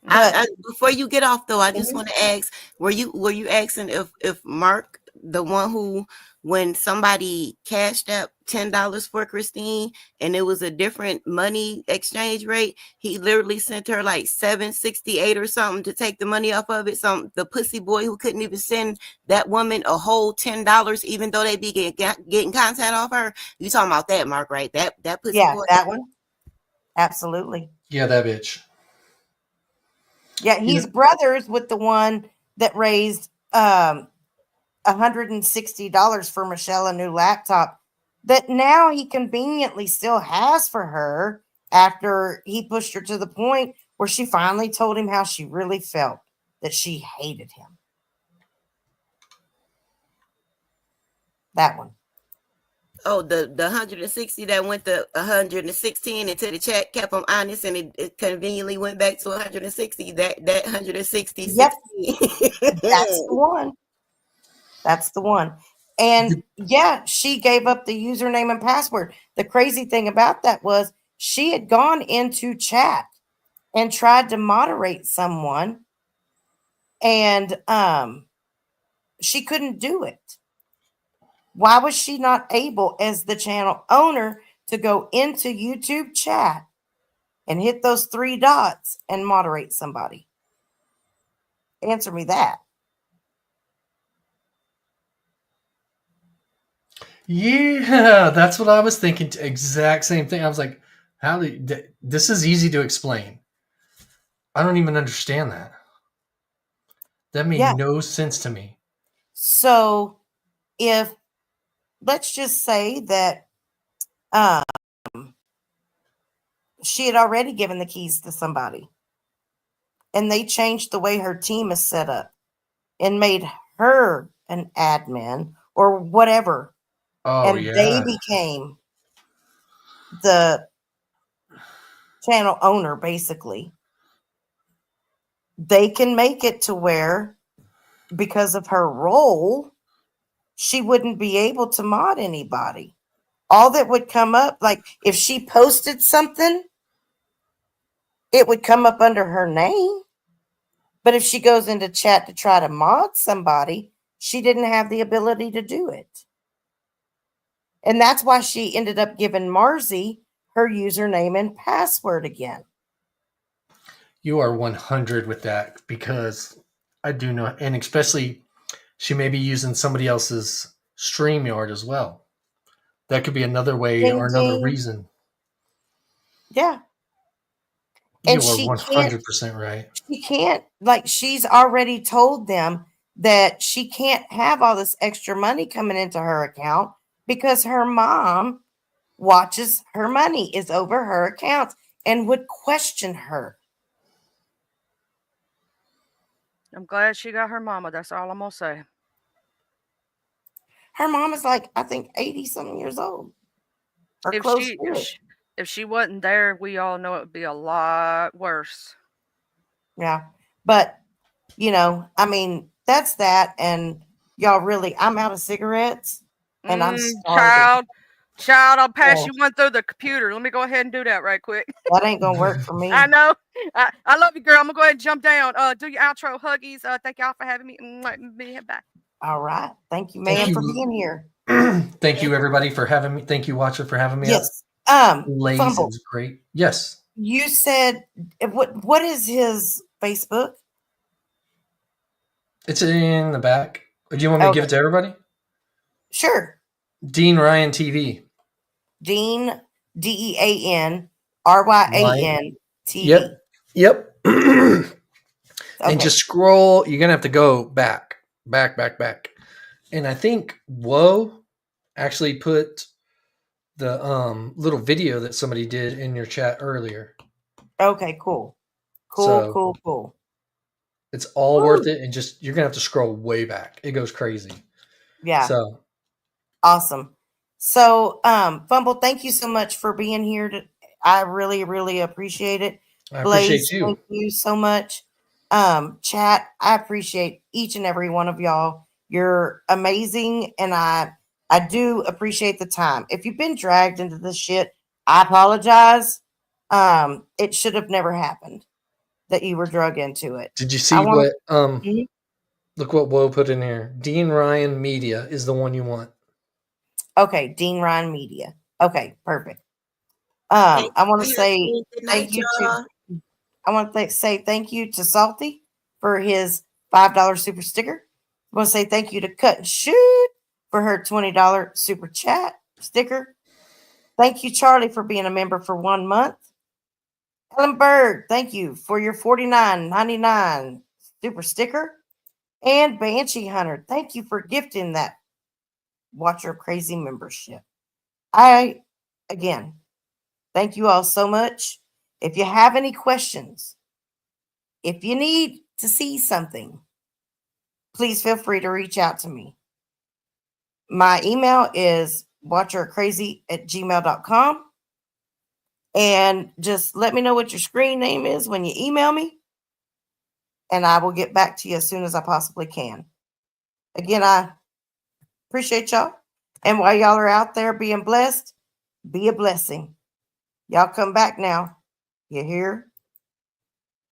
Speaker 2: But
Speaker 8: Before you get off though, I just
Speaker 2: Mhm.
Speaker 8: want to ask: Were you asking if Mark, the one who, when somebody cashed up $10 for Christine and it was a different money exchange rate, he literally sent her like $7.68 or something to take the money off of it. The pussy boy who couldn't even send that woman a whole $10, even though they be getting content off her. You talking about that, Mark? Right? That pussy
Speaker 2: yeah,
Speaker 8: boy.
Speaker 2: that one. Absolutely.
Speaker 7: Yeah, that bitch.
Speaker 2: Yeah,
Speaker 7: You
Speaker 2: he's
Speaker 7: know,
Speaker 2: brothers with the one that raised $160 for Michelle a new laptop that now he conveniently still has for her after he pushed her to the point where she finally told him how she really felt, that she hated him. That one.
Speaker 8: Oh, the 160 that went to 116 until the chat kept them honest, and it conveniently went back to 160. That 160.
Speaker 2: Yep, that's the one. That's the one. And yeah, she gave up the username and password. The crazy thing about that was she had gone into chat and tried to moderate someone, and she couldn't do it. Why was she not able, as the channel owner, to go into YouTube chat and hit those three dots and moderate somebody? Answer me that.
Speaker 7: yeah, that's what I was thinking. Exact same thing. I was like, this is easy to explain. I don't even understand that. That made
Speaker 2: Yeah.
Speaker 7: no sense to me.
Speaker 2: So if, let's just say that she had already given the keys to somebody and they changed the way her team is set up and made her an admin or whatever,
Speaker 7: Oh
Speaker 2: and they
Speaker 7: yeah.
Speaker 2: became the channel owner, basically, they can make it to where, because of her role, she wouldn't be able to mod anybody. All that would come up, like if she posted something, it would come up under her name. But if she goes into chat to try to mod somebody, she didn't have the ability to do it. And that's why she ended up giving Marzi her username and password again.
Speaker 7: You are 100 with that, because I do know, and especially she may be using somebody else's StreamYard as well. That could be another way
Speaker 2: Ding,
Speaker 7: or another
Speaker 2: ding.
Speaker 7: reason.
Speaker 2: Yeah. And
Speaker 7: You are 100% right.
Speaker 2: she can't, like, she's already told them that she can't have all this extra money coming into her account because her mom watches her money is over her accounts and would question her.
Speaker 10: I'm glad she got her mama. That's all I'm gonna say.
Speaker 2: Her mom is like, I think 80 something years old or
Speaker 10: If
Speaker 2: close
Speaker 10: she
Speaker 2: to
Speaker 10: if
Speaker 2: it.
Speaker 10: she if she wasn't there, we all know it would be a lot worse.
Speaker 2: Yeah. But, I mean, that's that. And y'all, really, I'm out of cigarettes and I'm starving.
Speaker 10: Child, I'll pass
Speaker 2: So
Speaker 10: you one through the computer. Let me go ahead and do that right quick.
Speaker 2: that ain't going to work for me.
Speaker 10: I know. I love you, girl. I'm gonna go ahead and jump down. Do your outro huggies. Thank y'all for having me. Bye.
Speaker 2: All right. Thank you,
Speaker 7: Thank
Speaker 2: man, for
Speaker 7: you.
Speaker 2: being here.
Speaker 7: Thank you, everybody, for having me. Thank you, Watcher, for having me up.
Speaker 2: Yes.
Speaker 7: Ladies, it
Speaker 2: Fumble.
Speaker 7: was great. Yes.
Speaker 2: You said, what is his Facebook?
Speaker 7: It's in the back. Do you want me to give it to everybody?
Speaker 2: Sure.
Speaker 7: Dean Ryan TV.
Speaker 2: Dean, DeanRyan TV.
Speaker 7: Yep. And
Speaker 2: Okay.
Speaker 7: just scroll. You're gonna have to go back. And I think Whoa actually put the little video that somebody did in your chat earlier.
Speaker 2: Okay, cool.
Speaker 7: So-
Speaker 2: Cool.
Speaker 7: It's all
Speaker 2: Woo.
Speaker 7: worth it, and just you're gonna have to scroll way back. It goes crazy.
Speaker 2: Yeah.
Speaker 7: So
Speaker 2: Awesome. So, Fumble, thank you so much for being here. I really, really appreciate it.
Speaker 7: I appreciate
Speaker 2: Blaze,
Speaker 7: you.
Speaker 2: thank you so much. Chat, I appreciate each and every one of y'all. You're amazing, and I do appreciate the time. If you've been dragged into this shit, I apologize. It should have never happened that you were drug into it.
Speaker 7: Did you
Speaker 2: I
Speaker 7: see
Speaker 2: wanna-
Speaker 7: what
Speaker 2: Mhm.
Speaker 7: look what Woe put in here? Dean Ryan Media is the one you want.
Speaker 2: Okay, Dean Ryan Media. Okay, perfect.
Speaker 8: Thank
Speaker 2: I
Speaker 8: you
Speaker 2: want
Speaker 8: for
Speaker 2: to
Speaker 8: your
Speaker 2: say
Speaker 8: feed. Good night,
Speaker 2: thank you
Speaker 8: y'all.
Speaker 2: to I want to say thank you to Salty for his $5 super sticker. I want to say thank you to Cut and Shoot for her $20 super chat sticker. Thank you, Charlie, for being a member for 1 month. Ellen Bird, thank you for your $49.99 super sticker. And Banshee Hunter, thank you for gifting that Watcher Crazy membership. Again, thank you all so much. If you have any questions, if you need to see something, please feel free to reach out to me. My email is watchercrazy@gmail.com. And just let me know what your screen name is when you email me, and I will get back to you as soon as I possibly can. Again, I appreciate y'all. And while y'all are out there being blessed, be a blessing. Y'all come back now. You hear?